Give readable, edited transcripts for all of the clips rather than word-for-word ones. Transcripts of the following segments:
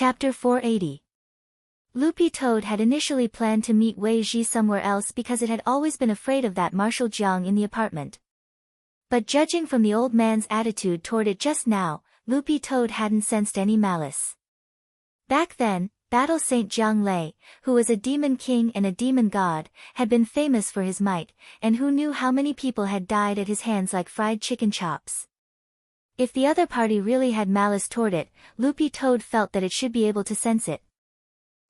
Chapter 480. Loopy Toad had initially planned to meet Wei Ji somewhere else because it had always been afraid of that Marshal Jiang in the apartment. But judging from the old man's attitude toward it just now, Loopy Toad hadn't sensed any malice. Back then, Battle Saint Jiang Lei, who was a demon king and a demon god, had been famous for his might, and who knew how many people had died at his hands like fried chicken chops. If the other party really had malice toward it, Loopy Toad felt that it should be able to sense it.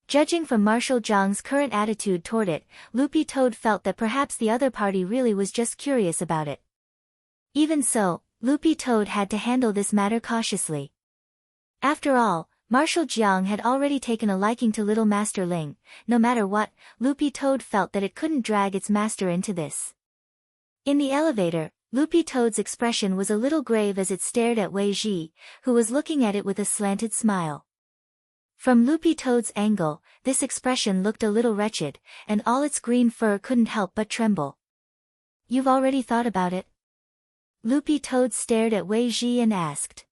Judging from Marshal Jiang's current attitude toward it, Loopy Toad felt that perhaps the other party really was just curious about it. Even so, Loopy Toad had to handle this matter cautiously. After all, Marshal Jiang had already taken a liking to little Master Ling. No matter what, Loopy Toad felt that it couldn't drag its master into this. In the elevator, Loopy Toad's expression was a little grave as it stared at Wei Ji, who was looking at it with a slanted smile. From Loopy Toad's angle, this expression looked a little wretched, and all its green fur couldn't help but tremble. "You've already thought about it?" Loopy Toad stared at Wei Ji and asked.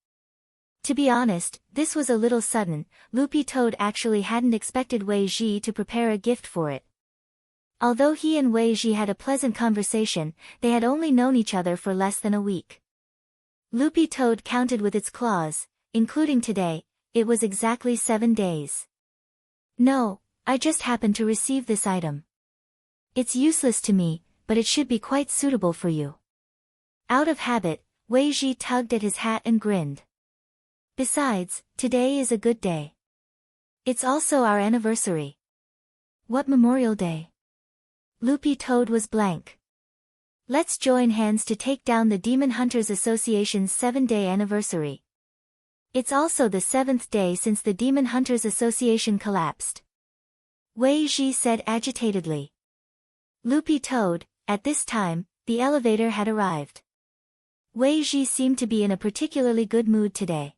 To be honest, this was a little sudden. Loopy Toad actually hadn't expected Wei Ji to prepare a gift for it. Although he and Wei Ji had a pleasant conversation, they had only known each other for less than a week. Loopy Toad counted with its claws, including today. It was exactly 7 days. "No, I just happened to receive this item. It's useless to me, but it should be quite suitable for you." Out of habit, Wei Ji tugged at his hat and grinned. "Besides, today is a good day. It's also our anniversary." "What Memorial Day?" Loopy Toad was blank. "Let's join hands to take down the Demon Hunters Association's 7-day anniversary. It's also the 7th day since the Demon Hunters Association collapsed," Wei Ji said agitatedly. Loopy Toad, at this time, the elevator had arrived. Wei Ji seemed to be in a particularly good mood today.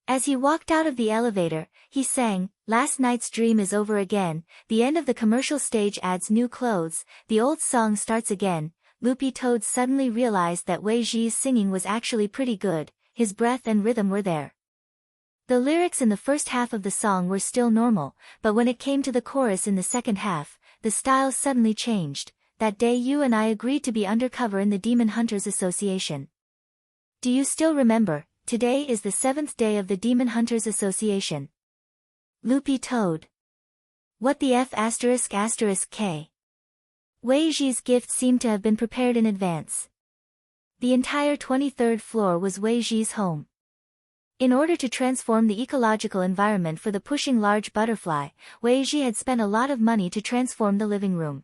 As he walked out of the elevator, he sang, "Last night's dream is over again, the end of the commercial stage adds new clothes, the old song starts again." Loopy Toad suddenly realized that Wei Ji's singing was actually pretty good. His breath and rhythm were there. The lyrics in the first half of the song were still normal, but when it came to the chorus in the second half, the style suddenly changed. "That day you and I agreed to be undercover in the Demon Hunters Association. Do you still remember? Today is the 7th day of the Demon Hunters Association." Loopy Toad. "What the F***K?" Wei Ji's gift seemed to have been prepared in advance. The entire 23rd floor was Wei Ji's home. In order to transform the ecological environment for the pushing large butterfly, Wei Ji had spent a lot of money to transform the living room.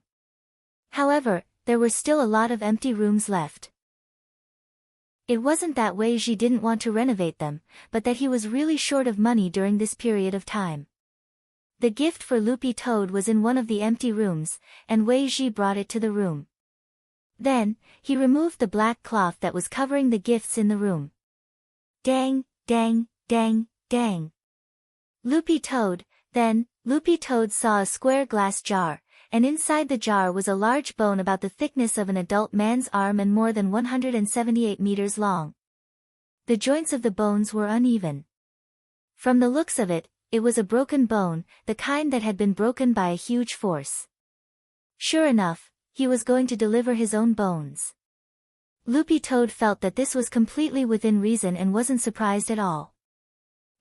However, there were still a lot of empty rooms left. It wasn't that Wei Ji didn't want to renovate them, but that he was really short of money during this period of time. The gift for Loopy Toad was in one of the empty rooms, and Wei Ji brought it to the room. Then, he removed the black cloth that was covering the gifts in the room. Dang, dang, dang, dang. Loopy Toad saw a square glass jar, and inside the jar was a large bone about the thickness of an adult man's arm and more than 178 meters long. The joints of the bones were uneven. From the looks of it, it was a broken bone, the kind that had been broken by a huge force. Sure enough, he was going to deliver his own bones. Loopy Toad felt that this was completely within reason and wasn't surprised at all.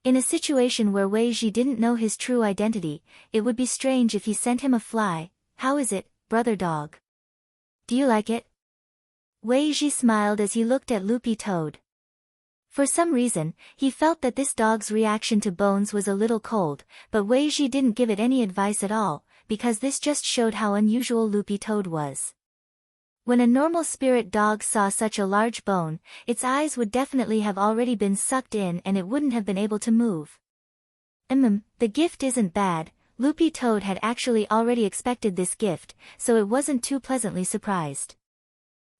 In a situation where Wei Ji didn't know his true identity, it would be strange if he sent him a fly. "How is it, brother dog? Do you like it?" Wei Ji smiled as he looked at Loopy Toad. For some reason, he felt that this dog's reaction to bones was a little cold, but Wei Ji didn't give it any advice at all, because this just showed how unusual Loopy Toad was. When a normal spirit dog saw such a large bone, its eyes would definitely have already been sucked in and it wouldn't have been able to move. The gift isn't bad. Loopy Toad had actually already expected this gift, so it wasn't too pleasantly surprised.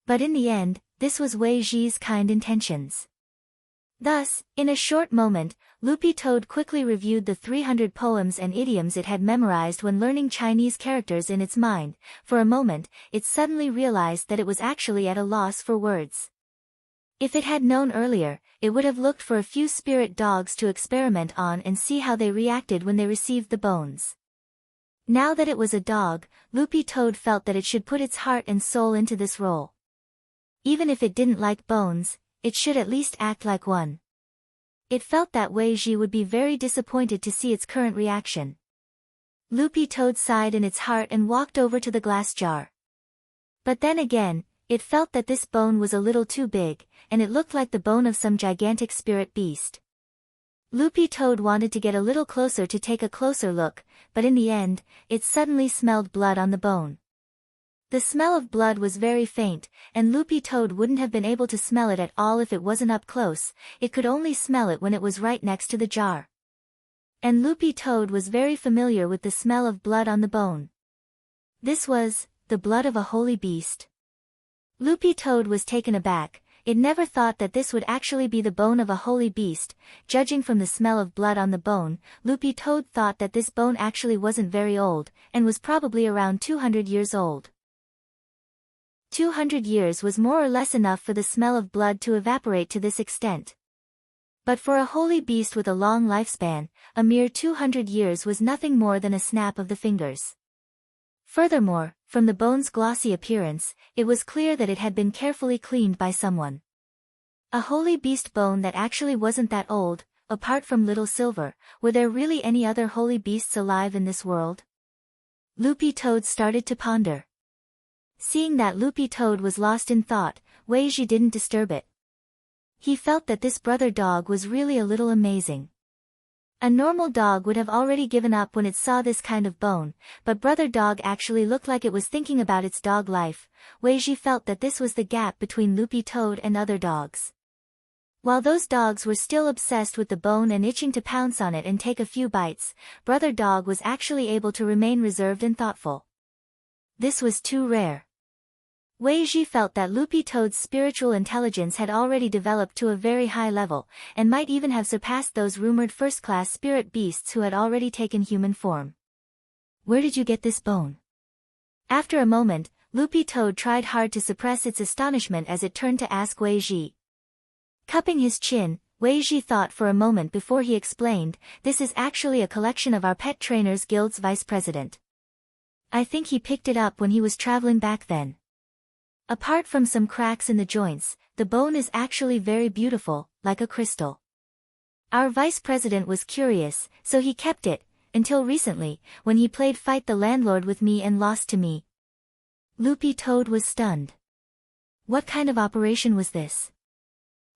But in the end, this was Wei Ji's kind intentions. Thus, in a short moment, Loopy Toad quickly reviewed the 300 poems and idioms it had memorized when learning Chinese characters in its mind. For a moment, it suddenly realized that it was actually at a loss for words. If it had known earlier, it would have looked for a few spirit dogs to experiment on and see how they reacted when they received the bones. Now that it was a dog, Loopy Toad felt that it should put its heart and soul into this role. Even if it didn't like bones, it should at least act like one. It felt that Wei Ji would be very disappointed to see its current reaction. Loopy Toad sighed in its heart and walked over to the glass jar. But then again, it felt that this bone was a little too big, and it looked like the bone of some gigantic spirit beast. Loopy Toad wanted to get a little closer to take a closer look, but in the end, it suddenly smelled blood on the bone. The smell of blood was very faint, and Loopy Toad wouldn't have been able to smell it at all if it wasn't up close. It could only smell it when it was right next to the jar. And Loopy Toad was very familiar with the smell of blood on the bone. This was the blood of a holy beast. Loopy Toad was taken aback. It never thought that this would actually be the bone of a holy beast. Judging from the smell of blood on the bone, Loopy Toad thought that this bone actually wasn't very old, and was probably around 200 years old. 200 years was more or less enough for the smell of blood to evaporate to this extent. But for a holy beast with a long lifespan, a mere 200 years was nothing more than a snap of the fingers. Furthermore, from the bone's glossy appearance, it was clear that it had been carefully cleaned by someone. A holy beast bone that actually wasn't that old. Apart from Little Silver, were there really any other holy beasts alive in this world? Loopy Toad started to ponder. Seeing that Loopy Toad was lost in thought, Wei Ji didn't disturb it. He felt that this brother dog was really a little amazing. A normal dog would have already given up when it saw this kind of bone, but brother dog actually looked like it was thinking about its dog life. Wei Ji felt that this was the gap between Loopy Toad and other dogs. While those dogs were still obsessed with the bone and itching to pounce on it and take a few bites, brother dog was actually able to remain reserved and thoughtful. This was too rare. Wei Ji felt that Loopy Toad's spiritual intelligence had already developed to a very high level, and might even have surpassed those rumored first-class spirit beasts who had already taken human form. Where did you get this bone? After a moment, Loopy Toad tried hard to suppress its astonishment as it turned to ask Wei Ji. Cupping his chin, Wei Ji thought for a moment before he explained, "This is actually a collection of our Pet Trainers Guild's vice president. I think he picked it up when he was traveling back then. Apart from some cracks in the joints, the bone is actually very beautiful, like a crystal. Our vice president was curious, so he kept it, until recently, when he played Fight the Landlord with me and lost to me." Loopy Toad was stunned. What kind of operation was this?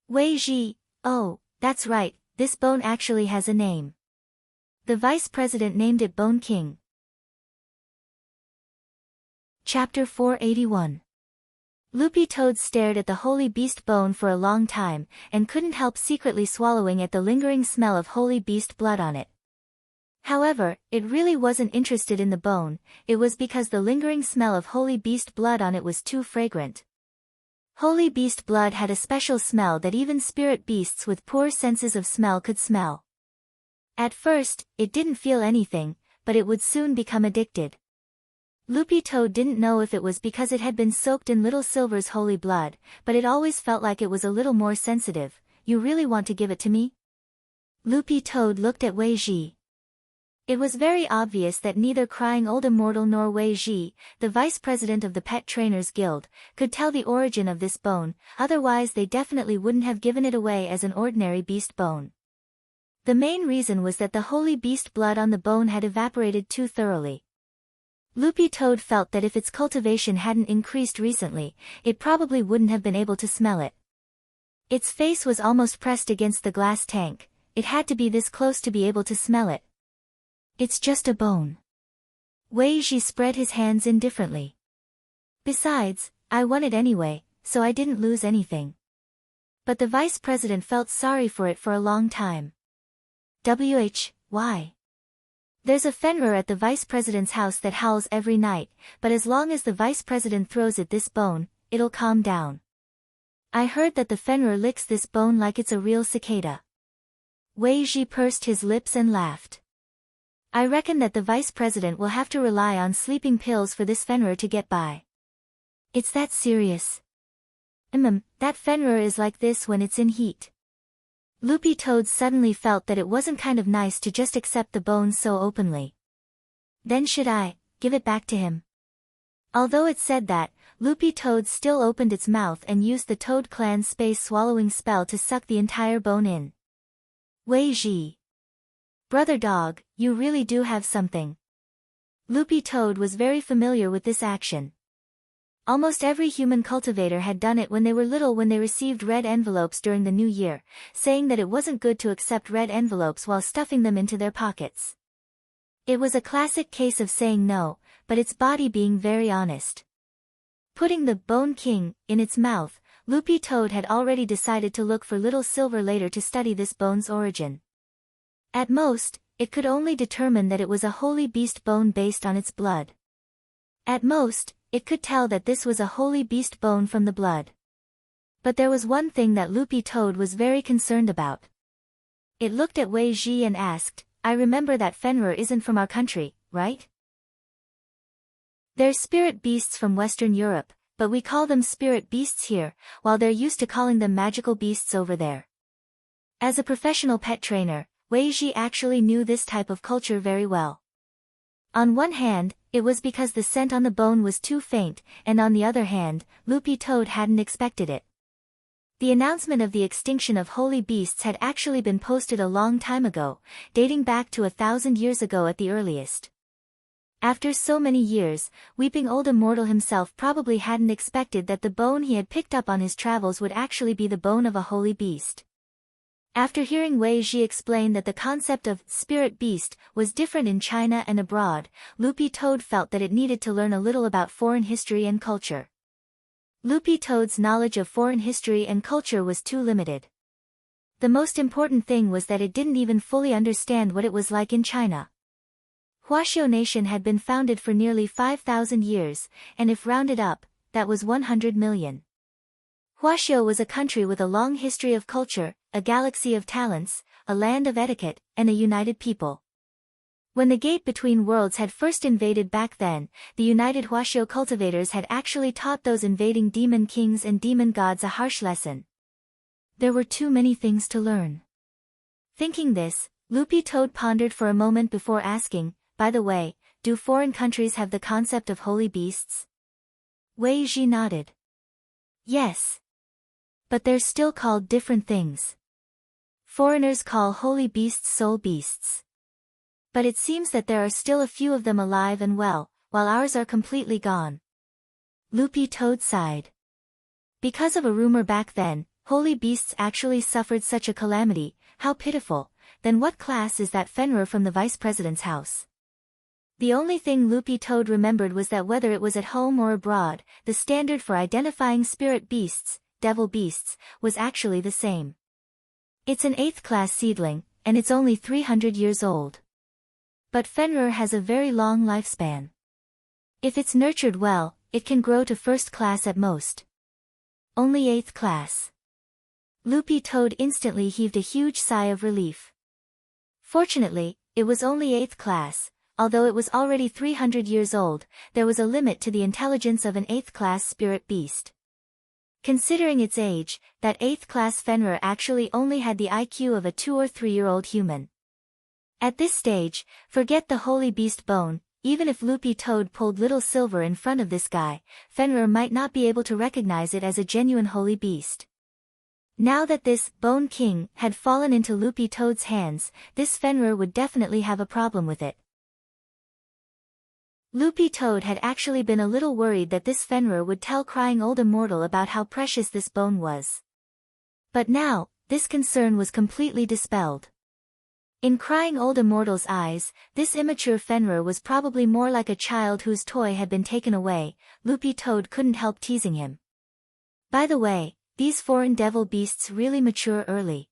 Wei Ji, "Oh, that's right, this bone actually has a name. The vice president named it Bone King." Chapter 481. Loopy Toad stared at the holy beast bone for a long time, and couldn't help secretly swallowing at the lingering smell of holy beast blood on it. However, it really wasn't interested in the bone. It was because the lingering smell of holy beast blood on it was too fragrant. Holy beast blood had a special smell that even spirit beasts with poor senses of smell could smell. At first, it didn't feel anything, but it would soon become addicted. Loopy Toad didn't know if it was because it had been soaked in Little Silver's holy blood, but it always felt like it was a little more sensitive. "You really want to give it to me?" Loopy Toad looked at Wei Ji. It was very obvious that neither crying old immortal nor Wei Ji, the vice president of the Pet Trainers Guild, could tell the origin of this bone, otherwise they definitely wouldn't have given it away as an ordinary beast bone. The main reason was that the holy beast blood on the bone had evaporated too thoroughly. Loopy Toad felt that if its cultivation hadn't increased recently, it probably wouldn't have been able to smell it. Its face was almost pressed against the glass tank. It had to be this close to be able to smell it. "It's just a bone." Wei Ji spread his hands indifferently. "Besides, I won it anyway, so I didn't lose anything." But the vice president felt sorry for it for a long time. Why? "There's a Fenrir at the vice president's house that howls every night, but as long as the vice president throws it this bone, it'll calm down. I heard that the Fenrir licks this bone like it's a real cicada." Wei Ji pursed his lips and laughed. "I reckon that the vice president will have to rely on sleeping pills for this Fenrir to get by." "It's that serious?" That Fenrir is like this when it's in heat. Loopy Toad suddenly felt that it wasn't kind of nice to just accept the bones so openly. Then should I give it back to him? Although it said that, Loopy Toad still opened its mouth and used the Toad Clan's space-swallowing spell to suck the entire bone in. Wei Ji. Brother Dog, you really do have something. Loopy Toad was very familiar with this action. Almost every human cultivator had done it when they were little when they received red envelopes during the new year, saying that it wasn't good to accept red envelopes while stuffing them into their pockets. It was a classic case of saying no, but its body being very honest. Putting the Bone King in its mouth, Loopy Toad had already decided to look for Little Silver later to study this bone's origin. At most, it could only determine that it was a holy beast bone based on its blood. At most, it could tell that this was a holy beast bone from the blood. But there was one thing that Loopy Toad was very concerned about. It looked at Wei Ji and asked, I remember that Fenrir isn't from our country, right? They're spirit beasts from Western Europe, but we call them spirit beasts here, while they're used to calling them magical beasts over there. As a professional pet trainer, Wei Ji actually knew this type of culture very well. On one hand, it was because the scent on the bone was too faint, and on the other hand, Loopy Toad hadn't expected it. The announcement of the extinction of holy beasts had actually been posted a long time ago, dating back to 1,000 years ago at the earliest. After so many years, Weeping Old Immortal himself probably hadn't expected that the bone he had picked up on his travels would actually be the bone of a holy beast. After hearing Wei Ji explain that the concept of spirit beast was different in China and abroad, Loopy Toad felt that it needed to learn a little about foreign history and culture. Loopy Toad's knowledge of foreign history and culture was too limited. The most important thing was that it didn't even fully understand what it was like in China. Huaxiao Nation had been founded for nearly 5,000 years, and if rounded up, that was 100 million. Huaxiao was a country with a long history of culture, a galaxy of talents, a land of etiquette, and a united people. When the Gate Between Worlds had first invaded back then, the united Huaxiao cultivators had actually taught those invading demon kings and demon gods a harsh lesson. There were too many things to learn. Thinking this, Loopy Toad pondered for a moment before asking, by the way, do foreign countries have the concept of holy beasts? Wei Ji nodded. Yes. But they're still called different things. Foreigners call holy beasts soul beasts. But it seems that there are still a few of them alive and well, while ours are completely gone. Loopy Toad sighed. Because of a rumor back then, holy beasts actually suffered such a calamity, how pitiful. Then what class is that Fenrir from the vice president's house? The only thing Loopy Toad remembered was that whether it was at home or abroad, the standard for identifying spirit beasts, devil beasts, was actually the same. It's an 8th class seedling, and it's only 300 years old. But Fenrir has a very long lifespan. If it's nurtured well, it can grow to 1st class at most. Only 8th class. Loopy Toad instantly heaved a huge sigh of relief. Fortunately, it was only 8th class. Although it was already 300 years old, there was a limit to the intelligence of an 8th class spirit beast. Considering its age, that 8th class Fenrir actually only had the IQ of a 2 or 3-year-old human. At this stage, forget the holy beast bone, even if Loopy Toad pulled Little Silver in front of this guy, Fenrir might not be able to recognize it as a genuine holy beast. Now that this Bone King had fallen into Loopy Toad's hands, this Fenrir would definitely have a problem with it. Loopy Toad had actually been a little worried that this Fenrir would tell Crying Old Immortal about how precious this bone was. But now, this concern was completely dispelled. In Crying Old Immortal's eyes, this immature Fenrir was probably more like a child whose toy had been taken away. Loopy Toad couldn't help teasing him. By the way, these foreign devil beasts really mature early.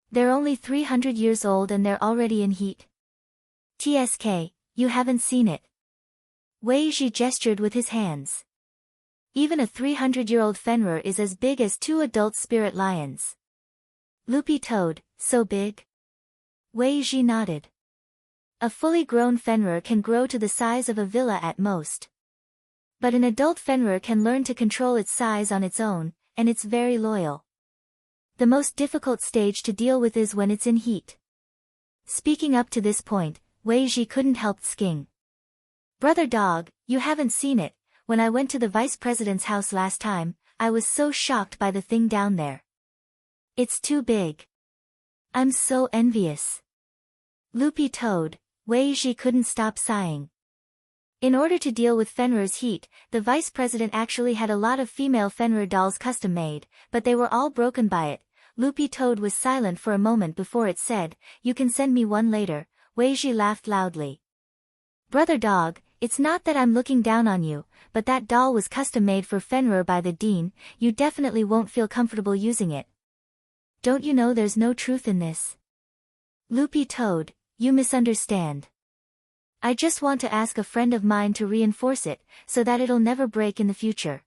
They're only 300 years old and they're already in heat. TSK, you haven't seen it. Wei Ji gestured with his hands. Even a 300-year-old Fenrir is as big as 2 adult spirit lions. Loopy Toad, so big? Wei Ji nodded. A fully grown Fenrir can grow to the size of a villa at most. But an adult Fenrir can learn to control its size on its own, and it's very loyal. The most difficult stage to deal with is when it's in heat. Speaking up to this point, Wei Ji couldn't help thinking. Brother dog, you haven't seen it. When I went to the vice president's house last time, I was so shocked by the thing down there. It's too big. I'm so envious. Loopy toad, Wei Ji couldn't stop sighing. In order to deal with Fenrir's heat, the vice president actually had a lot of female Fenrir dolls custom made, but they were all broken by it. Loopy toad was silent for a moment before it said, "You can send me one later." Wei Ji laughed loudly. Brother dog, it's not that I'm looking down on you, but that doll was custom made for Fenrir by the dean. You definitely won't feel comfortable using it. Don't you know there's no truth in this? Loopy toad, you misunderstand. I just want to ask a friend of mine to reinforce it, so that it'll never break in the future.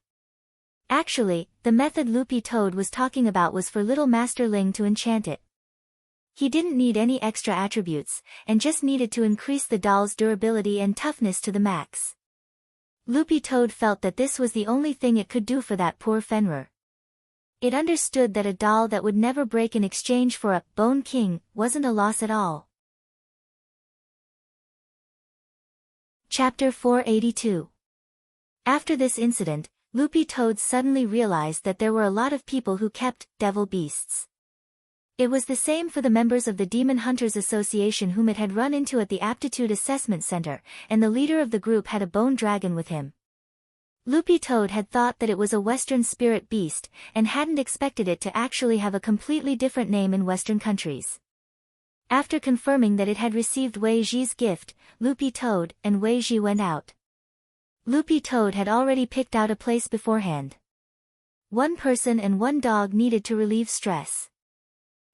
Actually, the method Loopy Toad was talking about was for little Master Ling to enchant it. He didn't need any extra attributes, and just needed to increase the doll's durability and toughness to the max. Loopy Toad felt that this was the only thing it could do for that poor Fenrir. It understood that a doll that would never break in exchange for a Bone King wasn't a loss at all. Chapter 482. After this incident, Loopy Toad suddenly realized that there were a lot of people who kept devil beasts. It was the same for the members of the Demon Hunters Association whom it had run into at the Aptitude Assessment Center, and the leader of the group had a bone dragon with him. Loopy Toad had thought that it was a Western spirit beast, and hadn't expected it to actually have a completely different name in Western countries. After confirming that it had received Wei Ji's gift, Loopy Toad and Wei Ji went out. Loopy Toad had already picked out a place beforehand. One person and one dog needed to relieve stress.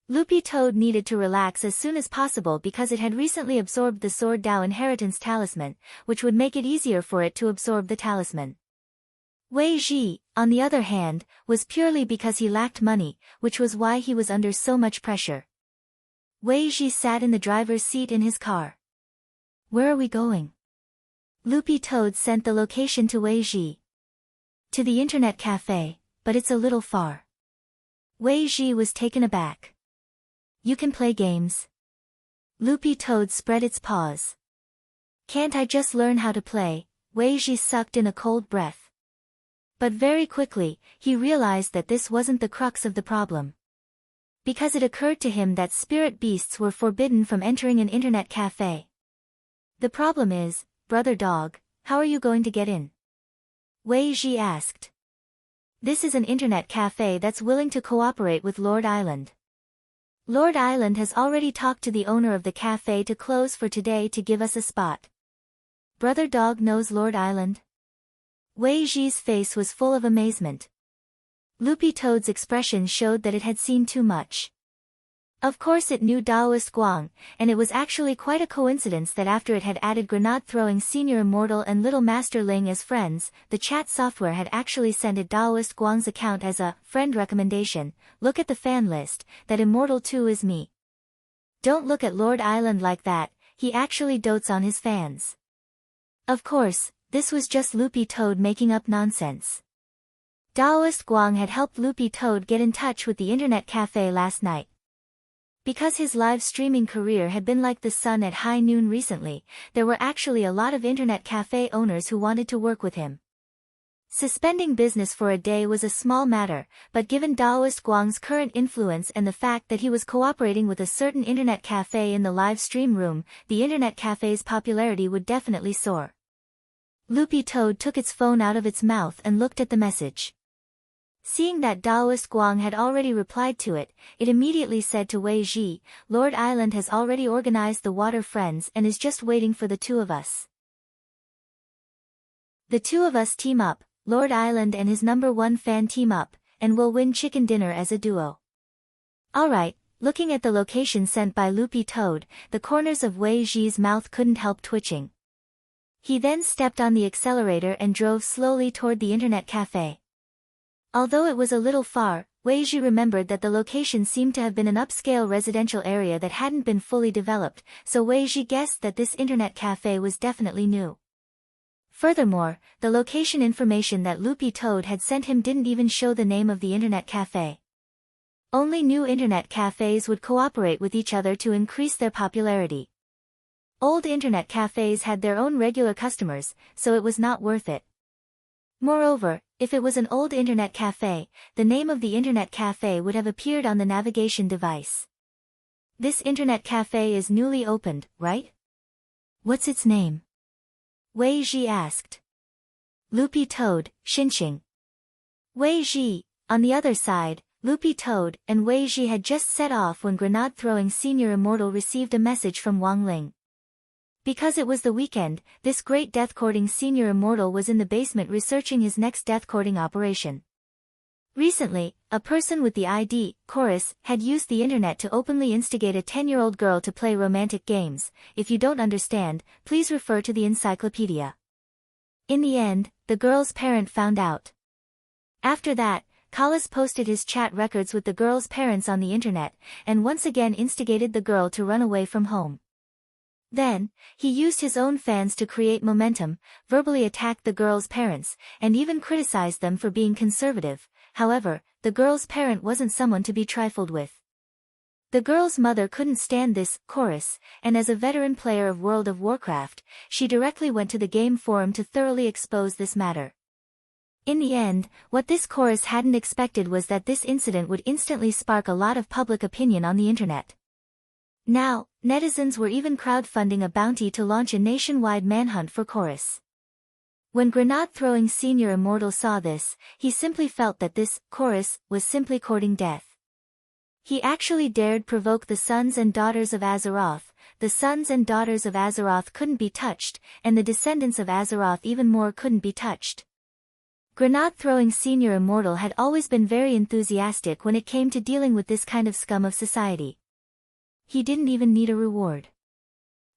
Loopy Toad needed to relax as soon as possible because it had recently absorbed the Sword Dao Inheritance Talisman, which would make it easier for it to absorb the talisman. Wei Ji, on the other hand, was purely because he lacked money, which was why he was under so much pressure. Wei Ji sat in the driver's seat in his car. Where are we going? Loopy Toad sent the location to Wei Ji. To the internet cafe, but it's a little far. Wei Ji was taken aback. You can play games. Loopy Toad spread its paws. Can't I just learn how to play? Wei Ji sucked in a cold breath. But very quickly, he realized that this wasn't the crux of the problem. Because it occurred to him that spirit beasts were forbidden from entering an internet cafe. The problem is, brother dog, how are you going to get in? Wei Ji asked. This is an internet cafe that's willing to cooperate with Lord Island. Lord Island has already talked to the owner of the cafe to close for today to give us a spot. Brother dog knows Lord Island? Wei Ji's face was full of amazement. Loopy Toad's expression showed that it had seen too much. Of course it knew Daoist Guang, and it was actually quite a coincidence that after it had added grenade-throwing Senior Immortal and Little Master Ling as friends, the chat software had actually sent it Daoist Guang's account as a friend recommendation. Look at the fan list, that Immortal 2 is me. Don't look at Lord Island like that, he actually dotes on his fans. Of course, this was just Loopy Toad making up nonsense. Daoist Guang had helped Loopy Toad get in touch with the internet cafe last night. Because his live streaming career had been like the sun at high noon recently, there were actually a lot of internet cafe owners who wanted to work with him. Suspending business for a day was a small matter, but given Daoist Guang's current influence and the fact that he was cooperating with a certain internet cafe in the live stream room, the internet cafe's popularity would definitely soar. Loopy Toad took its phone out of its mouth and looked at the message. Seeing that Daoist Guang had already replied to it, it immediately said to Wei Ji, Lord Island has already organized the Water Friends and is just waiting for the two of us. The two of us team up, Lord Island and his #1 fan team up, and we'll win chicken dinner as a duo. Alright, looking at the location sent by Loopy Toad, the corners of Wei Ji's mouth couldn't help twitching. He then stepped on the accelerator and drove slowly toward the internet cafe. Although it was a little far, Wei Ji remembered that the location seemed to have been an upscale residential area that hadn't been fully developed, so Wei Ji guessed that this internet cafe was definitely new. Furthermore, the location information that Loopy Toad had sent him didn't even show the name of the internet cafe. Only new internet cafes would cooperate with each other to increase their popularity. Old internet cafes had their own regular customers, so it was not worth it. Moreover, if it was an old internet cafe, the name of the internet cafe would have appeared on the navigation device. This internet cafe is newly opened, right? What's its name? Wei Ji asked. Loopy Toad, Xinxing. Wei Ji, on the other side, Loopy Toad and Wei Ji had just set off when grenade-throwing Senior Immortal received a message from Wang Ling. Because it was the weekend, this great death-courting Senior Immortal was in the basement researching his next death-courting operation. Recently, a person with the ID, Chorus, had used the internet to openly instigate a 10-year-old girl to play romantic games. If you don't understand, please refer to the encyclopedia. In the end, the girl's parent found out. After that, Collis posted his chat records with the girl's parents on the internet, and once again instigated the girl to run away from home. Then, he used his own fans to create momentum, verbally attacked the girl's parents, and even criticized them for being conservative. However, the girl's parent wasn't someone to be trifled with. The girl's mother couldn't stand this Chorus, and as a veteran player of World of Warcraft, she directly went to the game forum to thoroughly expose this matter. In the end, what this Chorus hadn't expected was that this incident would instantly spark a lot of public opinion on the internet. Now, netizens were even crowdfunding a bounty to launch a nationwide manhunt for Chorus. When grenade-throwing Senior Immortal saw this, he simply felt that this Chorus was simply courting death. He actually dared provoke the sons and daughters of Azeroth. The sons and daughters of Azeroth couldn't be touched, and the descendants of Azeroth even more couldn't be touched. Grenade-throwing Senior Immortal had always been very enthusiastic when it came to dealing with this kind of scum of society. He didn't even need a reward.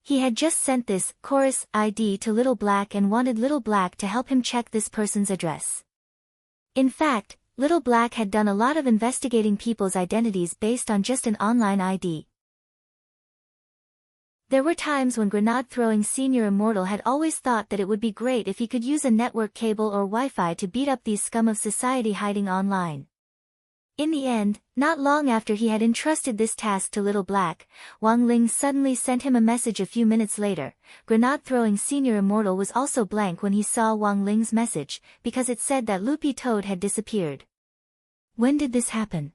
He had just sent this Chorus ID to Little Black and wanted Little Black to help him check this person's address. In fact, Little Black had done a lot of investigating people's identities based on just an online ID. There were times when grenade-throwing Senior Immortal had always thought that it would be great if he could use a network cable or Wi-Fi to beat up these scum of society hiding online. In the end, not long after he had entrusted this task to Little Black, Wang Ling suddenly sent him a message a few minutes later. Grenade-throwing Senior Immortal was also blank when he saw Wang Ling's message, because it said that Loopy Toad had disappeared. When did this happen?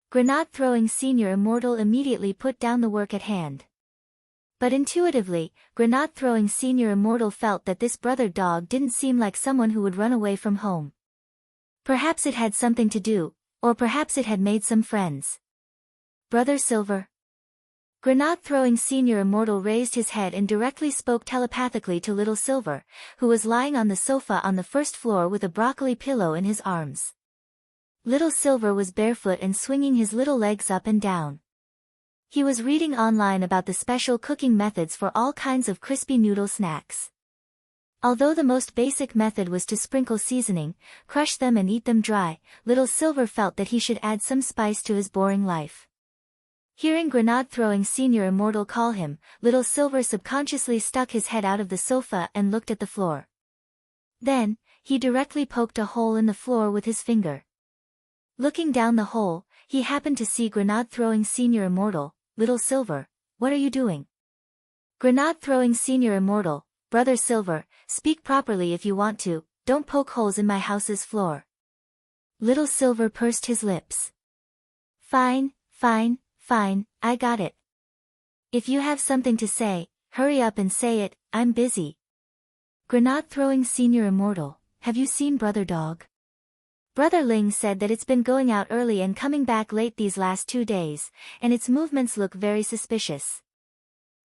Grenade-throwing Senior Immortal immediately put down the work at hand. But intuitively, grenade-throwing Senior Immortal felt that this brother dog didn't seem like someone who would run away from home. Perhaps it had something to do, or perhaps it had made some friends. Brother Silver? Grenade-throwing Senior Immortal raised his head and directly spoke telepathically to Little Silver, who was lying on the sofa on the first floor with a broccoli pillow in his arms. Little Silver was barefoot and swinging his little legs up and down. He was reading online about the special cooking methods for all kinds of crispy noodle snacks. Although the most basic method was to sprinkle seasoning, crush them and eat them dry, Little Silver felt that he should add some spice to his boring life. Hearing grenade-throwing Senior Immortal call him, Little Silver subconsciously stuck his head out of the sofa and looked at the floor. Then, he directly poked a hole in the floor with his finger. Looking down the hole, he happened to see grenade-throwing Senior Immortal. Little Silver, what are you doing? Grenade-throwing Senior Immortal, Brother Silver, speak properly if you want to, don't poke holes in my house's floor. Little Silver pursed his lips. Fine, I got it. If you have something to say, hurry up and say it, I'm busy. Grenade-throwing Senior Immortal, have you seen Brother Dog? Brother Ling said that it's been going out early and coming back late these last 2 days, and its movements look very suspicious.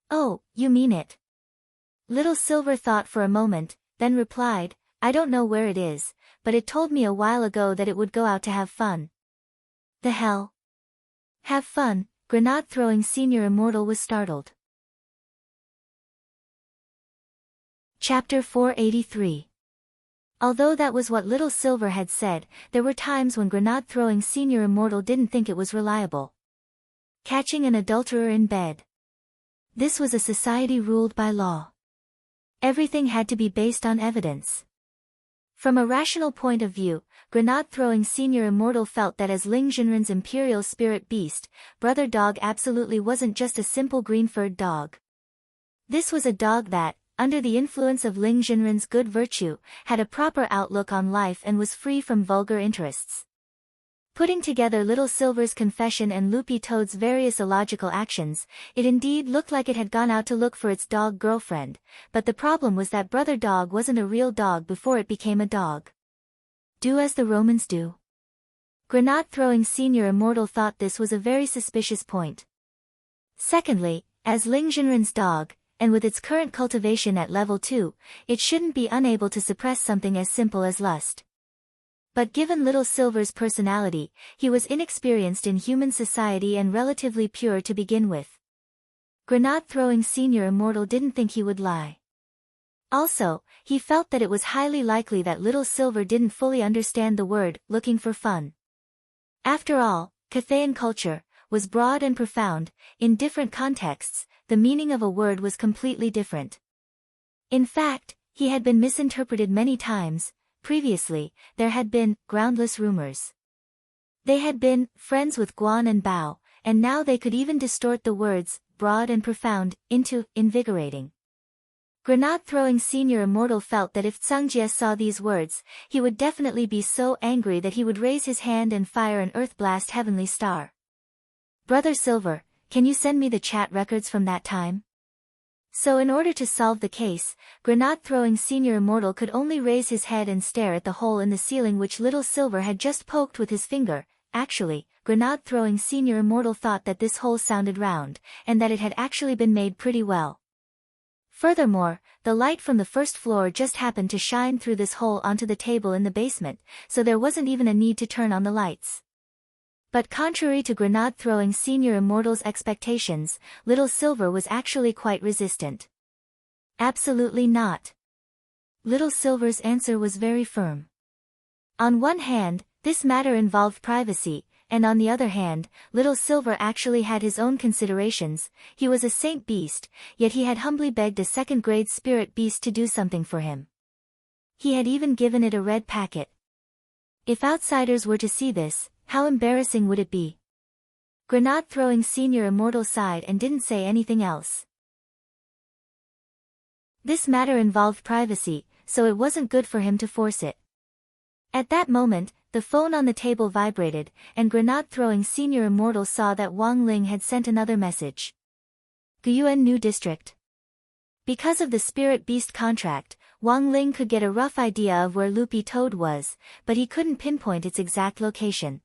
Oh, you mean it? Little Silver thought for a moment, then replied, I don't know where it is, but it told me a while ago that it would go out to have fun. The hell? Have fun? Grenade-throwing Senior Immortal was startled. Chapter 483. Although that was what Little Silver had said, there were times when grenade-throwing Senior Immortal didn't think it was reliable. Catching an adulterer in bed. This was a society ruled by law. Everything had to be based on evidence. From a rational point of view, grenade-throwing Senior Immortal felt that as Ling Jinren's imperial spirit beast, Brother Dog absolutely wasn't just a simple green-furred dog. This was a dog that, under the influence of Ling Jinren's good virtue, had a proper outlook on life and was free from vulgar interests. Putting together Little Silver's confession and Loopy Toad's various illogical actions, it indeed looked like it had gone out to look for its dog girlfriend, but the problem was that Brother Dog wasn't a real dog before it became a dog. Do as the Romans do. Grenade-throwing Senior Immortal thought this was a very suspicious point. Secondly, as Ling Jinren's dog, and with its current cultivation at level 2, it shouldn't be unable to suppress something as simple as lust. But given Little Silver's personality, he was inexperienced in human society and relatively pure to begin with. Grenade-throwing Senior Immortal didn't think he would lie. Also, he felt that it was highly likely that Little Silver didn't fully understand the word, looking for fun. After all, Cathayan culture was broad and profound. In different contexts, the meaning of a word was completely different. In fact, he had been misinterpreted many times. Previously, there had been groundless rumors. They had been friends with Guan and Bao, and now they could even distort the words, broad and profound, into invigorating. Grenade-throwing Senior Immortal felt that if Cangjie saw these words, he would definitely be so angry that he would raise his hand and fire an earth-blast heavenly star. Brother Silver, can you send me the chat records from that time? So in order to solve the case, grenade-throwing Senior Immortal could only raise his head and stare at the hole in the ceiling which Little Silver had just poked with his finger. Actually, grenade-throwing Senior Immortal thought that this hole sounded round, and that it had actually been made pretty well. Furthermore, the light from the first floor just happened to shine through this hole onto the table in the basement, so there wasn't even a need to turn on the lights. But contrary to grenade-throwing Senior Immortal's expectations, Little Silver was actually quite resistant. Absolutely not. Little Silver's answer was very firm. On one hand, this matter involved privacy, and on the other hand, Little Silver actually had his own considerations. He was a saint beast, yet he had humbly begged a second-grade spirit beast to do something for him. He had even given it a red packet. If outsiders were to see this, how embarrassing would it be? Grenade-throwing Senior Immortal sighed and didn't say anything else. This matter involved privacy, so it wasn't good for him to force it. At that moment, the phone on the table vibrated, and grenade-throwing Senior Immortal saw that Wang Ling had sent another message. Guyuan New District. Because of the Spirit Beast contract, Wang Ling could get a rough idea of where Loopy Toad was, but he couldn't pinpoint its exact location.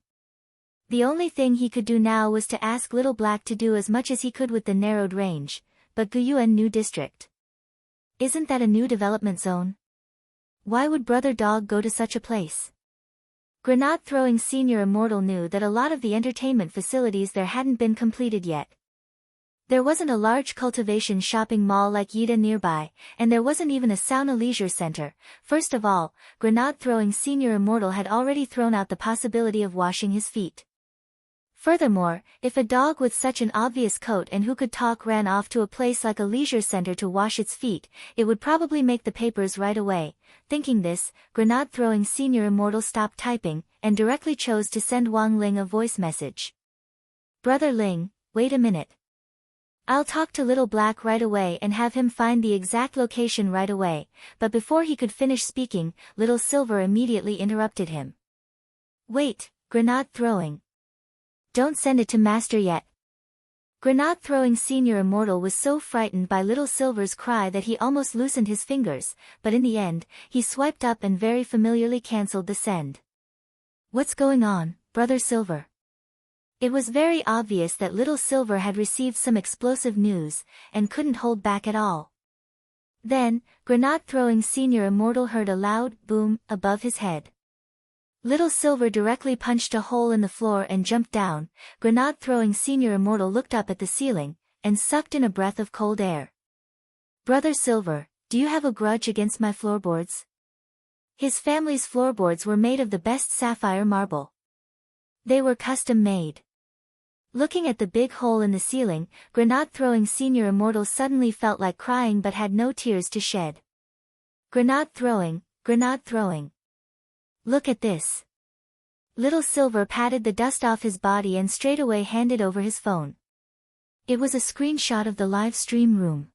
The only thing he could do now was to ask Little Black to do as much as he could with the narrowed range, but Guyuan New District. Isn't that a new development zone? Why would Brother Dog go to such a place? Grenade-throwing Senior Immortal knew that a lot of the entertainment facilities there hadn't been completed yet. There wasn't a large cultivation shopping mall like Yida nearby, and there wasn't even a sauna leisure center. First of all, grenade-throwing Senior Immortal had already thrown out the possibility of washing his feet. Furthermore, if a dog with such an obvious coat and who could talk ran off to a place like a leisure center to wash its feet, it would probably make the papers right away. Thinking this, grenade-throwing Senior Immortal stopped typing, and directly chose to send Wang Ling a voice message. Brother Ling, wait a minute. I'll talk to Little Black right away and have him find the exact location right away, but before he could finish speaking, Little Silver immediately interrupted him. Wait, grenade-throwing. Don't send it to Master yet. Grenade-throwing Senior Immortal was so frightened by Little Silver's cry that he almost loosened his fingers, but in the end, he swiped up and very familiarly cancelled the send. What's going on, Brother Silver? It was very obvious that Little Silver had received some explosive news, and couldn't hold back at all. Then, grenade-throwing Senior Immortal heard a loud boom above his head. Little Silver directly punched a hole in the floor and jumped down. Grenade-throwing Senior Immortal looked up at the ceiling, and sucked in a breath of cold air. Brother Silver, do you have a grudge against my floorboards? His family's floorboards were made of the best sapphire marble. They were custom-made. Looking at the big hole in the ceiling, grenade-throwing Senior Immortal suddenly felt like crying but had no tears to shed. Grenade throwing, grenade throwing. Look at this. Little Silver patted the dust off his body and straightaway handed over his phone. It was a screenshot of the live stream room.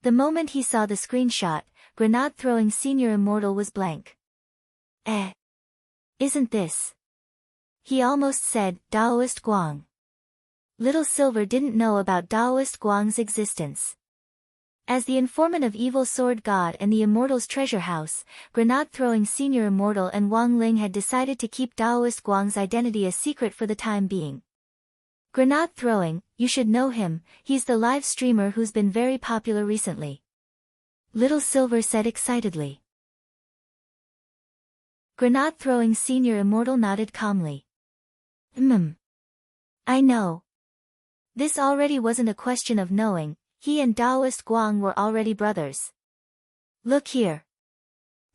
The moment he saw the screenshot, grenade-throwing Senior Immortal was blank. Isn't this? He almost said, Daoist Guang. Little Silver didn't know about Daoist Guang's existence. As the informant of Evil Sword God and the Immortal's treasure house, grenade-throwing Senior Immortal and Wang Ling had decided to keep Daoist Guang's identity a secret for the time being. Grenade-throwing, you should know him, he's the live streamer who's been very popular recently. Little Silver said excitedly. Grenade-throwing Senior Immortal nodded calmly. I know. This already wasn't a question of knowing, he and Daoist Guang were already brothers. Look here.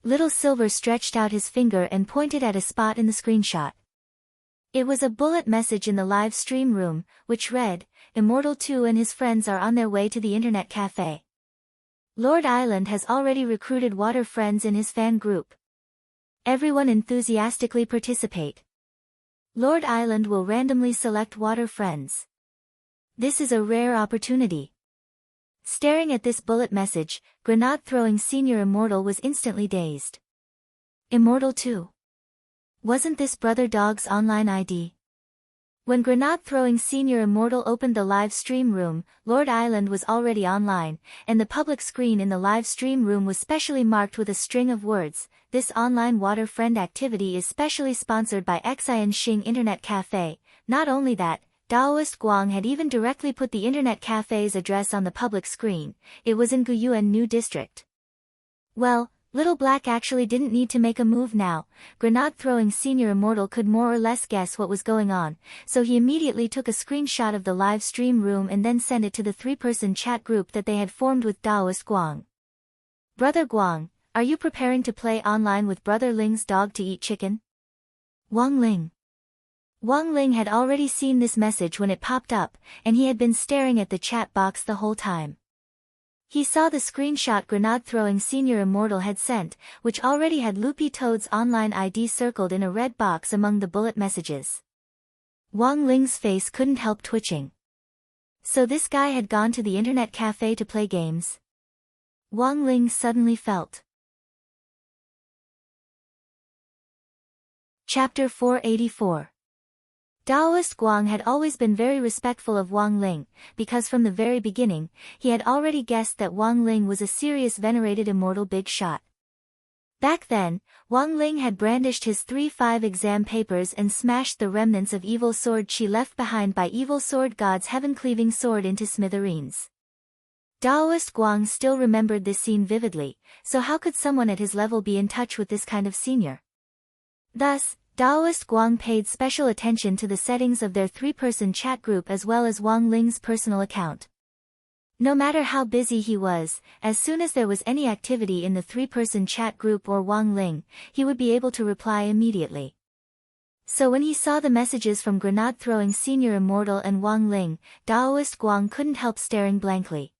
Little Silver stretched out his finger and pointed at a spot in the screenshot. It was a bullet message in the live stream room, which read, Immortal 2 and his friends are on their way to the internet cafe. Lord Island has already recruited water friends in his fan group. Everyone enthusiastically participate. Lord Island will randomly select water friends. This is a rare opportunity. Staring at this bullet message, grenade-throwing Senior Immortal was instantly dazed. Immortal 2. Wasn't this Brother Dog's online ID? When grenade-throwing Senior Immortal opened the live stream room, Lord Island was already online, and the public screen in the live stream room was specially marked with a string of words. This online water friend activity is specially sponsored by Xian Xing Internet Cafe. Not only that, Daoist Guang had even directly put the internet cafe's address on the public screen. It was in Guyuan New District. Well, Little Black actually didn't need to make a move now. Grenade-throwing Senior Immortal could more or less guess what was going on, so he immediately took a screenshot of the live stream room and then sent it to the three-person chat group that they had formed with Daoist Guang. Brother Guang, are you preparing to play online with Brother Ling's dog to eat chicken? Wang Ling. Wang Ling had already seen this message when it popped up, and he had been staring at the chat box the whole time. He saw the screenshot grenade-throwing Senior Immortal had sent, which already had Loopy Toad's online ID circled in a red box among the bullet messages. Wang Ling's face couldn't help twitching. So this guy had gone to the internet cafe to play games? Wang Ling suddenly felt. Chapter 484. Daoist Guang had always been very respectful of Wang Ling, because from the very beginning, he had already guessed that Wang Ling was a serious venerated immortal big shot. Back then, Wang Ling had brandished his 3-5 exam papers and smashed the remnants of Evil Sword Chi left behind by Evil Sword God's heaven-cleaving sword into smithereens. Daoist Guang still remembered this scene vividly, so how could someone at his level be in touch with this kind of senior? Thus, Daoist Guang paid special attention to the settings of their three-person chat group as well as Wang Ling's personal account. No matter how busy he was, as soon as there was any activity in the three-person chat group or Wang Ling, he would be able to reply immediately. So when he saw the messages from grenade-throwing Senior Immortal and Wang Ling, Daoist Guang couldn't help staring blankly.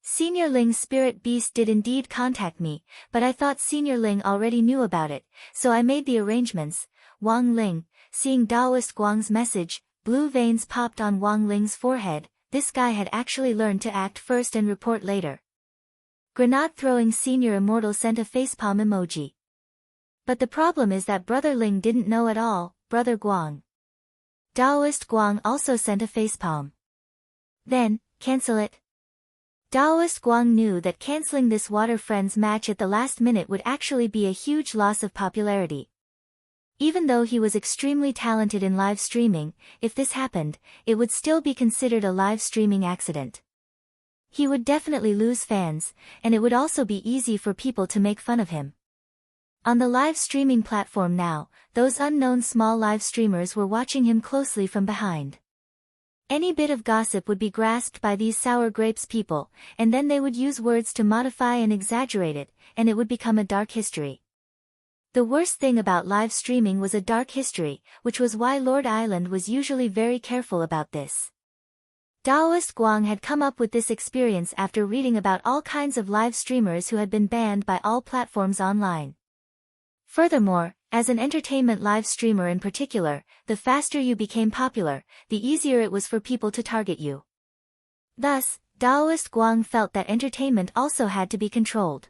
Senior Ling's spirit beast did indeed contact me, but I thought Senior Ling already knew about it, so I made the arrangements. Wang Ling, seeing Daoist Guang's message, blue veins popped on Wang Ling's forehead. This guy had actually learned to act first and report later. Grenade-throwing Senior Immortal sent a facepalm emoji. But the problem is that Brother Ling didn't know at all, Brother Guang. Daoist Guang also sent a facepalm. Then, cancel it. Daoist Guang knew that cancelling this Water Friends match at the last minute would actually be a huge loss of popularity. Even though he was extremely talented in live streaming, if this happened, it would still be considered a live streaming accident. He would definitely lose fans, and it would also be easy for people to make fun of him. On the live streaming platform now, those unknown small live streamers were watching him closely from behind. Any bit of gossip would be grasped by these sour grapes people, and then they would use words to modify and exaggerate it, and it would become a dark history. The worst thing about live streaming was a dark history, which was why Lord Island was usually very careful about this. Daoist Guang had come up with this experience after reading about all kinds of live streamers who had been banned by all platforms online. Furthermore, as an entertainment live streamer in particular, the faster you became popular, the easier it was for people to target you. Thus, Daoist Guang felt that entertainment also had to be controlled.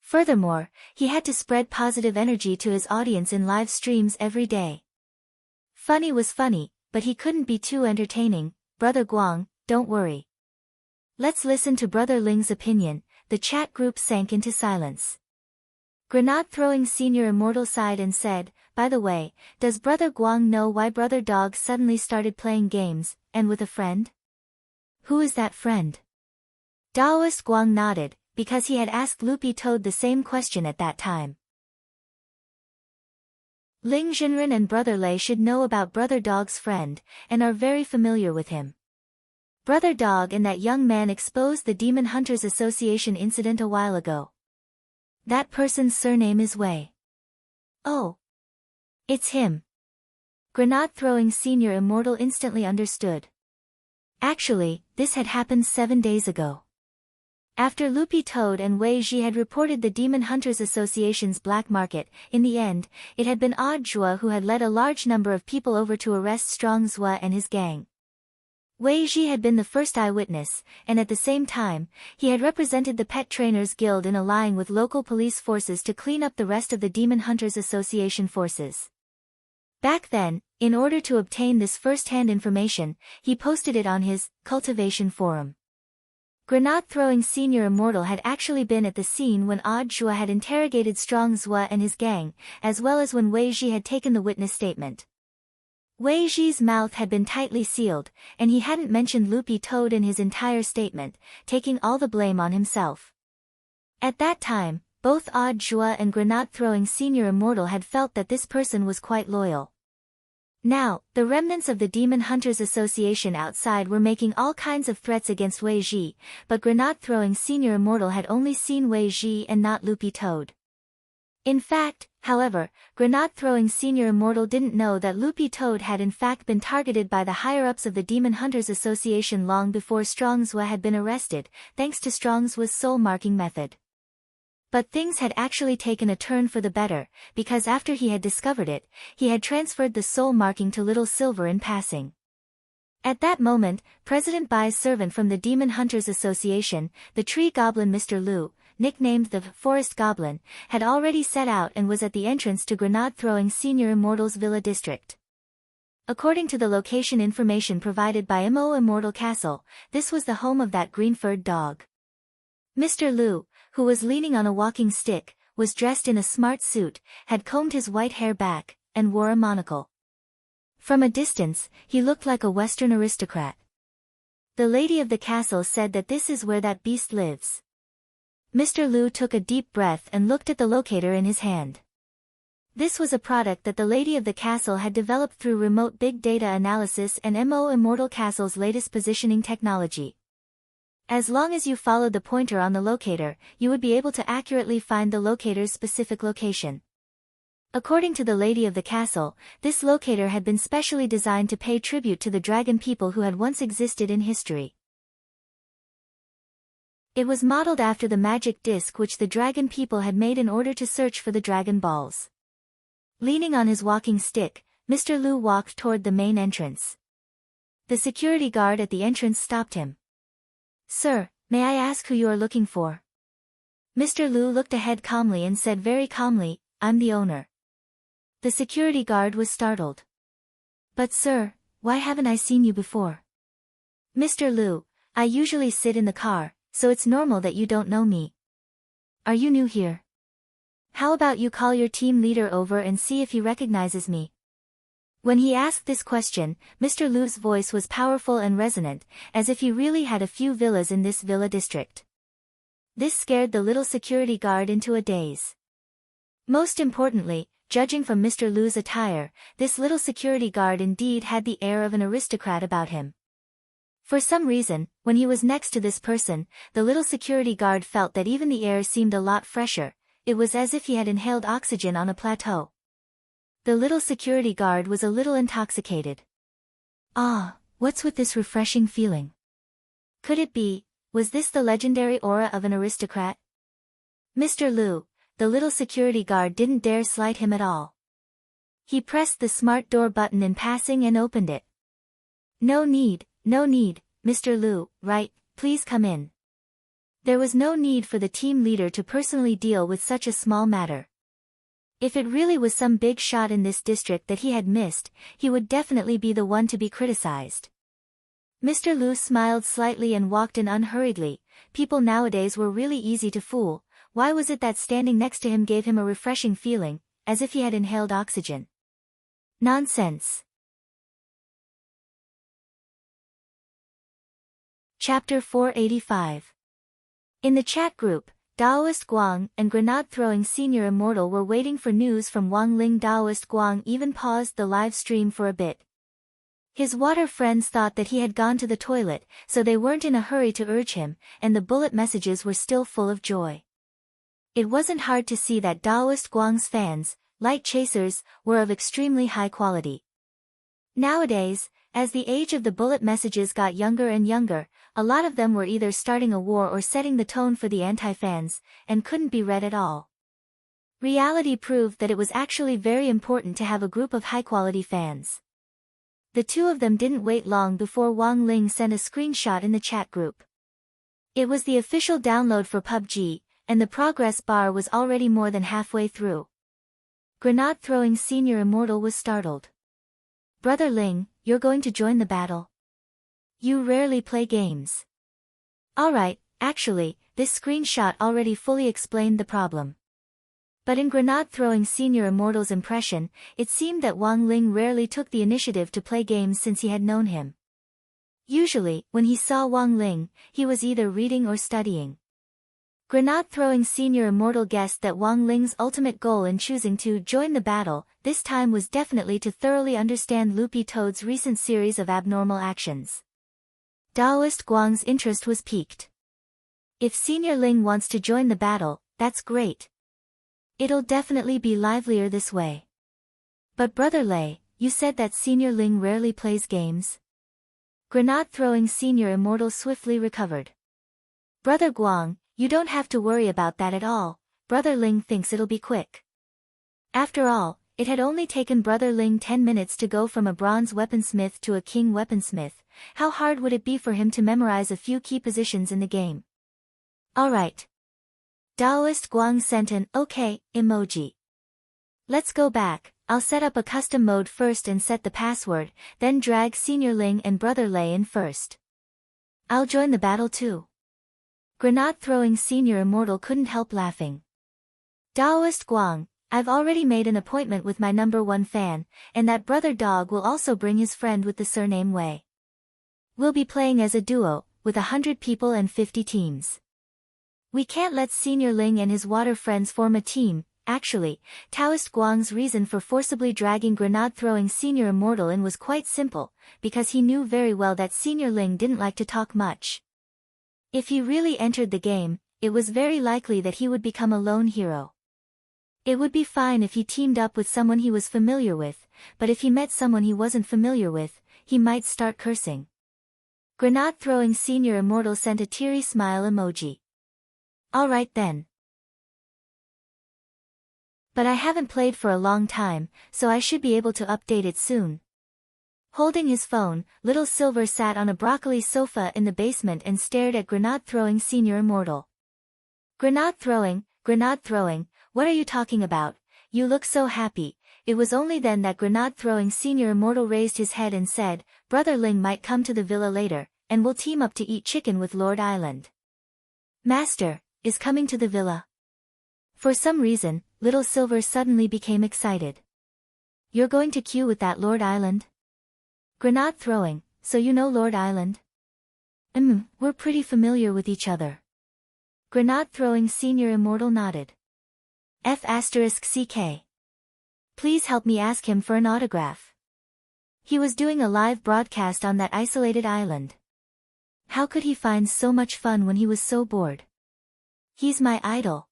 Furthermore, he had to spread positive energy to his audience in live streams every day. Funny was funny, but he couldn't be too entertaining. Brother Guang, don't worry. Let's listen to Brother Ling's opinion. The chat group sank into silence. Grenade-throwing senior immortal sighed and said, by the way, does Brother Guang know why Brother Dog suddenly started playing games, and with a friend? Who is that friend? Daoist Guang nodded, because he had asked Loopy Toad the same question at that time. Ling Jinren and Brother Lei should know about Brother Dog's friend, and are very familiar with him. Brother Dog and that young man exposed the Demon Hunters Association incident a while ago. That person's surname is Wei. Oh. It's him. Grenade-throwing senior immortal instantly understood. Actually, this had happened 7 days ago. After Loopy Toad and Wei Ji had reported the Demon Hunters Association's black market, in the end, it had been Odd Zhua who had led a large number of people over to arrest Strong Zhua and his gang. Wei Ji had been the first eyewitness, and at the same time, he had represented the Pet Trainers Guild in allying with local police forces to clean up the rest of the Demon Hunters Association forces. Back then, in order to obtain this first-hand information, he posted it on his cultivation forum. Grenade-throwing senior immortal had actually been at the scene when Odd Zhua had interrogated Strong Zhua and his gang, as well as when Wei Ji had taken the witness statement. Wei Ji's mouth had been tightly sealed, and he hadn't mentioned Loopy Toad in his entire statement, taking all the blame on himself. At that time, both Odd Zhua and Grenade-throwing senior immortal had felt that this person was quite loyal. Now, the remnants of the Demon Hunters Association outside were making all kinds of threats against Wei Ji, but Grenade-throwing senior immortal had only seen Wei Ji and not Loopy Toad. In fact, however, Grenade-throwing senior immortal didn't know that Loopy Toad had in fact been targeted by the higher-ups of the Demon Hunters Association long before Strong Zhua had been arrested, thanks to Strong Zhua's soul-marking method. But things had actually taken a turn for the better, because after he had discovered it, he had transferred the soul marking to Little Silver in passing. At that moment, President Bai's servant from the Demon Hunters Association, the tree goblin Mr. Liu, nicknamed the Forest Goblin, had already set out and was at the entrance to Grenade-throwing senior immortal's villa district. According to the location information provided by Mo Immortal Castle, this was the home of that green-furred dog. Mr. Liu, who was leaning on a walking stick, was dressed in a smart suit, had combed his white hair back, and wore a monocle. From a distance, he looked like a Western aristocrat. The lady of the castle said that this is where that beast lives. Mr. Liu took a deep breath and looked at the locator in his hand. This was a product that the lady of the castle had developed through remote big data analysis and Mo Immortal Castle's latest positioning technology. As long as you followed the pointer on the locator, you would be able to accurately find the locator's specific location. According to the lady of the castle, this locator had been specially designed to pay tribute to the dragon people who had once existed in history. It was modeled after the magic disc which the dragon people had made in order to search for the dragon balls. Leaning on his walking stick, Mr. Liu walked toward the main entrance. The security guard at the entrance stopped him. "Sir, may I ask who you are looking for?" Mr. Liu looked ahead calmly and said very calmly, "I'm the owner." The security guard was startled. "But sir, why haven't I seen you before?" "Mr. Liu, I usually sit in the car, so it's normal that you don't know me. Are you new here? How about you call your team leader over and see if he recognizes me?" When he asked this question, Mr. Liu's voice was powerful and resonant, as if he really had a few villas in this villa district. This scared the little security guard into a daze. Most importantly, judging from Mr. Liu's attire, this little security guard indeed had the air of an aristocrat about him. For some reason, when he was next to this person, the little security guard felt that even the air seemed a lot fresher. It was as if he had inhaled oxygen on a plateau. The little security guard was a little intoxicated. "Ah, What's with this refreshing feeling? Could it be, was this the legendary aura of an aristocrat? Mr. Liu, the little security guard didn't dare slight him at all. He pressed the smart door button in passing and opened it. No need, Mr. Liu, right, please come in. There was no need for the team leader to personally deal with such a small matter. If it really was some big shot in this district that he had missed, he would definitely be the one to be criticized. Mr. Liu smiled slightly and walked in unhurriedly. People nowadays were really easy to fool. Why was it that standing next to him gave him a refreshing feeling, as if he had inhaled oxygen? Nonsense. Chapter 485. In the chat group, Daoist Guang and grenade-throwing senior immortal were waiting for news from Wang Ling. Daoist Guang even paused the live stream for a bit. His water friends thought that he had gone to the toilet, so they weren't in a hurry to urge him, and the bullet messages were still full of joy. It wasn't hard to see that Daoist Guang's fans, light chasers, were of extremely high quality. Nowadays, as the age of the bullet messages got younger and younger, a lot of them were either starting a war or setting the tone for the anti-fans, and couldn't be read at all. Reality proved that it was actually very important to have a group of high-quality fans. The two of them didn't wait long before Wang Ling sent a screenshot in the chat group. It was the official download for PUBG, and the progress bar was already more than halfway through. Grenade-throwing senior immortal was startled. Brother Ling, you're going to join the battle? You rarely play games. Alright, actually, this screenshot already fully explained the problem. But in grenade-throwing senior immortal's impression, it seemed that Wang Ling rarely took the initiative to play games since he had known him. Usually, when he saw Wang Ling, he was either reading or studying. Grenade-throwing senior immortal guessed that Wang Ling's ultimate goal in choosing to join the battle, this time was definitely to thoroughly understand Loopy Toad's recent series of abnormal actions. Daoist Guang's interest was piqued. If Senior Ling wants to join the battle, that's great. It'll definitely be livelier this way. But Brother Lei, you said that Senior Ling rarely plays games? Grenade-throwing senior immortal swiftly recovered. Brother Guang, you don't have to worry about that at all, Brother Ling thinks it'll be quick. After all, it had only taken Brother Ling 10 minutes to go from a bronze weaponsmith to a king weaponsmith. How hard would it be for him to memorize a few key positions in the game? Alright. Daoist Guang sent an okay emoji. Let's go back. I'll set up a custom mode first and set the password, then drag Senior Ling and Brother Lei in first. I'll join the battle too. Grenade-throwing senior immortal couldn't help laughing. Daoist Guang, I've already made an appointment with my #1 fan, and that brother dog will also bring his friend with the surname Wei. We'll be playing as a duo, with 100 people and 50 teams. We can't let Senior Ling and his water friends form a team. Actually, Daoist Guang's reason for forcibly dragging grenade-throwing senior immortal in was quite simple, because he knew very well that Senior Ling didn't like to talk much. If he really entered the game, it was very likely that he would become a lone hero. It would be fine if he teamed up with someone he was familiar with, but if he met someone he wasn't familiar with, he might start cursing. Grenade-throwing senior immortal sent a teary smile emoji. Alright then. But I haven't played for a long time, so I should be able to update it soon. Holding his phone, Little Silver sat on a broccoli sofa in the basement and stared at grenade-throwing senior immortal. Grenade-throwing, what are you talking about? You look so happy. It was only then that grenade-throwing senior immortal raised his head and said, Brother Ling might come to the villa later, and we'll team up to eat chicken with Lord Island. Master, is coming to the villa. For some reason, Little Silver suddenly became excited. You're going to queue with that Lord Island? Grenade-throwing, so you know Lord Island? We're pretty familiar with each other. Grenade-throwing senior immortal nodded. F***CK. Please help me ask him for an autograph. He was doing a live broadcast on that isolated island. How could he find so much fun when he was so bored? He's my idol.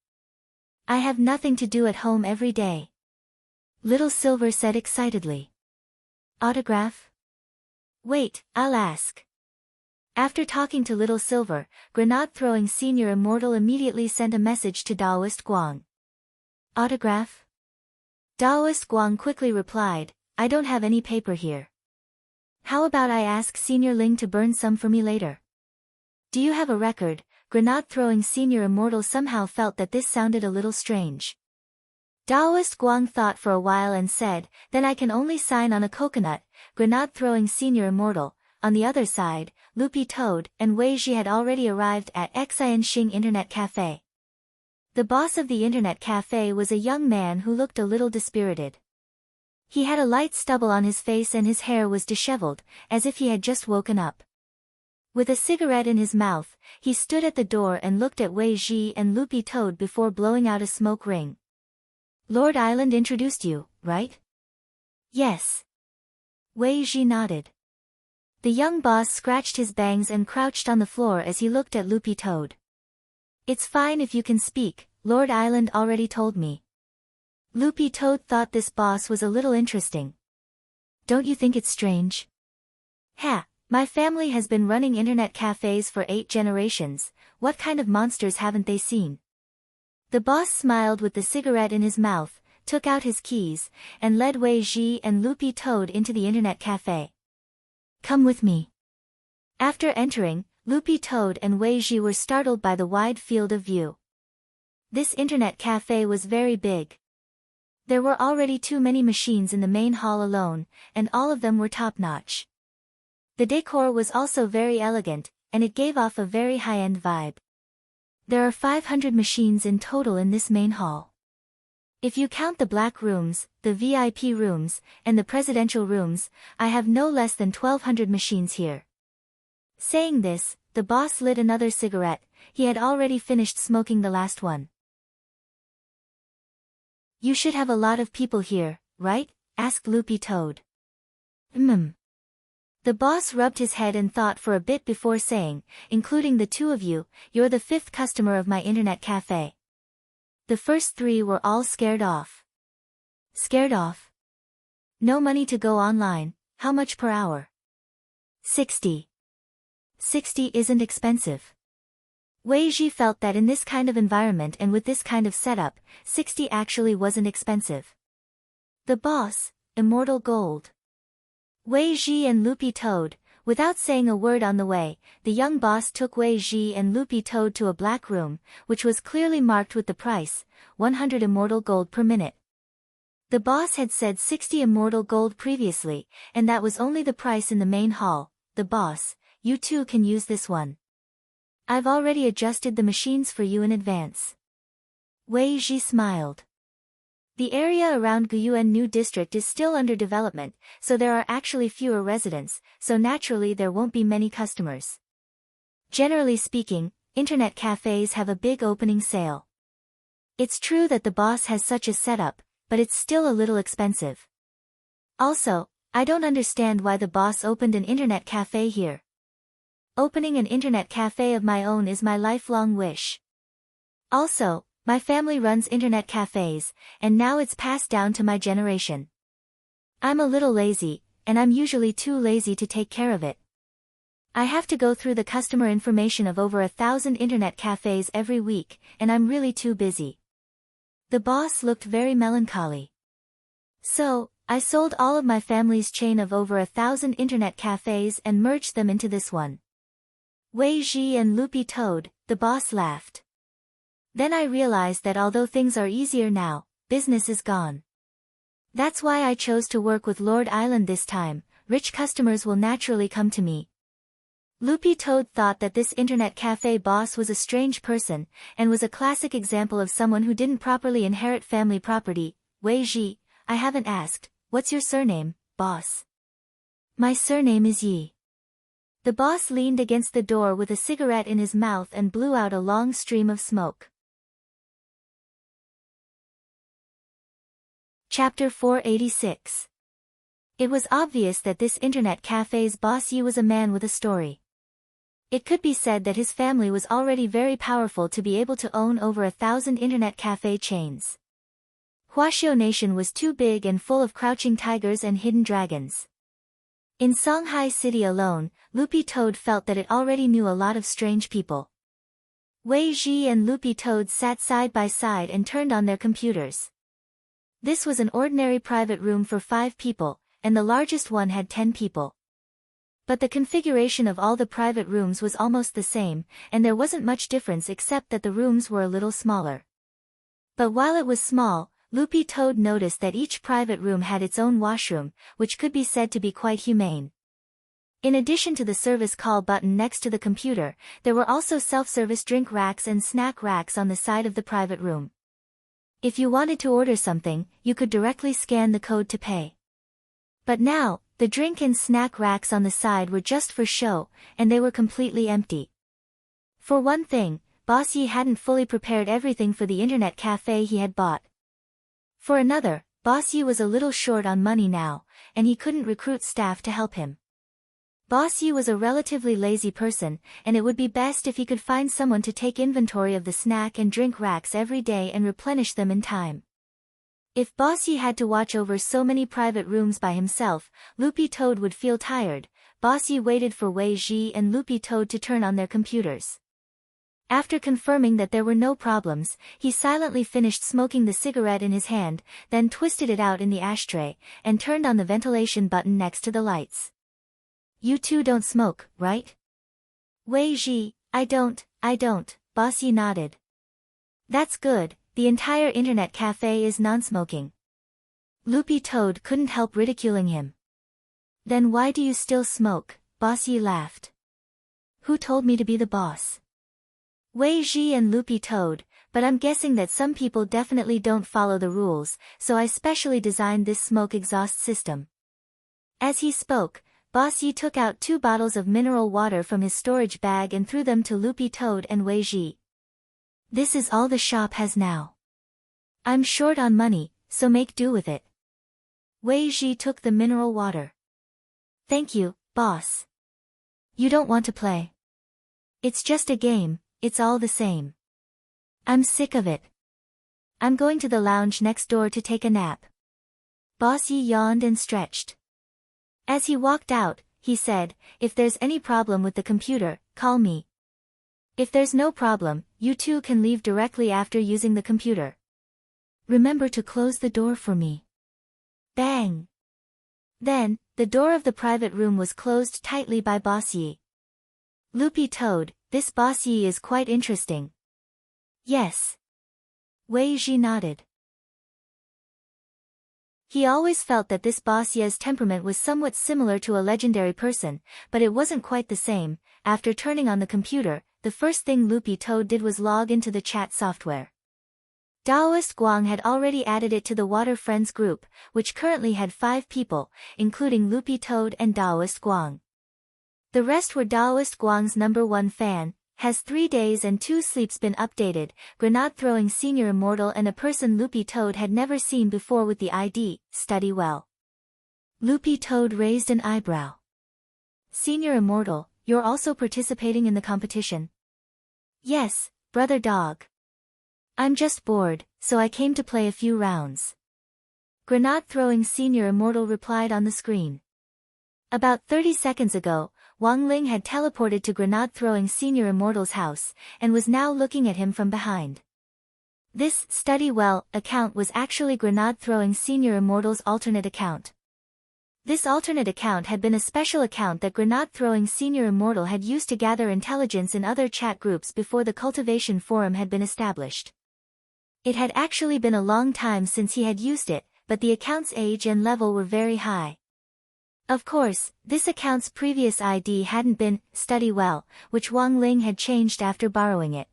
I have nothing to do at home every day. Little Silver said excitedly. Autograph? Wait, I'll ask. After talking to Little Silver, grenade-throwing Senior Immortal immediately sent a message to Daoist Guang. Autograph? Daoist Guang quickly replied, I don't have any paper here. How about I ask Senior Ling to burn some for me later? Do you have a record? Grenade-throwing Senior Immortal somehow felt that this sounded a little strange. Daoist Guang thought for a while and said, then I can only sign on a coconut. Grenade-throwing Senior Immortal. On the other side, Loopy Toad and Wei Ji had already arrived at Xianxing Internet Cafe. The boss of the Internet Cafe was a young man who looked a little dispirited. He had a light stubble on his face and his hair was disheveled, as if he had just woken up. With a cigarette in his mouth, he stood at the door and looked at Wei Ji and Loopy Toad before blowing out a smoke ring. Lord Island introduced you, right? Yes. Wei Ji nodded. The young boss scratched his bangs and crouched on the floor as he looked at Loopy Toad. It's fine if you can speak, Lord Island already told me. Loopy Toad thought this boss was a little interesting. Don't you think it's strange? Ha, my family has been running internet cafes for 8 generations, what kind of monsters haven't they seen? The boss smiled with the cigarette in his mouth, took out his keys, and led Wei Ji and Loopy Toad into the internet cafe. Come with me. After entering, Loopy Toad and Wei Ji were startled by the wide field of view. This internet cafe was very big. There were already too many machines in the main hall alone, and all of them were top-notch. The decor was also very elegant, and it gave off a very high-end vibe. There are 500 machines in total in this main hall. If you count the black rooms, the VIP rooms, and the presidential rooms, I have no less than 1,200 machines here. Saying this, the boss lit another cigarette. He had already finished smoking the last one. You should have a lot of people here, right? Asked Loopy Toad. The boss rubbed his head and thought for a bit before saying, including the 2 of you, you're the 5th customer of my internet cafe. The first 3 were all scared off. Scared off? No money to go online, how much per hour? 60. 60 isn't expensive. Wei Ji felt that in this kind of environment and with this kind of setup, 60 actually wasn't expensive. The boss, Immortal Gold. Wei Ji and Loopy Toad, without saying a word on the way, the young boss took Wei Ji and Loopy Toad to a black room, which was clearly marked with the price, 100 Immortal Gold per minute. The boss had said 60 Immortal Gold previously, and that was only the price in the main hall. The boss, you too can use this one. I've already adjusted the machines for you in advance. Wei Ji smiled. The area around Guyuan New District is still under development, so there are actually fewer residents, so naturally there won't be many customers. Generally speaking, internet cafes have a big opening sale. It's true that the boss has such a setup, but it's still a little expensive. Also, I don't understand why the boss opened an internet cafe here. Opening an internet cafe of my own is my lifelong wish. Also, my family runs internet cafes, and now it's passed down to my generation. I'm a little lazy, and I'm usually too lazy to take care of it. I have to go through the customer information of over 1,000 internet cafes every week, and I'm really too busy. The boss looked very melancholy. So, I sold all of my family's chain of over 1,000 internet cafes and merged them into this one. Wei Ji and Loopy Toad, the boss laughed. Then I realized that although things are easier now, business is gone. That's why I chose to work with Lord Island this time. Rich customers will naturally come to me. Loopy Toad thought that this internet cafe boss was a strange person, and was a classic example of someone who didn't properly inherit family property. Wei Ji, I haven't asked, what's your surname, boss? My surname is Yi. The boss leaned against the door with a cigarette in his mouth and blew out a long stream of smoke. Chapter 486. It was obvious that this internet cafe's boss Yi was a man with a story. It could be said that his family was already very powerful to be able to own over 1,000 internet cafe chains. Huaxiao Nation was too big and full of crouching tigers and hidden dragons. In Shanghai City alone, Loopy Toad felt that it already knew a lot of strange people. Wei Ji and Loopy Toad sat side by side and turned on their computers. This was an ordinary private room for 5 people, and the largest one had 10 people. But the configuration of all the private rooms was almost the same, and there wasn't much difference except that the rooms were a little smaller. But while it was small, Loopy Toad noticed that each private room had its own washroom, which could be said to be quite humane. In addition to the service call button next to the computer, there were also self-service drink racks and snack racks on the side of the private room. If you wanted to order something, you could directly scan the code to pay. But now, the drink and snack racks on the side were just for show, and they were completely empty. For one thing, Boss Yi hadn't fully prepared everything for the internet cafe he had bought. For another, Boss Yi was a little short on money now, and he couldn't recruit staff to help him. Boss Yi was a relatively lazy person, and it would be best if he could find someone to take inventory of the snack and drink racks every day and replenish them in time. If Boss Yi had to watch over so many private rooms by himself, Loopy Toad would feel tired. Boss Yi waited for Wei Ji and Loopy Toad to turn on their computers. After confirming that there were no problems, he silently finished smoking the cigarette in his hand, then twisted it out in the ashtray, and turned on the ventilation button next to the lights. You two don't smoke, right? Wei Ji, I don't, Boss Yi nodded. That's good, the entire internet cafe is non-smoking. Loopy Toad couldn't help ridiculing him. Then why do you still smoke? Boss Yi laughed. Who told me to be the boss? Wei Ji and Loopy Toad, but I'm guessing that some people definitely don't follow the rules, so I specially designed this smoke exhaust system. As he spoke, Boss Yi took out 2 bottles of mineral water from his storage bag and threw them to Loopy Toad and Wei Ji. This is all the shop has now. I'm short on money, so make do with it. Wei Ji took the mineral water. Thank you, boss. You don't want to play? It's just a game, it's all the same. I'm sick of it. I'm going to the lounge next door to take a nap. Boss Yi yawned and stretched. As he walked out, he said, if there's any problem with the computer, call me. If there's no problem, you two can leave directly after using the computer. Remember to close the door for me. Bang! Then, the door of the private room was closed tightly by Boss Yi. Loopy Toad, this Boss Yi is quite interesting. Yes. Wei Ji nodded. He always felt that this Boss Yi's temperament was somewhat similar to a legendary person, but it wasn't quite the same. After turning on the computer, the first thing Loopy Toad did was log into the chat software. Daoist Guang had already added it to the Water Friends group, which currently had 5 people, including Loopy Toad and Daoist Guang. The rest were Daoist Guang's #1 fan, has 3 days and 2 sleeps been updated, grenade-throwing senior immortal and a person Loopy Toad had never seen before with the ID, study well. Loopy Toad raised an eyebrow. Senior immortal, you're also participating in the competition? Yes, brother dog. I'm just bored, so I came to play a few rounds. Grenade-throwing senior immortal replied on the screen. About 30 seconds ago, Wang Ling had teleported to grenade-throwing senior immortal's house, and was now looking at him from behind. This study well account was actually grenade-throwing senior immortal's alternate account. This alternate account had been a special account that grenade-throwing senior immortal had used to gather intelligence in other chat groups before the cultivation forum had been established. It had actually been a long time since he had used it, but the account's age and level were very high. Of course, this account's previous ID hadn't been study well, which Wang Ling had changed after borrowing it.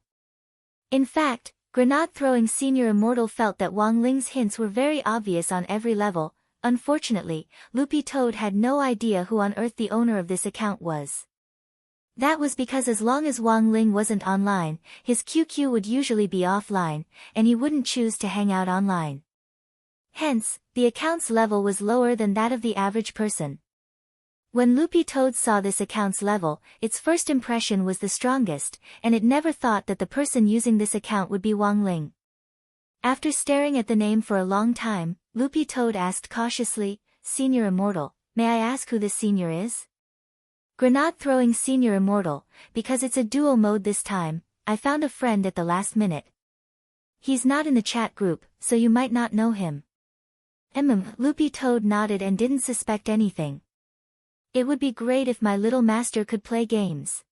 In fact, grenade-throwing senior immortal felt that Wang Ling's hints were very obvious on every level. Unfortunately, Loopy Toad had no idea who on earth the owner of this account was. That was because as long as Wang Ling wasn't online, his QQ would usually be offline, and he wouldn't choose to hang out online. Hence, the account's level was lower than that of the average person. When Loopy Toad saw this account's level, its first impression was the strongest, and it never thought that the person using this account would be Wang Ling. After staring at the name for a long time, Loopy Toad asked cautiously, Senior Immortal, may I ask who this senior is? Grenade-throwing senior immortal, because it's a duo mode this time, I found a friend at the last minute. He's not in the chat group, so you might not know him. Loopy Toad nodded and didn't suspect anything. It would be great if my little master could play games.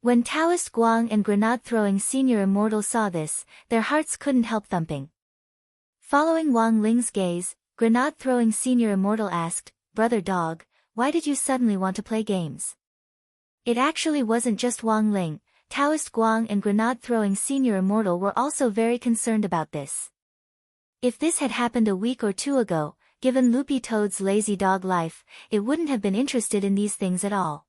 When Taoist Guang and Grenade-throwing senior immortal saw this, their hearts couldn't help thumping. Following Wang Ling's gaze, Grenade-throwing senior immortal asked, "Brother Dog, why did you suddenly want to play games?" It actually wasn't just Wang Ling. Taoist Guang and Grenade-throwing senior immortal were also very concerned about this. If this had happened a week or two ago, given Loopy Toad's lazy dog life, it wouldn't have been interested in these things at all.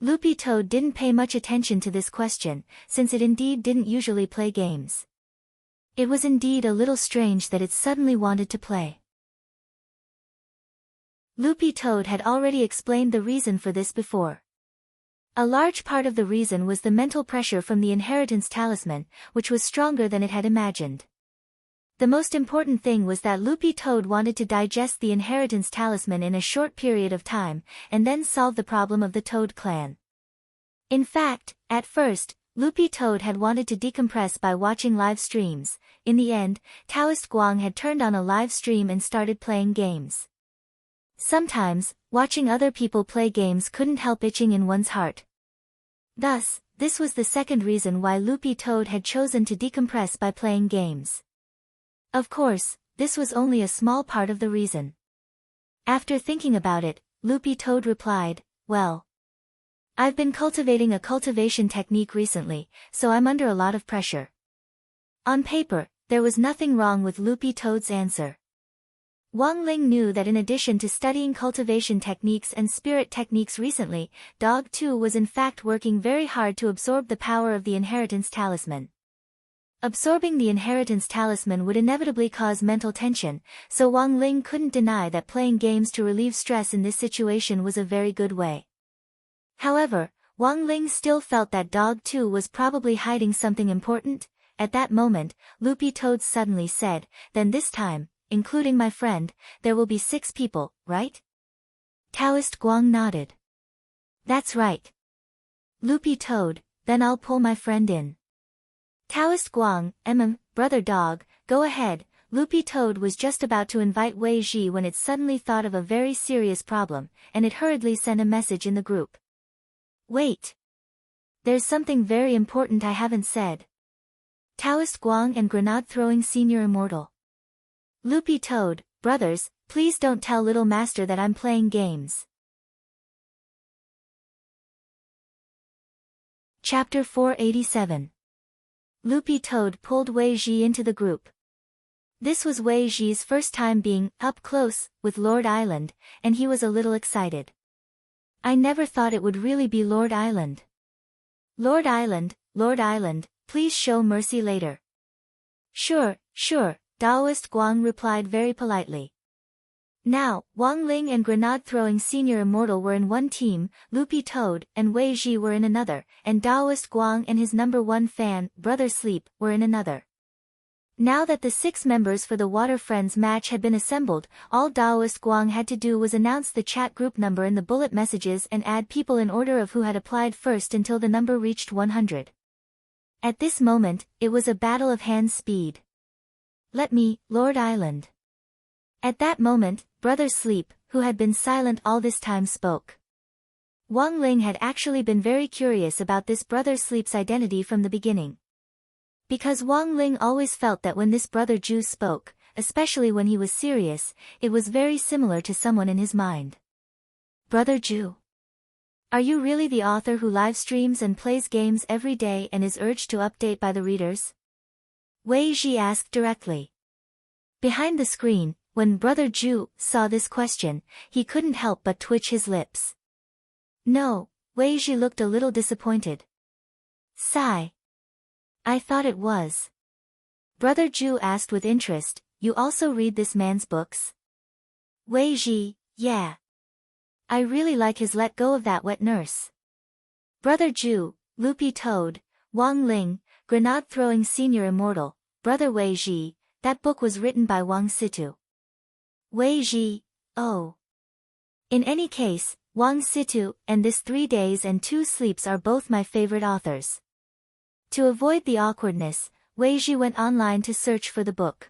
Loopy Toad didn't pay much attention to this question, since it indeed didn't usually play games. It was indeed a little strange that it suddenly wanted to play. Loopy Toad had already explained the reason for this before. A large part of the reason was the mental pressure from the inheritance talisman, which was stronger than it had imagined. The most important thing was that Loopy Toad wanted to digest the inheritance talisman in a short period of time, and then solve the problem of the Toad clan. In fact, at first, Loopy Toad had wanted to decompress by watching live streams. In the end, Taoist Guang had turned on a live stream and started playing games. Sometimes, watching other people play games couldn't help itching in one's heart. Thus, this was the second reason why Loopy Toad had chosen to decompress by playing games. Of course, this was only a small part of the reason. After thinking about it, Loopy Toad replied, "Well, I've been cultivating a cultivation technique recently, so I'm under a lot of pressure." On paper, there was nothing wrong with Loopy Toad's answer. Wang Ling knew that in addition to studying cultivation techniques and spirit techniques recently, Dog too was in fact working very hard to absorb the power of the inheritance talisman. Absorbing the inheritance talisman would inevitably cause mental tension, so Wang Ling couldn't deny that playing games to relieve stress in this situation was a very good way. However, Wang Ling still felt that Dog too was probably hiding something important. At that moment, Loopy Toad suddenly said, "Then this time, including my friend, there will be 6 people, right?" Taoist Guang nodded. "That's right. Loopy Toad, then I'll pull my friend in." Taoist Guang, "Brother Dog, go ahead." Loopy Toad was just about to invite Wei Ji when it suddenly thought of a very serious problem, and it hurriedly sent a message in the group. "Wait. There's something very important I haven't said." Taoist Guang and Grenade-throwing senior immortal. "Loopy Toad, brothers, please don't tell Little Master that I'm playing games." Chapter 487. Loopy Toad pulled Wei Ji into the group. This was Wei Ji's first time being up close with Lord Island, and he was a little excited. "I never thought it would really be Lord Island." Lord Island, please show mercy later." Sure, Taoist Guang replied very politely. Now, Wang Ling and Grenade-throwing senior immortal were in one team, Loopy Toad and Wei Ji were in another, and Taoist Guang and his number 1 fan, Brother Sleep, were in another. Now that the 6 members for the Water Friends match had been assembled, all Taoist Guang had to do was announce the chat group number in the bullet messages and add people in order of who had applied first until the number reached 100. At this moment, it was a battle of hand speed. "Let me, Lord Island." At that moment, Brother Sleep, who had been silent all this time, spoke. Wang Ling had actually been very curious about this Brother Sleep's identity from the beginning. Because Wang Ling always felt that when this Brother Ju spoke, especially when he was serious, it was very similar to someone in his mind. "Brother Ju? Are you really the author who live streams and plays games every day and is urged to update by the readers?" Wei Ji asked directly. Behind the screen, when Brother Ju saw this question, he couldn't help but twitch his lips. "No," Wei Ji looked a little disappointed. "Sigh. I thought it was." Brother Ju asked with interest, "You also read this man's books?" Wei Ji, "Yeah. I really like his Let Go of That Wet Nurse." Brother Ju, Loopy Toad, Wang Ling, Grenade-throwing senior immortal, Brother Wei Ji, that book was written by Wang Situ. Wei Ji, "Oh. In any case, Wang Situ and This 3 Days and 2 Sleeps are both my favorite authors. To avoid the awkwardness, Wei Ji went online to search for the book.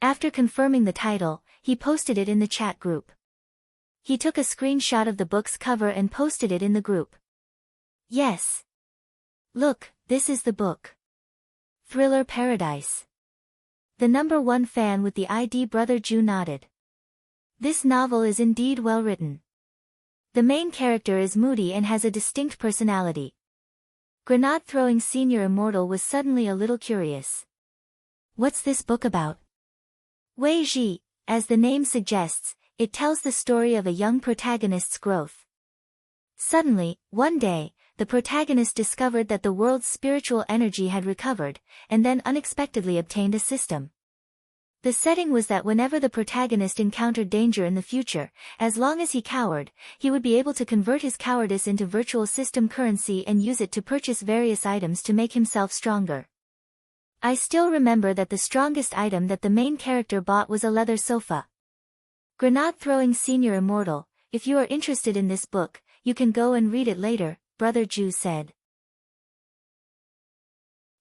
After confirming the title, he posted it in the chat group. He took a screenshot of the book's cover and posted it in the group. Yes. Look, this is the book. Thriller Paradise. The #1 fan with the ID Brother Ju nodded. This novel is indeed well written. The main character is moody and has a distinct personality. Grenade-throwing senior immortal was suddenly a little curious. What's this book about? Wei Ji, as the name suggests, it tells the story of a young protagonist's growth. Suddenly, one day, the protagonist discovered that the world's spiritual energy had recovered, and then unexpectedly obtained a system. The setting was that whenever the protagonist encountered danger in the future, as long as he cowered, he would be able to convert his cowardice into virtual system currency and use it to purchase various items to make himself stronger. I still remember that the strongest item that the main character bought was a leather sofa. Grenade-throwing senior immortal, if you are interested in this book, you can go and read it later, Brother Ju said.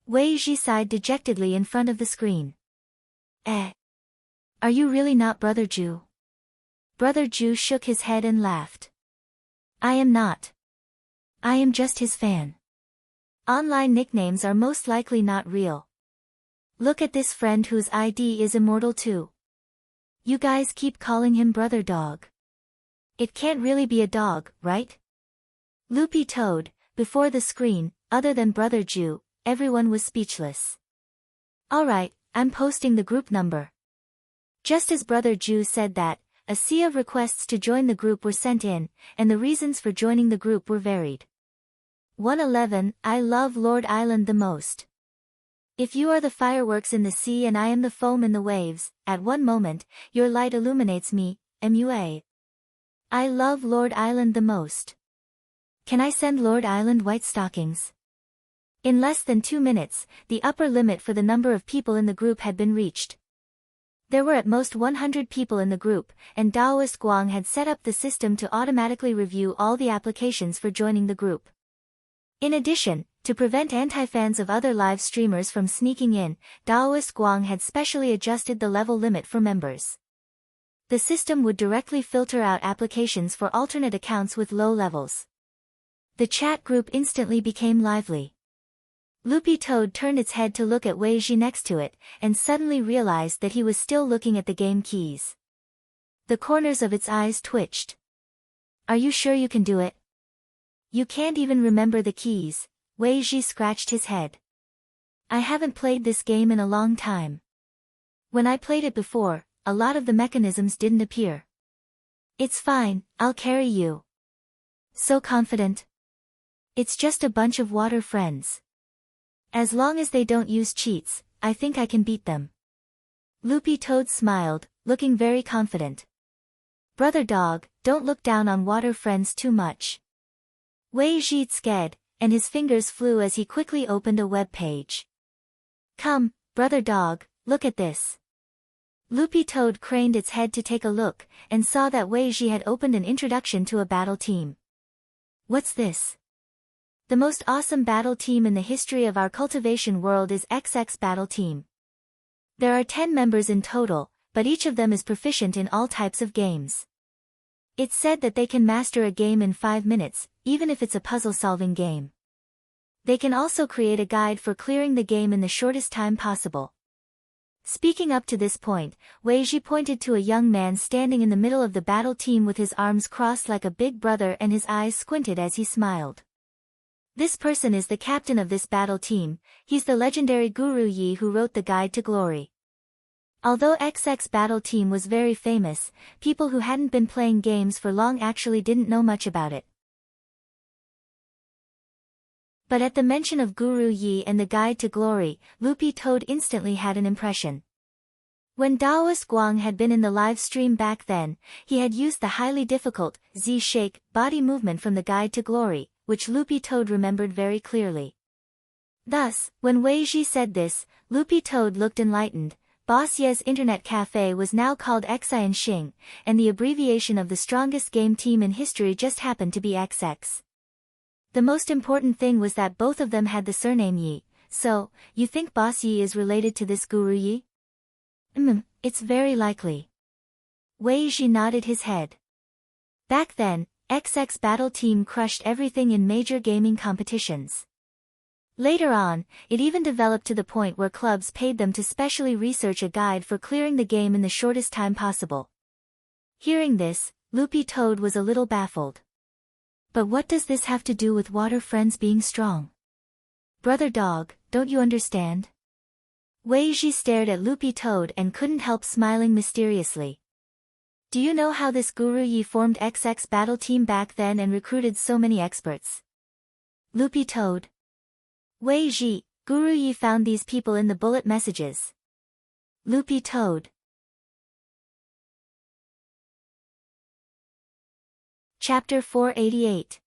Wei Ji sighed dejectedly in front of the screen. Are you really not Brother Ju? Brother Ju shook his head and laughed. I am not. I am just his fan. Online nicknames are most likely not real. Look at this friend whose ID is immortal too. You guys keep calling him Brother Dog. It can't really be a dog, right? Loopy Toad, before the screen, other than Brother Ju, everyone was speechless. Alright, I'm posting the group number. Just as Brother Ju said that, a sea of requests to join the group were sent in, and the reasons for joining the group were varied. 111, I love Lord Island the most. If you are the fireworks in the sea and I am the foam in the waves, at one moment, your light illuminates me, MUA. I love Lord Island the most. Can I send Lord Island white stockings? In less than 2 minutes, the upper limit for the number of people in the group had been reached. There were at most 100 people in the group, and Daoist Guang had set up the system to automatically review all the applications for joining the group. In addition, to prevent anti-fans of other live streamers from sneaking in, Daoist Guang had specially adjusted the level limit for members. The system would directly filter out applications for alternate accounts with low levels. The chat group instantly became lively. Loopy Toad turned its head to look at Wei Ji next to it, and suddenly realized that he was still looking at the game keys. The corners of its eyes twitched. Are you sure you can do it? You can't even remember the keys, Wei Ji scratched his head. I haven't played this game in a long time. When I played it before, a lot of the mechanisms didn't appear. It's fine, I'll carry you. So confident. It's just a bunch of water friends. As long as they don't use cheats, I think I can beat them. Loopy Toad smiled, looking very confident. Brother Dog, don't look down on water friends too much. Wei Ji scared, and his fingers flew as he quickly opened a web page. Come, Brother Dog, look at this. Loopy Toad craned its head to take a look, and saw that Wei Ji had opened an introduction to a battle team. What's this? The most awesome battle team in the history of our cultivation world is XX Battle Team. There are 10 members in total, but each of them is proficient in all types of games. It's said that they can master a game in 5 minutes, even if it's a puzzle-solving game. They can also create a guide for clearing the game in the shortest time possible. Speaking up to this point, Wei Ji pointed to a young man standing in the middle of the battle team with his arms crossed like a big brother and his eyes squinted as he smiled. This person is the captain of this battle team, he's the legendary Guru Yi who wrote the Guide to Glory. Although XX Battle Team was very famous, people who hadn't been playing games for long actually didn't know much about it. But at the mention of Guru Yi and the Guide to Glory, Loopy Toad instantly had an impression. When Daoist Guang had been in the live stream back then, he had used the highly difficult Z-shake body movement from the Guide to Glory, which Loopy Toad remembered very clearly. Thus, when Wei Ji said this, Loopy Toad looked enlightened, Boss Ye's internet cafe was now called Xian Xing, and the abbreviation of the strongest game team in history just happened to be XX. The most important thing was that both of them had the surname Yi, so, you think Boss Yi is related to this Guru Yi? It's very likely. Wei Ji nodded his head. Back then, XX Battle Team crushed everything in major gaming competitions. Later on, it even developed to the point where clubs paid them to specially research a guide for clearing the game in the shortest time possible. Hearing this, Loopy Toad was a little baffled. But what does this have to do with water friends being strong? Brother Dog, don't you understand? Wei Ji stared at Loopy Toad and couldn't help smiling mysteriously. Do you know how this Guru Yi formed XX Battle Team back then and recruited so many experts? Loopy Toad. Wei Ji, Guru Yi found these people in the bullet messages. Loopy Toad. Chapter 488.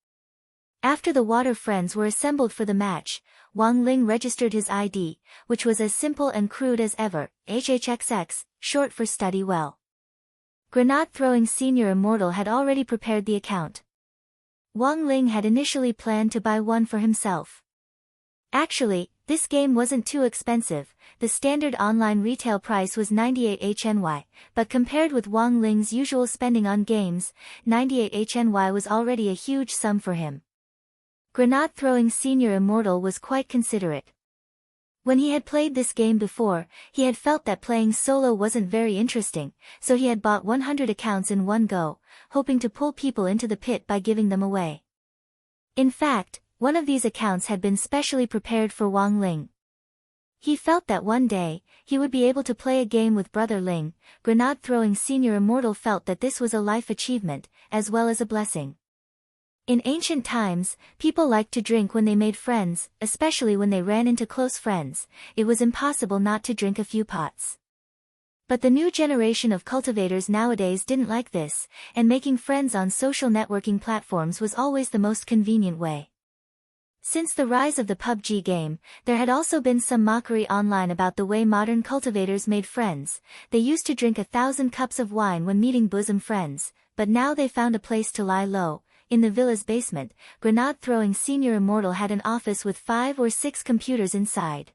After the water friends were assembled for the match, Wang Ling registered his ID, which was as simple and crude as ever, HHXX, short for study well. Grenade-throwing senior immortal had already prepared the account. Wang Ling had initially planned to buy one for himself. Actually, this game wasn't too expensive, the standard online retail price was 98 HNY, but compared with Wang Ling's usual spending on games, 98 HNY was already a huge sum for him. Grenade-throwing senior immortal was quite considerate. When he had played this game before, he had felt that playing solo wasn't very interesting, so he had bought 100 accounts in one go, hoping to pull people into the pit by giving them away. In fact, one of these accounts had been specially prepared for Wang Ling. He felt that one day, he would be able to play a game with Brother Ling. Grenade-throwing senior immortal felt that this was a life achievement, as well as a blessing. In ancient times, people liked to drink when they made friends, especially when they ran into close friends. It was impossible not to drink a few pots. But the new generation of cultivators nowadays didn't like this, and making friends on social networking platforms was always the most convenient way. Since the rise of the PUBG game, there had also been some mockery online about the way modern cultivators made friends. They used to drink 1,000 cups of wine when meeting bosom friends, but now they found a place to lie low. In the villa's basement, Grenade-throwing senior immortal had an office with 5 or 6 computers inside.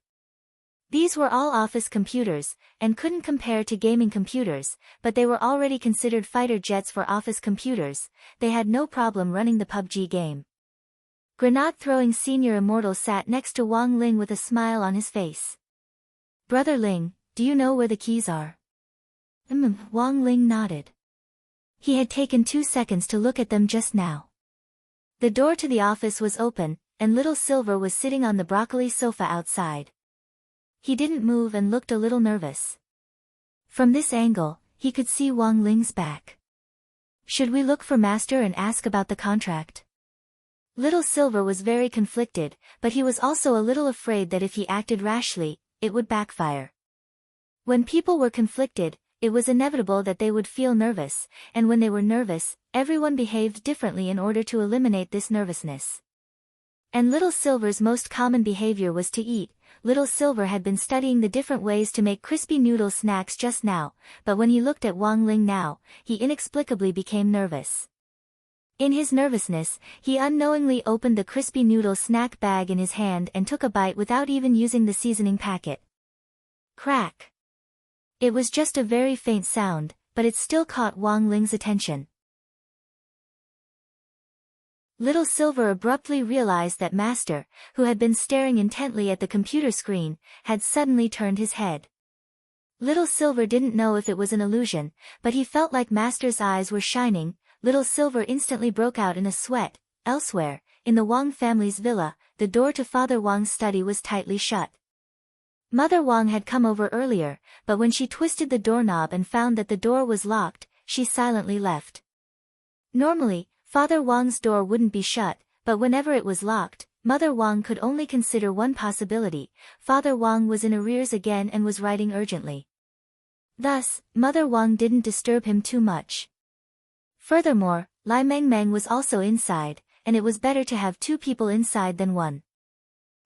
These were all office computers, and couldn't compare to gaming computers, but they were already considered fighter jets for office computers. They had no problem running the PUBG game. Grenade-throwing senior immortal sat next to Wang Ling with a smile on his face. Brother Ling, do you know where the keys are? Wang Ling nodded. He had taken 2 seconds to look at them just now. The door to the office was open, and Little Silver was sitting on the broccoli sofa outside. He didn't move and looked a little nervous. From this angle, he could see Wang Ling's back. Should we look for Master and ask about the contract? Little Silver was very conflicted, but he was also a little afraid that if he acted rashly, it would backfire. When people were conflicted, it was inevitable that they would feel nervous, and when they were nervous, everyone behaved differently in order to eliminate this nervousness. And Little Silver's most common behavior was to eat. Little Silver had been studying the different ways to make crispy noodle snacks just now, but when he looked at Wang Ling now, he inexplicably became nervous. In his nervousness, he unknowingly opened the crispy noodle snack bag in his hand and took a bite without even using the seasoning packet. Crack! It was just a very faint sound, but it still caught Wang Ling's attention. Little Silver abruptly realized that Master, who had been staring intently at the computer screen, had suddenly turned his head. Little Silver didn't know if it was an illusion, but he felt like Master's eyes were shining. Little Silver instantly broke out in a sweat. Elsewhere, in the Wang family's villa, the door to Father Wang's study was tightly shut. Mother Wang had come over earlier, but when she twisted the doorknob and found that the door was locked, she silently left. Normally, Father Wang's door wouldn't be shut, but whenever it was locked, Mother Wang could only consider one possibility: Father Wang was in arrears again and was writing urgently. Thus, Mother Wang didn't disturb him too much. Furthermore, Lai Mengmeng was also inside, and it was better to have 2 people inside than 1.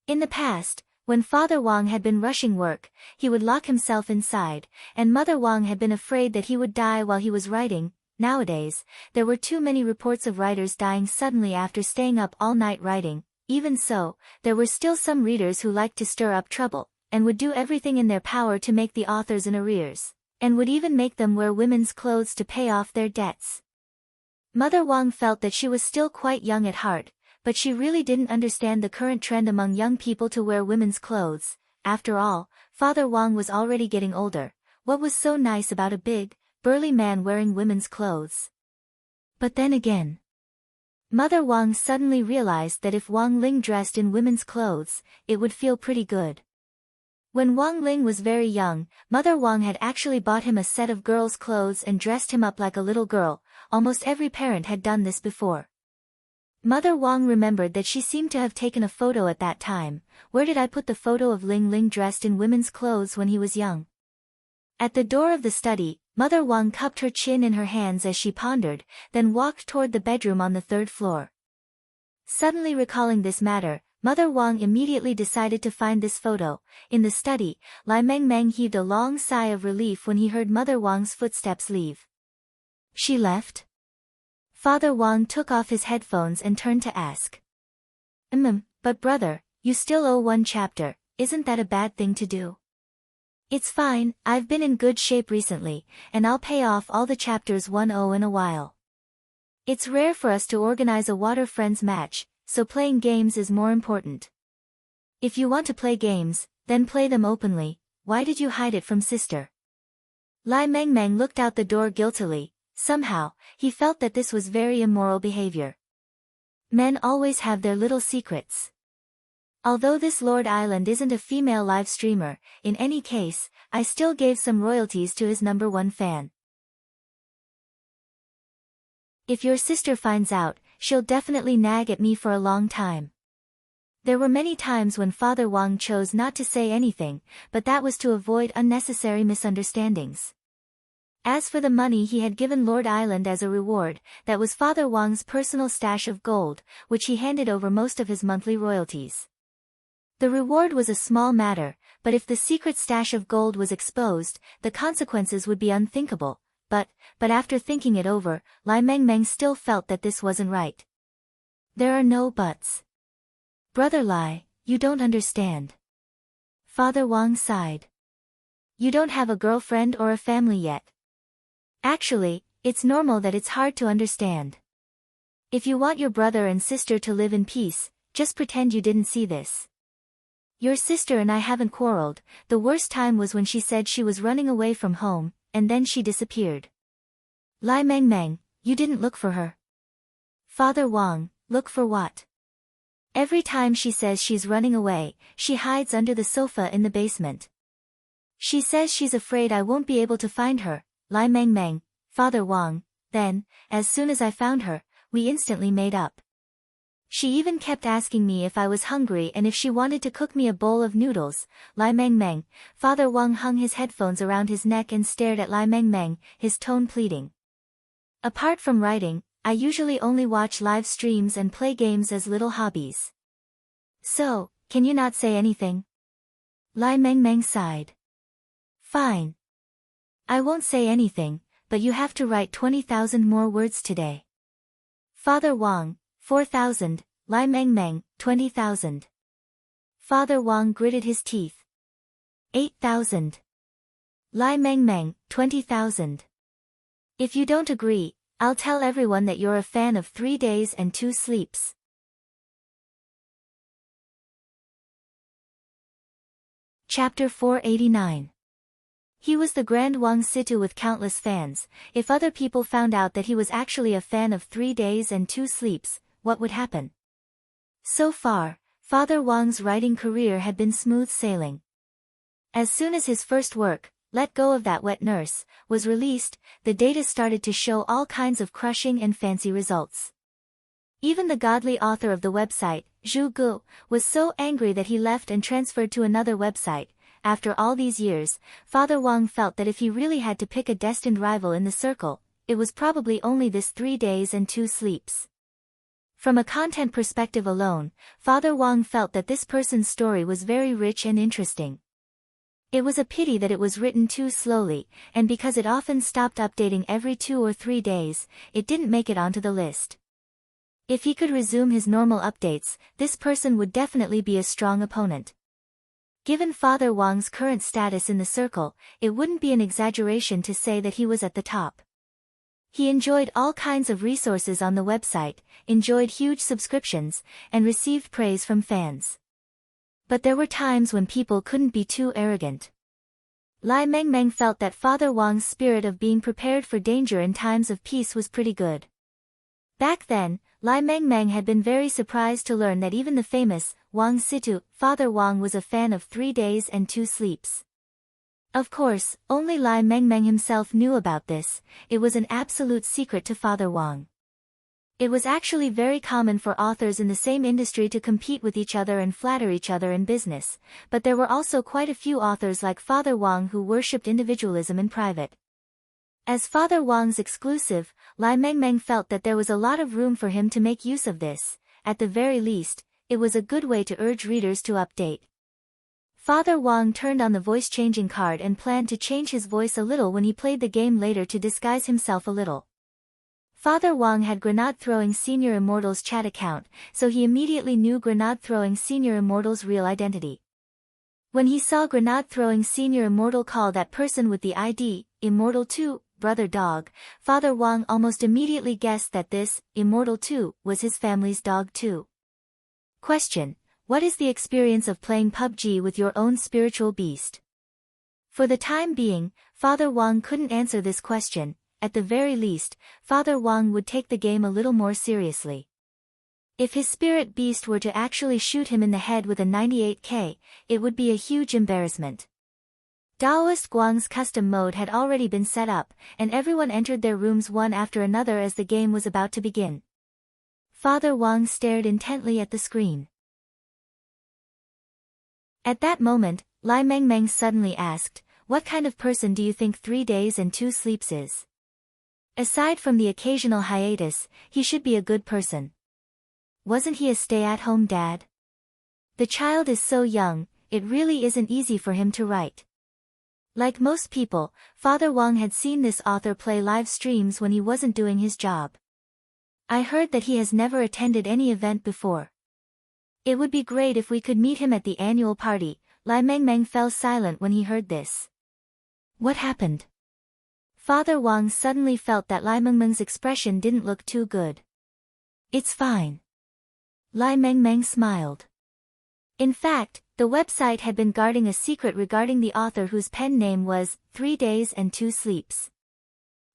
In the past, When Father Wang had been rushing work, he would lock himself inside, and Mother Wang had been afraid that he would die while he was writing. Nowadays, there were too many reports of writers dying suddenly after staying up all night writing. Even so, there were still some readers who liked to stir up trouble, and would do everything in their power to make the authors in arrears, and would even make them wear women's clothes to pay off their debts. Mother Wang felt that she was still quite young at heart, but she really didn't understand the current trend among young people to wear women's clothes. After all, Father Wang was already getting older. What was so nice about a big, burly man wearing women's clothes? But then again, Mother Wang suddenly realized that if Wang Ling dressed in women's clothes, it would feel pretty good. When Wang Ling was very young, Mother Wang had actually bought him a set of girls' clothes and dressed him up like a little girl. Almost every parent had done this before. Mother Wang remembered that she seemed to have taken a photo at that time. Where did I put the photo of Ling Ling dressed in women's clothes when he was young? At the door of the study, Mother Wang cupped her chin in her hands as she pondered, then walked toward the bedroom on the 3rd floor. Suddenly recalling this matter, Mother Wang immediately decided to find this photo. In the study, Lai Meng heaved a long sigh of relief when he heard Mother Wang's footsteps leave. She left? Father Wang took off his headphones and turned to ask. But brother, you still owe 1 chapter, isn't that a bad thing to do? It's fine, I've been in good shape recently, and I'll pay off all the chapters 1 owe in a while. It's rare for us to organize a water friends match, so playing games is more important. If you want to play games, then play them openly. Why did you hide it from sister? Lai Meng looked out the door guiltily. Somehow, he felt that this was very immoral behavior. Men always have their little secrets. Although this Lord Island isn't a female live streamer, in any case, I still gave some royalties to his #1 fan. If your sister finds out, she'll definitely nag at me for a long time. There were many times when Father Wang chose not to say anything, but that was to avoid unnecessary misunderstandings. As for the money he had given Lord Island as a reward, that was Father Wang's personal stash of gold, which he handed over most of his monthly royalties. The reward was a small matter, but if the secret stash of gold was exposed, the consequences would be unthinkable. But after thinking it over, Lai Meng still felt that this wasn't right. There are no buts. Brother Lai, you don't understand. Father Wang sighed. You don't have a girlfriend or a family yet. Actually, it's normal that it's hard to understand. If you want your brother and sister to live in peace, just pretend you didn't see this. Your sister and I haven't quarreled. The worst time was when she said she was running away from home, and then she disappeared. Lai Meng, you didn't look for her. Father Wang, look for what? Every time she says she's running away, she hides under the sofa in the basement. She says she's afraid I won't be able to find her. Lai Meng, Father Wang, then, as soon as I found her, we instantly made up. She even kept asking me if I was hungry and if she wanted to cook me a bowl of noodles. Lai Meng, Father Wang hung his headphones around his neck and stared at Lai Meng, his tone pleading. Apart from writing, I usually only watch live streams and play games as little hobbies. So, can you not say anything? Lai Meng sighed. Fine. I won't say anything, but you have to write 20,000 more words today. Father Wang, 4,000, Lai Meng, 20,000. Father Wang gritted his teeth. 8,000. Lai Meng, 20,000. If you don't agree, I'll tell everyone that you're a fan of 3 days and 2 sleeps. Chapter 489. He was the Grand Wang Situ with countless fans. If other people found out that he was actually a fan of 3 days and 2 sleeps, what would happen? So far, Father Wang's writing career had been smooth sailing. As soon as his first work, Let Go of That Wet Nurse, was released, the data started to show all kinds of crushing and fancy results. Even the godly author of the website, Zhu Gu, was so angry that he left and transferred to another website. After all these years, Father Wang felt that if he really had to pick a destined rival in the circle, it was probably only this 3 days and 2 sleeps. From a content perspective alone, Father Wang felt that this person's story was very rich and interesting. It was a pity that it was written too slowly, and because it often stopped updating every 2 or 3 days, it didn't make it onto the list. If he could resume his normal updates, this person would definitely be a strong opponent. Given Father Wang's current status in the circle, it wouldn't be an exaggeration to say that he was at the top. He enjoyed all kinds of resources on the website, enjoyed huge subscriptions, and received praise from fans. But there were times when people couldn't be too arrogant. Lai Mengmeng felt that Father Wang's spirit of being prepared for danger in times of peace was pretty good. Back then, Lai Mengmeng had been very surprised to learn that even the famous Wang Situ, Father Wang, was a fan of 3 days and 2 sleeps. Of course, only Lai Mengmeng himself knew about this. It was an absolute secret to Father Wang. It was actually very common for authors in the same industry to compete with each other and flatter each other in business, but there were also quite a few authors like Father Wang who worshipped individualism in private. As Father Wang's exclusive, Lai Mengmeng felt that there was a lot of room for him to make use of this. At the very least, it was a good way to urge readers to update. Father Wang turned on the voice-changing card and planned to change his voice a little when he played the game later to disguise himself a little. Father Wang had Grenade Throwing Senior Immortal's chat account, so he immediately knew Grenade Throwing Senior Immortal's real identity. When he saw Grenade Throwing Senior Immortal call that person with the ID, Immortal 2, Brother Dog, Father Wang almost immediately guessed that this, Immortal 2, was his family's dog too. Question: what is the experience of playing PUBG with your own spiritual beast? For the time being, Father Wang couldn't answer this question. At the very least, Father Wang would take the game a little more seriously. If his spirit beast were to actually shoot him in the head with a 98K, it would be a huge embarrassment. Daoist Guang's custom mode had already been set up, and everyone entered their rooms one after another as the game was about to begin. Father Wang stared intently at the screen. At that moment, Lai Mengmeng suddenly asked, "What kind of person do you think 3 days and 2 sleeps is? Aside from the occasional hiatus, he should be a good person. Wasn't he a stay-at-home dad? The child is so young, it really isn't easy for him to write." Like most people, Father Wang had seen this author play live streams when he wasn't doing his job. "I heard that he has never attended any event before. It would be great if we could meet him at the annual party." Lai Mengmeng fell silent when he heard this. What happened? Father Wang suddenly felt that Lai Mengmeng's expression didn't look too good. "It's fine." Lai Mengmeng smiled. In fact, the website had been guarding a secret regarding the author whose pen name was 3 days and 2 sleeps.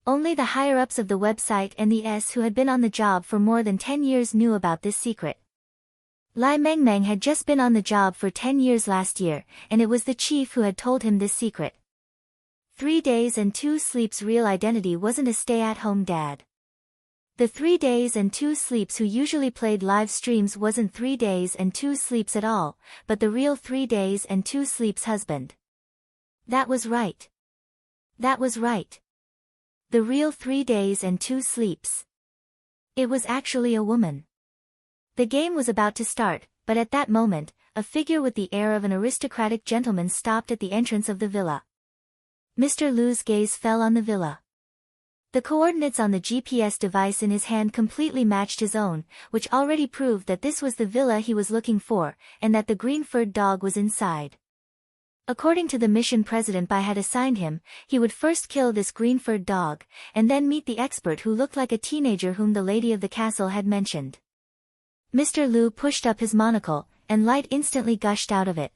Only the higher-ups of the website and the S who had been on the job for more than 10 years knew about this secret. Lai Mengmeng had just been on the job for 10 years last year, and it was the chief who had told him this secret. 3 days and 2 sleeps' real identity wasn't a stay-at-home dad. The 3 days and 2 sleeps who usually played live streams wasn't 3 days and 2 sleeps at all, but the real 3 days and 2 sleeps husband. That was right. That was right. The real 3 days and 2 sleeps. It was actually a woman. The game was about to start, but at that moment, a figure with the air of an aristocratic gentleman stopped at the entrance of the villa. Mr. Lu's gaze fell on the villa. The coordinates on the GPS device in his hand completely matched his own, which already proved that this was the villa he was looking for, and that the green-furred dog was inside. According to the mission President Bai had assigned him, he would first kill this green-furred dog, and then meet the expert who looked like a teenager whom the lady of the castle had mentioned. Mr. Lu pushed up his monocle, and light instantly gushed out of it.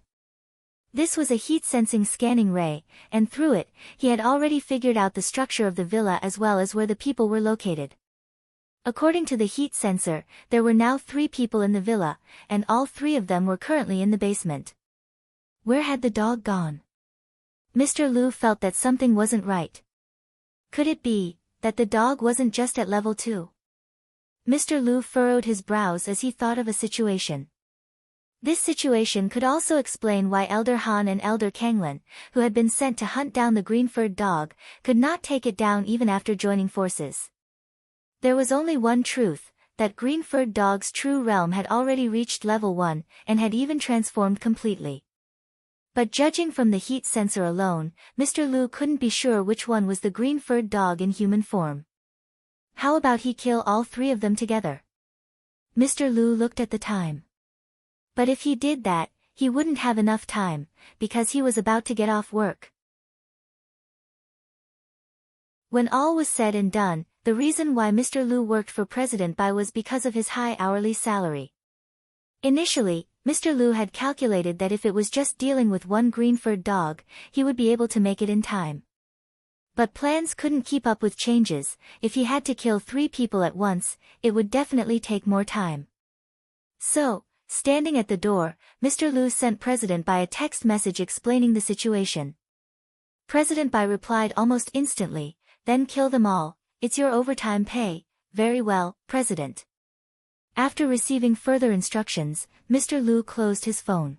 This was a heat-sensing scanning ray, and through it, he had already figured out the structure of the villa as well as where the people were located. According to the heat sensor, there were now 3 people in the villa, and all 3 of them were currently in the basement. Where had the dog gone? Mr. Lu felt that something wasn't right. Could it be that the dog wasn't just at level 2? Mr. Lu furrowed his brows as he thought of a situation. This situation could also explain why Elder Han and Elder Kanglin, who had been sent to hunt down the green-furred dog, could not take it down even after joining forces. There was only one truth: that green-furred dog's true realm had already reached level 1, and had even transformed completely. But judging from the heat sensor alone, Mr. Lu couldn't be sure which one was the green-furred dog in human form. How about he kill all 3 of them together? Mr. Lu looked at the time. But if he did that, he wouldn't have enough time, because he was about to get off work. When all was said and done, the reason why Mr. Lu worked for President Bai was because of his high hourly salary. Initially, Mr. Lu had calculated that if it was just dealing with one green-furred dog, he would be able to make it in time. But plans couldn't keep up with changes. If he had to kill 3 people at once, it would definitely take more time. So, standing at the door, Mr. Lu sent President Bai a text message explaining the situation. President Bai replied almost instantly, "Then kill them all, it's your overtime pay." "Very well, President." After receiving further instructions, Mr. Lu closed his phone.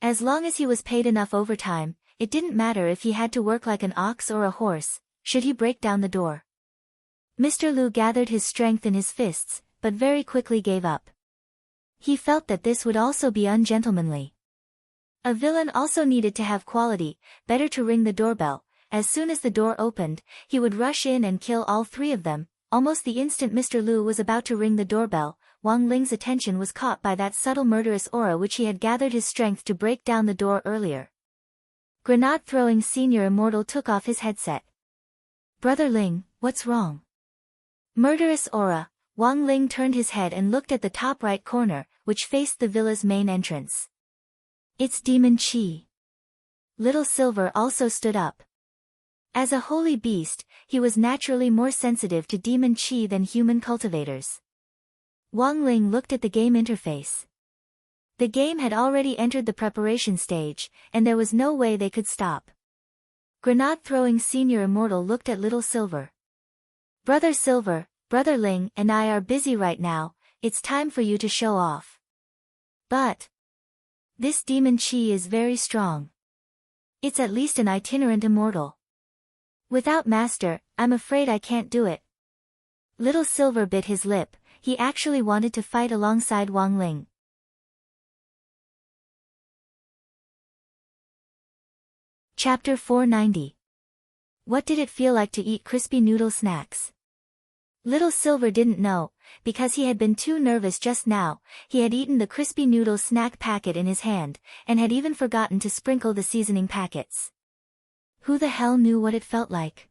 As long as he was paid enough overtime, it didn't matter if he had to work like an ox or a horse, should he break down the door. Mr. Lu gathered his strength in his fists, but very quickly gave up. He felt that this would also be ungentlemanly. A villain also needed to have quality, better to ring the doorbell. As soon as the door opened, he would rush in and kill all 3 of them. Almost the instant Mr. Lu was about to ring the doorbell, Wang Ling's attention was caught by that subtle murderous aura which he had gathered his strength to break down the door earlier. Grenade-throwing Senior Immortal took off his headset. "Brother Ling, what's wrong?" Murderous aura. Wang Ling turned his head and looked at the top right corner, which faced the villa's main entrance. "It's Demon Chi." Little Silver also stood up. As a holy beast, he was naturally more sensitive to demon chi than human cultivators. Wang Ling looked at the game interface. The game had already entered the preparation stage, and there was no way they could stop. Grenade-throwing Senior Immortal looked at Little Silver. "Brother Silver, Brother Ling and I are busy right now, it's time for you to show off." "But this demon chi is very strong. It's at least an itinerant immortal. Without master, I'm afraid I can't do it." Little Silver bit his lip. He actually wanted to fight alongside Wang Ling. Chapter 490. What did it feel like to eat crispy noodle snacks? Little Silver didn't know, because he had been too nervous just now. He had eaten the crispy noodle snack packet in his hand, and had even forgotten to sprinkle the seasoning packets. Who the hell knew what it felt like?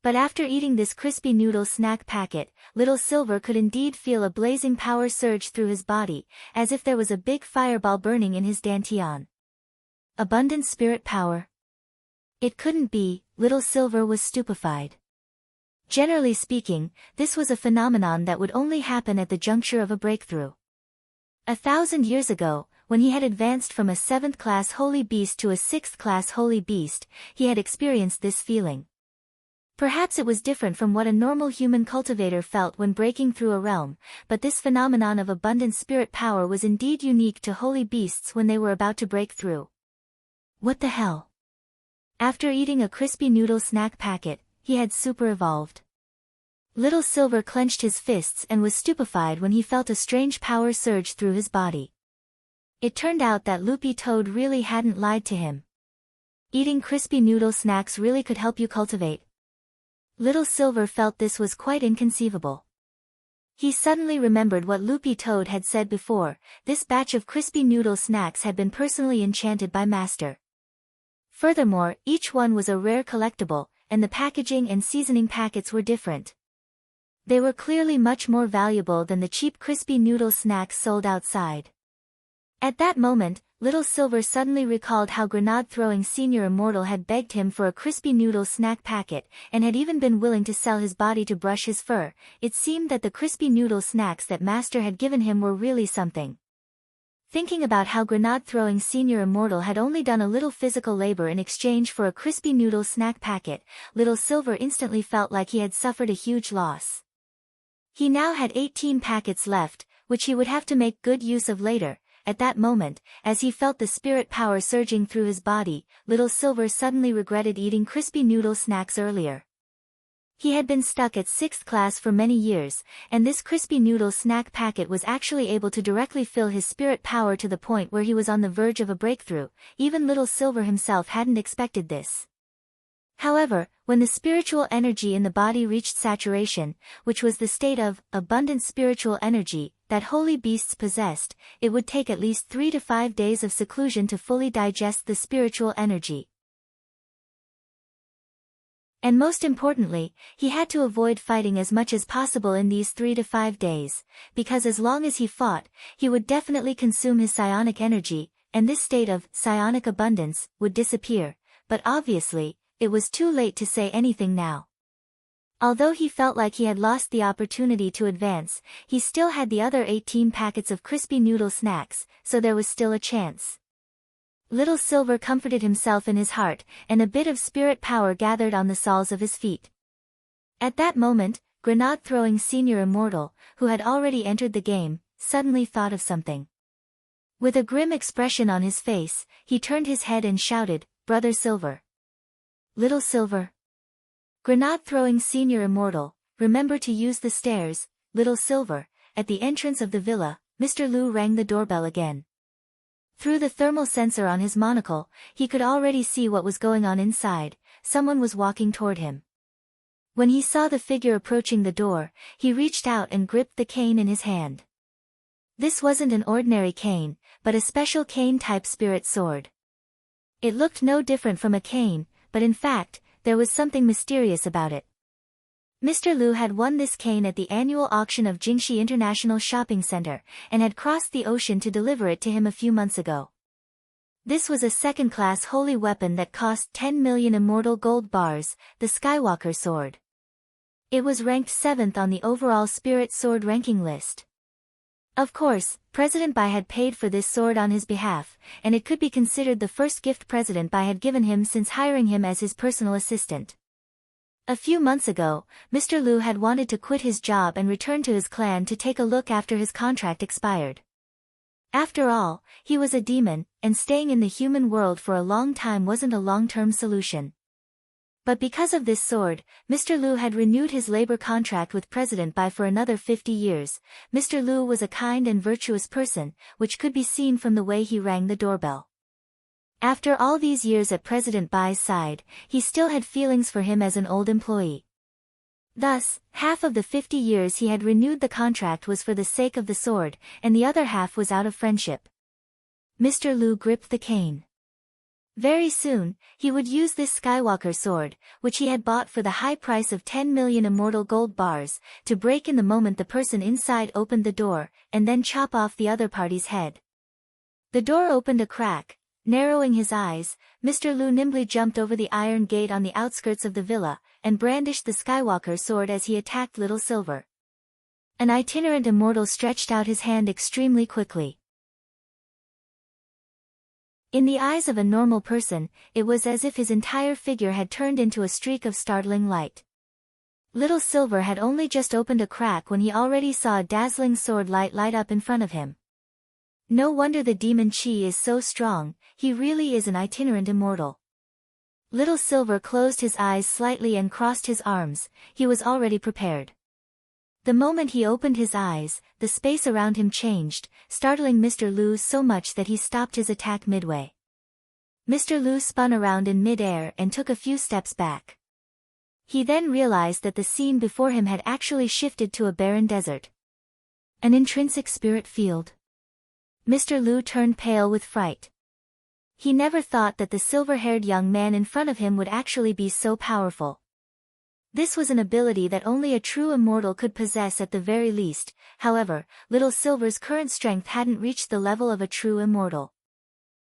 But after eating this crispy noodle snack packet, Little Silver could indeed feel a blazing power surge through his body, as if there was a big fireball burning in his dantian. Abundant spirit power? It couldn't be. Little Silver was stupefied. Generally speaking, this was a phenomenon that would only happen at the juncture of a breakthrough. 1,000 years ago, when he had advanced from a 7th-class holy beast to a 6th-class holy beast, he had experienced this feeling. Perhaps it was different from what a normal human cultivator felt when breaking through a realm, but this phenomenon of abundant spirit power was indeed unique to holy beasts when they were about to break through. What the hell? After eating a crispy noodle snack packet, he had super-evolved. Little Silver clenched his fists and was stupefied when he felt a strange power surge through his body. It turned out that Loopy Toad really hadn't lied to him. Eating crispy noodle snacks really could help you cultivate. Little Silver felt this was quite inconceivable. He suddenly remembered what Loopy Toad had said before. This batch of crispy noodle snacks had been personally enchanted by Master. Furthermore, each one was a rare collectible, and the packaging and seasoning packets were different. They were clearly much more valuable than the cheap crispy noodle snacks sold outside. At that moment, Little Silver suddenly recalled how grenade-throwing Senior Immortal had begged him for a crispy noodle snack packet, and had even been willing to sell his body to brush his fur. It seemed that the crispy noodle snacks that Master had given him were really something. Thinking about how grenade-throwing Senior Immortal had only done a little physical labor in exchange for a crispy noodle snack packet, Little Silver instantly felt like he had suffered a huge loss. He now had 18 packets left, which he would have to make good use of later. At that moment, as he felt the spirit power surging through his body, Little Silver suddenly regretted eating crispy noodle snacks earlier. He had been stuck at 6th class for many years, and this crispy noodle snack packet was actually able to directly fill his spirit power to the point where he was on the verge of a breakthrough. Even Little Silver himself hadn't expected this. However, when the spiritual energy in the body reached saturation, which was the state of abundant spiritual energy that holy beasts possessed, it would take at least 3 to 5 days of seclusion to fully digest the spiritual energy. And most importantly, he had to avoid fighting as much as possible in these 3 to 5 days, because as long as he fought, he would definitely consume his psionic energy, and this state of psionic abundance would disappear, but obviously, it was too late to say anything now. Although he felt like he had lost the opportunity to advance, he still had the other 18 packets of crispy noodle snacks, so there was still a chance. Little Silver comforted himself in his heart, and a bit of spirit power gathered on the soles of his feet. At that moment, grenade-throwing Senior Immortal, who had already entered the game, suddenly thought of something. With a grim expression on his face, he turned his head and shouted, "Brother Silver! Little Silver! Grenade-throwing Senior Immortal, remember to use the stairs, Little Silver." At the entrance of the villa, Mr. Lu rang the doorbell again. Through the thermal sensor on his monocle, he could already see what was going on inside. Someone was walking toward him. When he saw the figure approaching the door, he reached out and gripped the cane in his hand. This wasn't an ordinary cane, but a special cane-type spirit sword. It looked no different from a cane, but in fact, there was something mysterious about it. Mr. Lu had won this cane at the annual auction of Jingxi International Shopping Center, and had crossed the ocean to deliver it to him a few months ago. This was a second-class holy weapon that cost 10 million immortal gold bars, the Skywalker sword. It was ranked 7th on the overall spirit sword ranking list. Of course, President Bai had paid for this sword on his behalf, and it could be considered the first gift President Bai had given him since hiring him as his personal assistant. A few months ago, Mr. Lu had wanted to quit his job and return to his clan to take a look after his contract expired. After all, he was a demon, and staying in the human world for a long time wasn't a long-term solution. But because of this sword, Mr. Lu had renewed his labor contract with President Bai for another 50 years. Mr. Lu was a kind and virtuous person, which could be seen from the way he rang the doorbell. After all these years at President Bai's side, he still had feelings for him as an old employee. Thus, half of the 50 years he had renewed the contract was for the sake of the sword, and the other half was out of friendship. Mr. Lu gripped the cane. Very soon, he would use this Skywalker sword, which he had bought for the high price of 10 million immortal gold bars, to break in the moment the person inside opened the door, and then chop off the other party's head. The door opened a crack. Narrowing his eyes, Mr. Lu nimbly jumped over the iron gate on the outskirts of the villa, and brandished the Skywalker sword as he attacked Little Silver. An itinerant immortal stretched out his hand extremely quickly. In the eyes of a normal person, it was as if his entire figure had turned into a streak of startling light. Little Silver had only just opened a crack when he already saw a dazzling sword light up in front of him. No wonder the demon chi is so strong, he really is an itinerant immortal. Little Silver closed his eyes slightly and crossed his arms. He was already prepared. The moment he opened his eyes, the space around him changed, startling Mr. Lu so much that he stopped his attack midway. Mr. Lu spun around in mid-air and took a few steps back. He then realized that the scene before him had actually shifted to a barren desert. An intrinsic spirit field. Mr. Lu turned pale with fright. He never thought that the silver-haired young man in front of him would actually be so powerful. This was an ability that only a true immortal could possess at the very least. However, Little Silver's current strength hadn't reached the level of a true immortal.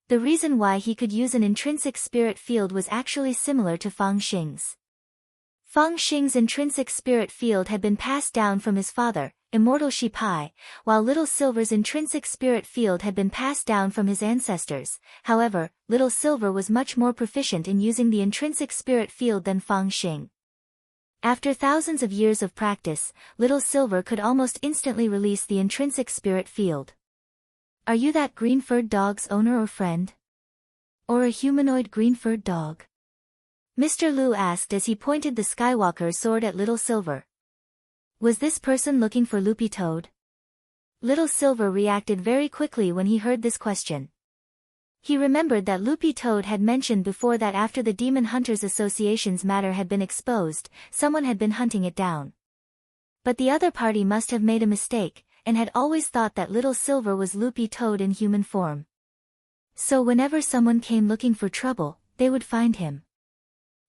The reason why he could use an intrinsic spirit field was actually similar to Fang Xing's. Fang Xing's intrinsic spirit field had been passed down from his father, Immortal Shi Pai, while Little Silver's intrinsic spirit field had been passed down from his ancestors. However, Little Silver was much more proficient in using the intrinsic spirit field than Fang Xing. After thousands of years of practice, Little Silver could almost instantly release the intrinsic spirit field. Are you that green-furred dog's owner or friend? Or a humanoid green-furred dog? Mr. Lu asked as he pointed the Skywalker sword at Little Silver. Was this person looking for Loopy Toad? Little Silver reacted very quickly when he heard this question. He remembered that Loopy Toad had mentioned before that after the Demon Hunters Association's matter had been exposed, someone had been hunting it down. But the other party must have made a mistake, and had always thought that Little Silver was Loopy Toad in human form. So whenever someone came looking for trouble, they would find him.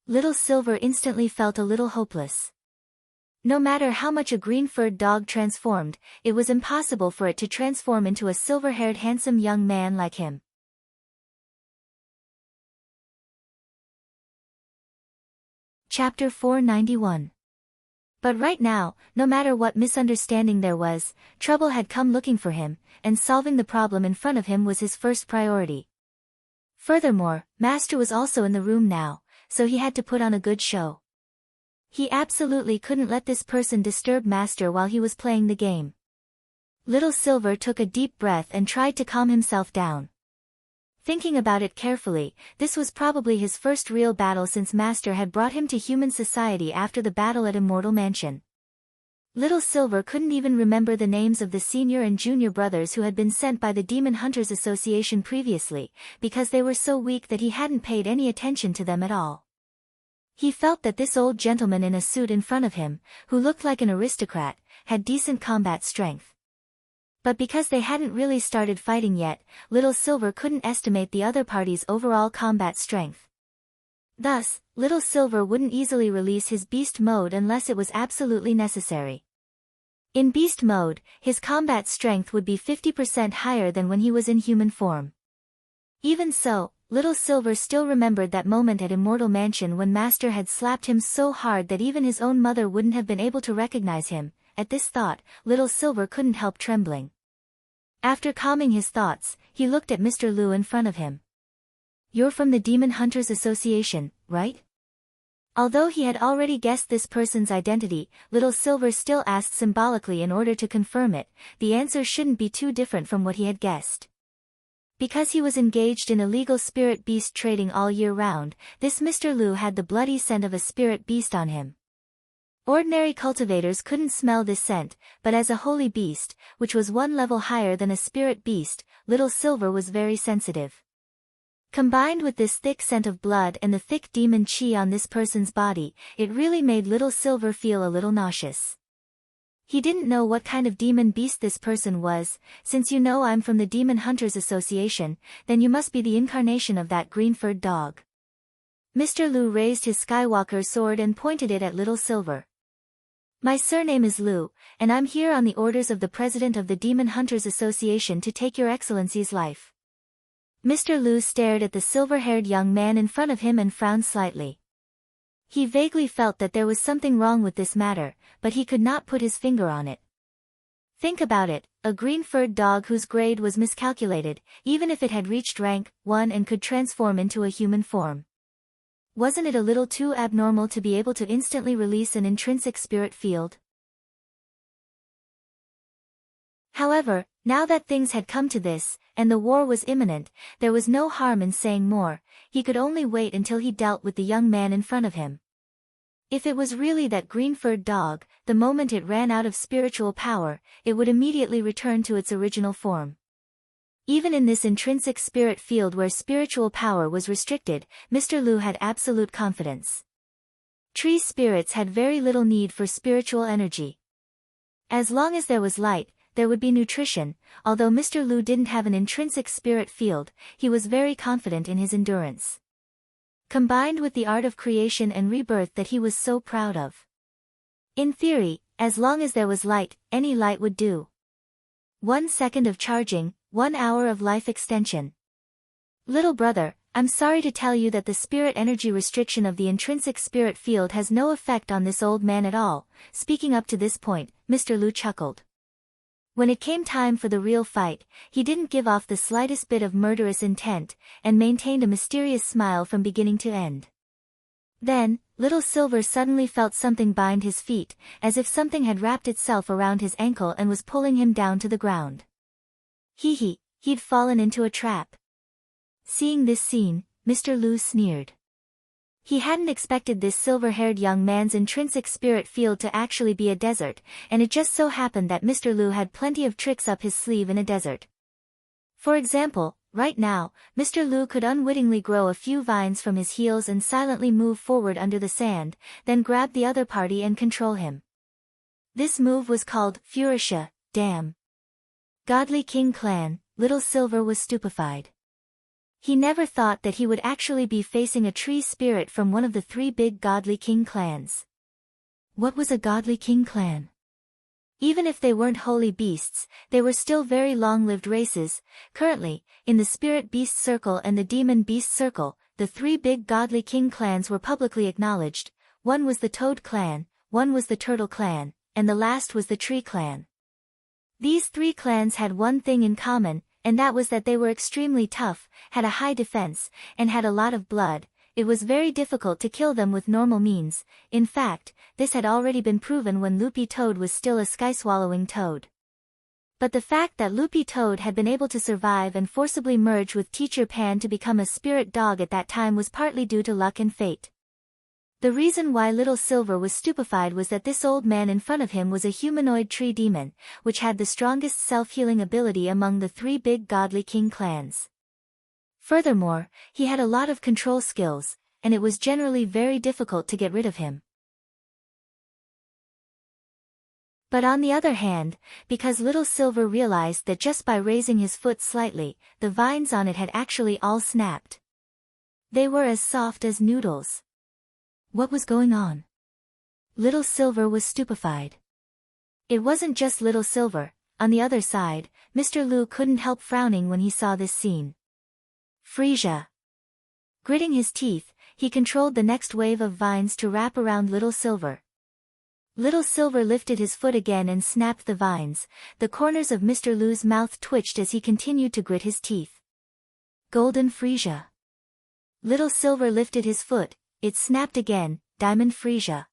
Little Silver instantly felt a little hopeless. No matter how much a green-furred dog transformed, it was impossible for it to transform into a silver-haired handsome young man like him. Chapter 491. But right now, no matter what misunderstanding there was, trouble had come looking for him, and solving the problem in front of him was his first priority. Furthermore, Master was also in the room now, so he had to put on a good show. He absolutely couldn't let this person disturb Master while he was playing the game. Little Silver took a deep breath and tried to calm himself down. Thinking about it carefully, this was probably his first real battle since Master had brought him to human society after the battle at Immortal Mansion. Little Silver couldn't even remember the names of the senior and junior brothers who had been sent by the Demon Hunters Association previously, because they were so weak that he hadn't paid any attention to them at all. He felt that this old gentleman in a suit in front of him, who looked like an aristocrat, had decent combat strength. But because they hadn't really started fighting yet, Little Silver couldn't estimate the other party's overall combat strength. Thus, Little Silver wouldn't easily release his beast mode unless it was absolutely necessary. In beast mode, his combat strength would be 50% higher than when he was in human form. Even so, Little Silver still remembered that moment at Immortal Mansion when Master had slapped him so hard that even his own mother wouldn't have been able to recognize him. At this thought, Little Silver couldn't help trembling. After calming his thoughts, he looked at Mr. Lu in front of him. "You're from the Demon Hunters Association, right?" Although he had already guessed this person's identity, Little Silver still asked symbolically in order to confirm it. The answer shouldn't be too different from what he had guessed. Because he was engaged in illegal spirit beast trading all year round, this Mr. Lu had the bloody scent of a spirit beast on him. Ordinary cultivators couldn't smell this scent, but as a holy beast, which was one level higher than a spirit beast, Little Silver was very sensitive. Combined with this thick scent of blood and the thick demon chi on this person's body, it really made Little Silver feel a little nauseous. He didn't know what kind of demon beast this person was. "Since you know I'm from the Demon Hunters Association, then you must be the incarnation of that green-furred dog." Mr. Lu raised his Skywalker sword and pointed it at Little Silver. "My surname is Lu, and I'm here on the orders of the President of the Demon Hunters Association to take your Excellency's life." Mr. Lu stared at the silver-haired young man in front of him and frowned slightly. He vaguely felt that there was something wrong with this matter, but he could not put his finger on it. Think about it, a green-furred dog whose grade was miscalculated, even if it had reached rank 1 and could transform into a human form. Wasn't it a little too abnormal to be able to instantly release an intrinsic spirit field? However, now that things had come to this, and the war was imminent, there was no harm in saying more. He could only wait until he dealt with the young man in front of him. If it was really that green-furred dog, the moment it ran out of spiritual power, it would immediately return to its original form. Even in this intrinsic spirit field where spiritual power was restricted, Mr. Lu had absolute confidence. Tree spirits had very little need for spiritual energy. As long as there was light, there would be nutrition. Although Mr. Lu didn't have an intrinsic spirit field, he was very confident in his endurance. Combined with the art of creation and rebirth that he was so proud of. In theory, as long as there was light, any light would do. 1 second of charging, 1 hour of life extension. "Little brother, I'm sorry to tell you that the spirit energy restriction of the intrinsic spirit field has no effect on this old man at all." Speaking up to this point, Mr. Lu chuckled. When it came time for the real fight, he didn't give off the slightest bit of murderous intent, and maintained a mysterious smile from beginning to end. Then, Little Silver suddenly felt something bind his feet, as if something had wrapped itself around his ankle and was pulling him down to the ground. He'd fallen into a trap. Seeing this scene, Mr. Lu sneered. He hadn't expected this silver-haired young man's intrinsic spirit field to actually be a desert, and it just so happened that Mr. Lu had plenty of tricks up his sleeve in a desert. For example, right now, Mr. Lu could unwittingly grow a few vines from his heels and silently move forward under the sand, then grab the other party and control him. This move was called Furisha, Dam. Godly King Clan, Little Silver was stupefied. He never thought that he would actually be facing a tree spirit from one of the 3 big Godly King clans. What was a Godly King clan? Even if they weren't holy beasts, they were still very long-lived races. Currently, in the Spirit Beast Circle and the Demon Beast Circle, the 3 big Godly King clans were publicly acknowledged. One was the Toad Clan, one was the Turtle Clan, and the last was the Tree Clan. These 3 clans had one thing in common, and that was that they were extremely tough, had a high defense, and had a lot of blood. It was very difficult to kill them with normal means. In fact, this had already been proven when Loopy Toad was still a sky-swallowing toad. But the fact that Loopy Toad had been able to survive and forcibly merge with Teacher Pan to become a spirit dog at that time was partly due to luck and fate. The reason why Little Silver was stupefied was that this old man in front of him was a humanoid tree demon, which had the strongest self-healing ability among the 3 big Godly King clans. Furthermore, he had a lot of control skills, and it was generally very difficult to get rid of him. But on the other hand, because Little Silver realized that just by raising his foot slightly, the vines on it had actually all snapped. They were as soft as noodles. What was going on? Little Silver was stupefied. It wasn't just Little Silver. On the other side, Mr. Lu couldn't help frowning when he saw this scene. Frisia. Gritting his teeth, he controlled the next wave of vines to wrap around Little Silver. Little Silver lifted his foot again and snapped the vines. The corners of Mr. Lu's mouth twitched as he continued to grit his teeth. Golden Frisia. Little Silver lifted his foot. It snapped again, Diamond Frisia.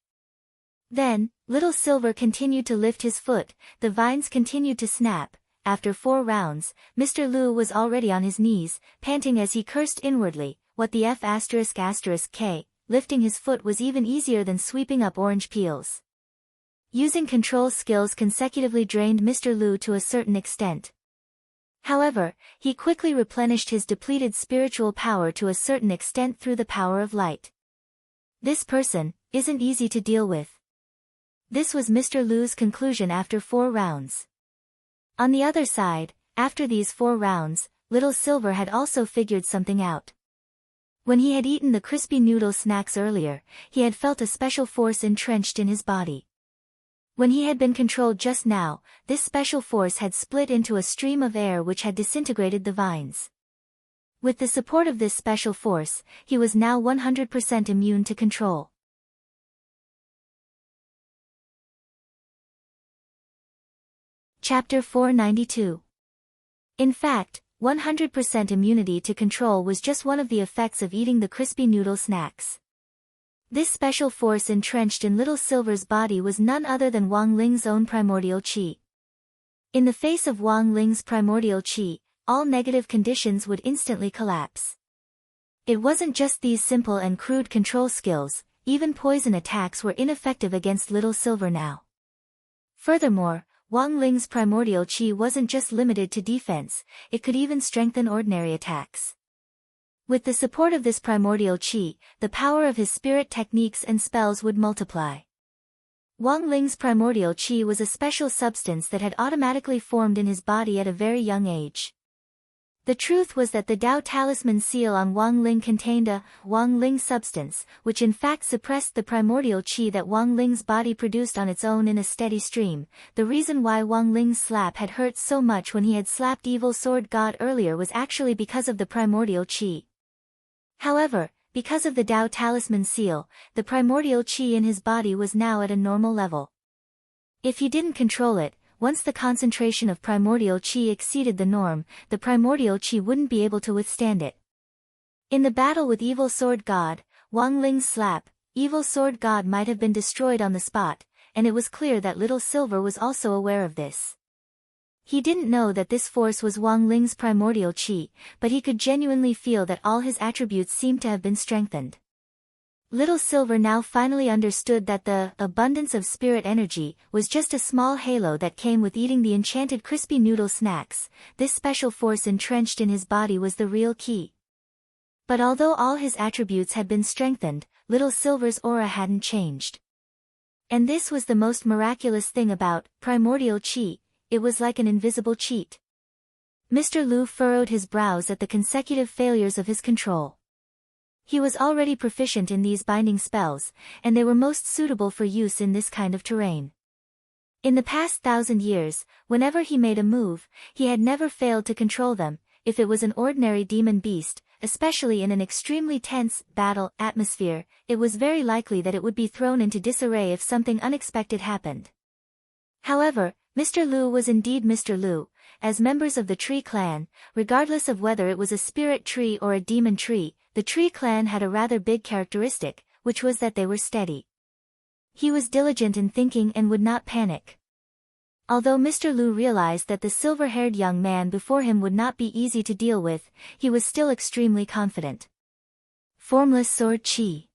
Then, Little Silver continued to lift his foot, the vines continued to snap. After 4 rounds, Mr. Lu was already on his knees, panting as he cursed inwardly, what the F***K, lifting his foot was even easier than sweeping up orange peels. Using control skills consecutively drained Mr. Lu to a certain extent. However, he quickly replenished his depleted spiritual power to a certain extent through the power of light. This person isn't easy to deal with. This was Mr. Lu's conclusion after 4 rounds. On the other side, after these 4 rounds, Little Silver had also figured something out. When he had eaten the crispy noodle snacks earlier, he had felt a special force entrenched in his body. When he had been controlled just now, this special force had split into a stream of air which had disintegrated the vines. With the support of this special force, he was now 100% immune to control. Chapter 492. In fact, 100% immunity to control was just one of the effects of eating the crispy noodle snacks. This special force entrenched in Little Silver's body was none other than Wang Ling's own primordial qi. In the face of Wang Ling's primordial qi, all negative conditions would instantly collapse. It wasn't just these simple and crude control skills, even poison attacks were ineffective against Little Silver now. Furthermore, Wang Ling's primordial qi wasn't just limited to defense, it could even strengthen ordinary attacks. With the support of this primordial qi, the power of his spirit techniques and spells would multiply. Wang Ling's primordial qi was a special substance that had automatically formed in his body at a very young age. The truth was that the Dao Talisman seal on Wang Ling contained a Wang Ling substance, which in fact suppressed the primordial qi that Wang Ling's body produced on its own in a steady stream. The reason why Wang Ling's slap had hurt so much when he had slapped Evil Sword God earlier was actually because of the primordial qi. However, because of the Dao Talisman seal, the primordial qi in his body was now at a normal level. If he didn't control it, once the concentration of primordial qi exceeded the norm, the primordial qi wouldn't be able to withstand it. In the battle with Evil Sword God, Wang Ling's slap, Evil Sword God might have been destroyed on the spot, and it was clear that Little Silver was also aware of this. He didn't know that this force was Wang Ling's primordial qi, but he could genuinely feel that all his attributes seemed to have been strengthened. Little Silver now finally understood that the abundance of spirit energy was just a small halo that came with eating the enchanted crispy noodle snacks. This special force entrenched in his body was the real key. But although all his attributes had been strengthened, Little Silver's aura hadn't changed. And this was the most miraculous thing about primordial chi. It was like an invisible cheat. Mr. Lu furrowed his brows at the consecutive failures of his control. He was already proficient in these binding spells, and they were most suitable for use in this kind of terrain. In the past 1,000 years, whenever he made a move, he had never failed to control them. If it was an ordinary demon beast, especially in an extremely tense battle atmosphere, it was very likely that it would be thrown into disarray if something unexpected happened. However, Mr. Lu was indeed Mr. Lu. As members of the Tree Clan, regardless of whether it was a spirit tree or a demon tree, the Tree Clan had a rather big characteristic, which was that they were steady. He was diligent in thinking and would not panic. Although Mr. Lu realized that the silver-haired young man before him would not be easy to deal with, he was still extremely confident. Formless sword chi.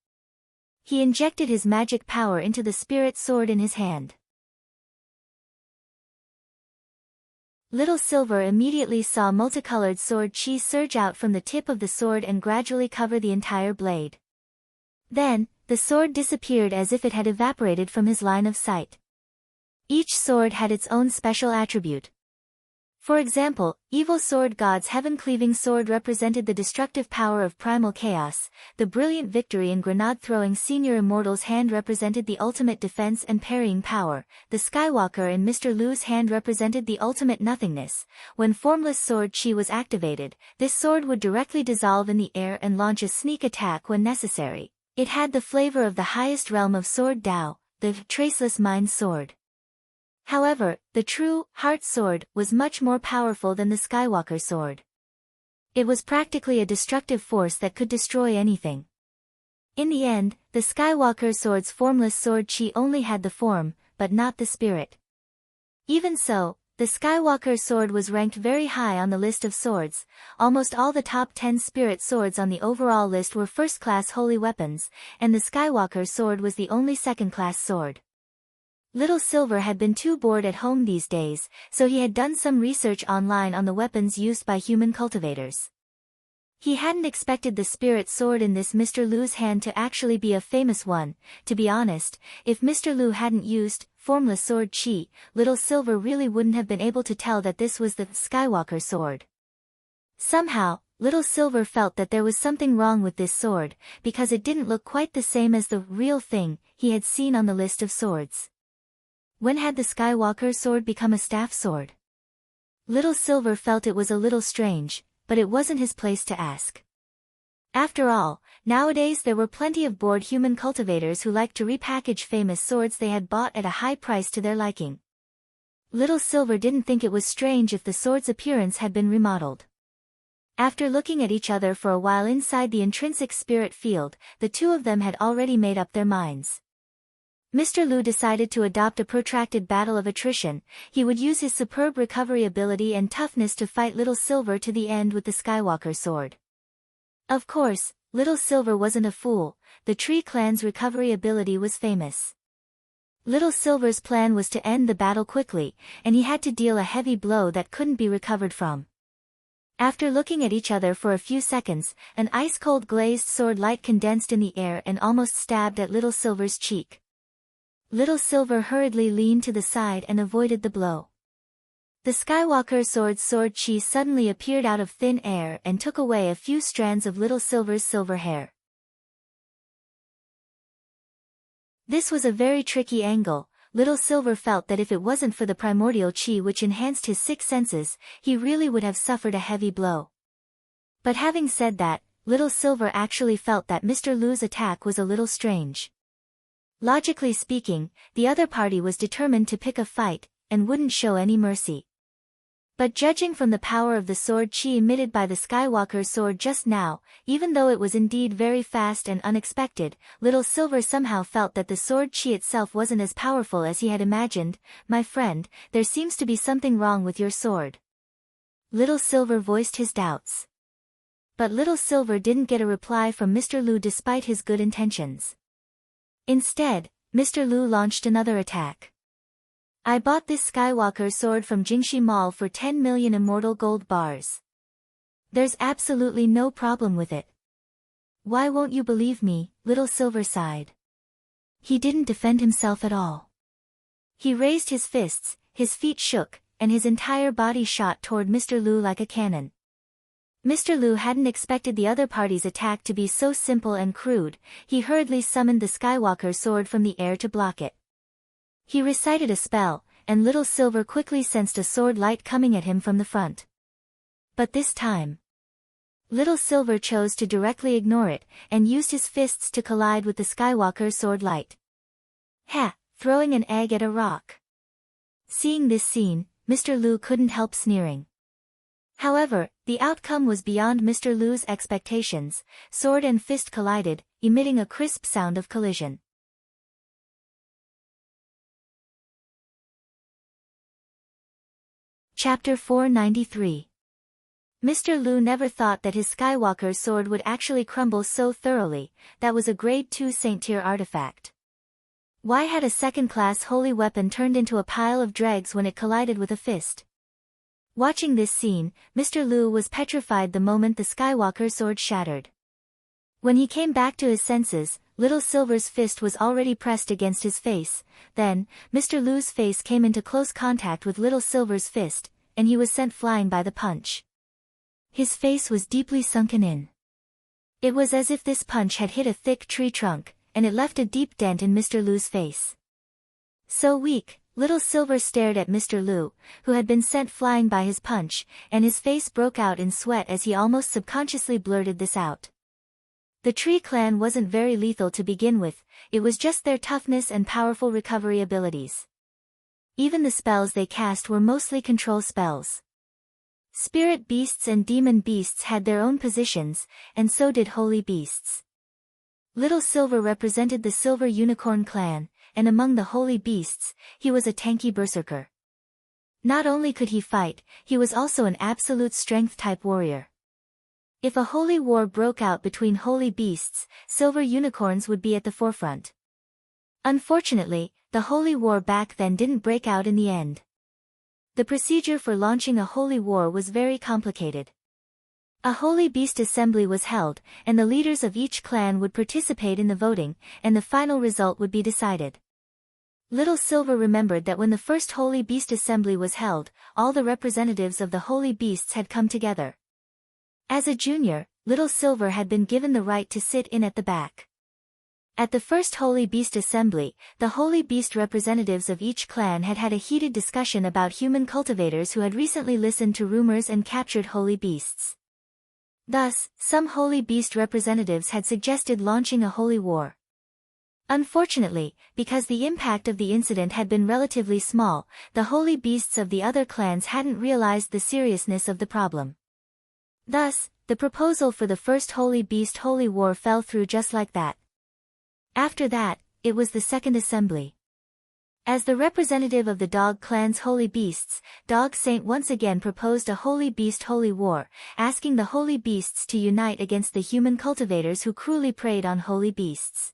He injected his magic power into the spirit sword in his hand. Little Silver immediately saw multicolored sword chi surge out from the tip of the sword and gradually cover the entire blade. Then, the sword disappeared as if it had evaporated from his line of sight. Each sword had its own special attribute. For example, Evil Sword God's heaven-cleaving sword represented the destructive power of primal chaos, the brilliant victory in grenade-throwing Senior Immortal's hand represented the ultimate defense and parrying power, the Skywalker in Mr. Lu's hand represented the ultimate nothingness. When Formless Sword Chi was activated, this sword would directly dissolve in the air and launch a sneak attack when necessary. It had the flavor of the highest realm of Sword Dao, the Traceless Mind Sword. However, the true Heart Sword was much more powerful than the Skywalker Sword. It was practically a destructive force that could destroy anything. In the end, the Skywalker Sword's formless sword chi only had the form, but not the spirit. Even so, the Skywalker Sword was ranked very high on the list of swords. Almost all the top 10 spirit swords on the overall list were first-class holy weapons, and the Skywalker Sword was the only second-class sword. Little Silver had been too bored at home these days, so he had done some research online on the weapons used by human cultivators. He hadn't expected the spirit sword in this Mr. Lu's hand to actually be a famous one. To be honest, if Mr. Lu hadn't used Formless Sword Chi, Little Silver really wouldn't have been able to tell that this was the Skywalker Sword. Somehow, Little Silver felt that there was something wrong with this sword, because it didn't look quite the same as the real thing he had seen on the list of swords. When had the Skywalker Sword become a staff sword? Little Silver felt it was a little strange, but it wasn't his place to ask. After all, nowadays there were plenty of bored human cultivators who liked to repackage famous swords they had bought at a high price to their liking. Little Silver didn't think it was strange if the sword's appearance had been remodeled. After looking at each other for a while inside the intrinsic spirit field, the two of them had already made up their minds. Mr. Lu decided to adopt a protracted battle of attrition. He would use his superb recovery ability and toughness to fight Little Silver to the end with the Skywalker Sword. Of course, Little Silver wasn't a fool. The Tree Clan's recovery ability was famous. Little Silver's plan was to end the battle quickly, and he had to deal a heavy blow that couldn't be recovered from. After looking at each other for a few seconds, an ice-cold glazed sword light condensed in the air and almost stabbed at Little Silver's cheek. Little Silver hurriedly leaned to the side and avoided the blow. The Skywalker Sword's sword chi suddenly appeared out of thin air and took away a few strands of Little Silver's silver hair. This was a very tricky angle. Little Silver felt that if it wasn't for the primordial chi which enhanced his six senses, he really would have suffered a heavy blow. But having said that, Little Silver actually felt that Mr. Lu's attack was a little strange. Logically speaking, the other party was determined to pick a fight, and wouldn't show any mercy. But judging from the power of the sword chi emitted by the Skywalker Sword just now, even though it was indeed very fast and unexpected, Little Silver somehow felt that the sword chi itself wasn't as powerful as he had imagined. "My friend, there seems to be something wrong with your sword." Little Silver voiced his doubts. But Little Silver didn't get a reply from Mr. Lu despite his good intentions. Instead, Mr. Lu launched another attack. I bought this Skywalker sword from Jingxi Mall for 10 million immortal gold bars. There's absolutely no problem with it. Why won't you believe me? Little Silver sighed. He didn't defend himself at all. He raised his fists, his feet shook, and his entire body shot toward Mr. Lu like a cannon. Mr. Lu hadn't expected the other party's attack to be so simple and crude. He hurriedly summoned the Skywalker sword from the air to block it. He recited a spell, and Little Silver quickly sensed a sword light coming at him from the front. But this time, Little Silver chose to directly ignore it, and used his fists to collide with the Skywalker sword light. Ha! Throwing an egg at a rock. Seeing this scene, Mr. Lu couldn't help sneering. However, the outcome was beyond Mr. Lu's expectations. Sword and fist collided, emitting a crisp sound of collision. Chapter 493. Mr. Lu never thought that his Skywalker sword would actually crumble so thoroughly. That was a grade 2 Saint-tier artifact. Why had a second-class holy weapon turned into a pile of dregs when it collided with a fist? Watching this scene, Mr. Lu was petrified the moment the Skywalker sword shattered. When he came back to his senses, Little Silver's fist was already pressed against his face. Then, Mr. Lu's face came into close contact with Little Silver's fist, and he was sent flying by the punch. His face was deeply sunken in. It was as if this punch had hit a thick tree trunk, and it left a deep dent in Mr. Lu's face. So weak, Little Silver stared at Mr. Lu, who had been sent flying by his punch, and his face broke out in sweat as he almost subconsciously blurted this out. The Tree Clan wasn't very lethal to begin with, it was just their toughness and powerful recovery abilities. Even the spells they cast were mostly control spells. Spirit beasts and demon beasts had their own positions, and so did holy beasts. Little Silver represented the Silver Unicorn clan, and among the holy beasts, he was a tanky berserker. Not only could he fight, he was also an absolute strength-type warrior. If a holy war broke out between holy beasts, silver unicorns would be at the forefront. Unfortunately, the holy war back then didn't break out in the end. The procedure for launching a holy war was very complicated. A holy beast assembly was held, and the leaders of each clan would participate in the voting, and the final result would be decided. Little Silver remembered that when the first holy beast assembly was held, all the representatives of the holy beasts had come together. As a junior, Little Silver had been given the right to sit in at the back. At the first Holy Beast Assembly, the Holy Beast representatives of each clan had had a heated discussion about human cultivators who had recently listened to rumors and captured holy beasts. Thus, some Holy Beast representatives had suggested launching a holy war. Unfortunately, because the impact of the incident had been relatively small, the holy beasts of the other clans hadn't realized the seriousness of the problem. Thus, the proposal for the first Holy Beast Holy War fell through just like that. After that, it was the second assembly. As the representative of the Dog Clan's holy beasts, Dog Saint once again proposed a Holy Beast Holy War, asking the holy beasts to unite against the human cultivators who cruelly preyed on holy beasts.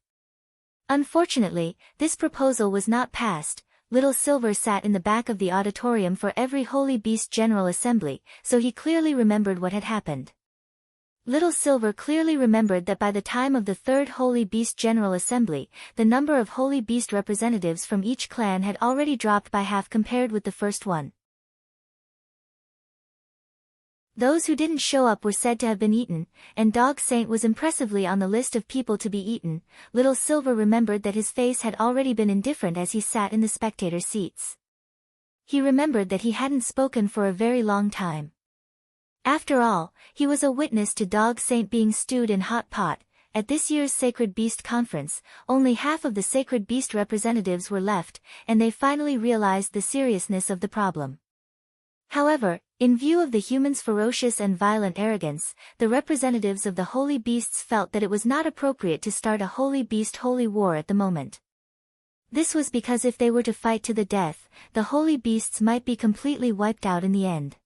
Unfortunately, this proposal was not passed. Little Silver sat in the back of the auditorium for every Holy Beast General Assembly, so he clearly remembered what had happened. Little Silver clearly remembered that by the time of the third Holy Beast General Assembly, the number of Holy Beast representatives from each clan had already dropped by half compared with the first one. Those who didn't show up were said to have been eaten, and Dog Saint was impressively on the list of people to be eaten. Little Silver remembered that his face had already been indifferent as he sat in the spectator seats. He remembered that he hadn't spoken for a very long time. After all, he was a witness to Dog Saint being stewed in hot pot. At this year's Sacred Beast Conference, only half of the Sacred Beast representatives were left, and they finally realized the seriousness of the problem. However, in view of the humans' ferocious and violent arrogance, the representatives of the holy beasts felt that it was not appropriate to start a holy beast holy war at the moment. This was because if they were to fight to the death, the holy beasts might be completely wiped out in the end.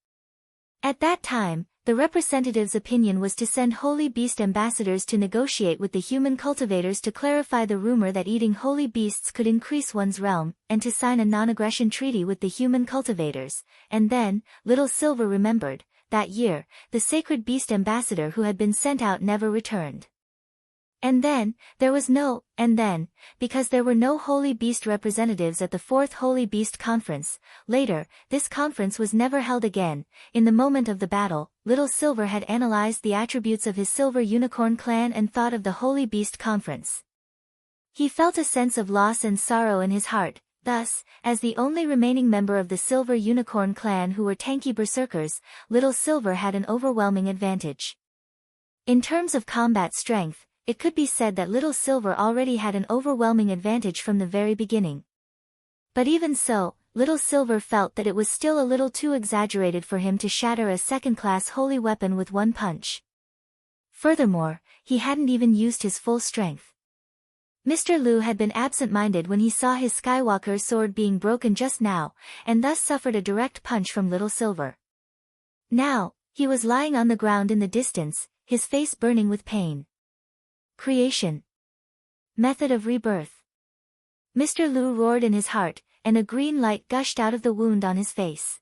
At that time, the representative's opinion was to send holy beast ambassadors to negotiate with the human cultivators to clarify the rumor that eating holy beasts could increase one's realm, and to sign a non-aggression treaty with the human cultivators. And then, Little Silver remembered, that year, the sacred beast ambassador who had been sent out never returned. And then, because there were no Holy Beast representatives at the 4th Holy Beast Conference, later, this conference was never held again. In the moment of the battle, Little Silver had analyzed the attributes of his Silver Unicorn clan and thought of the Holy Beast Conference. He felt a sense of loss and sorrow in his heart. Thus, as the only remaining member of the Silver Unicorn clan who were tanky berserkers, Little Silver had an overwhelming advantage. In terms of combat strength, it could be said that Little Silver already had an overwhelming advantage from the very beginning. But even so, Little Silver felt that it was still a little too exaggerated for him to shatter a second-class holy weapon with one punch. Furthermore, he hadn't even used his full strength. Mr. Lu had been absent-minded when he saw his Skywalker sword being broken just now, and thus suffered a direct punch from Little Silver. Now, he was lying on the ground in the distance, his face burning with pain. Creation. Method of rebirth. Mr. Lu roared in his heart, and a green light gushed out of the wound on his face.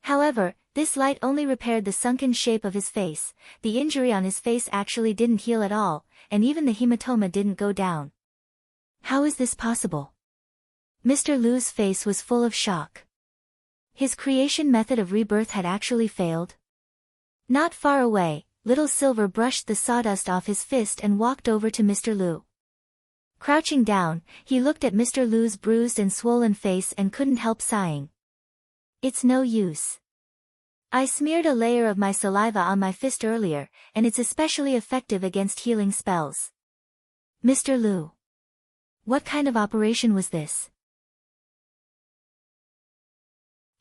However, this light only repaired the sunken shape of his face. The injury on his face actually didn't heal at all, and even the hematoma didn't go down. How is this possible? Mr. Lu's face was full of shock. His creation method of rebirth had actually failed. Not far away, Little Silver brushed the sawdust off his fist and walked over to Mr. Lu. Crouching down, he looked at Mr. Lu's bruised and swollen face and couldn't help sighing. It's no use. I smeared a layer of my saliva on my fist earlier, and it's especially effective against healing spells. Mr. Lu. What kind of operation was this?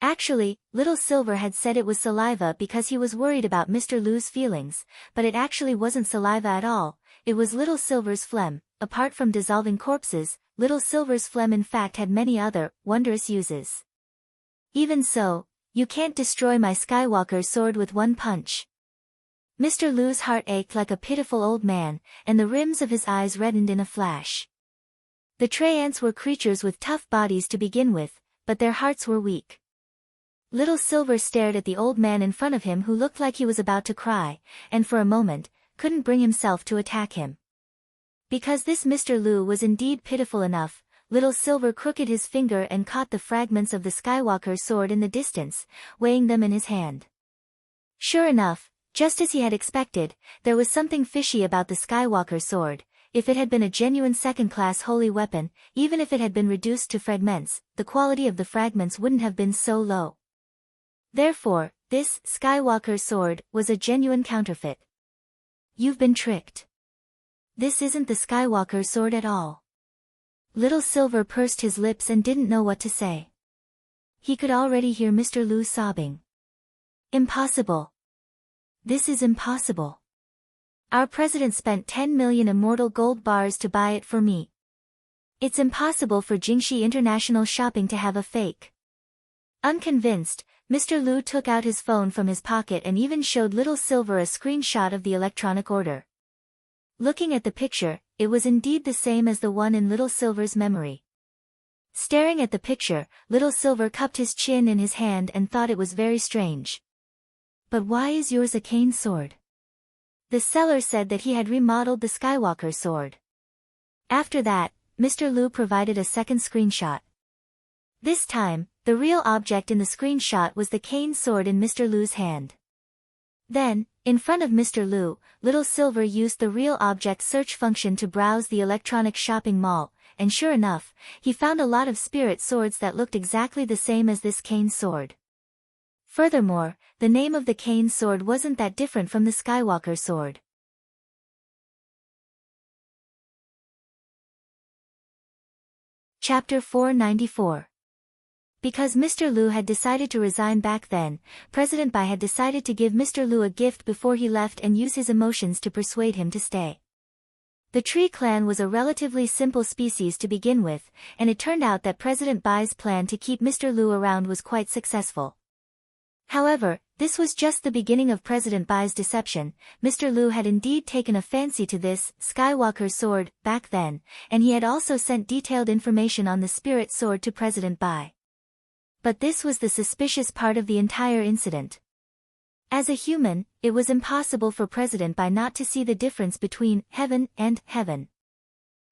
Actually, Little Silver had said it was saliva because he was worried about Mr. Lu's feelings, but it actually wasn't saliva at all, it was Little Silver's phlegm. Apart from dissolving corpses, Little Silver's phlegm in fact had many other, wondrous uses. Even so, you can't destroy my Skywalker sword with one punch. Mr. Lu's heart ached like a pitiful old man, and the rims of his eyes reddened in a flash. The Treants were creatures with tough bodies to begin with, but their hearts were weak. Little Silver stared at the old man in front of him who looked like he was about to cry, and for a moment, couldn't bring himself to attack him. Because this Mr. Lu was indeed pitiful enough, Little Silver crooked his finger and caught the fragments of the Skywalker sword in the distance, weighing them in his hand. Sure enough, just as he had expected, there was something fishy about the Skywalker sword. If it had been a genuine second-class holy weapon, even if it had been reduced to fragments, the quality of the fragments wouldn't have been so low. Therefore, this Skywalker sword was a genuine counterfeit. You've been tricked. This isn't the Skywalker sword at all. Little Silver pursed his lips and didn't know what to say. He could already hear Mr. Lu sobbing. Impossible. This is impossible. Our president spent 10 million immortal gold bars to buy it for me. It's impossible for Jingxi International Shopping to have a fake. Unconvinced, Mr. Lu took out his phone from his pocket and even showed Little Silver a screenshot of the electronic order. Looking at the picture, it was indeed the same as the one in Little Silver's memory. Staring at the picture, Little Silver cupped his chin in his hand and thought it was very strange. But why is yours a cane sword? The seller said that he had remodeled the Skywalker sword. After that, Mr. Lu provided a second screenshot. This time, the real object in the screenshot was the cane sword in Mr. Lu's hand. Then, in front of Mr. Lu, Little Silver used the real object search function to browse the electronic shopping mall, and sure enough, he found a lot of spirit swords that looked exactly the same as this cane sword. Furthermore, the name of the cane sword wasn't that different from the Skywalker sword. Chapter 494. Because Mr. Lu had decided to resign back then, President Bai had decided to give Mr. Lu a gift before he left and use his emotions to persuade him to stay. The Tree Clan was a relatively simple species to begin with, and it turned out that President Bai's plan to keep Mr. Lu around was quite successful. However, This was just the beginning of President Bai's deception. Mr. Liu had indeed taken a fancy to this Skywalker sword back then, and he had also sent detailed information on the spirit sword to President Bai. But this was the suspicious part of the entire incident. As a human, it was impossible for President Bai not to see the difference between heaven and heaven.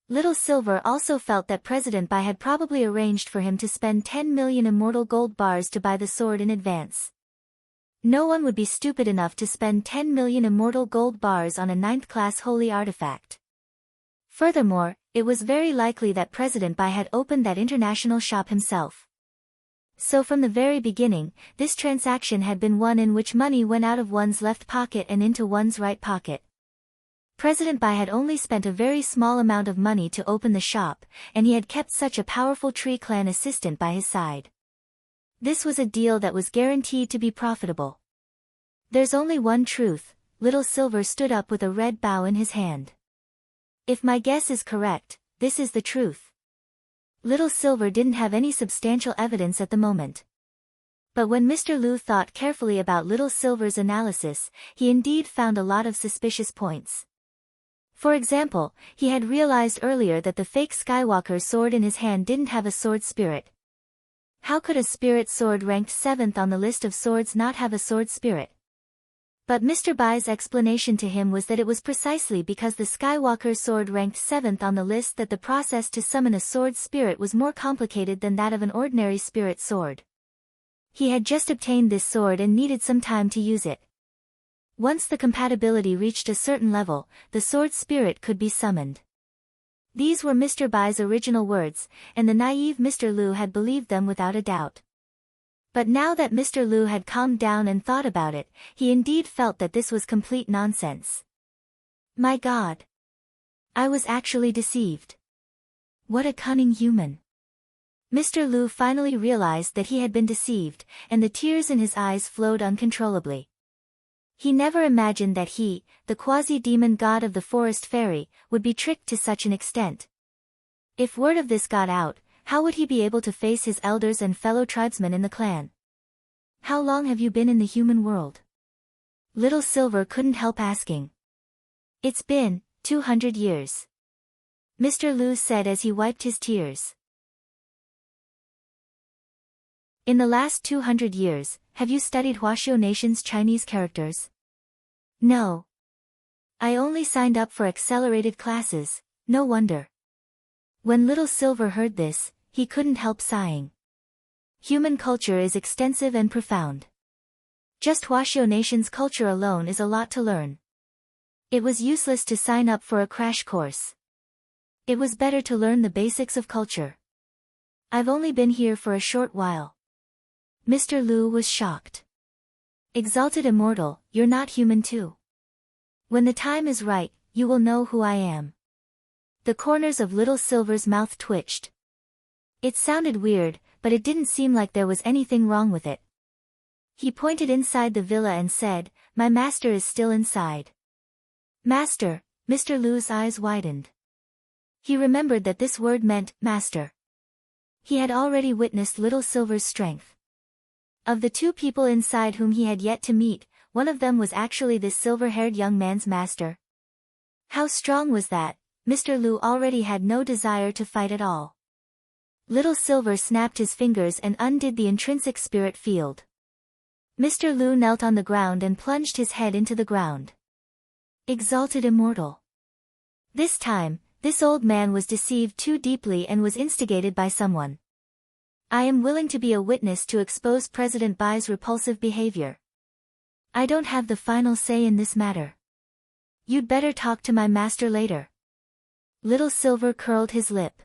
Little Silver also felt that President Bai had probably arranged for him to spend 10 million immortal gold bars to buy the sword in advance. No one would be stupid enough to spend 10 million immortal gold bars on a 9th-class holy artifact. Furthermore, it was very likely that President Bai had opened that international shop himself. So from the very beginning, this transaction had been one in which money went out of one's left pocket and into one's right pocket. President Bai had only spent a very small amount of money to open the shop, and he had kept such a powerful Tree Clan assistant by his side. This was a deal that was guaranteed to be profitable. There's only one truth. Little Silver stood up with a red bow in his hand. If my guess is correct, this is the truth. Little Silver didn't have any substantial evidence at the moment. But when Mr. Liu thought carefully about Little Silver's analysis, he indeed found a lot of suspicious points. For example, he had realized earlier that the fake Skywalker sword in his hand didn't have a sword spirit. How could a spirit sword ranked 7th on the list of swords not have a sword spirit? But Mr. Bai's explanation to him was that it was precisely because the Skywalker sword ranked 7th on the list that the process to summon a sword spirit was more complicated than that of an ordinary spirit sword. He had just obtained this sword and needed some time to use it. Once the compatibility reached a certain level, the sword spirit could be summoned. These were Mr. Bai's original words, and the naive Mr. Liu had believed them without a doubt. But now that Mr. Liu had calmed down and thought about it, he indeed felt that this was complete nonsense. My God! I was actually deceived. What a cunning human! Mr. Liu finally realized that he had been deceived, and the tears in his eyes flowed uncontrollably. He never imagined that he, the quasi-demon god of the forest fairy, would be tricked to such an extent. If word of this got out, how would he be able to face his elders and fellow tribesmen in the clan? How long have you been in the human world? Little Silver couldn't help asking. It's been 200 years. Mr. Liu said as he wiped his tears. In the last 200 years, have you studied Huaxiao Nation's Chinese characters? No. I only signed up for accelerated classes, no wonder. When Little Silver heard this, he couldn't help sighing. Human culture is extensive and profound. Just Huaxiao Nation's culture alone is a lot to learn. It was useless to sign up for a crash course. It was better to learn the basics of culture. I've only been here for a short while. Mr. Liu was shocked. Exalted Immortal, you're not human too. When the time is right, you will know who I am. The corners of Little Silver's mouth twitched. It sounded weird, but it didn't seem like there was anything wrong with it. He pointed inside the villa and said, "My master is still inside." Master, Mr. Liu's eyes widened. He remembered that this word meant master. He had already witnessed Little Silver's strength. Of the two people inside whom he had yet to meet, one of them was actually this silver-haired young man's master. How strong was that? Mr. Liu already had no desire to fight at all. Little Silver snapped his fingers and undid the intrinsic spirit field. Mr. Liu knelt on the ground and plunged his head into the ground. Exalted Immortal. This time, this old man was deceived too deeply and was instigated by someone. I am willing to be a witness to expose President Bai's repulsive behavior. I don't have the final say in this matter. You'd better talk to my master later. Little Silver curled his lip.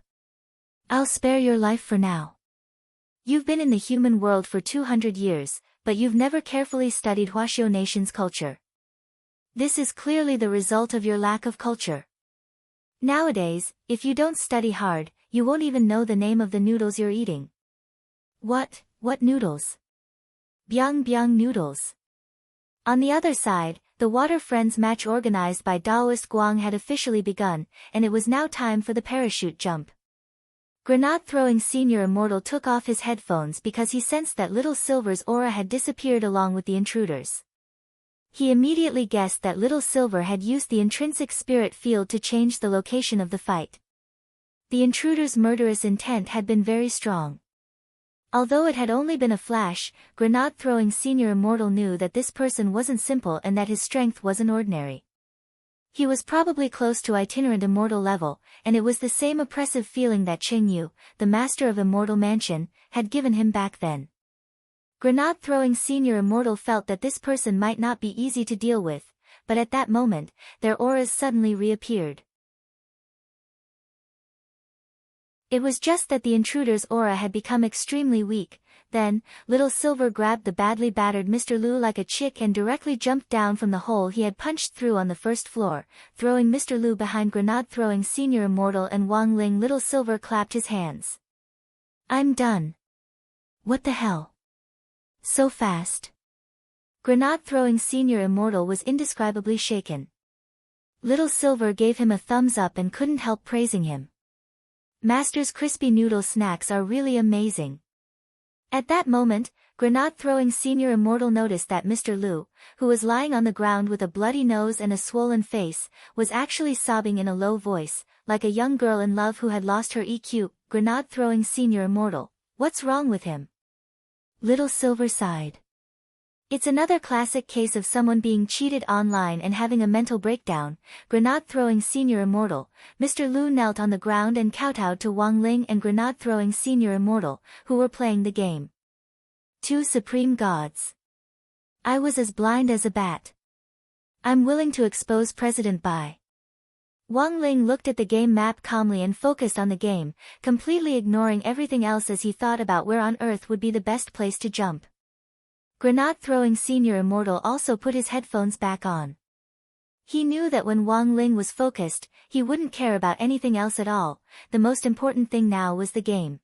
I'll spare your life for now. You've been in the human world for 200 years, but you've never carefully studied Huaxiao Nation's culture. This is clearly the result of your lack of culture. Nowadays, if you don't study hard, you won't even know the name of the noodles you're eating. What noodles? Byung noodles. On the other side, the Water Friends match organized by Daoist Guang had officially begun, and it was now time for the parachute jump. Grenade-throwing Senior Immortal took off his headphones because he sensed that Little Silver's aura had disappeared along with the intruders. He immediately guessed that Little Silver had used the intrinsic spirit field to change the location of the fight. The intruder's murderous intent had been very strong. Although it had only been a flash, Grenade-throwing Senior Immortal knew that this person wasn't simple and that his strength wasn't ordinary. He was probably close to itinerant immortal level, and it was the same oppressive feeling that Qing Yu, the master of Immortal Mansion, had given him back then. Grenade-throwing Senior Immortal felt that this person might not be easy to deal with, but at that moment, their auras suddenly reappeared. It was just that the intruder's aura had become extremely weak. Then, Little Silver grabbed the badly battered Mr. Lu like a chick and directly jumped down from the hole he had punched through on the first floor, throwing Mr. Lu behind Grenade-throwing Senior Immortal and Wang Ling. Little Silver clapped his hands. "I'm done." "What the hell? So fast?" Grenade-throwing Senior Immortal was indescribably shaken. Little Silver gave him a thumbs up and couldn't help praising him. "Master's crispy noodle snacks are really amazing." At that moment, Grenade-throwing Senior Immortal noticed that Mr. Lu, who was lying on the ground with a bloody nose and a swollen face, was actually sobbing in a low voice, like a young girl in love who had lost her EQ. Grenade-throwing Senior Immortal, "What's wrong with him?" Little Silver sighed. "It's another classic case of someone being cheated online and having a mental breakdown." Grenade-throwing Senior Immortal, Mr. Lu knelt on the ground and kowtowed to Wang Ling and Grenade-throwing Senior Immortal, who were playing the game. "Two supreme gods. I was as blind as a bat. I'm willing to expose President Bai." Wang Ling looked at the game map calmly and focused on the game, completely ignoring everything else as he thought about where on earth would be the best place to jump. Grenade-throwing Senior Immortal also put his headphones back on. He knew that when Wang Ling was focused, he wouldn't care about anything else at all. The most important thing now was the game.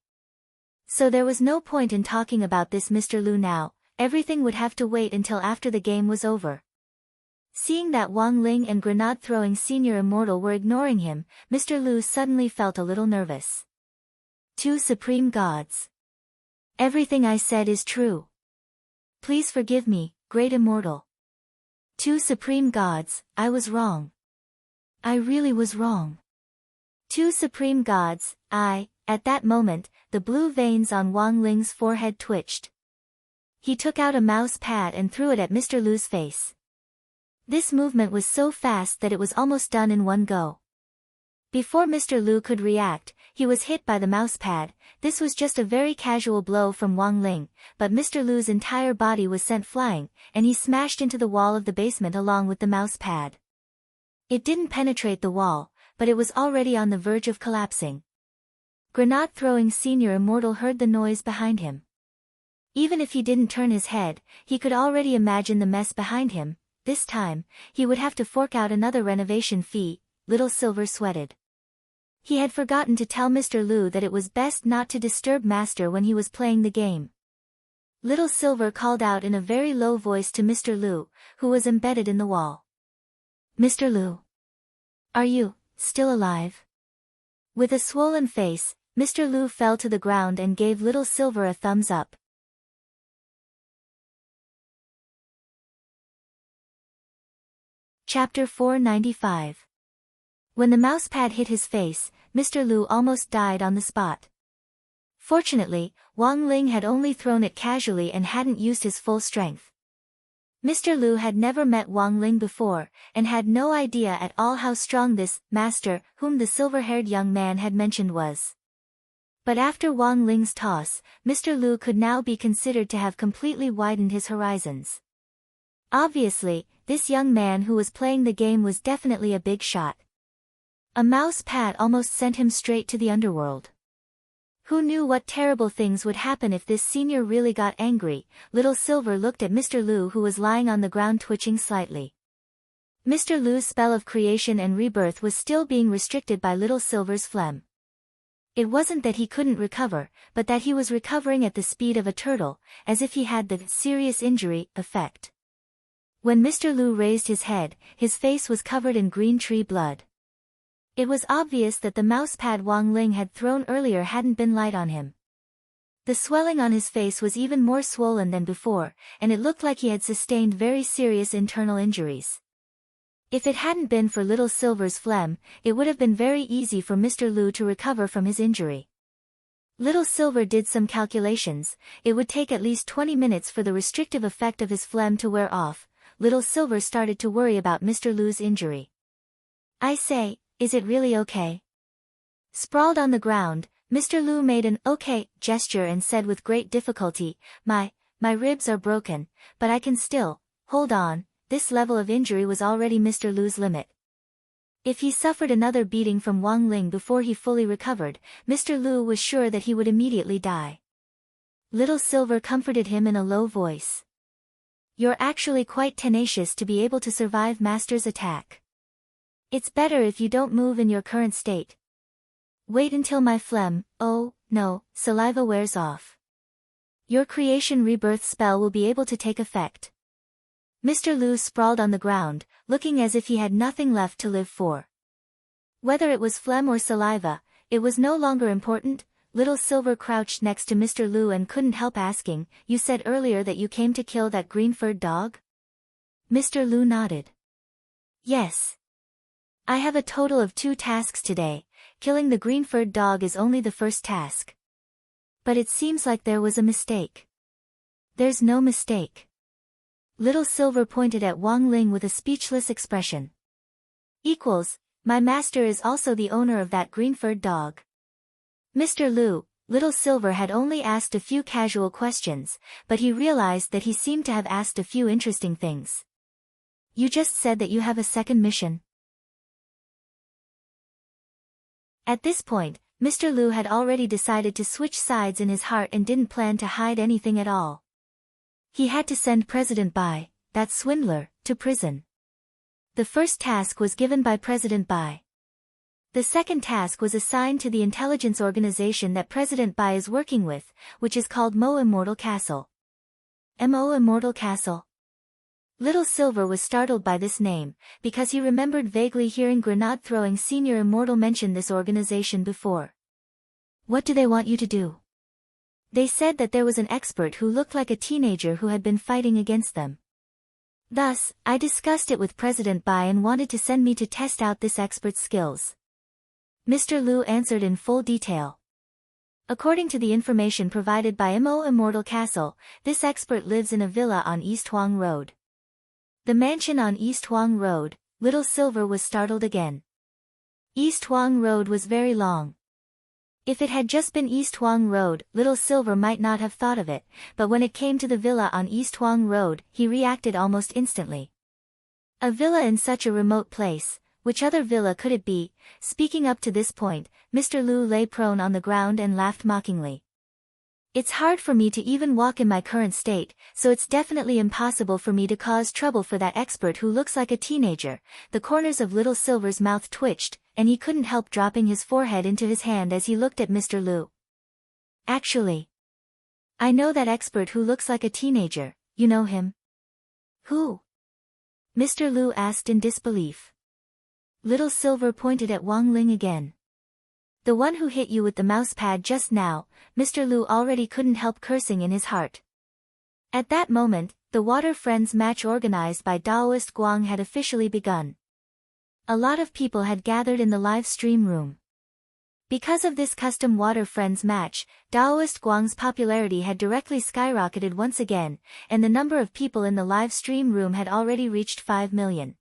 So there was no point in talking about this Mr. Lu now, everything would have to wait until after the game was over. Seeing that Wang Ling and Grenade-throwing Senior Immortal were ignoring him, Mr. Lu suddenly felt a little nervous. "Two supreme gods. Everything I said is true. Please forgive me, Great Immortal. Two supreme gods, I was wrong. I really was wrong. Two supreme gods, At that moment, the blue veins on Wang Ling's forehead twitched. He took out a mouse pad and threw it at Mr. Lu's face. This movement was so fast that it was almost done in one go. Before Mr. Lu could react, he was hit by the mouse pad. This was just a very casual blow from Wang Ling, but Mr. Lu's entire body was sent flying, and he smashed into the wall of the basement along with the mouse pad. It didn't penetrate the wall, but it was already on the verge of collapsing. Grenade-throwing Senior Immortal heard the noise behind him. Even if he didn't turn his head, he could already imagine the mess behind him. This time, he would have to fork out another renovation fee. Little Silver sweated. He had forgotten to tell Mr. Lu that it was best not to disturb Master when he was playing the game. Little Silver called out in a very low voice to Mr. Lu, who was embedded in the wall. "Mr. Lu. Are you still alive?" With a swollen face, Mr. Lu fell to the ground and gave Little Silver a thumbs up. Chapter 495. When the mousepad hit his face, Mr. Lu almost died on the spot. Fortunately, Wang Ling had only thrown it casually and hadn't used his full strength. Mr. Lu had never met Wang Ling before, and had no idea at all how strong this master, whom the silver-haired young man had mentioned, was. But after Wang Ling's toss, Mr. Lu could now be considered to have completely widened his horizons. Obviously, this young man who was playing the game was definitely a big shot. A mouse pad almost sent him straight to the underworld. Who knew what terrible things would happen if this senior really got angry? Little Silver looked at Mr. Lu, who was lying on the ground twitching slightly. Mr. Lu's spell of creation and rebirth was still being restricted by Little Silver's phlegm. It wasn't that he couldn't recover, but that he was recovering at the speed of a turtle, as if he had the serious injury effect. When Mr. Lu raised his head, his face was covered in green tree blood. It was obvious that the mousepad Wang Ling had thrown earlier hadn't been light on him. The swelling on his face was even more swollen than before, and it looked like he had sustained very serious internal injuries. If it hadn't been for Little Silver's phlegm, it would have been very easy for Mr. Lu to recover from his injury. Little Silver did some calculations. It would take at least 20 minutes for the restrictive effect of his phlegm to wear off. Little Silver started to worry about Mr. Lu's injury. "I say, is it really okay?" Sprawled on the ground, Mr. Lu made an "okay" gesture and said with great difficulty, My ribs are broken, but I can still, hold on." This level of injury was already Mr. Lu's limit. If he suffered another beating from Wang Ling before he fully recovered, Mr. Lu was sure that he would immediately die. Little Silver comforted him in a low voice. "You're actually quite tenacious to be able to survive Master's attack. It's better if you don't move in your current state. Wait until my phlegm, oh, no, saliva wears off. Your creation rebirth spell will be able to take effect." Mr. Lu sprawled on the ground, looking as if he had nothing left to live for. Whether it was phlegm or saliva, it was no longer important. Little Silver crouched next to Mr. Lu and couldn't help asking, "You said earlier that you came to kill that green-furred dog?" Mr. Lu nodded. "Yes. I have a total of 2 tasks today. Killing the green-furred dog is only the first task. But it seems like there was a mistake." "There's no mistake." Little Silver pointed at Wang Ling with a speechless expression. My master is also the owner of that green-furred dog." Mr. Lu, Little Silver had only asked a few casual questions, but he realized that he seemed to have asked a few interesting things. "You just said that you have a second mission." At this point, Mr. Lu had already decided to switch sides in his heart and didn't plan to hide anything at all. He had to send President Bai, that swindler, to prison. The first task was given by President Bai. The second task was assigned to the intelligence organization that President Bai is working with, which is called Mo Immortal Castle. Mo Immortal Castle? Little Silver was startled by this name, because he remembered vaguely hearing grenade-throwing Senior Immortal mention this organization before. "What do they want you to do?" "They said that there was an expert who looked like a teenager who had been fighting against them. Thus, I discussed it with President Bai and wanted to send me to test out this expert's skills." Mr. Lu answered in full detail. According to the information provided by Mo Immortal Castle, this expert lives in a villa on East Huang Road. The mansion on East Huang Road. Little Silver was startled again. East Huang Road was very long. If it had just been East Huang Road, Little Silver might not have thought of it, but when it came to the villa on East Huang Road, he reacted almost instantly. A villa in such a remote place, which other villa could it be? Speaking up to this point, Mr. Lu lay prone on the ground and laughed mockingly. "It's hard for me to even walk in my current state, so it's definitely impossible for me to cause trouble for that expert who looks like a teenager." The corners of Little Silver's mouth twitched, and he couldn't help dropping his forehead into his hand as he looked at Mr. Lu. "Actually, I know that expert who looks like a teenager. You know him?" "Who?" Mr. Lu asked in disbelief. Little Silver pointed at Wang Ling again. "The one who hit you with the mousepad just now." Mr. Lu already couldn't help cursing in his heart. At that moment, the Water Friends match organized by Daoist Guang had officially begun. A lot of people had gathered in the live stream room. Because of this custom Water Friends match, Daoist Guang's popularity had directly skyrocketed once again, and the number of people in the live stream room had already reached 5 million.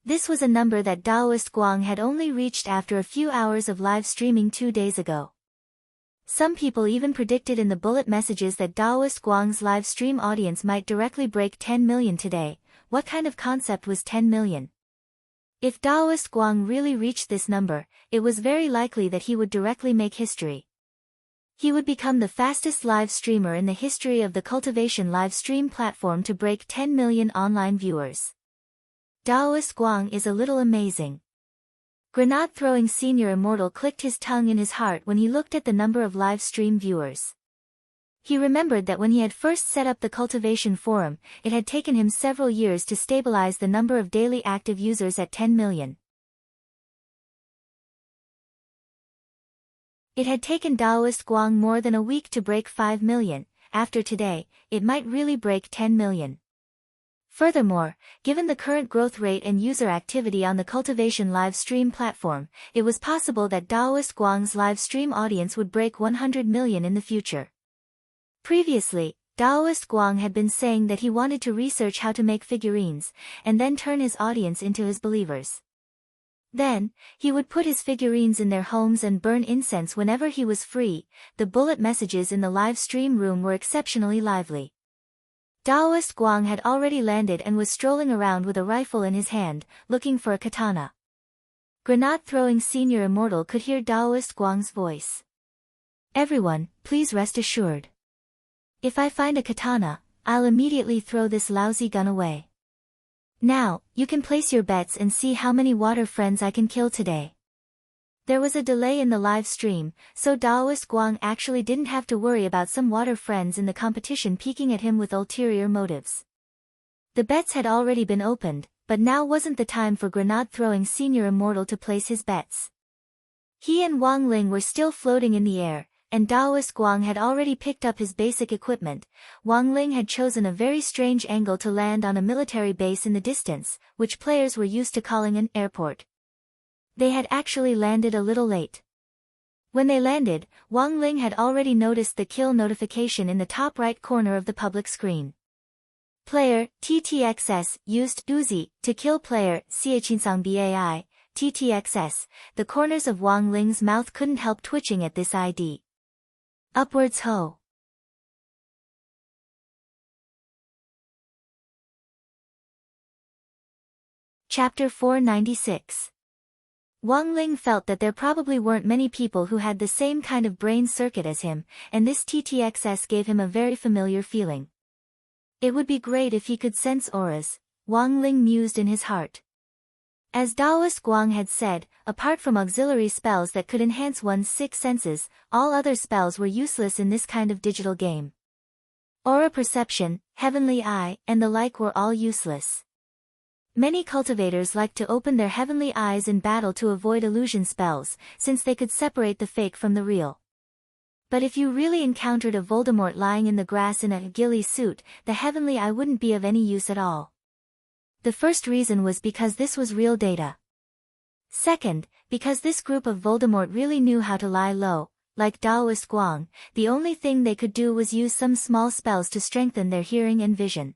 This was a number that Daoist Guang had only reached after a few hours of live streaming 2 days ago. Some people even predicted in the bullet messages that Daoist Guang's live stream audience might directly break 10 million today. What kind of concept was 10 million? If Daoist Guang really reached this number, it was very likely that he would directly make history. He would become the fastest live streamer in the history of the cultivation live stream platform to break 10 million online viewers. Daoist Guang is a little amazing. Grenade-throwing Senior Immortal clicked his tongue in his heart when he looked at the number of live stream viewers. He remembered that when he had first set up the cultivation forum, it had taken him several years to stabilize the number of daily active users at 10 million. It had taken Daoist Guang more than a week to break 5 million, after today, it might really break 10 million. Furthermore, given the current growth rate and user activity on the Cultivation live stream platform, it was possible that Daoist Guang's live stream audience would break 100 million in the future. Previously, Daoist Guang had been saying that he wanted to research how to make figurines, and then turn his audience into his believers. Then, he would put his figurines in their homes and burn incense whenever he was free. The bullet messages in the live stream room were exceptionally lively. Daoist Guang had already landed and was strolling around with a rifle in his hand, looking for a katana. Grenade-throwing Senior Immortal could hear Daoist Guang's voice. "Everyone, please rest assured. If I find a katana, I'll immediately throw this lousy gun away. Now, you can place your bets and see how many water friends I can kill today." There was a delay in the live stream, so Daoist Guang actually didn't have to worry about some water friends in the competition peeking at him with ulterior motives. The bets had already been opened, but now wasn't the time for grenade-throwing Senior Immortal to place his bets. He and Wang Ling were still floating in the air, and Daoist Guang had already picked up his basic equipment. Wang Ling had chosen a very strange angle to land on a military base in the distance, which players were used to calling an airport. They had actually landed a little late. When they landed, Wang Ling had already noticed the kill notification in the top right corner of the public screen. Player, TTXS, used Uzi to kill player, Xiaqinsang Bai, TTXS. The corners of Wang Ling's mouth couldn't help twitching at this ID. Upwards ho! Chapter 496. Wang Ling felt that there probably weren't many people who had the same kind of brain circuit as him, and this TTXS gave him a very familiar feeling. It would be great if he could sense auras, Wang Ling mused in his heart. As Daoist Guang had said, apart from auxiliary spells that could enhance one's six senses, all other spells were useless in this kind of digital game. Aura perception, heavenly eye, and the like were all useless. Many cultivators liked to open their heavenly eyes in battle to avoid illusion spells, since they could separate the fake from the real. But if you really encountered a Voldemort lying in the grass in a ghillie suit, the heavenly eye wouldn't be of any use at all. The first reason was because this was real data. Second, because this group of Voldemort really knew how to lie low. Like Daoist Guang, the only thing they could do was use some small spells to strengthen their hearing and vision.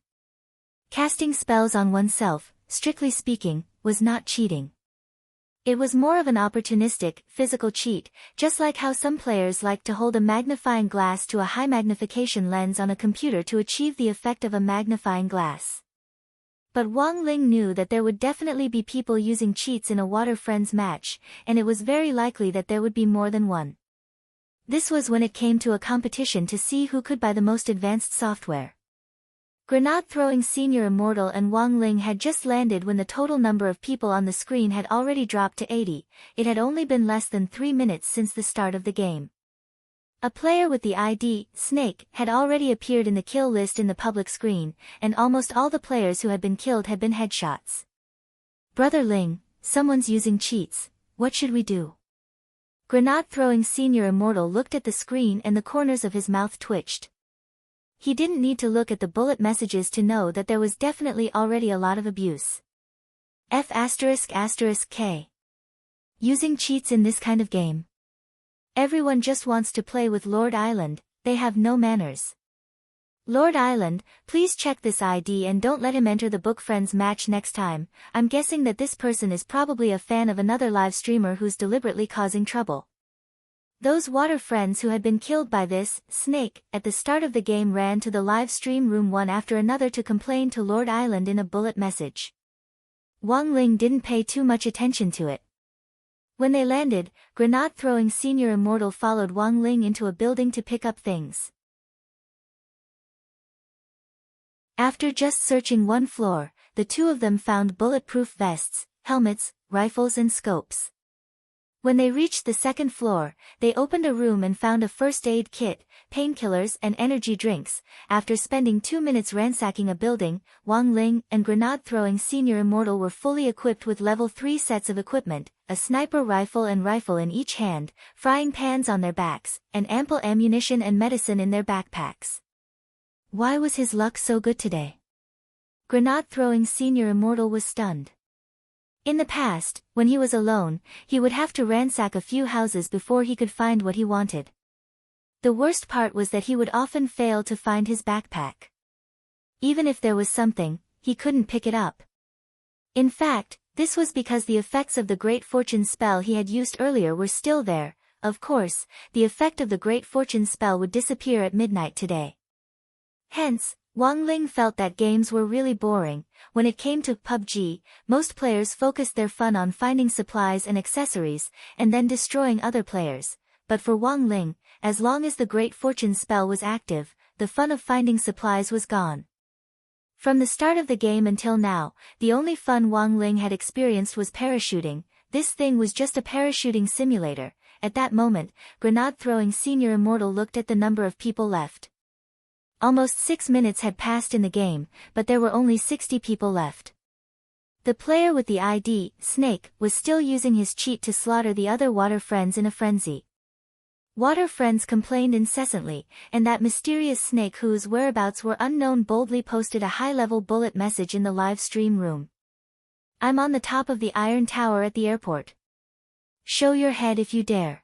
Casting spells on oneself, strictly speaking, was not cheating. It was more of an opportunistic, physical cheat, just like how some players like to hold a magnifying glass to a high magnification lens on a computer to achieve the effect of a magnifying glass. But Wang Ling knew that there would definitely be people using cheats in a Water Friends match, and it was very likely that there would be more than one. This was when it came to a competition to see who could buy the most advanced software. Grenade-throwing Senior Immortal and Wang Ling had just landed when the total number of people on the screen had already dropped to 80. It had only been less than 3 minutes since the start of the game. A player with the ID, Snake, had already appeared in the kill list in the public screen, and almost all the players who had been killed had been headshots. "Brother Ling, someone's using cheats, what should we do?" Grenade-throwing Senior Immortal looked at the screen and the corners of his mouth twitched. He didn't need to look at the bullet messages to know that there was definitely already a lot of abuse. F***K. Using cheats in this kind of game. Everyone just wants to play with Lord Island, they have no manners. Lord Island, please check this ID and don't let him enter the Book Friends match next time. I'm guessing that this person is probably a fan of another live streamer who's deliberately causing trouble. Those Water Friends who had been killed by this Snake at the start of the game ran to the live stream room one after another to complain to Lord Island in a bullet message. Wang Ling didn't pay too much attention to it. When they landed, Grenade-throwing Senior Immortal followed Wang Ling into a building to pick up things. After just searching one floor, the two of them found bulletproof vests, helmets, rifles and scopes. When they reached the second floor, they opened a room and found a first aid kit, painkillers and energy drinks. After spending 2 minutes ransacking a building, Wang Ling and grenade-throwing Senior Immortal were fully equipped with level 3 sets of equipment, a sniper rifle and rifle in each hand, frying pans on their backs, and ample ammunition and medicine in their backpacks. Why was his luck so good today? Grenade-throwing Senior Immortal was stunned. In the past, when he was alone, he would have to ransack a few houses before he could find what he wanted. The worst part was that he would often fail to find his backpack. Even if there was something, he couldn't pick it up. In fact, this was because the effects of the Great Fortune spell he had used earlier were still there. Of course, the effect of the Great Fortune spell would disappear at midnight today. Hence, Wang Ling felt that games were really boring. When it came to PUBG, most players focused their fun on finding supplies and accessories, and then destroying other players. But for Wang Ling, as long as the Great Fortune spell was active, the fun of finding supplies was gone. From the start of the game until now, the only fun Wang Ling had experienced was parachuting. This thing was just a parachuting simulator. At that moment, grenade-throwing Senior Immortal looked at the number of people left. Almost 6 minutes had passed in the game, but there were only 60 people left. The player with the ID, Snake, was still using his cheat to slaughter the other water friends in a frenzy. Water friends complained incessantly, and that mysterious Snake whose whereabouts were unknown boldly posted a high-level bullet message in the live stream room. I'm on the top of the Iron Tower at the airport. Show your head if you dare.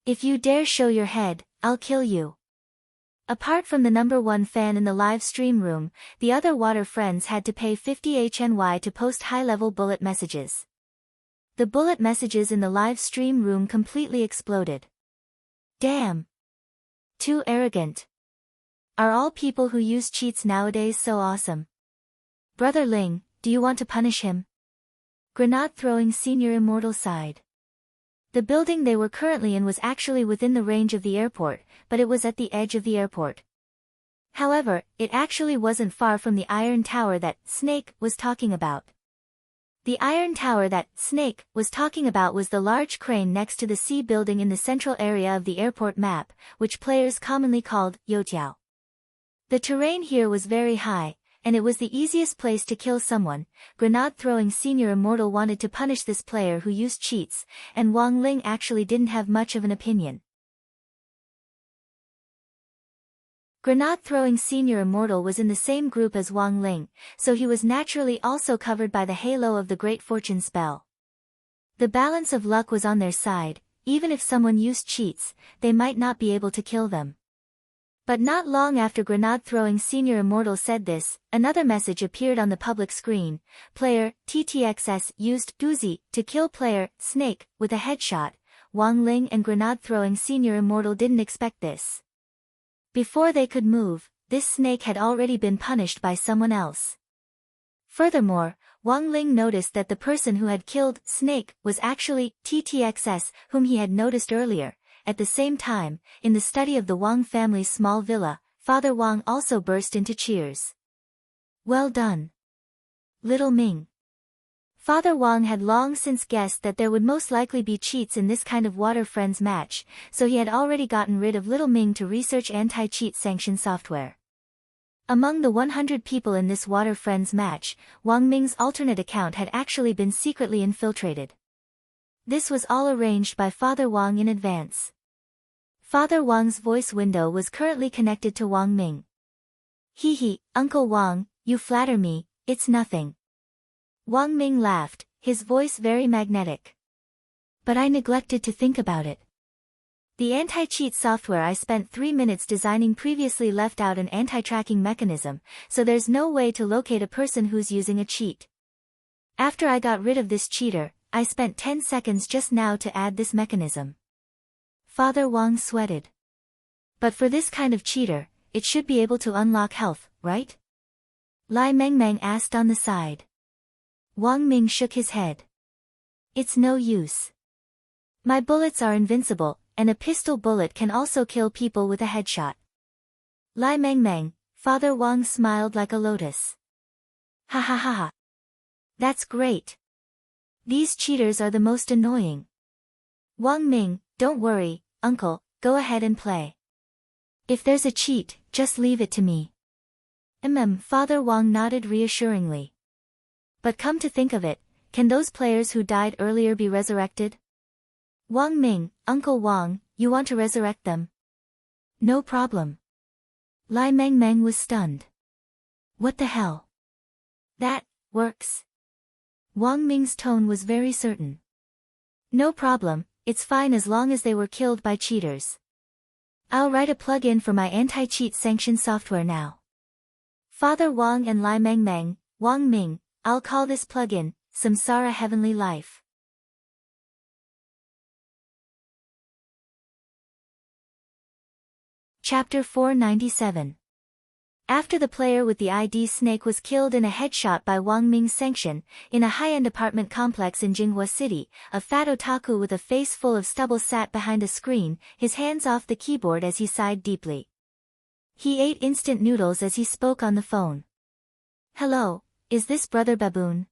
If you dare show your head, I'll kill you. Apart from the #1 fan in the live stream room, the other water friends had to pay 50 HNY to post high-level bullet messages. The bullet messages in the live stream room completely exploded. Damn! Too arrogant. Are all people who use cheats nowadays so awesome? Brother Ling, do you want to punish him? Grenade-throwing Senior Immortal sighed. The building they were currently in was actually within the range of the airport, but it was at the edge of the airport. However, it actually wasn't far from the Iron Tower that Snake was talking about. The Iron Tower that Snake was talking about was the large crane next to the C building in the central area of the airport map, which players commonly called Youtiao. The terrain here was very high, and it was the easiest place to kill someone. Grenade-throwing Senior Immortal wanted to punish this player who used cheats, and Wang Ling actually didn't have much of an opinion. Grenade-throwing Senior Immortal was in the same group as Wang Ling, so he was naturally also covered by the halo of the Great Fortune spell. The balance of luck was on their side. Even if someone used cheats, they might not be able to kill them. But not long after grenade-throwing Senior Immortal said this, another message appeared on the public screen. Player TTXS used Doozy to kill player Snake with a headshot. Wang Ling and grenade-throwing Senior Immortal didn't expect this. Before they could move, this Snake had already been punished by someone else. Furthermore, Wang Ling noticed that the person who had killed Snake was actually TTXS, whom he had noticed earlier. At the same time, in the study of the Wang family's small villa, Father Wang also burst into cheers. Well done, Little Ming. Father Wang had long since guessed that there would most likely be cheats in this kind of Water Friends match, so he had already gotten rid of Little Ming to research anti-cheat sanction software. Among the 100 people in this Water Friends match, Wang Ming's alternate account had actually been secretly infiltrated. This was all arranged by Father Wang in advance. Father Wang's voice window was currently connected to Wang Ming. Hee hee, Uncle Wang, you flatter me, it's nothing. Wang Ming laughed, his voice very magnetic. But I neglected to think about it. The anti-cheat software I spent 3 minutes designing previously left out an anti-tracking mechanism, so there's no way to locate a person who's using a cheat. After I got rid of this cheater, I spent 10 seconds just now to add this mechanism. Father Wang sweated. But for this kind of cheater, it should be able to unlock health, right? Lai Mengmeng asked on the side. Wang Ming shook his head. It's no use. My bullets are invincible, and a pistol bullet can also kill people with a headshot. Lai Mengmeng, Father Wang smiled like a lotus. Ha ha ha ha. That's great. These cheaters are the most annoying. Wang Ming, don't worry, uncle, go ahead and play. If there's a cheat, just leave it to me. Father Wang nodded reassuringly. But come to think of it, can those players who died earlier be resurrected? Wang Ming, Uncle Wang, you want to resurrect them? No problem. Lai Meng was stunned. What the hell? That works. Wang Ming's tone was very certain. No problem, it's fine as long as they were killed by cheaters. I'll write a plug-in for my anti-cheat sanction software now. Father Wang and Lai Meng, Wang Ming, I'll call this plug-in, Samsara Heavenly Life. Chapter 497. After the player with the ID snake was killed in a headshot by Wang Ming's sanction, in a high-end apartment complex in Jinghua City, a fat otaku with a face full of stubble sat behind a screen, his hands off the keyboard as he sighed deeply. He ate instant noodles as he spoke on the phone. Hello, is this Brother Baboon?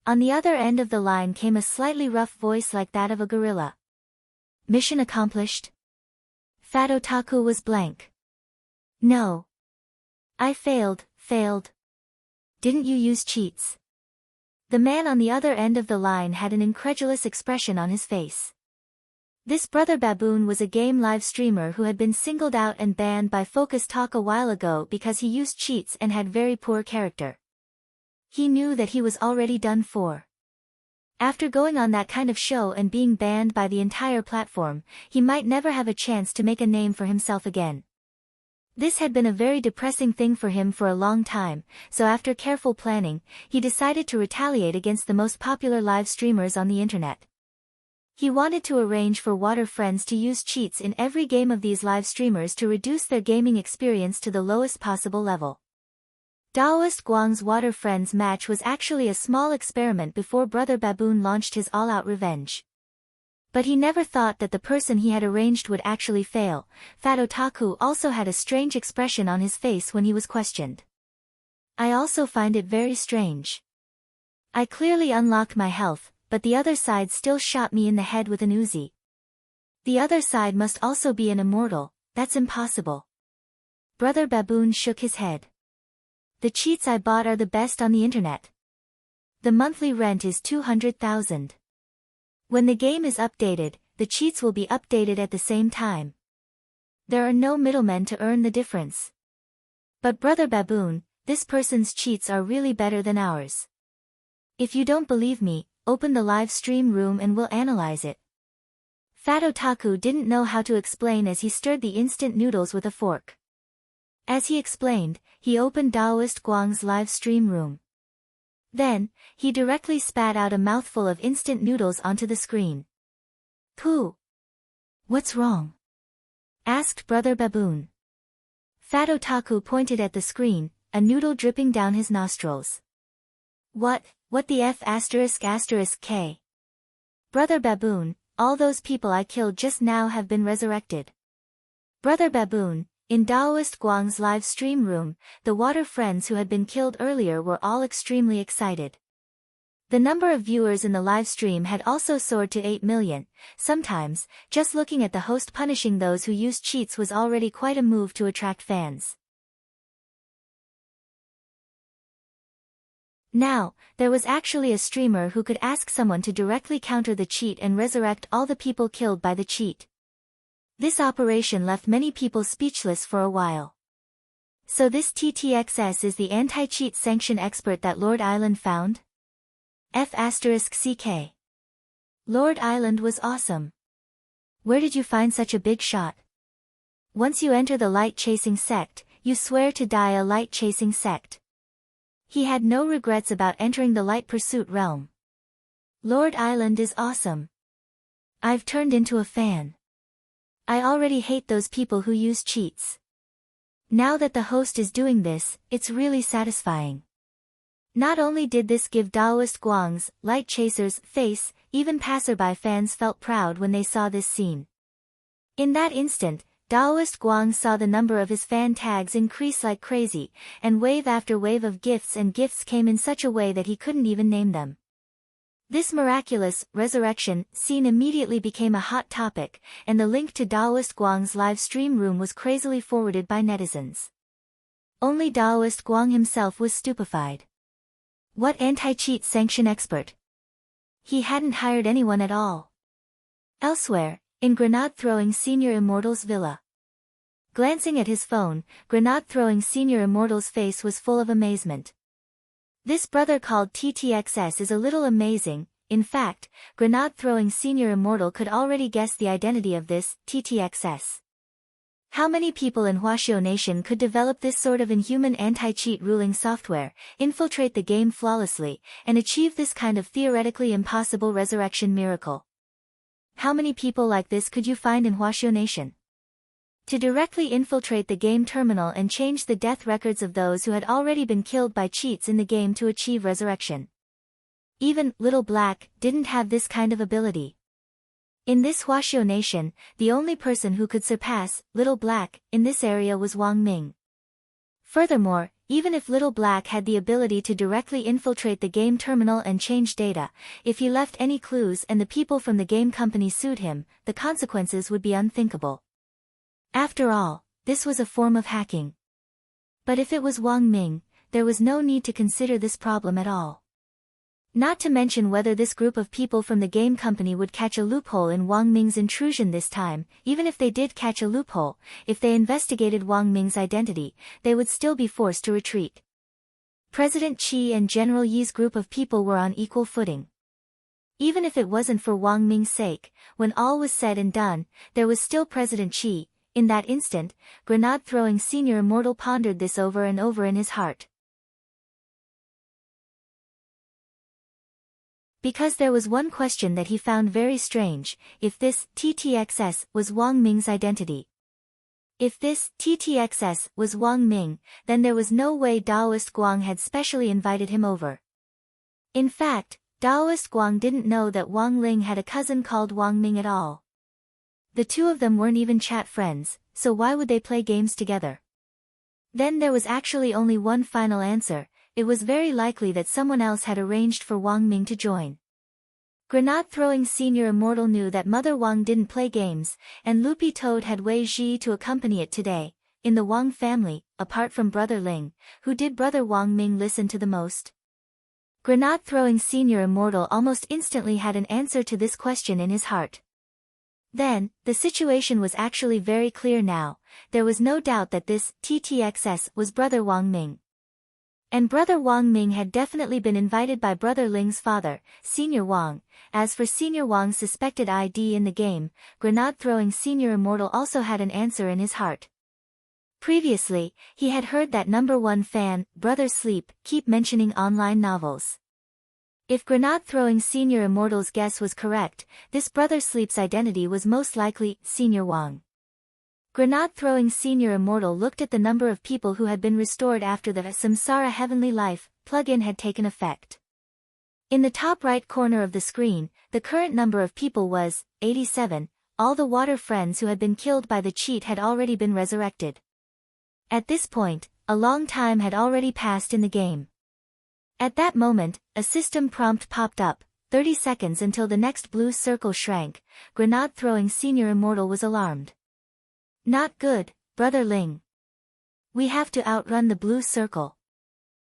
On the other end of the line came a slightly rough voice like that of a gorilla. Mission accomplished? Fat otaku was blank. No. I failed. Didn't you use cheats? The man on the other end of the line had an incredulous expression on his face. This Brother Baboon was a game live streamer who had been singled out and banned by Focus Talk a while ago because he used cheats and had very poor character. He knew that he was already done for. After going on that kind of show and being banned by the entire platform, he might never have a chance to make a name for himself again. This had been a very depressing thing for him for a long time, so after careful planning, he decided to retaliate against the most popular live streamers on the internet. He wanted to arrange for water friends to use cheats in every game of these live streamers to reduce their gaming experience to the lowest possible level. Daoist Guang's water friends match was actually a small experiment before Brother Baboon launched his all-out revenge. But he never thought that the person he had arranged would actually fail. Fat Otaku also had a strange expression on his face when he was questioned. I also find it very strange. I clearly unlocked my health, but the other side still shot me in the head with an Uzi. The other side must also be an immortal, that's impossible. Brother Baboon shook his head. The cheats I bought are the best on the internet. The monthly rent is 200,000. When the game is updated, the cheats will be updated at the same time. There are no middlemen to earn the difference. But Brother Baboon, this person's cheats are really better than ours. If you don't believe me, open the live stream room and we'll analyze it. Fat Otaku didn't know how to explain as he stirred the instant noodles with a fork. As he explained, he opened Daoist Guang's live stream room. Then, he directly spat out a mouthful of instant noodles onto the screen. Pooh! What's wrong? Asked Brother Baboon. Fat Otaku pointed at the screen, a noodle dripping down his nostrils. What the F***K? Brother Baboon, all those people I killed just now have been resurrected. Brother Baboon, in Daoist Guang's live stream room, the water friends who had been killed earlier were all extremely excited. The number of viewers in the live stream had also soared to 8 million. Sometimes, just looking at the host punishing those who used cheats was already quite a move to attract fans. Now, there was actually a streamer who could ask someone to directly counter the cheat and resurrect all the people killed by the cheat. This operation left many people speechless for a while. So this TTXS is the anti-cheat sanction expert that Lord Island found? F***CK. Lord Island was awesome. Where did you find such a big shot? Once you enter the light-chasing sect, you swear to die a light-chasing sect. He had no regrets about entering the light pursuit realm. Lord Island is awesome. I've turned into a fan. I already hate those people who use cheats. Now that the host is doing this, it's really satisfying. Not only did this give Daoist Guang's light chasers face, even passerby fans felt proud when they saw this scene. In that instant, Daoist Guang saw the number of his fan tags increase like crazy, and wave after wave of gifts and gifts came in such a way that he couldn't even name them. This miraculous resurrection scene immediately became a hot topic, and the link to Daoist Guang's live stream room was crazily forwarded by netizens. Only Daoist Guang himself was stupefied. What anti-cheat sanction expert? He hadn't hired anyone at all. Elsewhere, in grenade-throwing Senior Immortal's villa. Glancing at his phone, grenade-throwing Senior Immortal's face was full of amazement. This brother called TTXS is a little amazing. In fact, grenade-throwing Senior Immortal could already guess the identity of this TTXS. How many people in Huaxiao Nation could develop this sort of inhuman anti-cheat ruling software, infiltrate the game flawlessly, and achieve this kind of theoretically impossible resurrection miracle? How many people like this could you find in Huaxiao Nation? To directly infiltrate the game terminal and change the death records of those who had already been killed by cheats in the game to achieve resurrection. Even Little Black didn't have this kind of ability. In this Huaxiao Nation, the only person who could surpass Little Black in this area was Wang Ming. Furthermore, even if Little Black had the ability to directly infiltrate the game terminal and change data, if he left any clues and the people from the game company sued him, the consequences would be unthinkable. After all, this was a form of hacking. But if it was Wang Ming, there was no need to consider this problem at all. Not to mention whether this group of people from the game company would catch a loophole in Wang Ming's intrusion this time. Even if they did catch a loophole, if they investigated Wang Ming's identity, they would still be forced to retreat. President Qi and General Yi's group of people were on equal footing. Even if it wasn't for Wang Ming's sake, when all was said and done, there was still President Qi. In that instant, grenade-throwing Senior Immortal pondered this over and over in his heart. Because there was one question that he found very strange: if this TTXS was Wang Ming's identity. If this TTXS was Wang Ming, then there was no way Daoist Guang had specially invited him over. In fact, Daoist Guang didn't know that Wang Ling had a cousin called Wang Ming at all. The two of them weren't even chat friends, so why would they play games together? Then there was actually only one final answer: it was very likely that someone else had arranged for Wang Ming to join. Grenade-throwing Senior Immortal knew that Mother Wang didn't play games, and Loopy Toad had Wei Ji to accompany it today. In the Wang family, apart from Brother Ling, who did Brother Wang Ming listen to the most? Grenade-throwing Senior Immortal almost instantly had an answer to this question in his heart. Then, the situation was actually very clear now. There was no doubt that this TTXS was Brother Wang Ming. And Brother Wang Ming had definitely been invited by Brother Ling's father, Senior Wang. As for Senior Wang's suspected ID in the game, grenade-throwing Senior Immortal also had an answer in his heart. Previously, he had heard that #1 fan, Brother Sleep, keep mentioning online novels. If grenade-throwing Senior Immortal's guess was correct, this Brother Sleep's identity was most likely Senior Wang. Grenade-throwing Senior Immortal looked at the number of people who had been restored after the Samsara Heavenly Life plugin had taken effect. In the top right corner of the screen, the current number of people was 87. All the water friends who had been killed by the cheat had already been resurrected. At this point, a long time had already passed in the game. At that moment, a system prompt popped up: 30 seconds until the next blue circle shrank. Grenade-throwing Senior Immortal was alarmed. Not good, Brother Ling. We have to outrun the blue circle.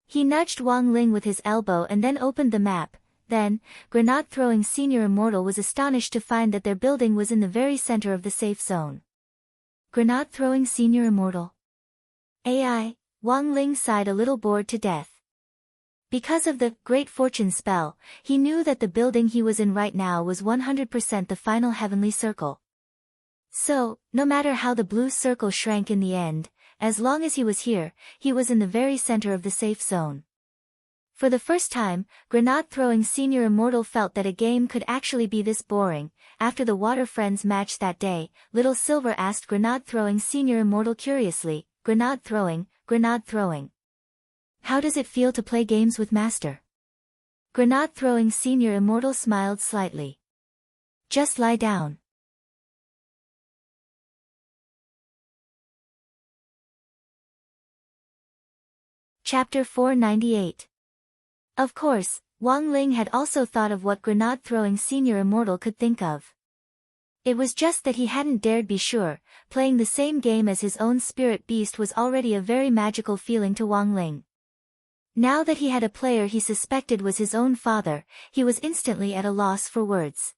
He nudged Wang Ling with his elbow and then opened the map. Then, grenade-throwing Senior Immortal was astonished to find that their building was in the very center of the safe zone. Grenade-throwing Senior Immortal. AI, Wang Ling sighed, a little bored to death. Because of the Great Fortune spell, he knew that the building he was in right now was 100% the final heavenly circle. So, no matter how the blue circle shrank in the end, as long as he was here, he was in the very center of the safe zone. For the first time, grenade-throwing Senior Immortal felt that a game could actually be this boring. After the Water Friends match that day, Little Silver asked grenade-throwing Senior Immortal curiously, grenade-throwing. How does it feel to play games with Master? Grenade-throwing Senior Immortal smiled slightly. Just lie down. Chapter 498. Of course, Wang Ling had also thought of what grenade-throwing senior immortal could think of. It was just that he hadn't dared be sure. Playing the same game as his own spirit beast was already a very magical feeling to Wang Ling. Now that he had a player he suspected was his own father, he was instantly at a loss for words.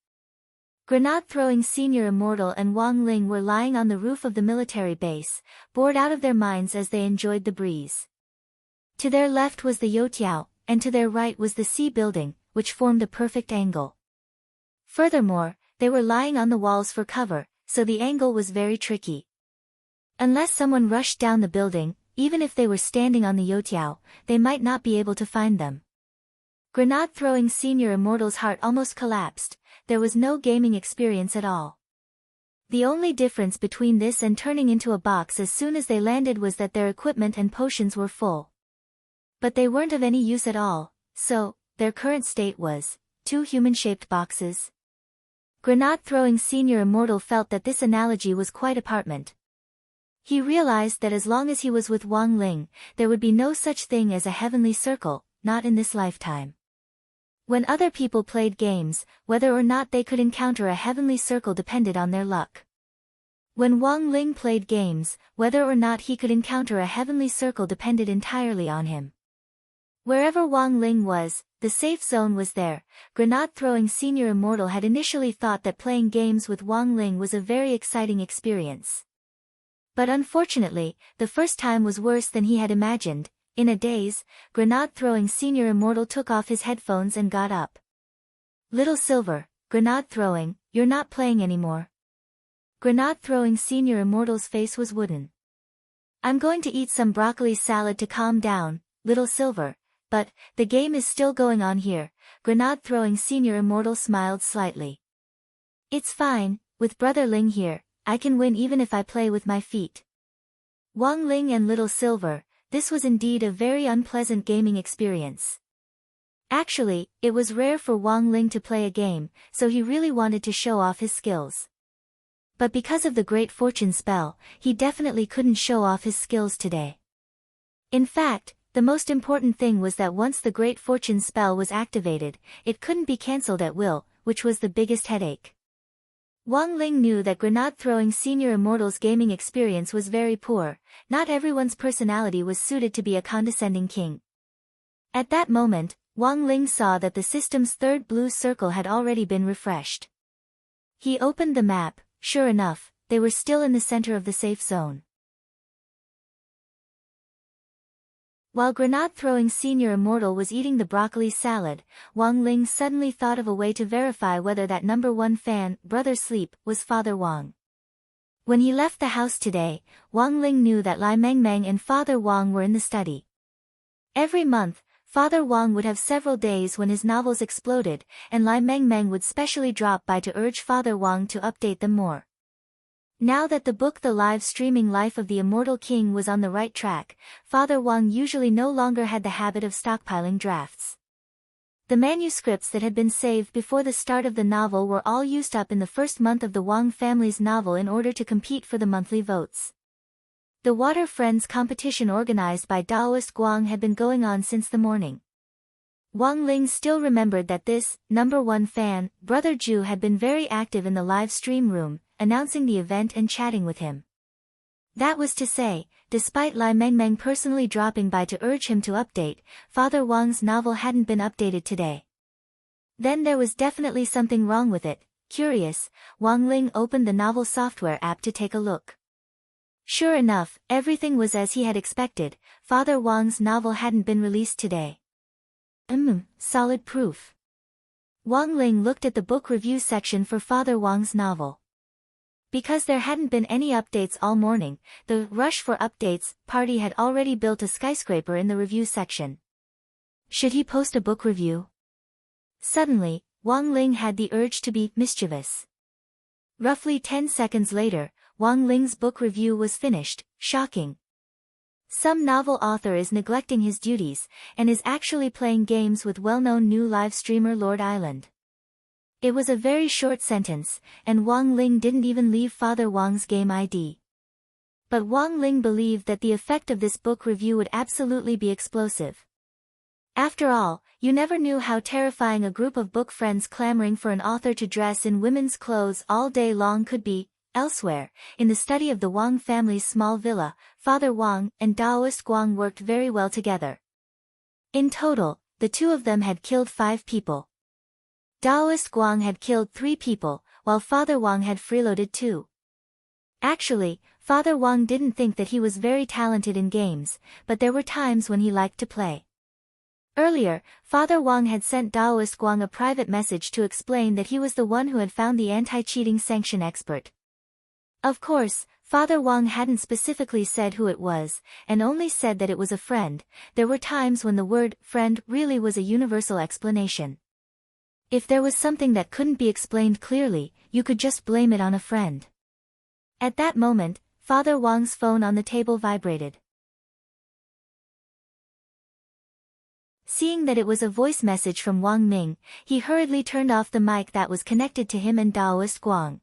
Grenade-throwing senior immortal and Wang Ling were lying on the roof of the military base, bored out of their minds as they enjoyed the breeze. To their left was the Youtiao, and to their right was the C building, which formed a perfect angle. Furthermore, they were lying on the walls for cover, so the angle was very tricky. Unless someone rushed down the building, even if they were standing on the Youtiao, they might not be able to find them. Grenade-throwing senior immortal's heart almost collapsed. There was no gaming experience at all. The only difference between this and turning into a box as soon as they landed was that their equipment and potions were full. But they weren't of any use at all, so, their current state was, 2 human-shaped boxes. Grenade-throwing senior immortal felt that this analogy was quite apartment. He realized that as long as he was with Wang Ling, there would be no such thing as a heavenly circle, not in this lifetime. When other people played games, whether or not they could encounter a heavenly circle depended on their luck. When Wang Ling played games, whether or not he could encounter a heavenly circle depended entirely on him. Wherever Wang Ling was, the safe zone was there. Grenade-throwing senior immortal had initially thought that playing games with Wang Ling was a very exciting experience. But unfortunately, the first time was worse than he had imagined. In a daze, grenade-throwing senior immortal took off his headphones and got up. Little Silver, grenade-throwing, you're not playing anymore. Grenade-throwing senior immortal's face was wooden. I'm going to eat some broccoli salad to calm down, Little Silver, but, the game is still going on here. Grenade-throwing senior immortal smiled slightly. It's fine, with Brother Ling here, I can win even if I play with my feet. Wang Ling and Little Silver, this was indeed a very unpleasant gaming experience. Actually, it was rare for Wang Ling to play a game, so he really wanted to show off his skills. But because of the Great Fortune spell, he definitely couldn't show off his skills today. In fact, the most important thing was that once the Great Fortune spell was activated, it couldn't be cancelled at will, which was the biggest headache. Wang Ling knew that grenade-throwing senior immortal's gaming experience was very poor. Not everyone's personality was suited to be a condescending king. At that moment, Wang Ling saw that the system's third blue circle had already been refreshed. He opened the map. Sure enough, they were still in the center of the safe zone. While grenade-throwing senior immortal was eating the broccoli salad, Wang Ling suddenly thought of a way to verify whether that number 1 fan, Brother Sleep, was Father Wang. When he left the house today, Wang Ling knew that Lai Mengmeng and Father Wang were in the study. Every month, Father Wang would have several days when his novels exploded, and Lai Mengmeng would specially drop by to urge Father Wang to update them more. Now that the book The Live-Streaming Life of the Immortal King was on the right track, Father Wang usually no longer had the habit of stockpiling drafts. The manuscripts that had been saved before the start of the novel were all used up in the first month of the Wang family's novel in order to compete for the monthly votes. The Water Friends competition organized by Daoist Guang had been going on since the morning. Wang Ling still remembered that this, number 1 fan, Brother Ju had been very active in the live stream room, announcing the event and chatting with him. That was to say, despite Lai Mengmeng personally dropping by to urge him to update, Father Wang's novel hadn't been updated today. Then there was definitely something wrong with it. Curious, Wang Ling opened the novel software app to take a look. Sure enough, everything was as he had expected. Father Wang's novel hadn't been released today. Solid proof. Wang Ling looked at the book review section for Father Wang's novel. Because there hadn't been any updates all morning, the rush for updates party had already built a skyscraper in the review section. Should he post a book review? Suddenly, Wang Ling had the urge to be mischievous. Roughly 10 seconds later, Wang Ling's book review was finished. Shocking. Some novel author is neglecting his duties, and is actually playing games with well-known new live streamer Lord Island. It was a very short sentence, and Wang Ling didn't even leave Father Wang's game ID. But Wang Ling believed that the effect of this book review would absolutely be explosive. After all, you never knew how terrifying a group of book friends clamoring for an author to dress in women's clothes all day long could be. Elsewhere, in the study of the Wang family's small villa, Father Wang and Taoist Guang worked very well together. In total, the two of them had killed 5 people. Taoist Guang had killed 3 people, while Father Wang had freeloaded 2. Actually, Father Wang didn't think that he was very talented in games, but there were times when he liked to play. Earlier, Father Wang had sent Taoist Guang a private message to explain that he was the one who had found the anti-cheating sanction expert. Of course, Father Wang hadn't specifically said who it was, and only said that it was a friend. There were times when the word friend really was a universal explanation. If there was something that couldn't be explained clearly, you could just blame it on a friend. At that moment, Father Wang's phone on the table vibrated. Seeing that it was a voice message from Wang Ming, he hurriedly turned off the mic that was connected to him and Taoist Guang.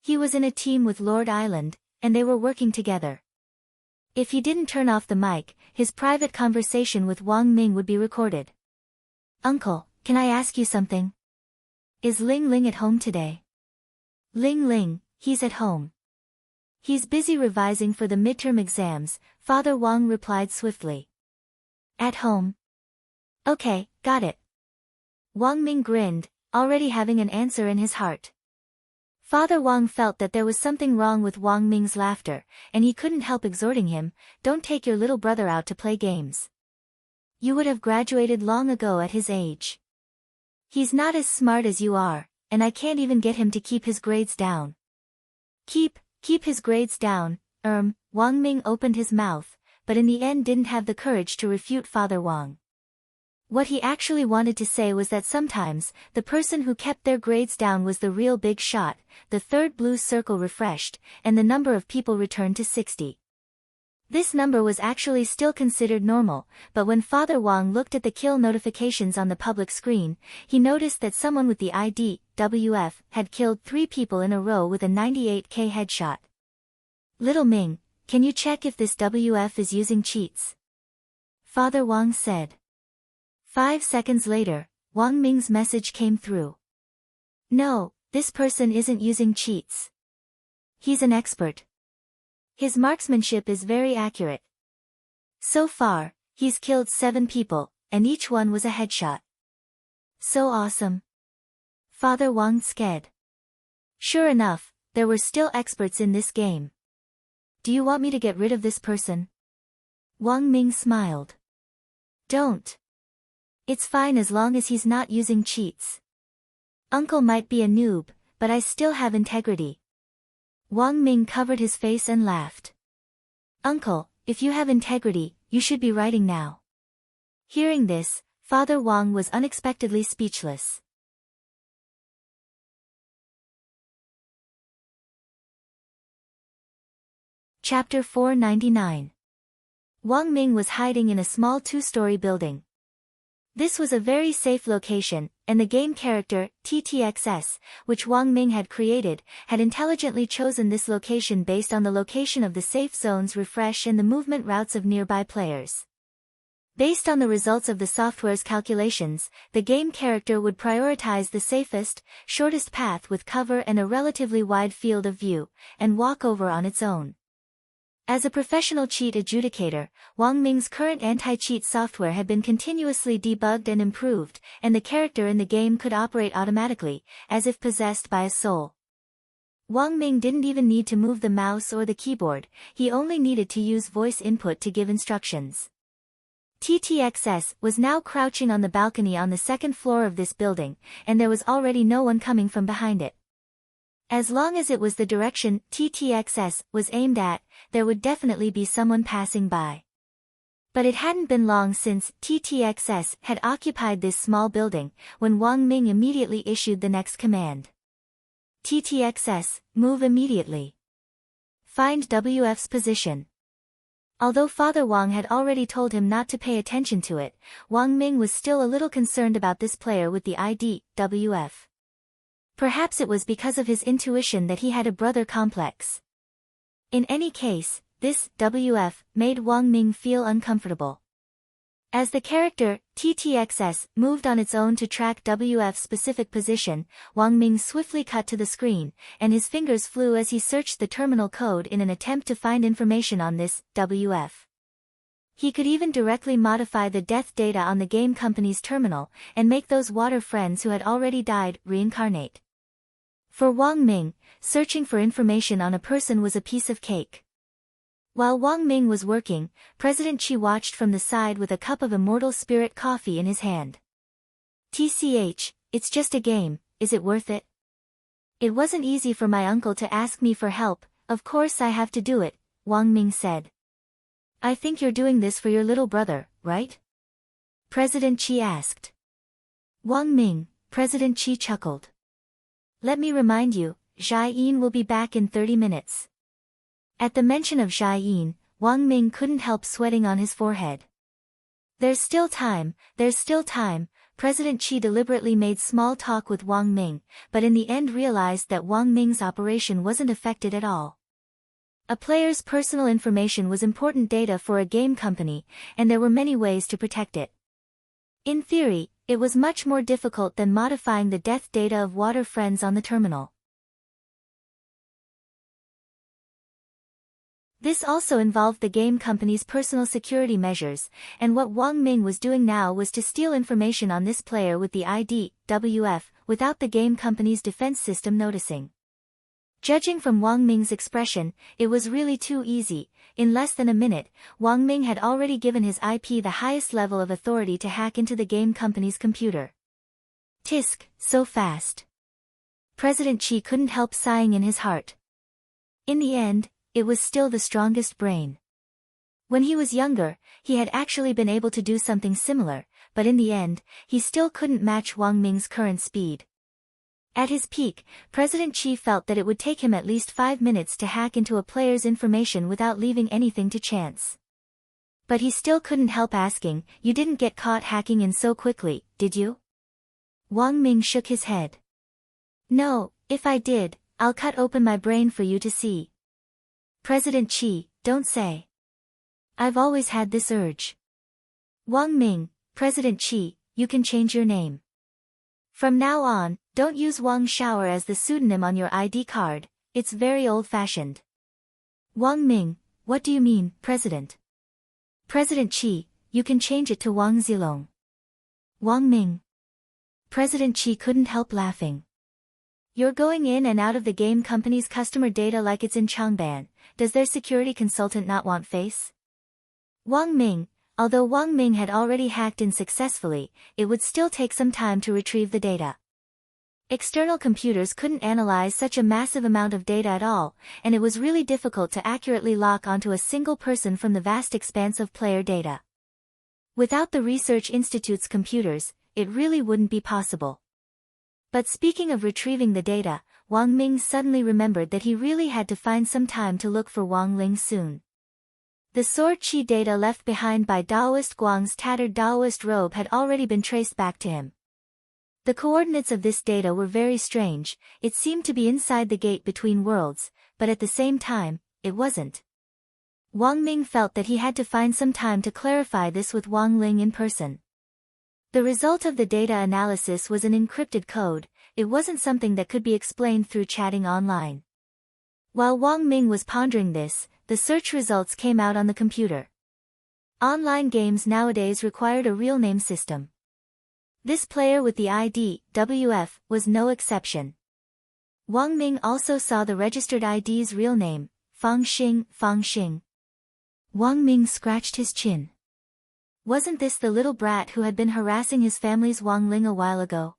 He was in a team with Lord Island, and they were working together. If he didn't turn off the mic, his private conversation with Wang Ming would be recorded. "Uncle, can I ask you something? Is Ling Ling at home today?" "Ling Ling, he's at home. He's busy revising for the midterm exams," Father Wang replied swiftly. "At home? Okay, got it." Wang Ming grinned, already having an answer in his heart. Father Wang felt that there was something wrong with Wang Ming's laughter, and he couldn't help exhorting him, "Don't take your little brother out to play games. You would have graduated long ago at his age. He's not as smart as you are, and I can't even get him to keep his grades down." Keep his grades down, Wang Ming opened his mouth, but in the end didn't have the courage to refute Father Wang. What he actually wanted to say was that sometimes, the person who kept their grades down was the real big shot. The third blue circle refreshed, and the number of people returned to 60. This number was actually still considered normal, but when Father Wang looked at the kill notifications on the public screen, he noticed that someone with the ID, WF, had killed 3 people in a row with a 98k headshot. "Little Ming, can you check if this WF is using cheats?" Father Wang said. 5 seconds later, Wang Ming's message came through. "No, this person isn't using cheats. He's an expert. His marksmanship is very accurate. So far, he's killed 7 people, and each one was a headshot. So awesome." Father Wang said. Sure enough, there were still experts in this game. "Do you want me to get rid of this person?" Wang Ming smiled. "Don't. It's fine as long as he's not using cheats. Uncle might be a noob, but I still have integrity." Wang Ming covered his face and laughed. "Uncle, if you have integrity, you should be writing now." Hearing this, Father Wang was unexpectedly speechless. Chapter 499. Wang Ming was hiding in a small 2-story building. This was a very safe location, and the game character, TTXS, which Wang Ming had created, had intelligently chosen this location based on the location of the safe zone's refresh and the movement routes of nearby players. Based on the results of the software's calculations, the game character would prioritize the safest, shortest path with cover and a relatively wide field of view, and walk over on its own. As a professional cheat adjudicator, Wang Ming's current anti-cheat software had been continuously debugged and improved, and the character in the game could operate automatically, as if possessed by a soul. Wang Ming didn't even need to move the mouse or the keyboard, he only needed to use voice input to give instructions. TTXS was now crouching on the balcony on the 2nd floor of this building, and there was already no one coming from behind it. As long as it was the direction TTXS was aimed at, there would definitely be someone passing by. But it hadn't been long since TTXS had occupied this small building, when Wang Ming immediately issued the next command. TTXS, move immediately. Find WF's position. Although Father Wang had already told him not to pay attention to it, Wang Ming was still a little concerned about this player with the ID, WF. Perhaps it was because of his intuition that he had a brother complex. In any case, this WF made Wang Ming feel uncomfortable. As the character, TTXS, moved on its own to track WF's specific position, Wang Ming swiftly cut to the screen, and his fingers flew as he searched the terminal code in an attempt to find information on this WF. He could even directly modify the death data on the game company's terminal, and make those water friends who had already died reincarnate. For Wang Ming, searching for information on a person was a piece of cake. While Wang Ming was working, President Qi watched from the side with a cup of immortal spirit coffee in his hand. TCH, it's just a game, is it worth it? It wasn't easy for my uncle to ask me for help, of course I have to do it, Wang Ming said. I think you're doing this for your little brother, right? President Qi asked. Wang Ming, President Qi chuckled. Let me remind you, Zhai Yin will be back in 30 minutes. At the mention of Zhai Yin, Wang Ming couldn't help sweating on his forehead. There's still time, President Qi deliberately made small talk with Wang Ming, but in the end realized that Wang Ming's operation wasn't affected at all. A player's personal information was important data for a game company, and there were many ways to protect it. In theory, it was much more difficult than modifying the death data of water friends on the terminal. This also involved the game company's personal security measures, and what Wang Ming was doing now was to steal information on this player with the ID, WF, without the game company's defense system noticing. Judging from Wang Ming's expression, it was really too easy. In less than a minute, Wang Ming had already given his IP the highest level of authority to hack into the game company's computer. Tisk, so fast. President Qi couldn't help sighing in his heart. In the end, it was still the strongest brain. When he was younger, he had actually been able to do something similar, but in the end, he still couldn't match Wang Ming's current speed. At his peak, President Qi felt that it would take him at least 5 minutes to hack into a player's information without leaving anything to chance. But he still couldn't help asking, "You didn't get caught hacking in so quickly, did you?" Wang Ming shook his head. "No, if I did, I'll cut open my brain for you to see." President Qi, don't say. I've always had this urge. Wang Ming, President Qi, you can change your name. From now on, don't use Wang Shower as the pseudonym on your ID card, it's very old-fashioned. Wang Ming, what do you mean, President? President Qi, you can change it to Wang Zilong. Wang Ming. President Qi couldn't help laughing. You're going in and out of the game company's customer data like it's in Changban. Does their security consultant not want face? Wang Ming, although Wang Ming had already hacked in successfully, it would still take some time to retrieve the data. External computers couldn't analyze such a massive amount of data at all, and it was really difficult to accurately lock onto a single person from the vast expanse of player data. Without the Research Institute's computers, it really wouldn't be possible. But speaking of retrieving the data, Wang Ming suddenly remembered that he really had to find some time to look for Wang Ling soon. The sword qi data left behind by Daoist Guang's tattered Daoist robe had already been traced back to him. The coordinates of this data were very strange, it seemed to be inside the gate between worlds, but at the same time, it wasn't. Wang Ming felt that he had to find some time to clarify this with Wang Ling in person. The result of the data analysis was an encrypted code, it wasn't something that could be explained through chatting online. While Wang Ming was pondering this, the search results came out on the computer. Online games nowadays required a real name system. This player with the ID, WF, was no exception. Wang Ming also saw the registered ID's real name, Fang Xing. Wang Ming scratched his chin. Wasn't this the little brat who had been harassing his family's Wang Ling a while ago?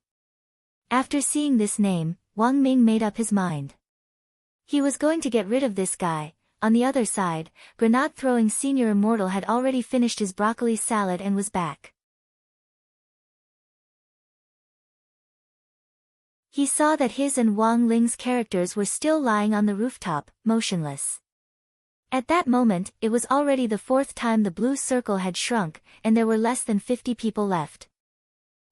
After seeing this name, Wang Ming made up his mind. He was going to get rid of this guy. On the other side, grenade-throwing Senior Immortal had already finished his broccoli salad and was back. He saw that his and Wang Ling's characters were still lying on the rooftop, motionless. At that moment, it was already the 4th time the blue circle had shrunk, and there were less than 50 people left.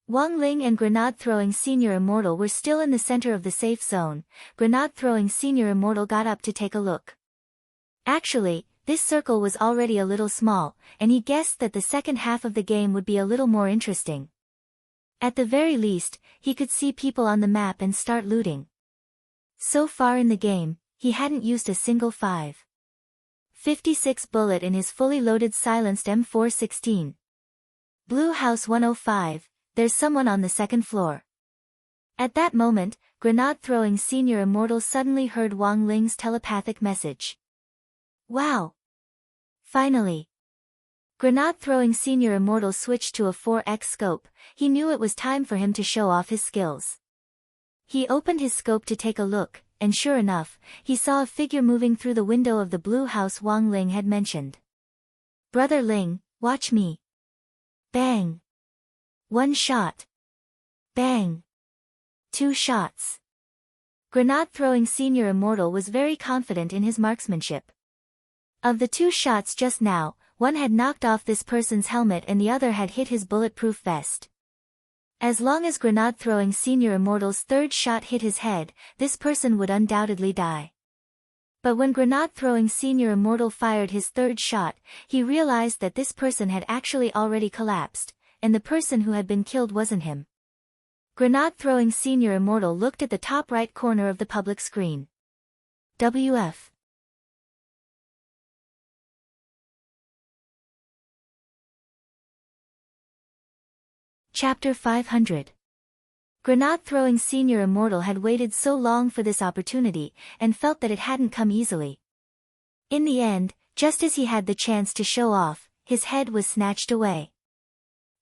Wang Ling and grenade-throwing Senior Immortal were still in the center of the safe zone. Grenade-throwing Senior Immortal got up to take a look. Actually, this circle was already a little small, and he guessed that the second half of the game would be a little more interesting. At the very least, he could see people on the map and start looting. So far in the game, he hadn't used a single 5.56 bullet in his fully loaded silenced M416. Blue House 105, there's someone on the second floor. At that moment, grenade-throwing Senior Immortal suddenly heard Wang Ling's telepathic message. Wow! Finally! Grenade-throwing Senior Immortal switched to a 4x scope. He knew it was time for him to show off his skills. He opened his scope to take a look, and sure enough, he saw a figure moving through the window of the blue house Wang Ling had mentioned. Brother Ling, watch me. Bang! 1 shot. Bang! 2 shots. Grenade-throwing Senior Immortal was very confident in his marksmanship. Of the 2 shots just now, one had knocked off this person's helmet and the other had hit his bulletproof vest. As long as grenade-throwing Senior Immortal's third shot hit his head, this person would undoubtedly die. But when grenade-throwing Senior Immortal fired his third shot, he realized that this person had actually already collapsed, and the person who had been killed wasn't him. Grenade-throwing Senior Immortal looked at the top right corner of the public screen. WF. Chapter 500. Grenade-throwing Senior Immortal had waited so long for this opportunity, and felt that it hadn't come easily. In the end, just as he had the chance to show off, his head was snatched away.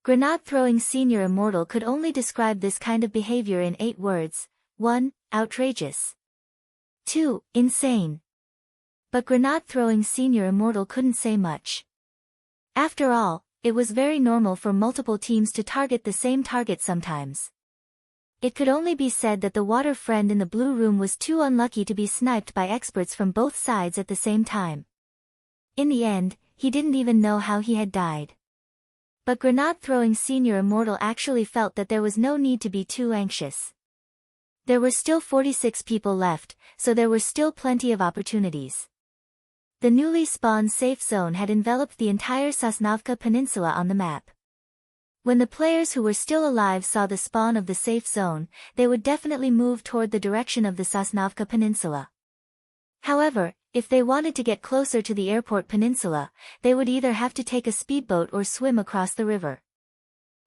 Grenade-throwing Senior Immortal could only describe this kind of behavior in 8 words. 1. Outrageous. 2. Insane. But grenade-throwing Senior Immortal couldn't say much. After all, it was very normal for multiple teams to target the same target sometimes. It could only be said that the water friend in the blue room was too unlucky to be sniped by experts from both sides at the same time. In the end, he didn't even know how he had died. But grenade-throwing Senior Immortal actually felt that there was no need to be too anxious. There were still 46 people left, so there were still plenty of opportunities. The newly spawned safe zone had enveloped the entire Sosnovka Peninsula on the map. When the players who were still alive saw the spawn of the safe zone, they would definitely move toward the direction of the Sosnovka Peninsula. However, if they wanted to get closer to the airport peninsula, they would either have to take a speedboat or swim across the river.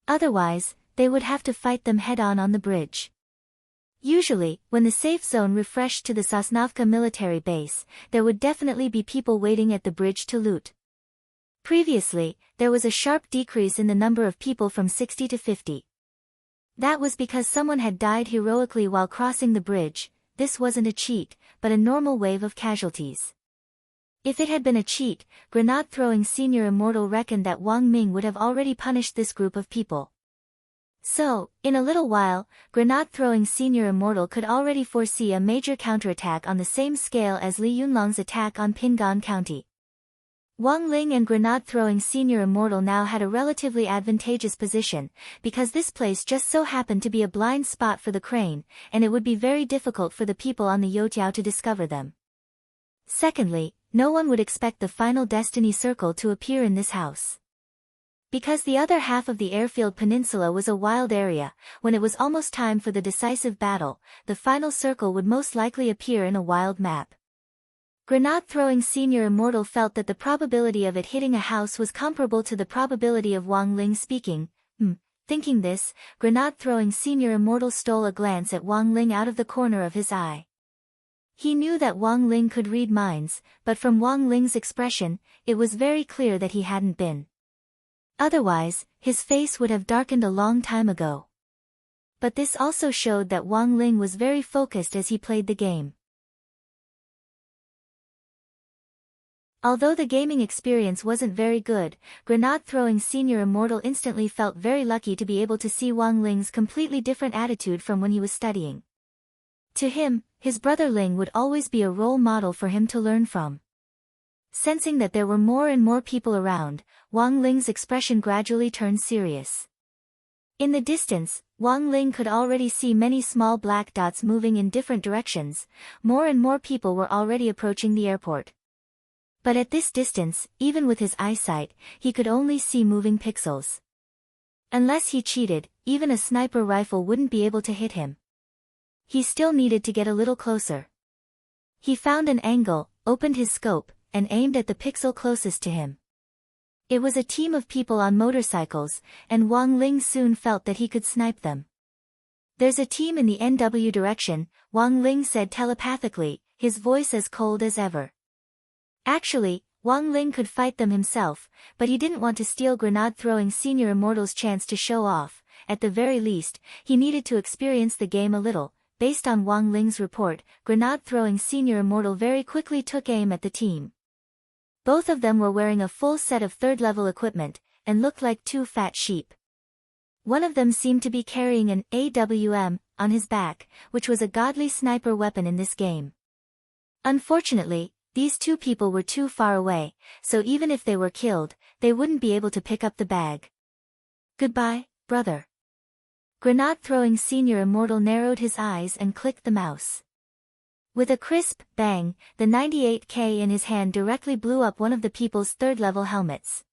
Otherwise, they would have to fight them head-on on the bridge. Usually, when the safe zone refreshed to the Sosnovka military base, there would definitely be people waiting at the bridge to loot. Previously, there was a sharp decrease in the number of people from 60 to 50. That was because someone had died heroically while crossing the bridge. This wasn't a cheat, but a normal wave of casualties. If it had been a cheat, grenade-throwing Senior Immortal reckoned that Wang Ming would have already punished this group of people. So, in a little while, grenade-throwing Senior Immortal could already foresee a major counterattack on the same scale as Li Yunlong's attack on Pingan County. Wang Ling and grenade-throwing Senior Immortal now had a relatively advantageous position, because this place just so happened to be a blind spot for the crane, and it would be very difficult for the people on the Youtiao to discover them. Secondly, no one would expect the final Destiny Circle to appear in this house. Because the other half of the airfield peninsula was a wild area, when it was almost time for the decisive battle, the final circle would most likely appear in a wild map. Grenade-throwing Senior Immortal felt that the probability of it hitting a house was comparable to the probability of Wang Ling speaking. Thinking this, grenade-throwing Senior Immortal stole a glance at Wang Ling out of the corner of his eye. He knew that Wang Ling could read minds, but from Wang Ling's expression, it was very clear that he hadn't been. Otherwise, his face would have darkened a long time ago. But this also showed that Wang Ling was very focused as he played the game. Although the gaming experience wasn't very good, grenade-throwing Senior Immortal instantly felt very lucky to be able to see Wang Ling's completely different attitude from when he was studying. To him, his brother Ling would always be a role model for him to learn from. Sensing that there were more and more people around, Wang Ling's expression gradually turned serious. In the distance, Wang Ling could already see many small black dots moving in different directions. More and more people were already approaching the airport. But at this distance, even with his eyesight, he could only see moving pixels. Unless he cheated, even a sniper rifle wouldn't be able to hit him. He still needed to get a little closer. He found an angle, opened his scope, and aimed at the pixel closest to him. It was a team of people on motorcycles, and Wang Ling soon felt that he could snipe them. "There's a team in the NW direction," Wang Ling said telepathically, his voice as cold as ever. Actually, Wang Ling could fight them himself, but he didn't want to steal grenade-throwing Senior Immortal's chance to show off. At the very least, he needed to experience the game a little. Based on Wang Ling's report, grenade-throwing Senior Immortal very quickly took aim at the team. Both of them were wearing a full set of third-level equipment, and looked like two fat sheep. One of them seemed to be carrying an AWM on his back, which was a godly sniper weapon in this game. Unfortunately, these two people were too far away, so even if they were killed, they wouldn't be able to pick up the bag. "Goodbye, brother." Grenade-throwing Senior Immortal narrowed his eyes and clicked the mouse. With a crisp bang, the 98K in his hand directly blew up one of the people's third-level helmets.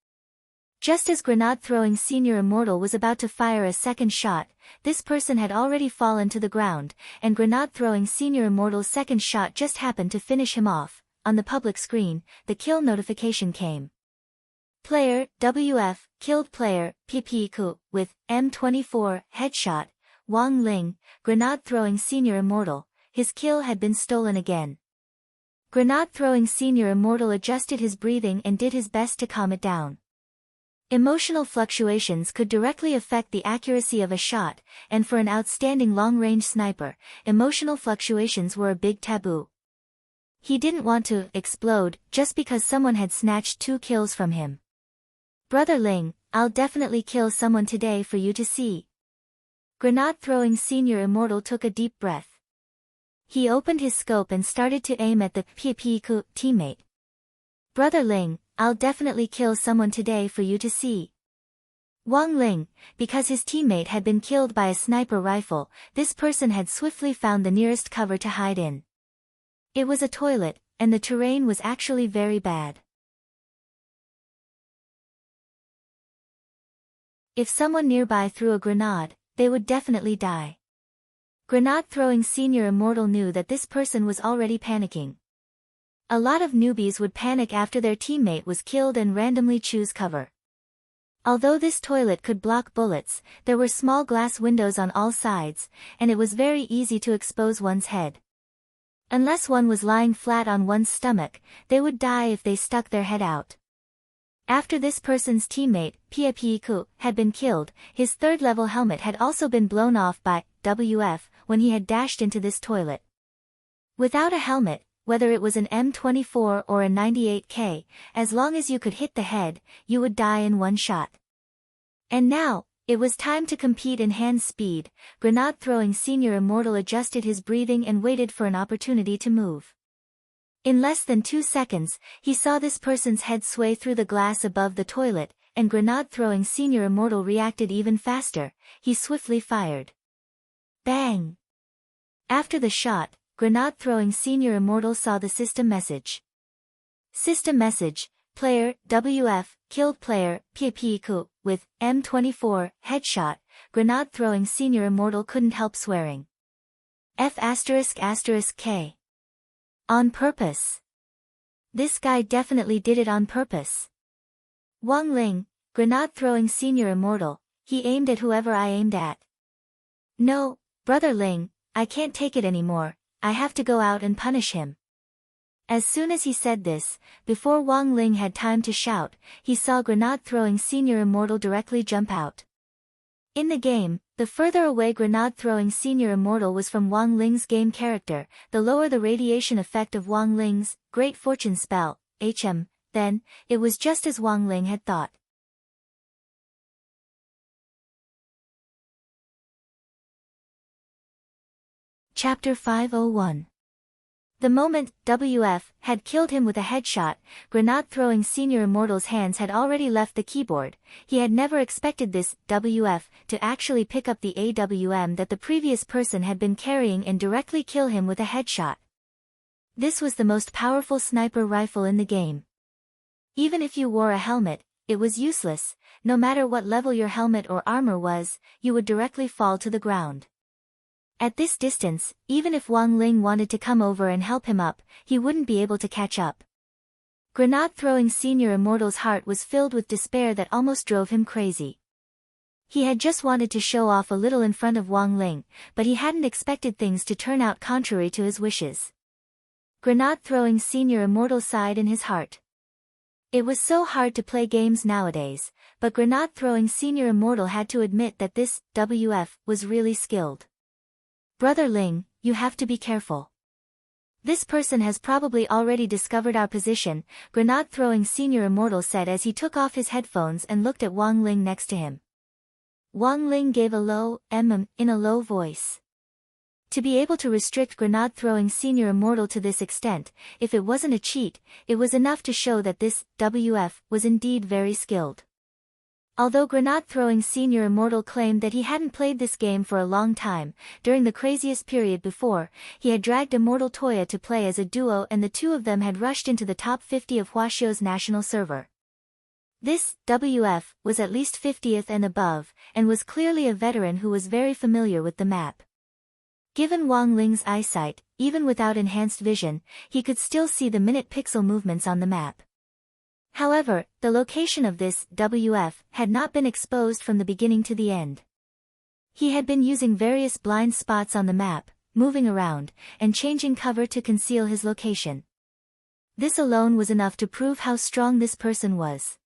Just as grenade-throwing Senior Immortal was about to fire a second shot, this person had already fallen to the ground, and grenade-throwing Senior Immortal's second shot just happened to finish him off. On the public screen, the kill notification came. Player, WF, killed player, PPQ, with M24, headshot, Wang Ling, grenade-throwing Senior Immortal. His kill had been stolen again. Grenade-throwing Senior Immortal adjusted his breathing and did his best to calm it down. Emotional fluctuations could directly affect the accuracy of a shot, and for an outstanding long-range sniper, emotional fluctuations were a big taboo. He didn't want to explode just because someone had snatched 2 kills from him. "Brother Ling, I'll definitely kill someone today for you to see." Grenade-throwing Senior Immortal took a deep breath. He opened his scope and started to aim at the PPQ teammate. "Brother Ling, I'll definitely kill someone today for you to see." Wang Ling, because his teammate had been killed by a sniper rifle, this person had swiftly found the nearest cover to hide in. It was a toilet, and the terrain was actually very bad. If someone nearby threw a grenade, they would definitely die. Grenade-throwing Senior Immortal knew that this person was already panicking. A lot of newbies would panic after their teammate was killed and randomly choose cover. Although this toilet could block bullets, there were small glass windows on all sides, and it was very easy to expose one's head. Unless one was lying flat on one's stomach, they would die if they stuck their head out. After this person's teammate, PPQ, had been killed, his third-level helmet had also been blown off by WF when he had dashed into this toilet. Without a helmet, whether it was an M24 or a 98K, as long as you could hit the head, you would die in one shot. And now, it was time to compete in hand speed. Grenade-throwing Senior Immortal adjusted his breathing and waited for an opportunity to move. In less than 2 seconds, he saw this person's head sway through the glass above the toilet, and grenade-throwing Senior Immortal reacted even faster. He swiftly fired. Bang! After the shot, grenade-throwing Senior Immortal saw the system message. System message: player, WF, killed player, PPQ, with M24, headshot. Grenade-throwing Senior Immortal couldn't help swearing. F***K. On purpose. This guy definitely did it on purpose. Wang Ling, grenade-throwing Senior Immortal, he aimed at whoever I aimed at. "No, Brother Ling, I can't take it anymore, I have to go out and punish him." As soon as he said this, before Wang Ling had time to shout, he saw grenade-throwing Senior Immortal directly jump out. In the game, the further away grenade-throwing Senior Immortal was from Wang Ling's game character, the lower the radiation effect of Wang Ling's Great Fortune spell, HM, then, it was just as Wang Ling had thought. Chapter 501. The moment WF had killed him with a headshot, grenade-throwing Senior Immortal's hands had already left the keyboard. He had never expected this WF to actually pick up the AWM that the previous person had been carrying and directly kill him with a headshot. This was the most powerful sniper rifle in the game. Even if you wore a helmet, it was useless. No matter what level your helmet or armor was, you would directly fall to the ground. At this distance, even if Wang Ling wanted to come over and help him up, he wouldn't be able to catch up. Grenade-throwing Senior Immortal's heart was filled with despair that almost drove him crazy. He had just wanted to show off a little in front of Wang Ling, but he hadn't expected things to turn out contrary to his wishes. Grenade-throwing Senior Immortal sighed in his heart. It was so hard to play games nowadays, but Grenade-throwing Senior Immortal had to admit that this WF was really skilled. Brother Ling, you have to be careful. This person has probably already discovered our position, Grenade-throwing Senior Immortal said as he took off his headphones and looked at Wang Ling next to him. Wang Ling gave a low, in a low voice. To be able to restrict Grenade-throwing Senior Immortal to this extent, if it wasn't a cheat, it was enough to show that this WF was indeed very skilled. Although Grenade-throwing Senior Immortal claimed that he hadn't played this game for a long time, during the craziest period before, he had dragged Immortal Toya to play as a duo and the two of them had rushed into the top 50 of Huaxiao's national server. This WF was at least 50th and above, and was clearly a veteran who was very familiar with the map. Given Wang Ling's eyesight, even without enhanced vision, he could still see the minute pixel movements on the map. However, the location of this WF had not been exposed from the beginning to the end. He had been using various blind spots on the map, moving around, and changing cover to conceal his location. This alone was enough to prove how strong this person was.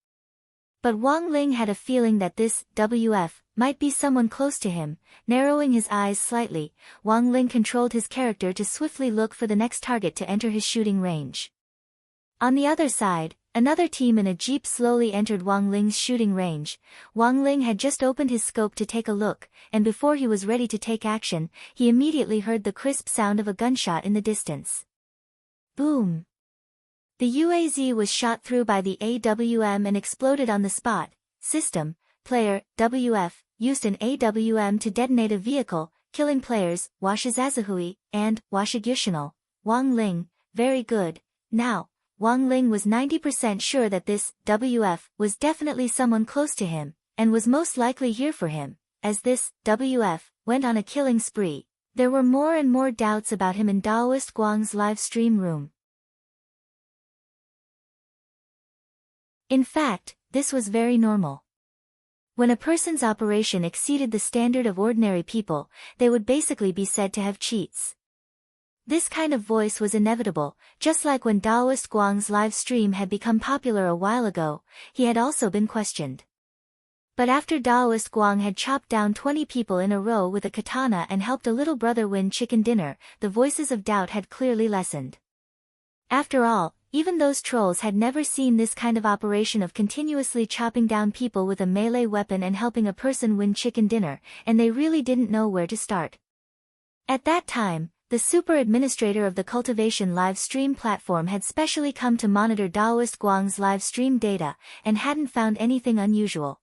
But Wang Ling had a feeling that this WF might be someone close to him. Narrowing his eyes slightly, Wang Ling controlled his character to swiftly look for the next target to enter his shooting range. On the other side, another team in a jeep slowly entered Wang Ling's shooting range. Wang Ling had just opened his scope to take a look, and before he was ready to take action, he immediately heard the crisp sound of a gunshot in the distance. Boom! The UAZ was shot through by the AWM and exploded on the spot. System, player, WF, used an AWM to detonate a vehicle, killing players, Washizazuhui, and Washigyushinal. Wang Ling, very good. Now, Wang Ling was 90% sure that this WF was definitely someone close to him, and was most likely here for him. As this WF went on a killing spree, there were more and more doubts about him in Daoist Guang's live stream room. In fact, this was very normal. When a person's operation exceeded the standard of ordinary people, they would basically be said to have cheats. This kind of voice was inevitable, just like when Daoist Guang's live stream had become popular a while ago, he had also been questioned. But after Daoist Guang had chopped down 20 people in a row with a katana and helped a little brother win chicken dinner, the voices of doubt had clearly lessened. After all, even those trolls had never seen this kind of operation of continuously chopping down people with a melee weapon and helping a person win chicken dinner, and they really didn't know where to start. At that time, the super administrator of the cultivation live stream platform had specially come to monitor Daoist Guang's live stream data, and hadn't found anything unusual.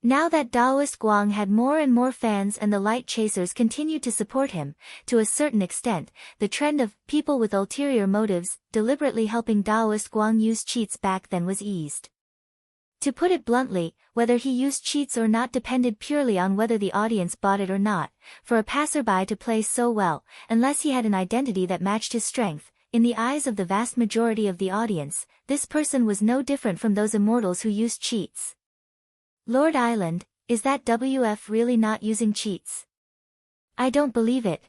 Now that Daoist Guang had more and more fans and the light chasers continued to support him, to a certain extent, the trend of people with ulterior motives deliberately helping Daoist Guang use cheats back then was eased. To put it bluntly, whether he used cheats or not depended purely on whether the audience bought it or not. For a passerby to play so well, unless he had an identity that matched his strength, in the eyes of the vast majority of the audience, this person was no different from those immortals who used cheats. Lord Island, is that WF really not using cheats? I don't believe it.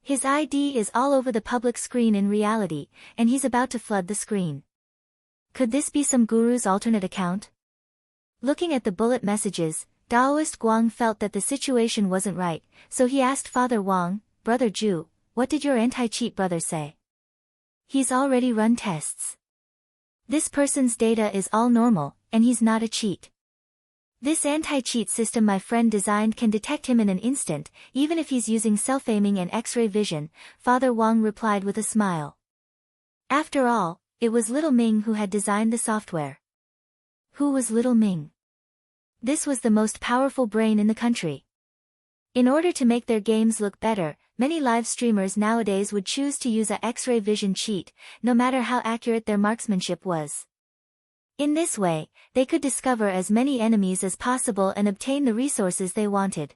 His ID is all over the public screen in reality, and he's about to flood the screen. Could this be some guru's alternate account? Looking at the bullet messages, Daoist Guang felt that the situation wasn't right, so he asked Father Wang, Brother Ju, what did your anti-cheat brother say? He's already run tests. This person's data is all normal, and he's not a cheat. This anti-cheat system my friend designed can detect him in an instant, even if he's using self-aiming and X-ray vision, Father Wang replied with a smile. After all, it was Little Ming who had designed the software. Who was Little Ming? This was the most powerful brain in the country. In order to make their games look better, many live streamers nowadays would choose to use a X-ray vision cheat, no matter how accurate their marksmanship was. In this way, they could discover as many enemies as possible and obtain the resources they wanted.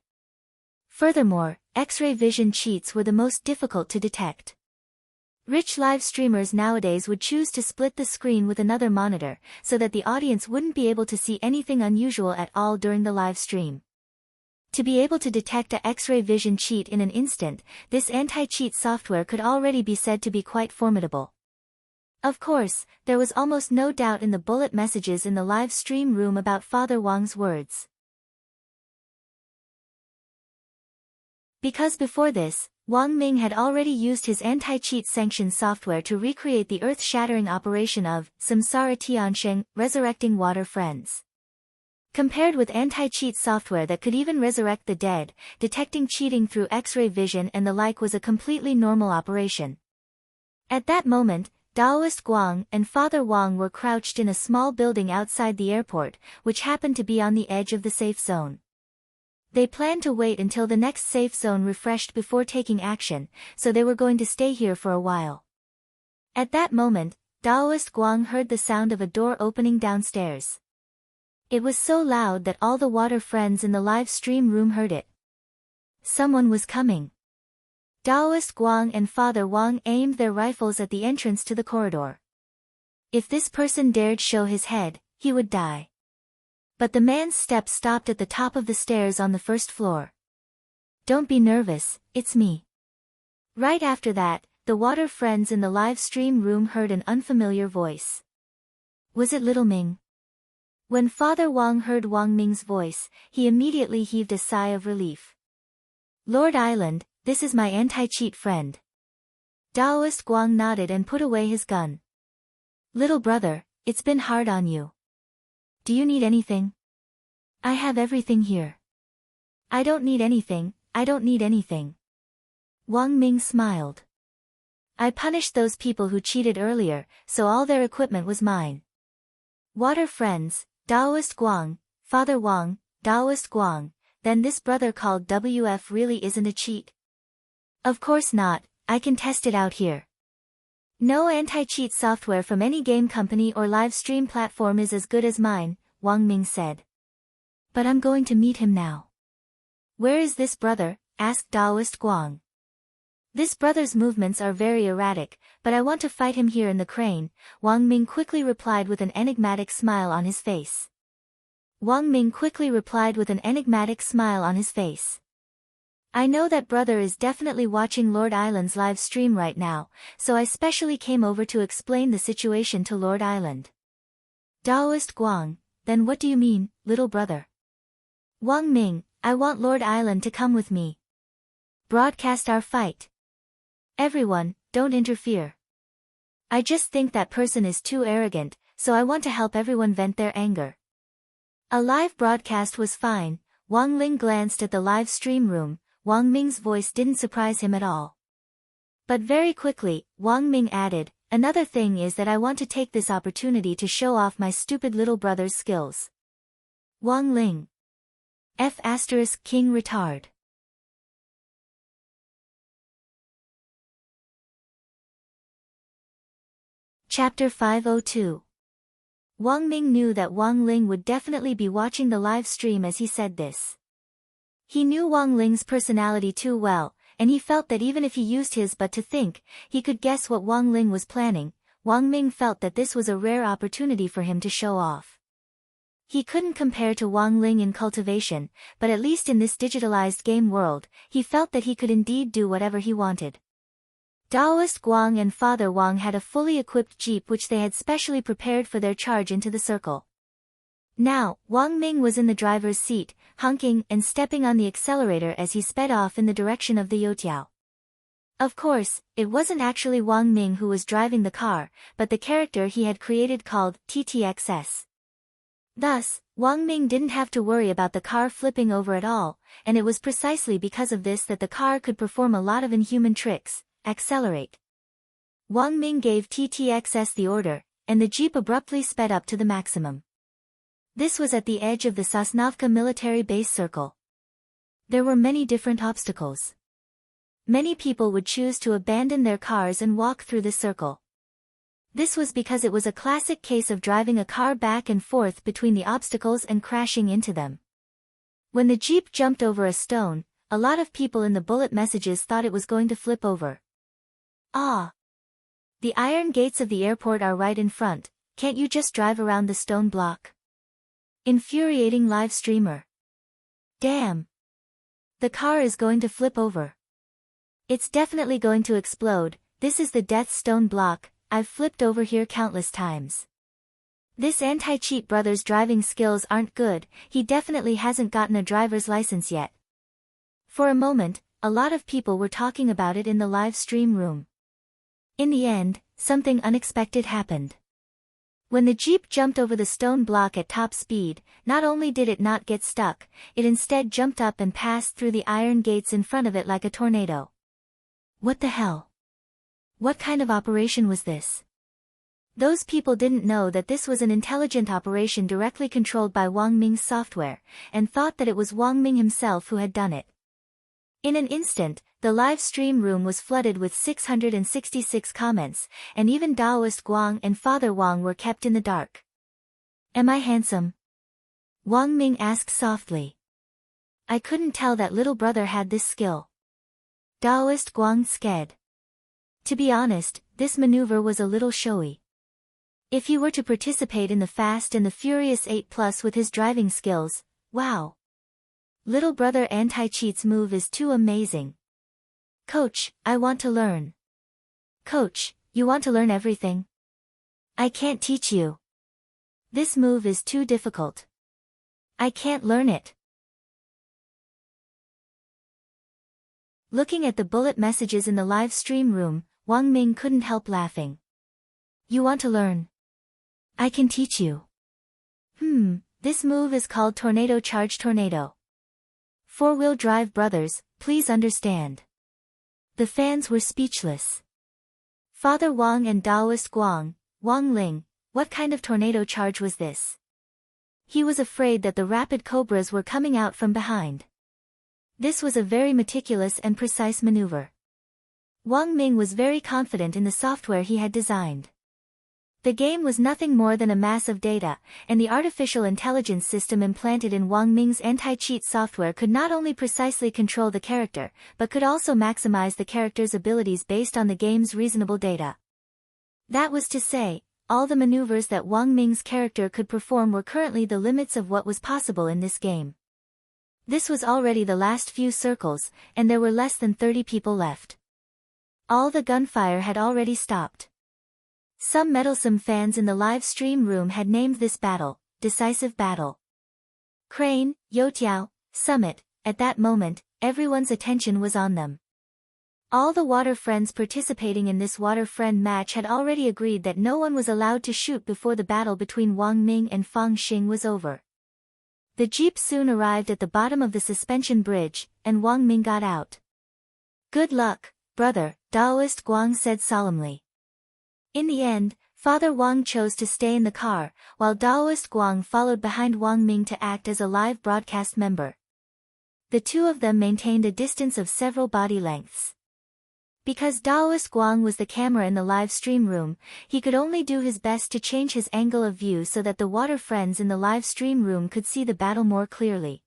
Furthermore, X-ray vision cheats were the most difficult to detect. Rich live streamers nowadays would choose to split the screen with another monitor, so that the audience wouldn't be able to see anything unusual at all during the live stream. To be able to detect a X-ray vision cheat in an instant, this anti-cheat software could already be said to be quite formidable. Of course, there was almost no doubt in the bullet messages in the live stream room about Father Wang's words. Because before this, Wang Ming had already used his anti-cheat sanction software to recreate the earth-shattering operation of Samsara Tiansheng, resurrecting water friends. Compared with anti-cheat software that could even resurrect the dead, detecting cheating through X-ray vision and the like was a completely normal operation. At that moment, Taoist Guang and Father Wang were crouched in a small building outside the airport, which happened to be on the edge of the safe zone. They planned to wait until the next safe zone refreshed before taking action, so they were going to stay here for a while. At that moment, Taoist Guang heard the sound of a door opening downstairs. It was so loud that all the water friends in the live stream room heard it. Someone was coming. Taoist Guang and Father Wang aimed their rifles at the entrance to the corridor. If this person dared show his head, he would die. But the man's steps stopped at the top of the stairs on the first floor. Don't be nervous, it's me. Right after that, the water friends in the live stream room heard an unfamiliar voice. Was it Little Ming? When Father Wang heard Wang Ming's voice, he immediately heaved a sigh of relief. Lord Island, this is my anti-cheat friend. Taoist Guang nodded and put away his gun. Little brother, it's been hard on you. Do you need anything? I have everything here. I don't need anything, I don't need anything. Wang Ming smiled. I punished those people who cheated earlier, so all their equipment was mine. Water friends, Taoist Guang, Father Wang, Taoist Guang, then this brother called WF really isn't a cheat? Of course not, I can test it out here. No anti-cheat software from any game company or live stream platform is as good as mine, Wang Ming said. But I'm going to meet him now. Where is this brother? Asked Taoist Guang. This brother's movements are very erratic, but I want to fight him here in the crane, Wang Ming quickly replied with an enigmatic smile on his face. I know that brother is definitely watching Lord Island's live stream right now, so I specially came over to explain the situation to Lord Island. Taoist Guang, then what do you mean, little brother? Wang Ming, I want Lord Island to come with me. Broadcast our fight. Everyone, don't interfere. I just think that person is too arrogant, so I want to help everyone vent their anger. A live broadcast was fine. Wang Ling glanced at the live stream room. Wang Ming's voice didn't surprise him at all. But very quickly, Wang Ming added, another thing is that I want to take this opportunity to show off my stupid little brother's skills. Wang Ling. King retard. Chapter 502. Wang Ming knew that Wang Ling would definitely be watching the live stream as he said this. He knew Wang Ling's personality too well, and he felt that even if he used his butt to think, he could guess what Wang Ling was planning. Wang Ming felt that this was a rare opportunity for him to show off. He couldn't compare to Wang Ling in cultivation, but at least in this digitalized game world, he felt that he could indeed do whatever he wanted. Taoist Guang and Father Wang had a fully equipped jeep which they had specially prepared for their charge into the circle. Now, Wang Ming was in the driver's seat, honking and stepping on the accelerator as he sped off in the direction of the Youtiao. Of course, it wasn't actually Wang Ming who was driving the car, but the character he had created called TTXS. Thus, Wang Ming didn't have to worry about the car flipping over at all, and it was precisely because of this that the car could perform a lot of inhuman tricks. Accelerate. Wang Ming gave TTXS the order, and the jeep abruptly sped up to the maximum. This was at the edge of the Sosnovka military base circle. There were many different obstacles. Many people would choose to abandon their cars and walk through this circle. This was because it was a classic case of driving a car back and forth between the obstacles and crashing into them. When the Jeep jumped over a stone, a lot of people in the bullet messages thought it was going to flip over. Ah! The iron gates of the airport are right in front, can't you just drive around the stone block? Infuriating live streamer. Damn! The car is going to flip over. It's definitely going to explode, this is the death stone block, I've flipped over here countless times. This anti-cheat brother's driving skills aren't good, he definitely hasn't gotten a driver's license yet. For a moment, a lot of people were talking about it in the live stream room. In the end, something unexpected happened. When the Jeep jumped over the stone block at top speed, not only did it not get stuck, it instead jumped up and passed through the iron gates in front of it like a tornado. What the hell? What kind of operation was this? Those people didn't know that this was an intelligent operation directly controlled by Wang Ming's software, and thought that it was Wang Ming himself who had done it. In an instant, the live stream room was flooded with 666 comments, and even Daoist Guang and Father Wang were kept in the dark. Am I handsome? Wang Ming asked softly. I couldn't tell that little brother had this skill. Daoist Guang said. To be honest, this maneuver was a little showy. If he were to participate in the Fast and the Furious 8+ with his driving skills, wow! Little brother anti-cheat's move is too amazing. Coach, I want to learn. Coach, you want to learn everything? I can't teach you. This move is too difficult. I can't learn it. Looking at the bullet messages in the live stream room, Wang Ming couldn't help laughing. You want to learn? I can teach you. This move is called Tornado Charge Tornado. Four-wheel drive brothers, please understand. The fans were speechless. Father Wang and Daoist Guang, Wang Ling, what kind of tornado charge was this? He was afraid that the rapid cobras were coming out from behind. This was a very meticulous and precise maneuver. Wang Ming was very confident in the software he had designed. The game was nothing more than a mass of data, and the artificial intelligence system implanted in Wang Ming's anti-cheat software could not only precisely control the character, but could also maximize the character's abilities based on the game's reasonable data. That was to say, all the maneuvers that Wang Ming's character could perform were currently the limits of what was possible in this game. This was already the last few circles, and there were less than 30 people left. All the gunfire had already stopped. Some meddlesome fans in the live stream room had named this battle, Decisive Battle. Crane, Youtiao, Summit, at that moment, everyone's attention was on them. All the water friends participating in this water friend match had already agreed that no one was allowed to shoot before the battle between Wang Ming and Fang Xing was over. The Jeep soon arrived at the bottom of the suspension bridge, and Wang Ming got out. Good luck, brother, Daoist Guang said solemnly. In the end, Father Wang chose to stay in the car, while Daoist Guang followed behind Wang Ming to act as a live broadcast member. The two of them maintained a distance of several body lengths. Because Daoist Guang was the camera in the live stream room, he could only do his best to change his angle of view so that the water friends in the live stream room could see the battle more clearly.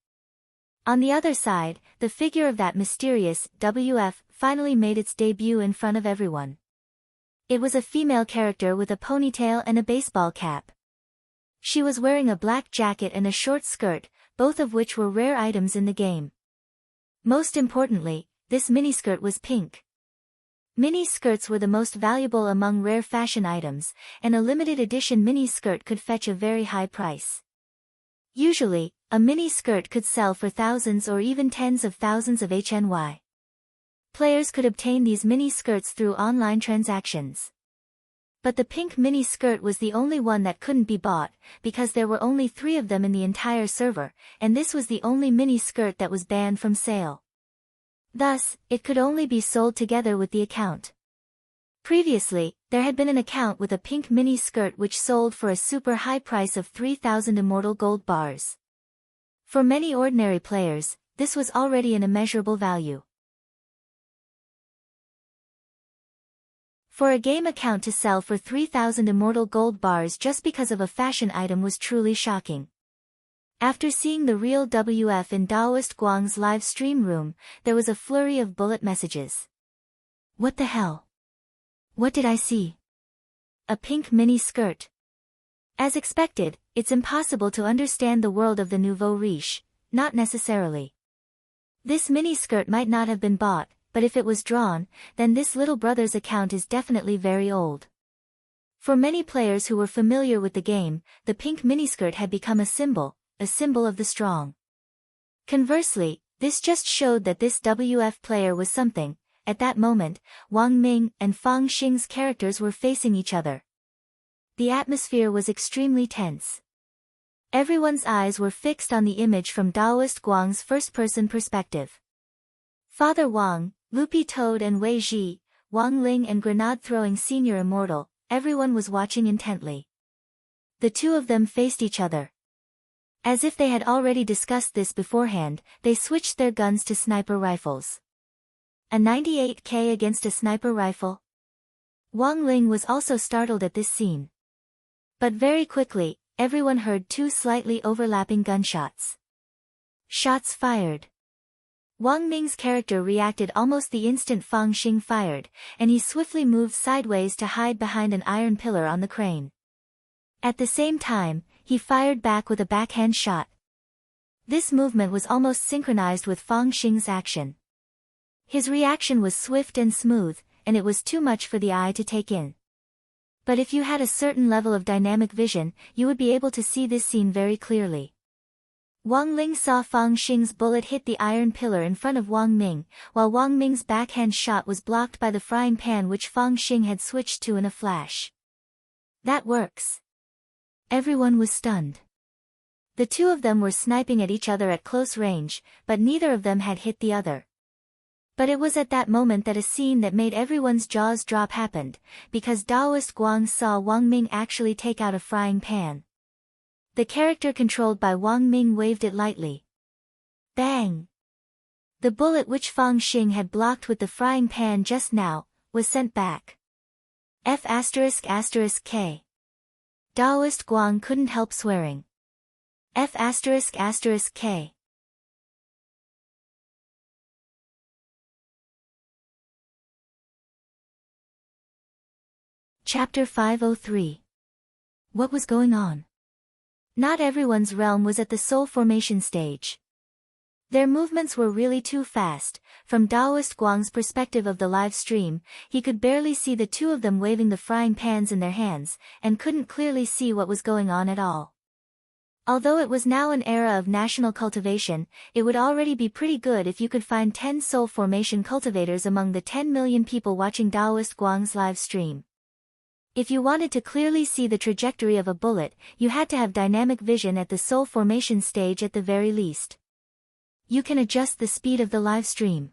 On the other side, the figure of that mysterious WF finally made its debut in front of everyone. It was a female character with a ponytail and a baseball cap. She was wearing a black jacket and a short skirt, both of which were rare items in the game. Most importantly, this miniskirt was pink. Mini skirts were the most valuable among rare fashion items, and a limited edition mini skirt could fetch a very high price. Usually, a mini skirt could sell for thousands or even tens of thousands of HNY. Players could obtain these mini skirts through online transactions. But the pink mini skirt was the only one that couldn't be bought, because there were only 3 of them in the entire server, and this was the only mini skirt that was banned from sale. Thus, it could only be sold together with the account. Previously, there had been an account with a pink mini skirt which sold for a super high price of 3,000 immortal gold bars. For many ordinary players, this was already an immeasurable value. For a game account to sell for 3,000 immortal gold bars just because of a fashion item was truly shocking. After seeing the real WF in Daoist Guang's live stream room, there was a flurry of bullet messages. What the hell? What did I see? A pink mini skirt. As expected, it's impossible to understand the world of the nouveau riche, not necessarily. This mini skirt might not have been bought, but if it was drawn, then this little brother's account is definitely very old. For many players who were familiar with the game, the pink miniskirt had become a symbol of the strong. Conversely, this just showed that this WF player was something. At that moment, Wang Ming and Fang Xing's characters were facing each other. The atmosphere was extremely tense. Everyone's eyes were fixed on the image from Daoist Guang's first-person perspective. Father Wang, Loopy Toad and Wei Ji, Wang Ling and grenade-throwing senior immortal, everyone was watching intently. The two of them faced each other. As if they had already discussed this beforehand, they switched their guns to sniper rifles. A 98K against a sniper rifle? Wang Ling was also startled at this scene. But very quickly, everyone heard two slightly overlapping gunshots. Shots fired. Wang Ming's character reacted almost the instant Fang Xing fired, and he swiftly moved sideways to hide behind an iron pillar on the crane. At the same time, he fired back with a backhand shot. This movement was almost synchronized with Fang Xing's action. His reaction was swift and smooth, and it was too much for the eye to take in. But if you had a certain level of dynamic vision, you would be able to see this scene very clearly. Wang Ling saw Fang Xing's bullet hit the iron pillar in front of Wang Ming, while Wang Ming's backhand shot was blocked by the frying pan which Fang Xing had switched to in a flash. That works. Everyone was stunned. The two of them were sniping at each other at close range, but neither of them had hit the other. But it was at that moment that a scene that made everyone's jaws drop happened, because Daoist Guang saw Wang Ming actually take out a frying pan. The character controlled by Wang Ming waved it lightly. Bang! The bullet which Fang Xing had blocked with the frying pan just now, was sent back. F***K. Daoist Guang couldn't help swearing. F***K. Chapter 503. What was going on? Not everyone's realm was at the soul formation stage. Their movements were really too fast. From Daoist Guang's perspective of the live stream, he could barely see the two of them waving the frying pans in their hands, and couldn't clearly see what was going on at all. Although it was now an era of national cultivation, it would already be pretty good if you could find 10 soul formation cultivators among the 10 million people watching Daoist Guang's live stream. If you wanted to clearly see the trajectory of a bullet, you had to have dynamic vision at the soul formation stage at the very least. You can adjust the speed of the live stream.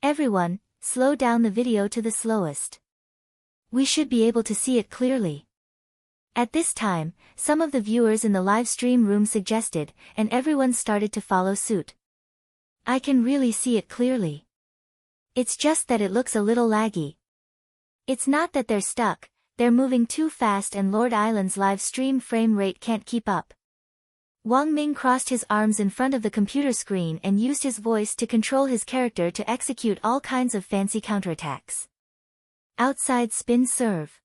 Everyone, slow down the video to the slowest. We should be able to see it clearly. At this time, some of the viewers in the live stream room suggested, and everyone started to follow suit. I can really see it clearly. It's just that it looks a little laggy. It's not that they're stuck. They're moving too fast and Lord Island's live stream frame rate can't keep up. Wang Ming crossed his arms in front of the computer screen and used his voice to control his character to execute all kinds of fancy counterattacks. Outside spin serve.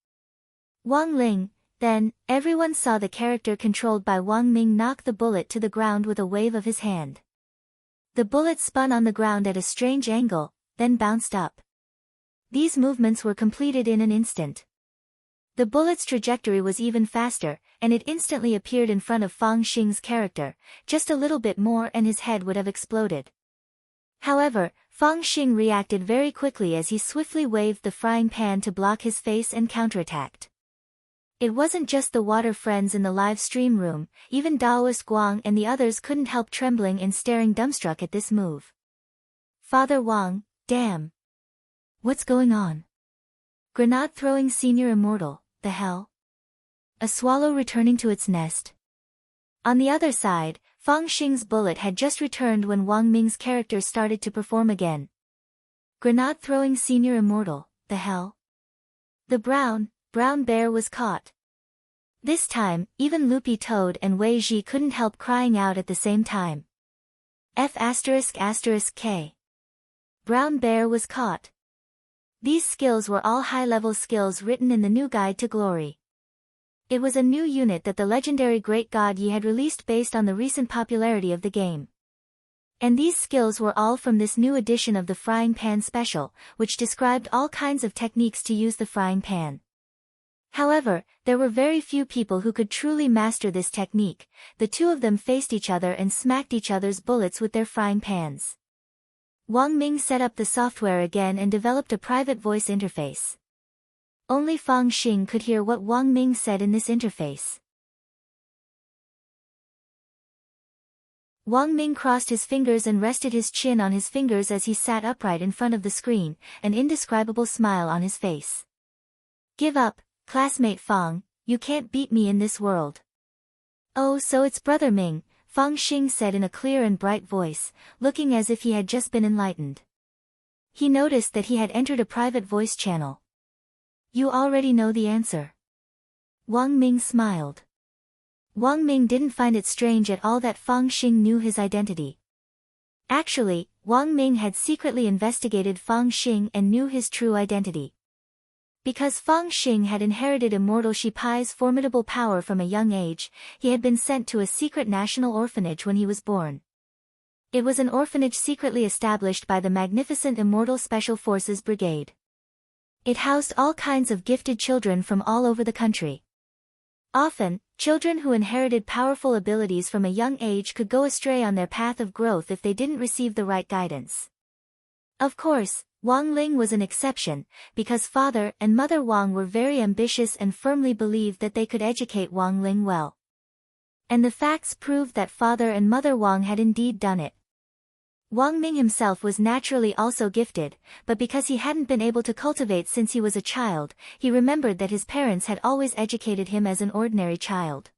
Wang Ling, then, everyone saw the character controlled by Wang Ming knock the bullet to the ground with a wave of his hand. The bullet spun on the ground at a strange angle, then bounced up. These movements were completed in an instant. The bullet's trajectory was even faster, and it instantly appeared in front of Fang Xing's character. Just a little bit more and his head would have exploded. However, Fang Xing reacted very quickly as he swiftly waved the frying pan to block his face and counterattacked. It wasn't just the water friends in the live stream room, even Daoist Guang and the others couldn't help trembling and staring dumbstruck at this move. Father Wang, damn. What's going on? Grenade-throwing senior immortal. The hell? A swallow returning to its nest. On the other side, Fang Xing's bullet had just returned when Wang Ming's character started to perform again. Grenade-throwing senior immortal, the hell? The brown bear was caught. This time, even Loopy Toad and Wei Ji couldn't help crying out at the same time. F***K. Brown bear was caught. These skills were all high-level skills written in the new Guide to Glory. It was a new unit that the legendary Great God Yi had released based on the recent popularity of the game. And these skills were all from this new edition of the Frying Pan Special, which described all kinds of techniques to use the frying pan. However, there were very few people who could truly master this technique. The two of them faced each other and smacked each other's bullets with their frying pans. Wang Ming set up the software again and developed a private voice interface. Only Fang Xing could hear what Wang Ming said in this interface. Wang Ming crossed his fingers and rested his chin on his fingers as he sat upright in front of the screen, an indescribable smile on his face. Give up, classmate Fang, you can't beat me in this world. Oh, so it's Brother Ming, Fang Xing said in a clear and bright voice, looking as if he had just been enlightened. He noticed that he had entered a private voice channel. You already know the answer. Wang Ming smiled. Wang Ming didn't find it strange at all that Fang Xing knew his identity. Actually, Wang Ming had secretly investigated Fang Xing and knew his true identity. Because Fang Xing had inherited Immortal Shipai's formidable power from a young age, he had been sent to a secret national orphanage when he was born. It was an orphanage secretly established by the magnificent Immortal Special Forces Brigade. It housed all kinds of gifted children from all over the country. Often, children who inherited powerful abilities from a young age could go astray on their path of growth if they didn't receive the right guidance. Of course, Wang Ling was an exception, because Father and Mother Wang were very ambitious and firmly believed that they could educate Wang Ling well. And the facts proved that Father and Mother Wang had indeed done it. Wang Ming himself was naturally also gifted, but because he hadn't been able to cultivate since he was a child, he remembered that his parents had always educated him as an ordinary child.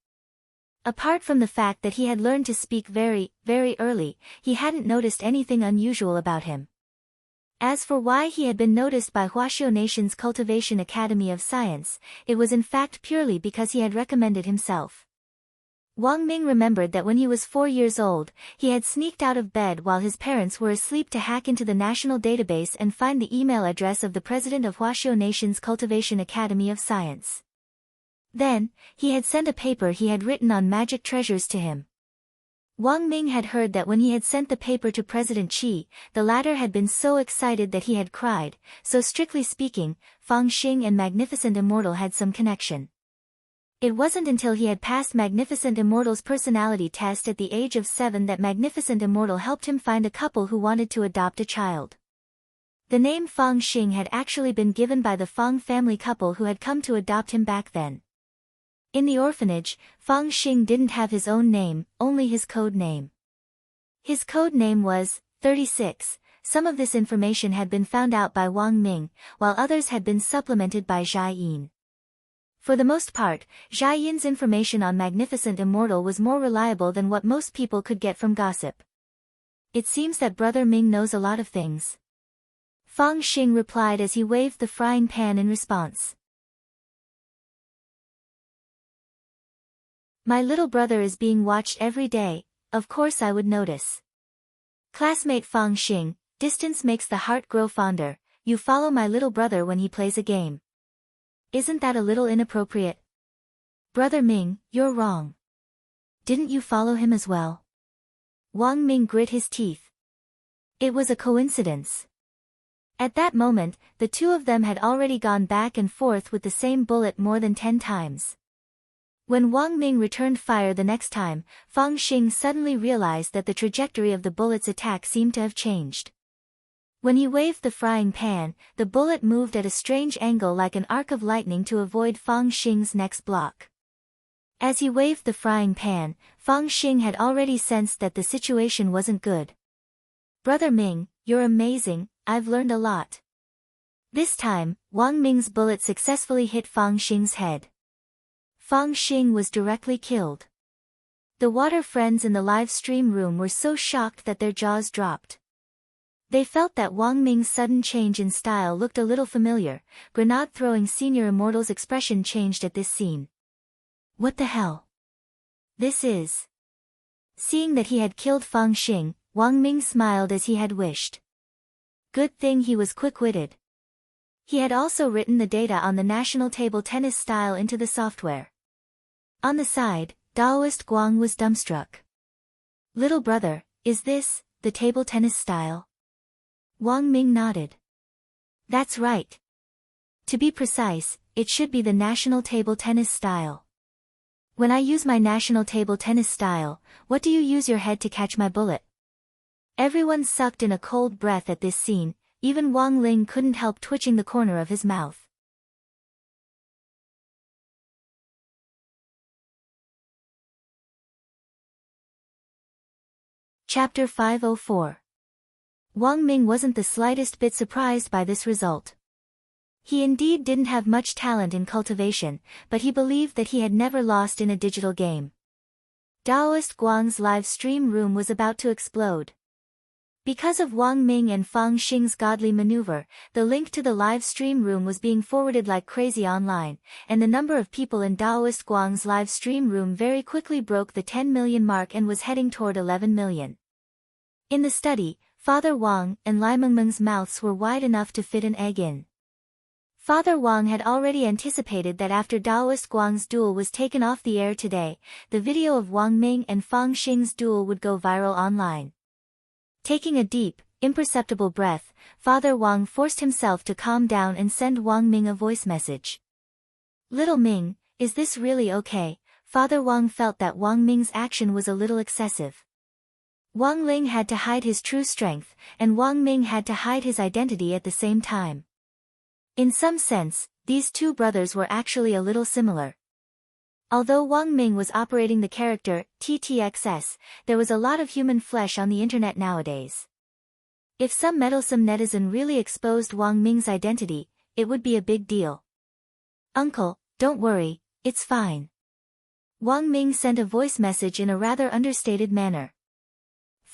Apart from the fact that he had learned to speak very early, he hadn't noticed anything unusual about him. As for why he had been noticed by Huaxiao Nation's Cultivation Academy of Science, it was in fact purely because he had recommended himself. Wang Ming remembered that when he was 4 years old, he had sneaked out of bed while his parents were asleep to hack into the national database and find the email address of the president of Huaxiao Nation's Cultivation Academy of Science. Then, he had sent a paper he had written on magic treasures to him. Wang Ming had heard that when he had sent the paper to President Qi, the latter had been so excited that he had cried, so strictly speaking, Fang Xing and Magnificent Immortal had some connection. It wasn't until he had passed Magnificent Immortal's personality test at the age of 7 that Magnificent Immortal helped him find a couple who wanted to adopt a child. The name Fang Xing had actually been given by the Fang family couple who had come to adopt him back then. In the orphanage, Fang Xing didn't have his own name, only his code name. His code name was 36. Some of this information had been found out by Wang Ming, while others had been supplemented by Zhai Yin. For the most part, Zhai Yin's information on Magnificent Immortal was more reliable than what most people could get from gossip. It seems that Brother Ming knows a lot of things. Fang Xing replied as he waved the frying pan in response. My little brother is being watched every day, of course I would notice. Classmate Fang Xing, distance makes the heart grow fonder, you follow my little brother when he plays a game. Isn't that a little inappropriate? Brother Ming, you're wrong. Didn't you follow him as well? Wang Ming grit his teeth. It was a coincidence. At that moment, the two of them had already gone back and forth with the same bullet more than 10 times. When Wang Ming returned fire the next time, Fang Xing suddenly realized that the trajectory of the bullet's attack seemed to have changed. When he waved the frying pan, the bullet moved at a strange angle like an arc of lightning to avoid Fang Xing's next block. As he waved the frying pan, Fang Xing had already sensed that the situation wasn't good. Brother Ming, you're amazing, I've learned a lot. This time, Wang Ming's bullet successfully hit Fang Xing's head. Fang Xing was directly killed. The water friends in the live stream room were so shocked that their jaws dropped. They felt that Wang Ming's sudden change in style looked a little familiar. Grenade-throwing senior immortal's expression changed at this scene. What the hell? This is... Seeing that he had killed Fang Xing, Wang Ming smiled as he had wished. Good thing he was quick-witted. He had also written the data on the national table tennis style into the software. On the side, Daoist Guang was dumbstruck. Little brother, is this the table tennis style? Wang Ming nodded. That's right. To be precise, it should be the national table tennis style. When I use my national table tennis style, what do you use your head to catch my bullet? Everyone sucked in a cold breath at this scene, even Wang Ling couldn't help twitching the corner of his mouth. Chapter 504. Wang Ming wasn't the slightest bit surprised by this result. He indeed didn't have much talent in cultivation, but he believed that he had never lost in a digital game. Daoist Guang's live stream room was about to explode. Because of Wang Ming and Fang Xing's godly maneuver, the link to the live stream room was being forwarded like crazy online, and the number of people in Daoist Guang's live stream room very quickly broke the 10 million mark and was heading toward 11 million. In the study, Father Wang and Lai Mengmeng's mouths were wide enough to fit an egg in. Father Wang had already anticipated that after Daoist Guang's duel was taken off the air today, the video of Wang Ming and Fang Xing's duel would go viral online. Taking a deep, imperceptible breath, Father Wang forced himself to calm down and send Wang Ming a voice message. Little Ming, is this really okay? Father Wang felt that Wang Ming's action was a little excessive. Wang Ling had to hide his true strength, and Wang Ming had to hide his identity at the same time. In some sense, these two brothers were actually a little similar. Although Wang Ming was operating the character TTXS, there was a lot of human flesh on the internet nowadays. If some meddlesome netizen really exposed Wang Ming's identity, it would be a big deal. Uncle, don't worry, it's fine. Wang Ming sent a voice message in a rather understated manner.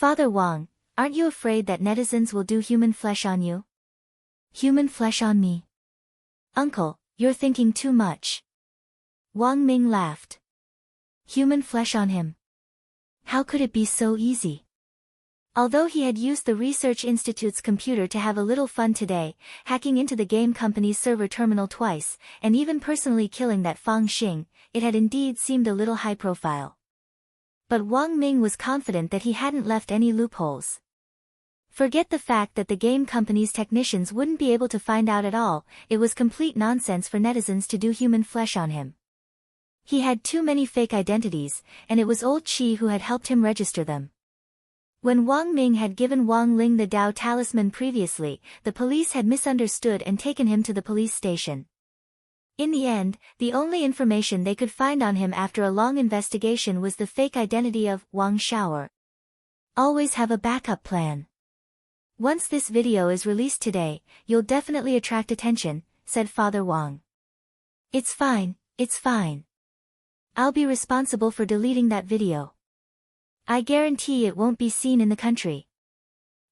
Father Wang, aren't you afraid that netizens will do human flesh on you? Human flesh on me? Uncle, you're thinking too much. Wang Ming laughed. Human flesh on him? How could it be so easy? Although he had used the Research Institute's computer to have a little fun today, hacking into the game company's server terminal twice, and even personally killing that Fang Xing, it had indeed seemed a little high profile. But Wang Ming was confident that he hadn't left any loopholes. Forget the fact that the game company's technicians wouldn't be able to find out at all, it was complete nonsense for netizens to do human flesh on him. He had too many fake identities, and it was old Qi who had helped him register them. When Wang Ming had given Wang Ling the Dao talisman previously, the police had misunderstood and taken him to the police station. In the end, the only information they could find on him after a long investigation was the fake identity of Wang Shaoer. Always have a backup plan. Once this video is released today, you'll definitely attract attention, said Father Wang. It's fine, it's fine. I'll be responsible for deleting that video. I guarantee it won't be seen in the country.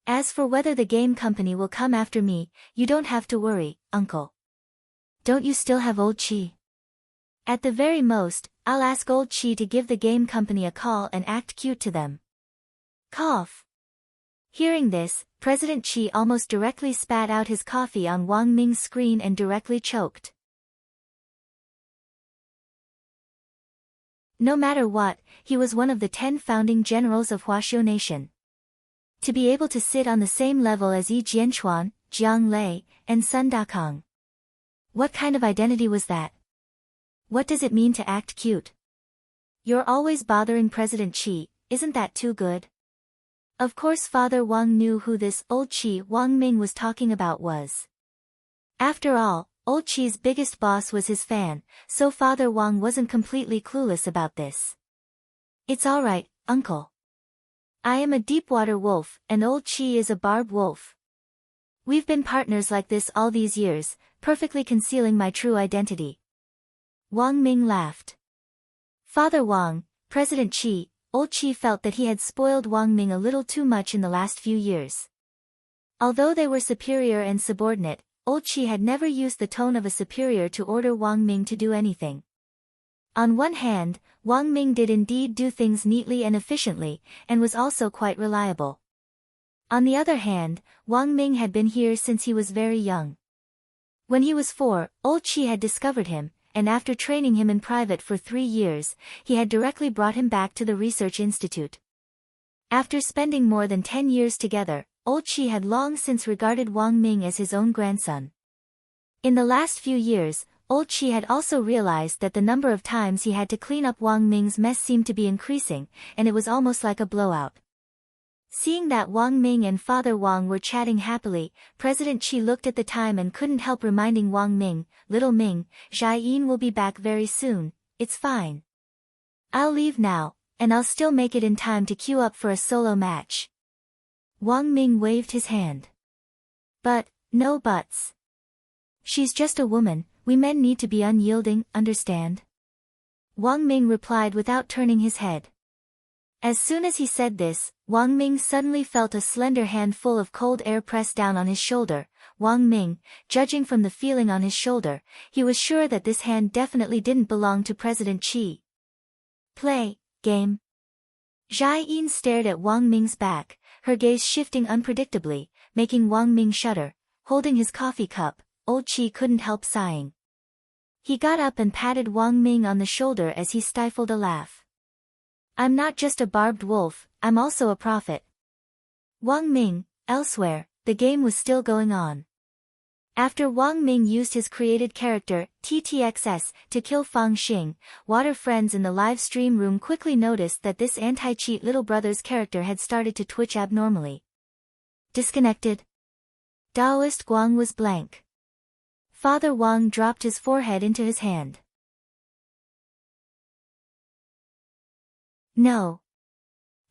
As for whether the game company will come after me, you don't have to worry, uncle. Don't you still have old Qi? At the very most, I'll ask old Qi to give the game company a call and act cute to them. Cough. Hearing this, President Qi almost directly spat out his coffee on Wang Ming's screen and directly choked. No matter what, he was one of the 10 founding generals of Huaxiu Nation. To be able to sit on the same level as Yi Jianchuan, Jiang Lei, and Sun Dakong. What kind of identity was that? What does it mean to act cute? You're always bothering President Qi, isn't that too good? Of course Father Wang knew who this old Qi Wang Ming was talking about was. After all, old Qi's biggest boss was his fan, so Father Wang wasn't completely clueless about this. It's alright, uncle. I am a deep-water wolf, and old Qi is a barb wolf. We've been partners like this all these years, perfectly concealing my true identity. Wang Ming laughed. Father Wang, President Qi, old Qi felt that he had spoiled Wang Ming a little too much in the last few years. Although they were superior and subordinate, Old Chi had never used the tone of a superior to order Wang Ming to do anything. On one hand, Wang Ming did indeed do things neatly and efficiently, and was also quite reliable. On the other hand, Wang Ming had been here since he was very young. When he was 4, Old Chi had discovered him, and after training him in private for 3 years, he had directly brought him back to the research institute. After spending more than 10 years together, Old Chi had long since regarded Wang Ming as his own grandson. In the last few years, Old Chi had also realized that the number of times he had to clean up Wang Ming's mess seemed to be increasing, and it was almost like a blowout. Seeing that Wang Ming and Father Wang were chatting happily, President Qi looked at the time and couldn't help reminding Wang Ming, "Little Ming, Jiayin will be back very soon, it's fine. I'll leave now, and I'll still make it in time to queue up for a solo match." Wang Ming waved his hand. "But, no buts. She's just a woman, we men need to be unyielding, understand?" Wang Ming replied without turning his head. As soon as he said this, Wang Ming suddenly felt a slender handful of cold air press down on his shoulder. Wang Ming, judging from the feeling on his shoulder, he was sure that this hand definitely didn't belong to President Qi. "Play, game." Jiayin stared at Wang Ming's back, her gaze shifting unpredictably, making Wang Ming shudder. Holding his coffee cup, Old Qi couldn't help sighing. He got up and patted Wang Ming on the shoulder as he stifled a laugh. "I'm not just a barbed wolf, I'm also a prophet." Wang Ming, elsewhere, the game was still going on. After Wang Ming used his created character, TTXS, to kill Fang Xing, water friends in the live stream room quickly noticed that this anti-cheat little brother's character had started to twitch abnormally. Disconnected. Daoist Guang was blank. Father Wang dropped his forehead into his hand. "No.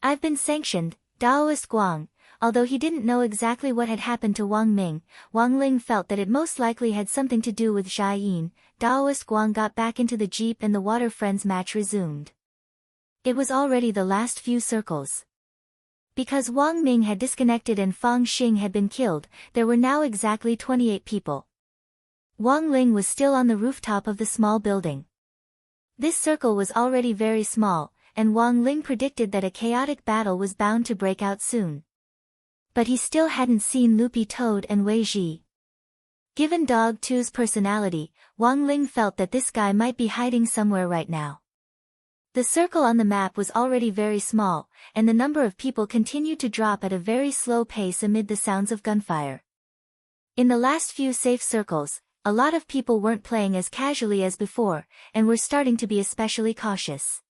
I've been sanctioned," Daoist Guang. Although he didn't know exactly what had happened to Wang Ming, Wang Ling felt that it most likely had something to do with Jiayin. Daoist Guang got back into the jeep and the water friends match resumed. It was already the last few circles. Because Wang Ming had disconnected and Fang Xing had been killed, there were now exactly 28 people. Wang Ling was still on the rooftop of the small building. This circle was already very small, and Wang Ling predicted that a chaotic battle was bound to break out soon. But he still hadn't seen Loopy Toad and Wei Ji. Given Dog 2's personality, Wang Ling felt that this guy might be hiding somewhere right now. The circle on the map was already very small, and the number of people continued to drop at a very slow pace amid the sounds of gunfire. In the last few safe circles, a lot of people weren't playing as casually as before, and were starting to be especially cautious.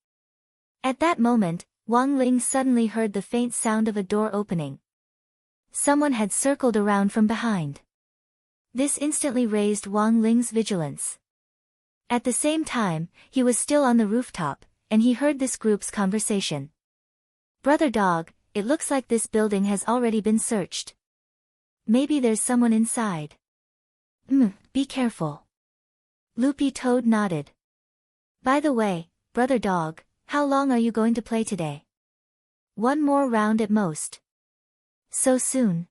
At that moment, Wang Ling suddenly heard the faint sound of a door opening. Someone had circled around from behind. This instantly raised Wang Ling's vigilance. At the same time, he was still on the rooftop, and he heard this group's conversation. "Brother Dog, it looks like this building has already been searched. Maybe there's someone inside." Be careful." Loopy Toad nodded. "By the way, Brother Dog, how long are you going to play today?" "1 more round at most." "So soon?"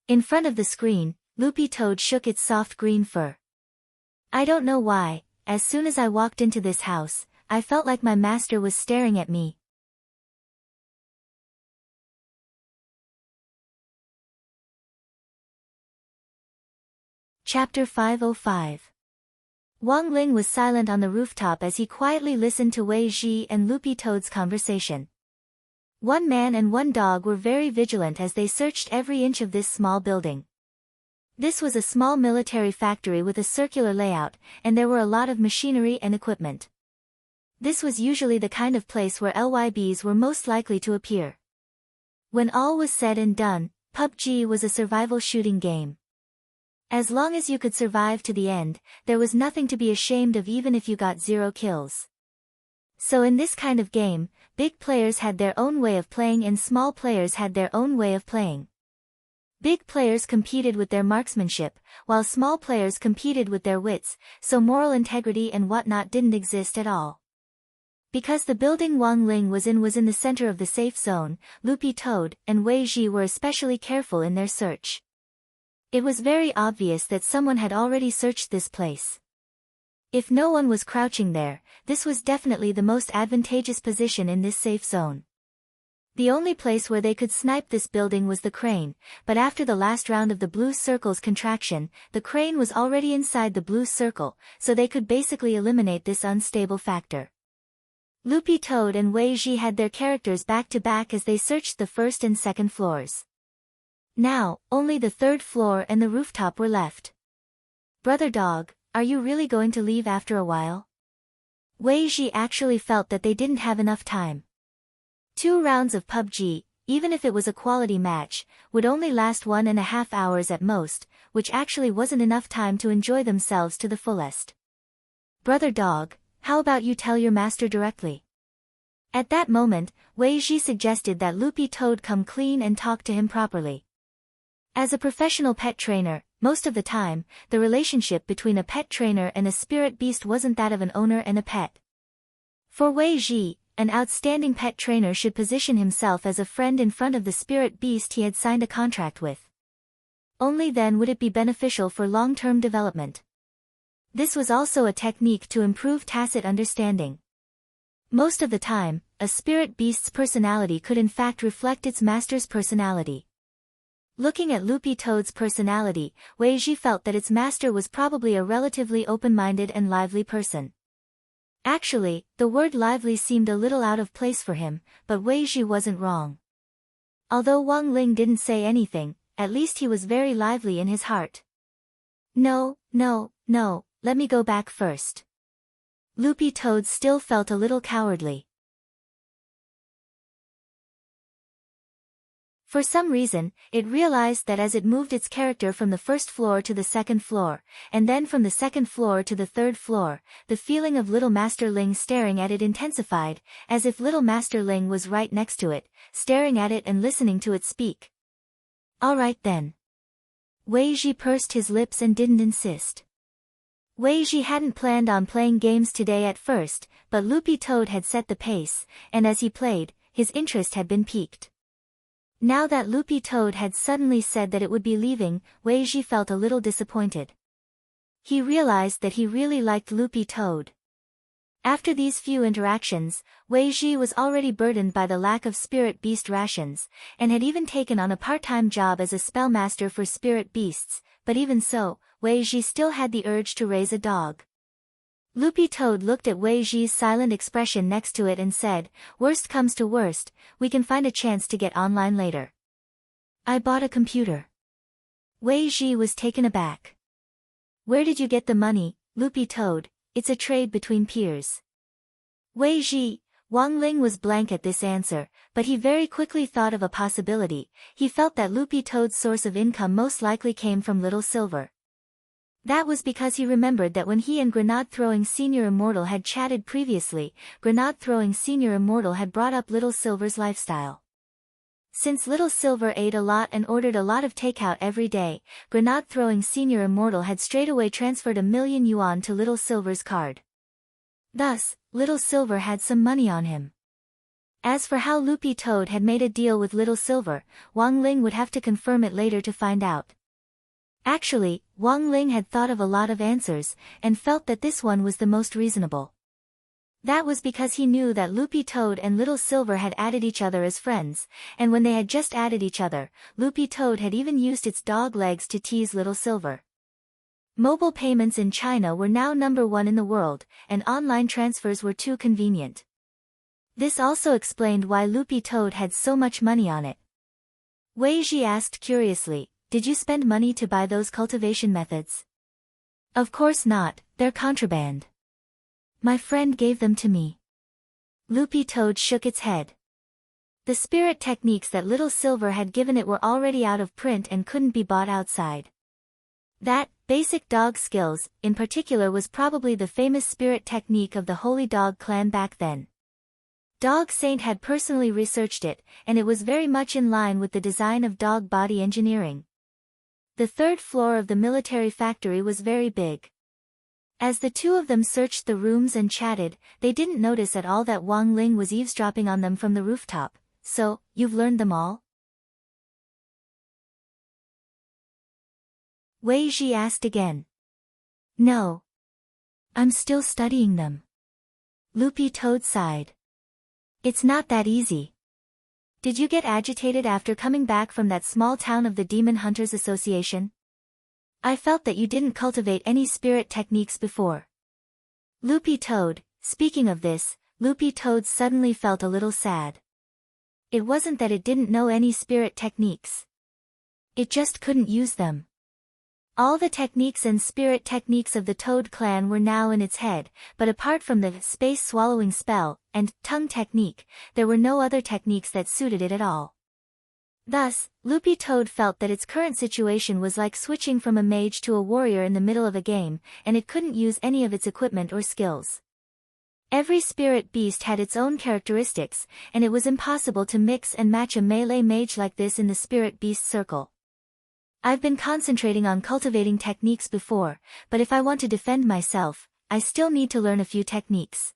In front of the screen, Loopy Toad shook its soft green fur. "I don't know why, as soon as I walked into this house, I felt like my master was staring at me." Chapter 505. Wang Ling was silent on the rooftop as he quietly listened to Wei Ji and Loopy Toad's conversation. One man and one dog were very vigilant as they searched every inch of this small building. This was a small military factory with a circular layout, and there were a lot of machinery and equipment. This was usually the kind of place where LYBs were most likely to appear. When all was said and done, PUBG was a survival shooting game. As long as you could survive to the end, there was nothing to be ashamed of even if you got 0 kills. So in this kind of game, big players had their own way of playing and small players had their own way of playing. Big players competed with their marksmanship, while small players competed with their wits, so moral integrity and whatnot didn't exist at all. Because the building Wang Ling was in the center of the safe zone, Loopy Toad and Wei Ji were especially careful in their search. It was very obvious that someone had already searched this place. If no one was crouching there, this was definitely the most advantageous position in this safe zone. The only place where they could snipe this building was the crane, but after the last round of the blue circle's contraction, the crane was already inside the blue circle, so they could basically eliminate this unstable factor. Loopy Toad and Wei Ji had their characters back to back as they searched the first and second floors. Now, only the third floor and the rooftop were left. Brother Dog, are you really going to leave after a while? Wei Ji actually felt that they didn't have enough time. 2 rounds of PUBG, even if it was a quality match, would only last 1.5 hours at most, which actually wasn't enough time to enjoy themselves to the fullest. Brother Dog, how about you tell your master directly? At that moment, Wei Ji suggested that Loopy Toad come clean and talk to him properly. As a professional pet trainer, most of the time, the relationship between a pet trainer and a spirit beast wasn't that of an owner and a pet. For Wei Ji, an outstanding pet trainer should position himself as a friend in front of the spirit beast he had signed a contract with. Only then would it be beneficial for long-term development. This was also a technique to improve tacit understanding. Most of the time, a spirit beast's personality could in fact reflect its master's personality. Looking at Loopy Toad's personality, Wei Ji felt that its master was probably a relatively open-minded and lively person. Actually, the word lively seemed a little out of place for him, but Wei Ji wasn't wrong. Although Wang Ling didn't say anything, at least he was very lively in his heart. No, let me go back first. Loopy Toad still felt a little cowardly. For some reason, it realized that as it moved its character from the first floor to the second floor, and then from the second floor to the third floor, the feeling of Little Master Ling staring at it intensified, as if Little Master Ling was right next to it, staring at it and listening to it speak. Alright then. Wei Ji pursed his lips and didn't insist. Wei Ji hadn't planned on playing games today at first, but Loopy Toad had set the pace, and as he played, his interest had been piqued. Now that Loopy Toad had suddenly said that it would be leaving, Wei Ji felt a little disappointed. He realized that he really liked Loopy Toad. After these few interactions, Wei Ji was already burdened by the lack of spirit beast rations, and had even taken on a part-time job as a spellmaster for spirit beasts, but even so, Wei Ji still had the urge to raise a dog. Loopy Toad looked at Wei Ji's silent expression next to it and said, "Worst comes to worst, we can find a chance to get online later." I bought a computer. Wei Ji was taken aback. Where did you get the money, Loopy Toad? It's a trade between peers. Wei Ji, Wang Ling was blank at this answer, but he very quickly thought of a possibility. He felt that Loopy Toad's source of income most likely came from Little Silver. That was because he remembered that when he and Grenade-throwing Senior Immortal had chatted previously, Grenade-throwing Senior Immortal had brought up Little Silver's lifestyle. Since Little Silver ate a lot and ordered a lot of takeout every day, Grenade-throwing Senior Immortal had straightaway transferred 1,000,000 yuan to Little Silver's card. Thus, Little Silver had some money on him. As for how Loopy Toad had made a deal with Little Silver, Wang Ling would have to confirm it later to find out. Actually, Wang Ling had thought of a lot of answers, and felt that this one was the most reasonable. That was because he knew that Loopy Toad and Little Silver had added each other as friends, and when they had just added each other, Loopy Toad had even used its dog legs to tease Little Silver. Mobile payments in China were now #1 in the world, and online transfers were too convenient. This also explained why Loopy Toad had so much money on it. Wei Ji asked curiously, "Did you spend money to buy those cultivation methods?" "Of course not, they're contraband. My friend gave them to me." Loopy Toad shook its head. The spirit techniques that Little Silver had given it were already out of print and couldn't be bought outside. That, basic dog skills, in particular was probably the famous spirit technique of the Holy Dog clan back then. Dog Saint had personally researched it, and it was very much in line with the design of dog body engineering. The third floor of the military factory was very big. As the two of them searched the rooms and chatted, they didn't notice at all that Wang Ling was eavesdropping on them from the rooftop. So, you've learned them all? Wei Ji asked again. No. I'm still studying them. Loopy Toad sighed. It's not that easy. Did you get agitated after coming back from that small town of the Demon Hunters Association? I felt that you didn't cultivate any spirit techniques before. Loopy Toad, speaking of this, Loopy Toad suddenly felt a little sad. It wasn't that it didn't know any spirit techniques. It just couldn't use them. All the techniques and spirit techniques of the Toad clan were now in its head, but apart from the space-swallowing spell and tongue technique, there were no other techniques that suited it at all. Thus, Loopy Toad felt that its current situation was like switching from a mage to a warrior in the middle of a game, and it couldn't use any of its equipment or skills. Every spirit beast had its own characteristics, and it was impossible to mix and match a melee mage like this in the spirit beast circle. I've been concentrating on cultivating techniques before, but if I want to defend myself, I still need to learn a few techniques.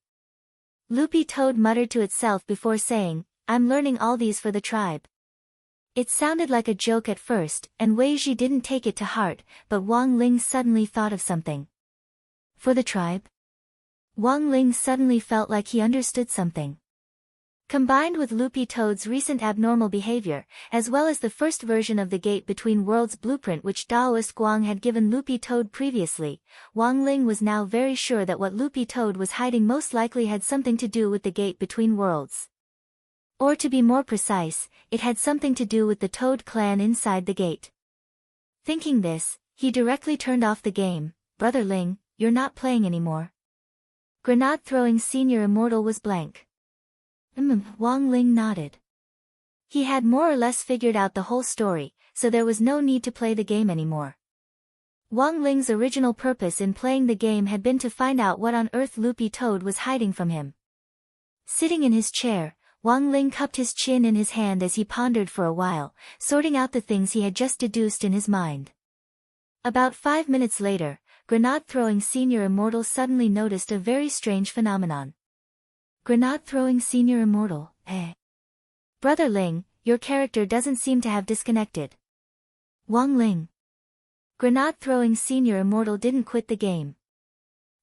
Loopy Toad muttered to itself before saying, I'm learning all these for the tribe. It sounded like a joke at first, and Wei Ji didn't take it to heart, but Wang Ling suddenly thought of something. For the tribe? Wang Ling suddenly felt like he understood something. Combined with Loopy Toad's recent abnormal behavior, as well as the first version of the Gate Between Worlds blueprint which Daoist Guang had given Loopy Toad previously, Wang Ling was now very sure that what Loopy Toad was hiding most likely had something to do with the Gate Between Worlds. Or to be more precise, it had something to do with the Toad clan inside the gate. Thinking this, he directly turned off the game. Brother Ling, you're not playing anymore. Grenade-throwing senior immortal was blank. Wang Ling nodded. He had more or less figured out the whole story, so there was no need to play the game anymore. Wang Ling's original purpose in playing the game had been to find out what on earth Loopy Toad was hiding from him. Sitting in his chair, Wang Ling cupped his chin in his hand as he pondered for a while, sorting out the things he had just deduced in his mind. About 5 minutes later, Grenade-throwing senior immortal suddenly noticed a very strange phenomenon. Grenade-throwing senior immortal, Brother Ling, your character doesn't seem to have disconnected. Wang Ling. Grenade-throwing senior immortal didn't quit the game.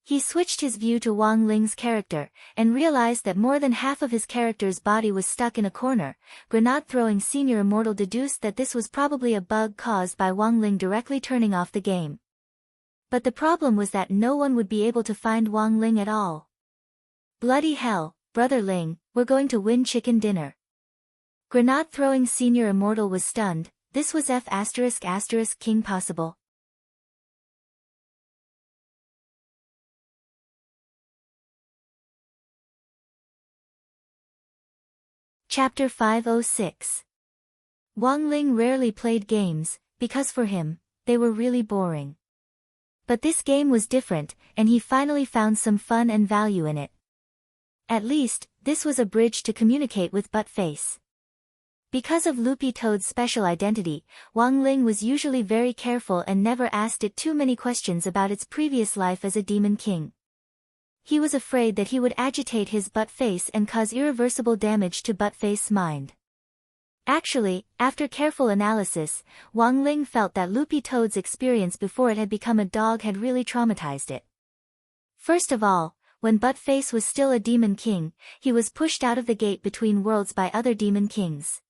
He switched his view to Wang Ling's character, and realized that more than half of his character's body was stuck in a corner. Grenade-throwing senior immortal deduced that this was probably a bug caused by Wang Ling directly turning off the game. But the problem was that no one would be able to find Wang Ling at all. Bloody hell, Brother Ling, we're going to win chicken dinner. Grenade-throwing senior immortal was stunned. This was F*** King possible. Chapter 506. Wang Ling rarely played games, because for him, they were really boring. But this game was different, and he finally found some fun and value in it. At least, this was a bridge to communicate with Buttface. Because of Loopy Toad's special identity, Wang Ling was usually very careful and never asked it too many questions about its previous life as a demon king. He was afraid that he would agitate his Buttface and cause irreversible damage to Buttface's mind. Actually, after careful analysis, Wang Ling felt that Loopy Toad's experience before it had become a dog had really traumatized it. First of all, when Buttface was still a demon king, he was pushed out of the Gate Between Worlds by other demon kings.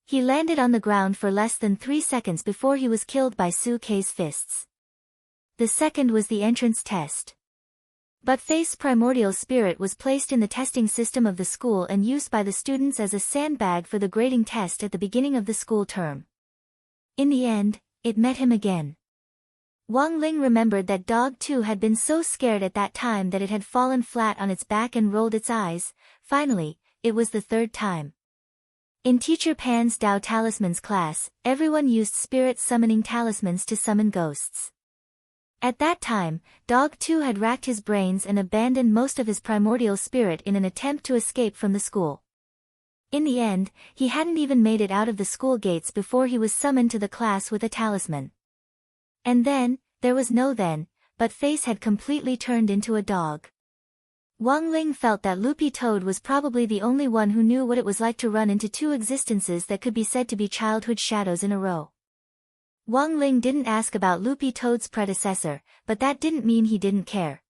He landed on the ground for less than 3 seconds before he was killed by Su Kei's fists. The second was the entrance test. Buttface's primordial spirit was placed in the testing system of the school and used by the students as a sandbag for the grading test at the beginning of the school term. In the end, it met him again. Wang Ling remembered that Dog 2 had been so scared at that time that it had fallen flat on its back and rolled its eyes. Finally, it was the third time. In Teacher Pan's Dao Talismans class, everyone used spirit summoning talismans to summon ghosts. At that time, Dog 2 had racked his brains and abandoned most of his primordial spirit in an attempt to escape from the school. In the end, he hadn't even made it out of the school gates before he was summoned to the class with a talisman. And then, there was no then, but Face had completely turned into a dog. Wang Ling felt that Loopy Toad was probably the only one who knew what it was like to run into two existences that could be said to be childhood shadows in a row. Wang Ling didn't ask about Loopy Toad's predecessor, but that didn't mean he didn't care.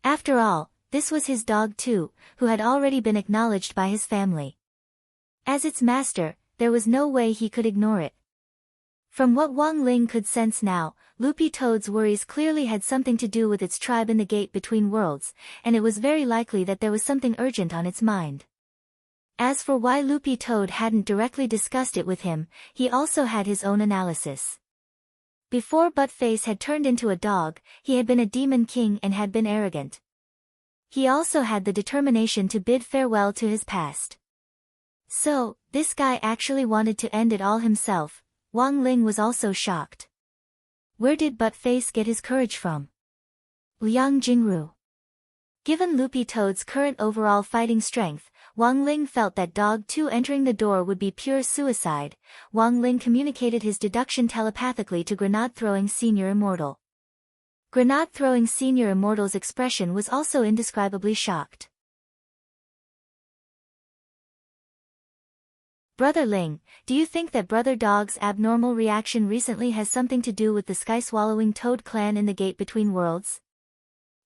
After all, this was his dog too, who had already been acknowledged by his family. As its master, there was no way he could ignore it. From what Wang Ling could sense now, Loopy Toad's worries clearly had something to do with its tribe in the Gate Between Worlds, and it was very likely that there was something urgent on its mind. As for why Loopy Toad hadn't directly discussed it with him, he also had his own analysis. Before Buttface had turned into a dog, he had been a demon king and had been arrogant. He also had the determination to bid farewell to his past. So, this guy actually wanted to end it all himself. Wang Ling was also shocked. Where did Buttface get his courage from? Liang Jingru. Given Loopy Toad's current overall fighting strength, Wang Ling felt that Dog 2 entering the door would be pure suicide. Wang Ling communicated his deduction telepathically to Grenade-throwing Senior Immortal. Grenade-throwing Senior Immortal's expression was also indescribably shocked. Brother Ling, do you think that Brother Dog's abnormal reaction recently has something to do with the sky-swallowing Toad clan in the Gate Between Worlds?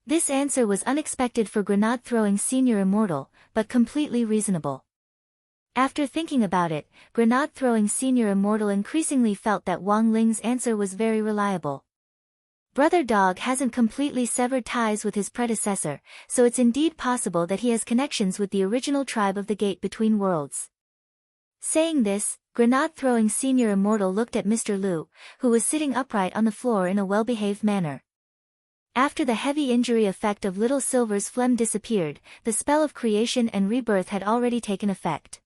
This answer was unexpected for Grenade-throwing Senior Immortal, but completely reasonable. After thinking about it, Grenade-throwing Senior Immortal increasingly felt that Wang Ling's answer was very reliable. Brother Dog hasn't completely severed ties with his predecessor, so it's indeed possible that he has connections with the original tribe of the Gate Between Worlds. Saying this, Grenade-throwing Senior Immortal looked at Mr. Lu, who was sitting upright on the floor in a well-behaved manner. After the heavy injury effect of Little Silver's phlegm disappeared, the spell of creation and rebirth had already taken effect.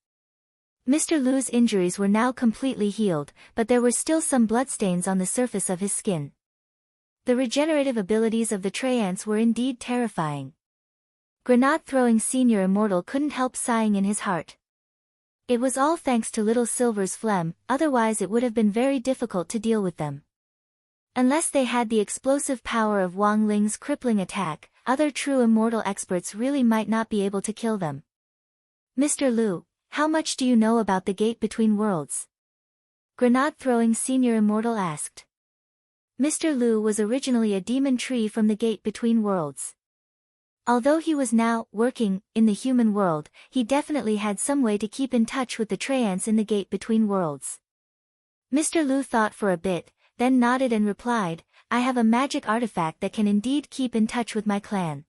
Mr. Lu's injuries were now completely healed, but there were still some bloodstains on the surface of his skin. The regenerative abilities of the Treants were indeed terrifying. Grenade-throwing Senior Immortal couldn't help sighing in his heart. It was all thanks to Little Silver's phlegm, otherwise it would have been very difficult to deal with them. Unless they had the explosive power of Wang Ling's crippling attack, other true immortal experts really might not be able to kill them. Mr. Lu, how much do you know about the Gate Between Worlds? Grenade-throwing Senior Immortal asked. Mr. Lu was originally a demon tree from the Gate Between Worlds. Although he was now working in the human world, he definitely had some way to keep in touch with the Treants in the Gate Between Worlds. Mr. Lu thought for a bit, then nodded and replied, I have a magic artifact that can indeed keep in touch with my clan.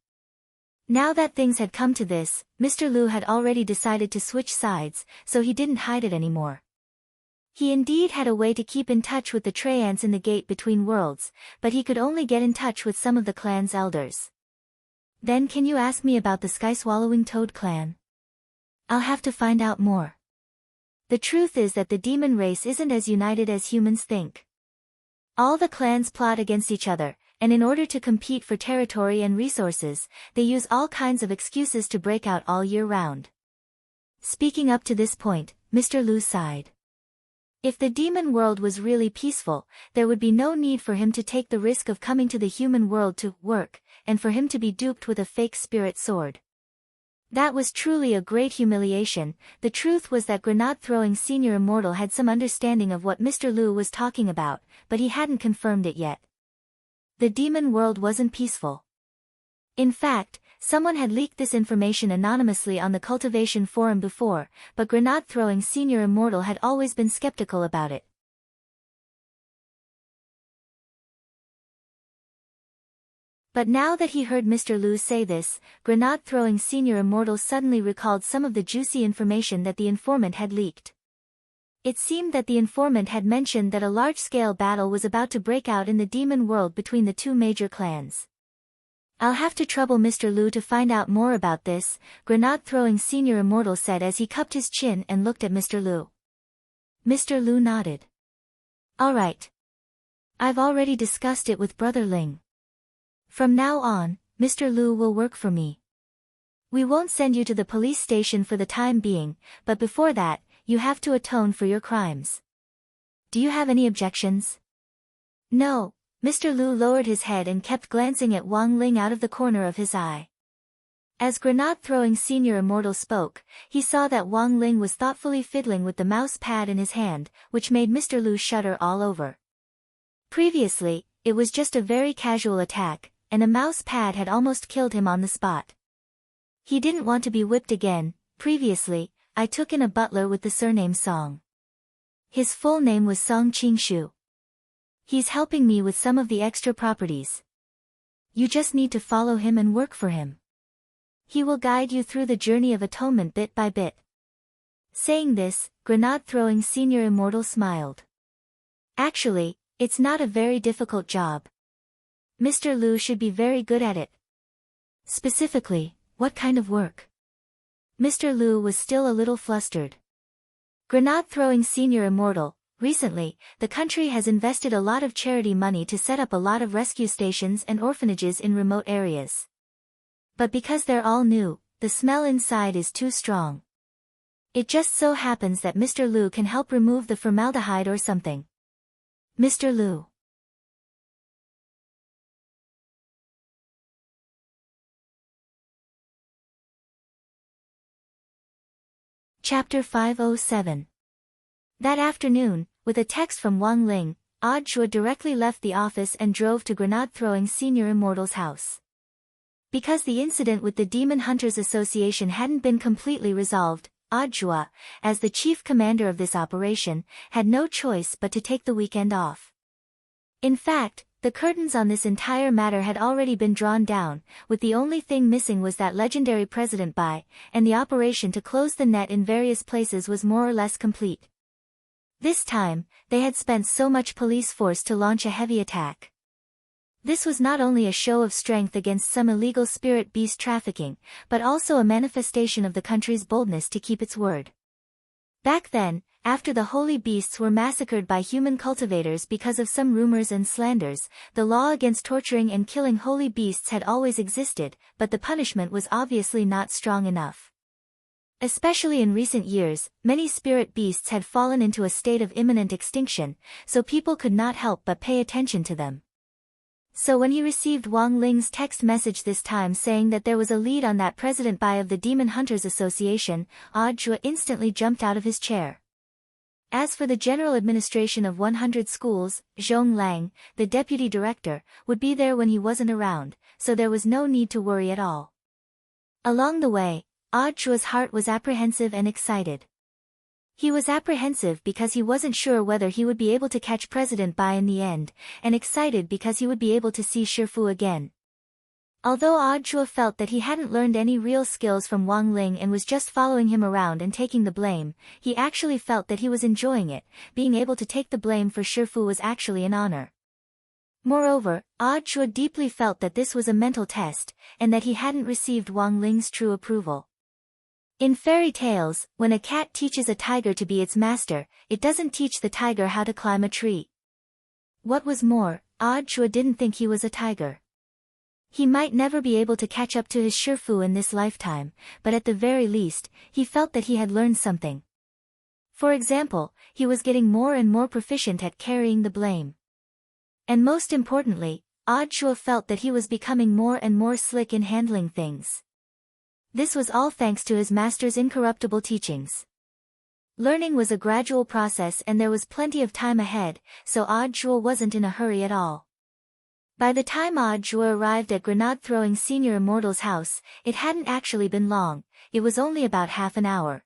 Now that things had come to this, Mr. Lu had already decided to switch sides, so he didn't hide it anymore. He indeed had a way to keep in touch with the Treants in the Gate Between Worlds, but he could only get in touch with some of the clan's elders. Then can you ask me about the sky-swallowing Toad clan? I'll have to find out more. The truth is that the demon race isn't as united as humans think. All the clans plot against each other, and in order to compete for territory and resources, they use all kinds of excuses to break out all year round. Speaking up to this point, Mr. Lu sighed. If the demon world was really peaceful, there would be no need for him to take the risk of coming to the human world to work, and for him to be duped with a fake spirit sword. That was truly a great humiliation. The truth was that Grenade-throwing Senior Immortal had some understanding of what Mr. Lu was talking about, but he hadn't confirmed it yet. The demon world wasn't peaceful. In fact, someone had leaked this information anonymously on the cultivation forum before, but Grenade-throwing Senior Immortal had always been skeptical about it. But now that he heard Mr. Lu say this, Grenade-throwing Senior Immortal suddenly recalled some of the juicy information that the informant had leaked. It seemed that the informant had mentioned that a large-scale battle was about to break out in the demon world between the two major clans. I'll have to trouble Mr. Lu to find out more about this, Grenade-throwing Senior Immortal said as he cupped his chin and looked at Mr. Lu. Mr. Lu nodded. All right. I've already discussed it with Brother Ling. From now on, Mr. Lu will work for me. We won't send you to the police station for the time being, but before that, you have to atone for your crimes. Do you have any objections? No, Mr. Lu lowered his head and kept glancing at Wang Ling out of the corner of his eye. As grenade-throwing senior immortal spoke, he saw that Wang Ling was thoughtfully fiddling with the mouse pad in his hand, which made Mr. Lu shudder all over. Previously, it was just a very casual attack, and a mouse pad had almost killed him on the spot. He didn't want to be whipped again. Previously, I took in a butler with the surname Song. His full name was Song Qingshu. He's helping me with some of the extra properties. You just need to follow him and work for him. He will guide you through the journey of atonement bit by bit. Saying this, grenade-throwing senior immortal smiled. Actually, it's not a very difficult job. Mr. Lu should be very good at it. Specifically, what kind of work? Mr. Lu was still a little flustered. Grenade-throwing senior immortal, recently, the country has invested a lot of charity money to set up a lot of rescue stations and orphanages in remote areas. But because they're all new, the smell inside is too strong. It just so happens that Mr. Lu can help remove the formaldehyde or something. Mr. Lu. Chapter 507. That afternoon, with a text from Wang Ling, Audiobook directly left the office and drove to grenade-throwing senior immortal's house. Because the incident with the Demon Hunters Association hadn't been completely resolved, Audiobook, as the chief commander of this operation, had no choice but to take the weekend off. In fact, the curtains on this entire matter had already been drawn down, with the only thing missing was that legendary President Bai, and the operation to close the net in various places was more or less complete. This time, they had spent so much police force to launch a heavy attack. This was not only a show of strength against some illegal spirit beast trafficking, but also a manifestation of the country's boldness to keep its word. Back then, after the holy beasts were massacred by human cultivators because of some rumors and slanders, the law against torturing and killing holy beasts had always existed, but the punishment was obviously not strong enough. Especially in recent years, many spirit beasts had fallen into a state of imminent extinction, so people could not help but pay attention to them. So when he received Wang Ling's text message this time saying that there was a lead on that President Bai of the Demon Hunters Association, Audiobook instantly jumped out of his chair. As for the general administration of 100 schools, Zhong Lang, the deputy director, would be there when he wasn't around, so there was no need to worry at all. Along the way, Audiobook's heart was apprehensive and excited. He was apprehensive because he wasn't sure whether he would be able to catch President Bai in the end, and excited because he would be able to see Shifu again. Although Audiobook felt that he hadn't learned any real skills from Wang Ling and was just following him around and taking the blame, he actually felt that he was enjoying it. Being able to take the blame for Shifu was actually an honor. Moreover, Audiobook deeply felt that this was a mental test, and that he hadn't received Wang Ling's true approval. In fairy tales, when a cat teaches a tiger to be its master, it doesn't teach the tiger how to climb a tree. What was more, Audiobook didn't think he was a tiger. He might never be able to catch up to his Shifu in this lifetime, but at the very least, he felt that he had learned something. For example, he was getting more and more proficient at carrying the blame. And most importantly, Audiobook felt that he was becoming more and more slick in handling things. This was all thanks to his master's incorruptible teachings. Learning was a gradual process and there was plenty of time ahead, so Audiobook wasn't in a hurry at all. By the time Audiobook arrived at grenade-throwing senior immortal's house, it hadn't actually been long, it was only about half an hour.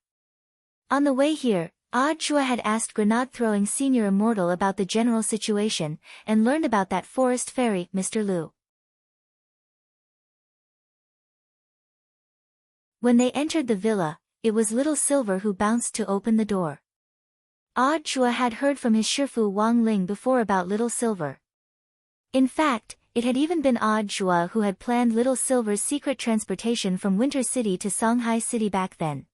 On the way here, Audiobook had asked grenade-throwing senior immortal about the general situation, and learned about that forest fairy, Mr. Lu. When they entered the villa, it was Little Silver who bounced to open the door. Audiobook had heard from his Shifu Wang Ling before about Little Silver. In fact, it had even been Audiobook who had planned Little Silver's secret transportation from Winter City to Songhai City back then.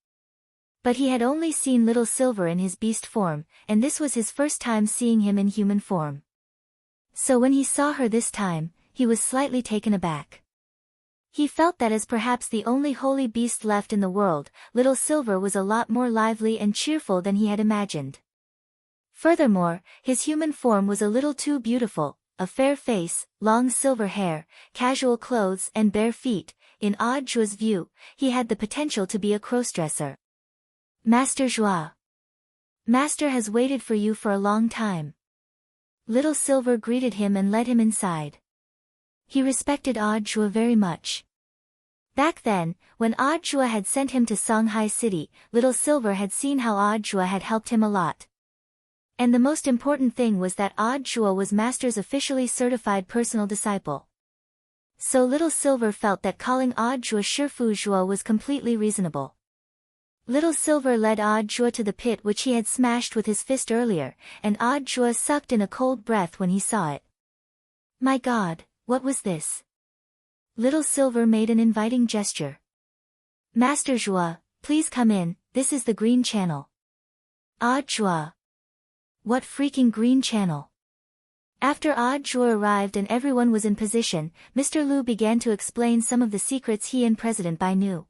But he had only seen Little Silver in his beast form, and this was his first time seeing him in human form. So when he saw her this time, he was slightly taken aback. He felt that as perhaps the only holy beast left in the world, Little Silver was a lot more lively and cheerful than he had imagined. Furthermore, his human form was a little too beautiful, a fair face, long silver hair, casual clothes and bare feet. In Audre's view, he had the potential to be a crossdresser. Master Joie. Master has waited for you for a long time. Little Silver greeted him and led him inside. He respected Audre very much. Back then, when Audre had sent him to Songhai City, Little Silver had seen how Audre had helped him a lot. And the most important thing was that Audre was Master's officially certified personal disciple. So Little Silver felt that calling Audre Shifu was completely reasonable. Little Silver led Audre to the pit which he had smashed with his fist earlier, and Audre sucked in a cold breath when he saw it. My God, what was this? Little Silver made an inviting gesture. Master Joie, please come in, this is the green channel. Audre. What freaking green channel? After Audre arrived and everyone was in position, Mr. Lu began to explain some of the secrets he and President Bai knew.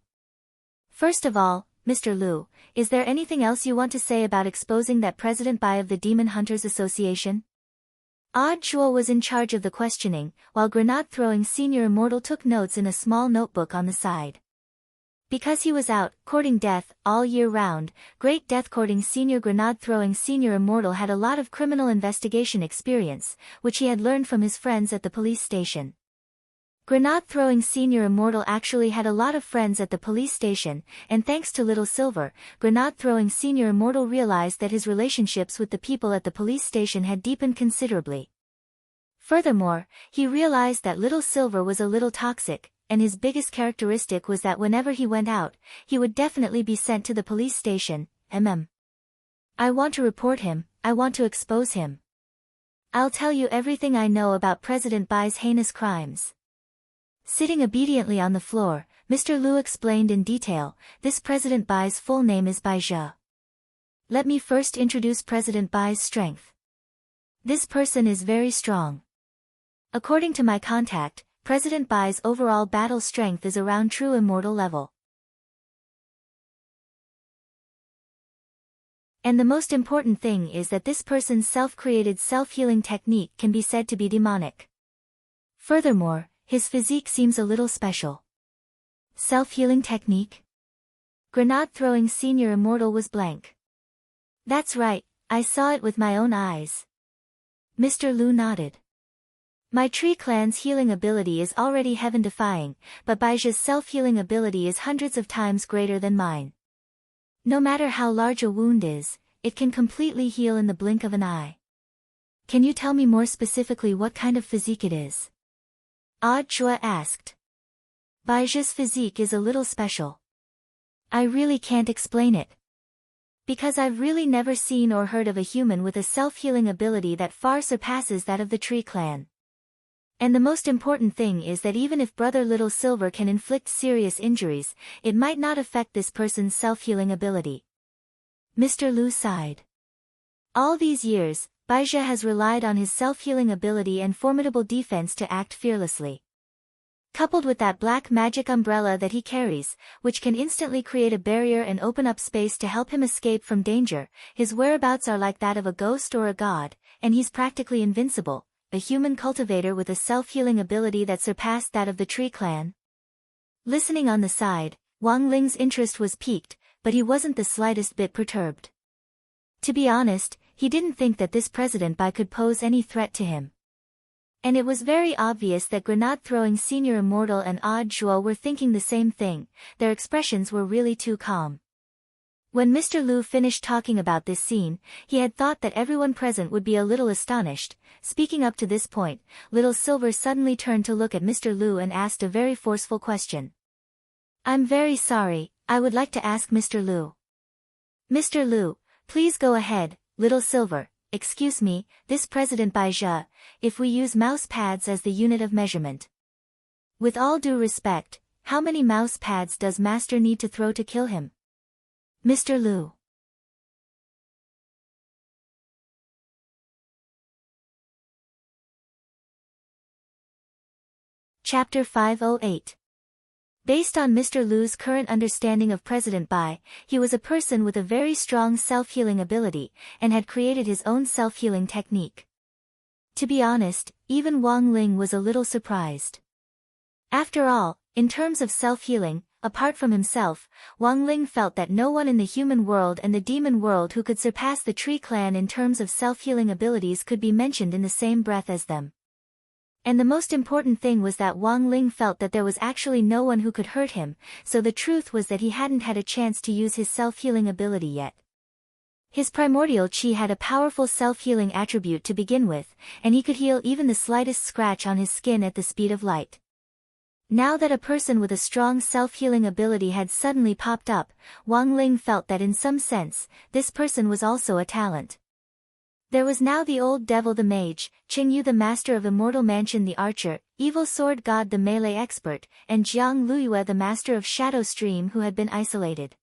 First of all, Mr. Lu, is there anything else you want to say about exposing that President Bai of the Demon Hunters Association? Audre was in charge of the questioning, while grenade-throwing Senior Immortal took notes in a small notebook on the side. Because he was out, courting death, all year round, great death-courting Senior Grenade-throwing Senior Immortal had a lot of criminal investigation experience, which he had learned from his friends at the police station. Grenade-throwing Senior Immortal actually had a lot of friends at the police station, and thanks to Little Silver, Grenade-throwing Senior Immortal realized that his relationships with the people at the police station had deepened considerably. Furthermore, he realized that Little Silver was a little toxic, and his biggest characteristic was that whenever he went out, he would definitely be sent to the police station. I want to report him, I want to expose him. I'll tell you everything I know about President Bai's heinous crimes. Sitting obediently on the floor, Mr. Lu explained in detail, this President Bai's full name is Bai Zhe. Let me first introduce President Bai's strength. This person is very strong. According to my contact, President Bai's overall battle strength is around true immortal level. And the most important thing is that this person's self-created self-healing technique can be said to be demonic. Furthermore, his physique seems a little special. Self-healing technique? Grenade-throwing Senior Immortal was blank. That's right, I saw it with my own eyes. Mr. Lu nodded. My Tree Clan's healing ability is already heaven-defying, but Bai Zhe's self-healing ability is hundreds of times greater than mine. No matter how large a wound is, it can completely heal in the blink of an eye. Can you tell me more specifically what kind of physique it is? Audre asked. Bai Zhe's physique is a little special. I really can't explain it. Because I've really never seen or heard of a human with a self-healing ability that far surpasses that of the Tree Clan. And the most important thing is that even if Brother Little Silver can inflict serious injuries, it might not affect this person's self-healing ability. Mr. Lu sighed. All these years, Bai Zhe has relied on his self-healing ability and formidable defense to act fearlessly. Coupled with that black magic umbrella that he carries, which can instantly create a barrier and open up space to help him escape from danger, his whereabouts are like that of a ghost or a god, and he's practically invincible. A human cultivator with a self-healing ability that surpassed that of the Tree Clan. Listening on the side, Wang Ling's interest was piqued, but he wasn't the slightest bit perturbed. To be honest, he didn't think that this President Bai could pose any threat to him. And it was very obvious that grenade-throwing Senior Immortal and Audre were thinking the same thing, their expressions were really too calm. When Mr. Lu finished talking about this scene, he had thought that everyone present would be a little astonished. Speaking up to this point, Little Silver suddenly turned to look at Mr. Lu and asked a very forceful question. I'm very sorry, I would like to ask Mr. Lu. Mr. Lu, please go ahead. Little Silver, excuse me, this President Bai Zhe, if we use mouse pads as the unit of measurement. With all due respect, how many mouse pads does Master need to throw to kill him? Mr. Lu. Chapter 508. Based on Mr. Lu's current understanding of President Bai, he was a person with a very strong self-healing ability, and had created his own self-healing technique. To be honest, even Wang Ling was a little surprised. After all, in terms of self-healing, apart from himself, Wang Ling felt that no one in the human world and the demon world who could surpass the Tree Clan in terms of self-healing abilities could be mentioned in the same breath as them. And the most important thing was that Wang Ling felt that there was actually no one who could hurt him, so the truth was that he hadn't had a chance to use his self-healing ability yet. His primordial chi had a powerful self-healing attribute to begin with, and he could heal even the slightest scratch on his skin at the speed of light. Now that a person with a strong self-healing ability had suddenly popped up, Wang Ling felt that in some sense, this person was also a talent. There was now the old devil the mage, Qingyu the master of Immortal Mansion the archer, Evil Sword God the melee expert, and Jiang Luyue the master of Shadow Stream who had been isolated.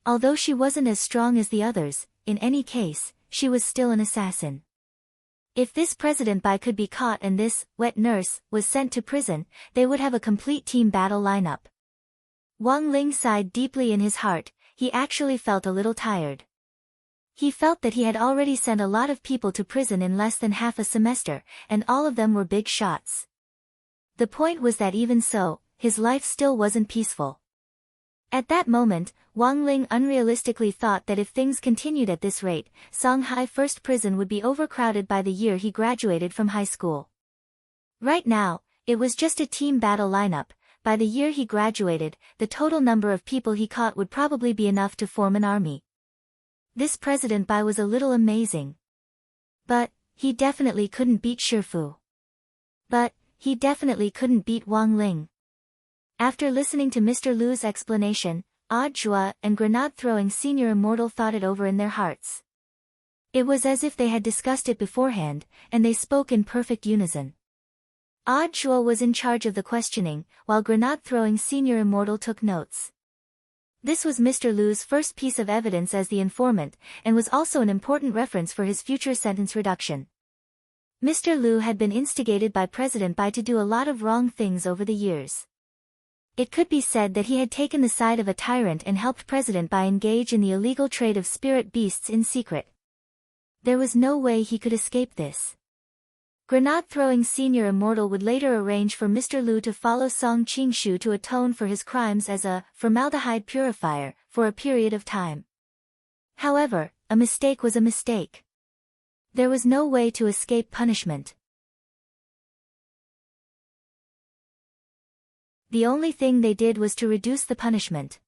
Although she wasn't as strong as the others, in any case, she was still an assassin. If this President Bai could be caught and this, wet nurse, was sent to prison, they would have a complete team battle lineup. Wang Ling sighed deeply in his heart, he actually felt a little tired. He felt that he had already sent a lot of people to prison in less than half a semester, and all of them were big shots. The point was that even so, his life still wasn't peaceful. At that moment, Wang Ling unrealistically thought that if things continued at this rate, Songhai First Prison would be overcrowded by the year he graduated from high school. Right now, it was just a team battle lineup. By the year he graduated, the total number of people he caught would probably be enough to form an army. This President Bai was a little amazing. But, he definitely couldn't beat Shifu. But, he definitely couldn't beat Wang Ling. After listening to Mr. Lu's explanation, Odd Zhua and Grenade-throwing Senior Immortal thought it over in their hearts. It was as if they had discussed it beforehand, and they spoke in perfect unison. Odd Zhua was in charge of the questioning, while Grenade-throwing Senior Immortal took notes. This was Mr. Lu's first piece of evidence as the informant, and was also an important reference for his future sentence reduction. Mr. Lu had been instigated by President Bai to do a lot of wrong things over the years. It could be said that he had taken the side of a tyrant and helped President Bai engage in the illegal trade of spirit beasts in secret. There was no way he could escape this. Grenade-throwing Senior Immortal would later arrange for Mr. Lu to follow Song Qingshu to atone for his crimes as a formaldehyde purifier for a period of time. However, a mistake was a mistake. There was no way to escape punishment. The only thing they did was to reduce the punishment.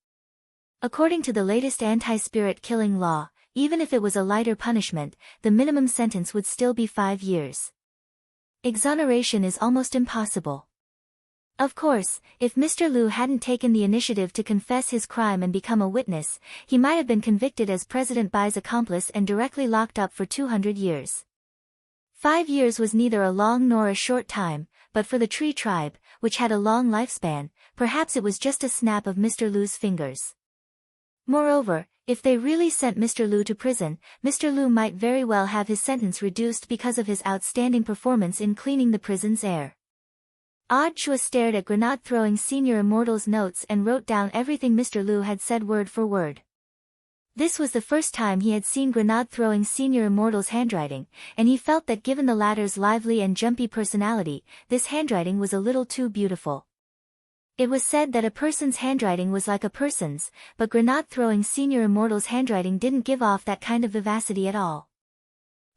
According to the latest anti-spirit killing law, even if it was a lighter punishment, the minimum sentence would still be 5 years. Exoneration is almost impossible. Of course, if Mr. Lu hadn't taken the initiative to confess his crime and become a witness, he might have been convicted as President Bai's accomplice and directly locked up for 200 years. 5 years was neither a long nor a short time, but for the Tree Tribe, which had a long lifespan, perhaps it was just a snap of Mr. Lu's fingers. Moreover, if they really sent Mr. Lu to prison, Mr. Lu might very well have his sentence reduced because of his outstanding performance in cleaning the prison's air. Odd Zhua stared at Grenade-throwing Senior Immortal's notes and wrote down everything Mr. Lu had said word for word. This was the first time he had seen Grenade-throwing Senior Immortal's handwriting, and he felt that given the latter's lively and jumpy personality, this handwriting was a little too beautiful. It was said that a person's handwriting was like a person's, but Grenade-throwing Senior Immortal's handwriting didn't give off that kind of vivacity at all.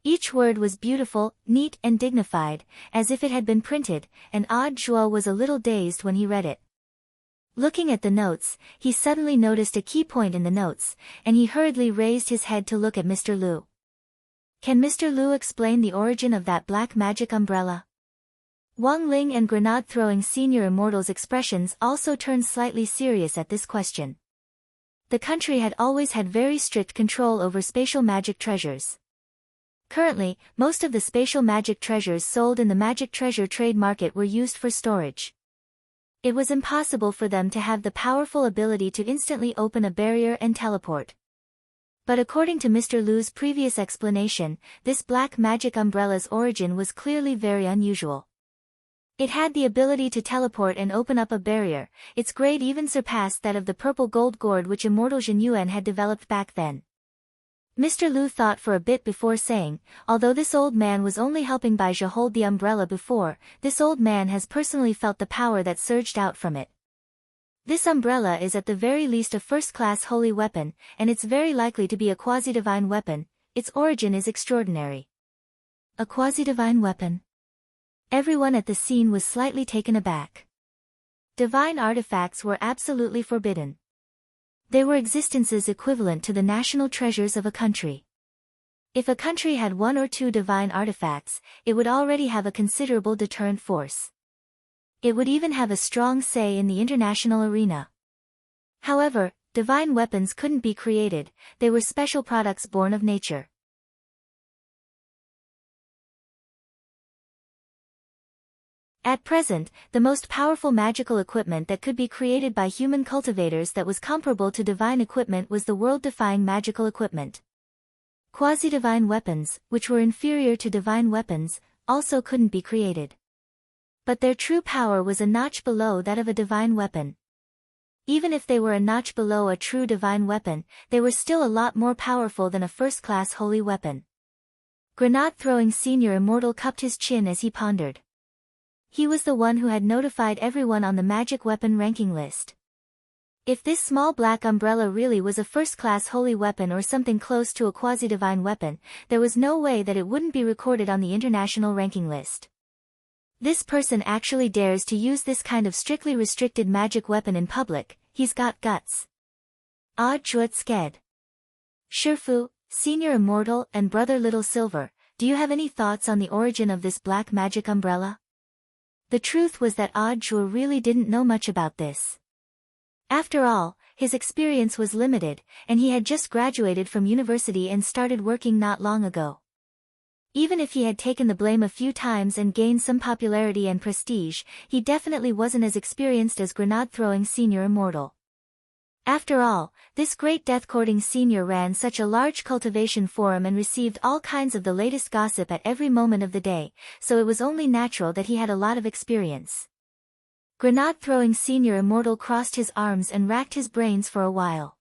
Each word was beautiful, neat and dignified, as if it had been printed, and Odd Zhua was a little dazed when he read it. Looking at the notes, he suddenly noticed a key point in the notes, and he hurriedly raised his head to look at Mr. Lu. Can Mr. Lu explain the origin of that black magic umbrella? Wang Ling and Grenade-throwing Senior Immortal's expressions also turned slightly serious at this question. The country had always had very strict control over spatial magic treasures. Currently, most of the spatial magic treasures sold in the magic treasure trade market were used for storage. It was impossible for them to have the powerful ability to instantly open a barrier and teleport. But according to Mr. Lu's previous explanation, this black magic umbrella's origin was clearly very unusual. It had the ability to teleport and open up a barrier, its grade even surpassed that of the purple gold gourd which Immortal Zhenyuan had developed back then. Mr. Lu thought for a bit before saying, although this old man was only helping Baizhi hold the umbrella before, this old man has personally felt the power that surged out from it. This umbrella is at the very least a first-class holy weapon, and it's very likely to be a quasi-divine weapon. Its origin is extraordinary. A quasi-divine weapon? Everyone at the scene was slightly taken aback. Divine artifacts were absolutely forbidden. They were existences equivalent to the national treasures of a country. If a country had one or two divine artifacts, it would already have a considerable deterrent force. It would even have a strong say in the international arena. However, divine weapons couldn't be created, they were special products born of nature. At present, the most powerful magical equipment that could be created by human cultivators that was comparable to divine equipment was the world-defying magical equipment. Quasi-divine weapons, which were inferior to divine weapons, also couldn't be created. But their true power was a notch below that of a divine weapon. Even if they were a notch below a true divine weapon, they were still a lot more powerful than a first-class holy weapon. Grenade-throwing Senior Immortal cupped his chin as he pondered. He was the one who had notified everyone on the magic weapon ranking list. If this small black umbrella really was a first-class holy weapon or something close to a quasi-divine weapon, there was no way that it wouldn't be recorded on the international ranking list. This person actually dares to use this kind of strictly restricted magic weapon in public, he's got guts. Zhuo Sked. Shifu, Senior Immortal and Brother Little Silver, do you have any thoughts on the origin of this black magic umbrella? The truth was that Zhuo really didn't know much about this. After all, his experience was limited, and he had just graduated from university and started working not long ago. Even if he had taken the blame a few times and gained some popularity and prestige, he definitely wasn't as experienced as grenade-throwing Senior Immortal. After all, this great death-courting senior ran such a large cultivation forum and received all kinds of the latest gossip at every moment of the day, so it was only natural that he had a lot of experience. Grenade-throwing Senior Immortal crossed his arms and racked his brains for a while.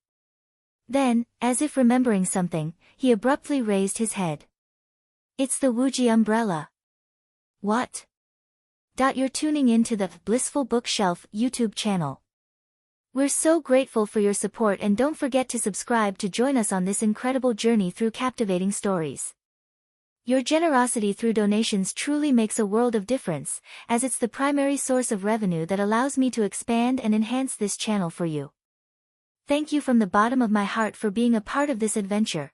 Then, as if remembering something, he abruptly raised his head. It's the Wuji umbrella. What? You're tuning in to the Blissful Bookshelf YouTube channel. We're so grateful for your support, and don't forget to subscribe to join us on this incredible journey through captivating stories. Your generosity through donations truly makes a world of difference, as it's the primary source of revenue that allows me to expand and enhance this channel for you. Thank you from the bottom of my heart for being a part of this adventure.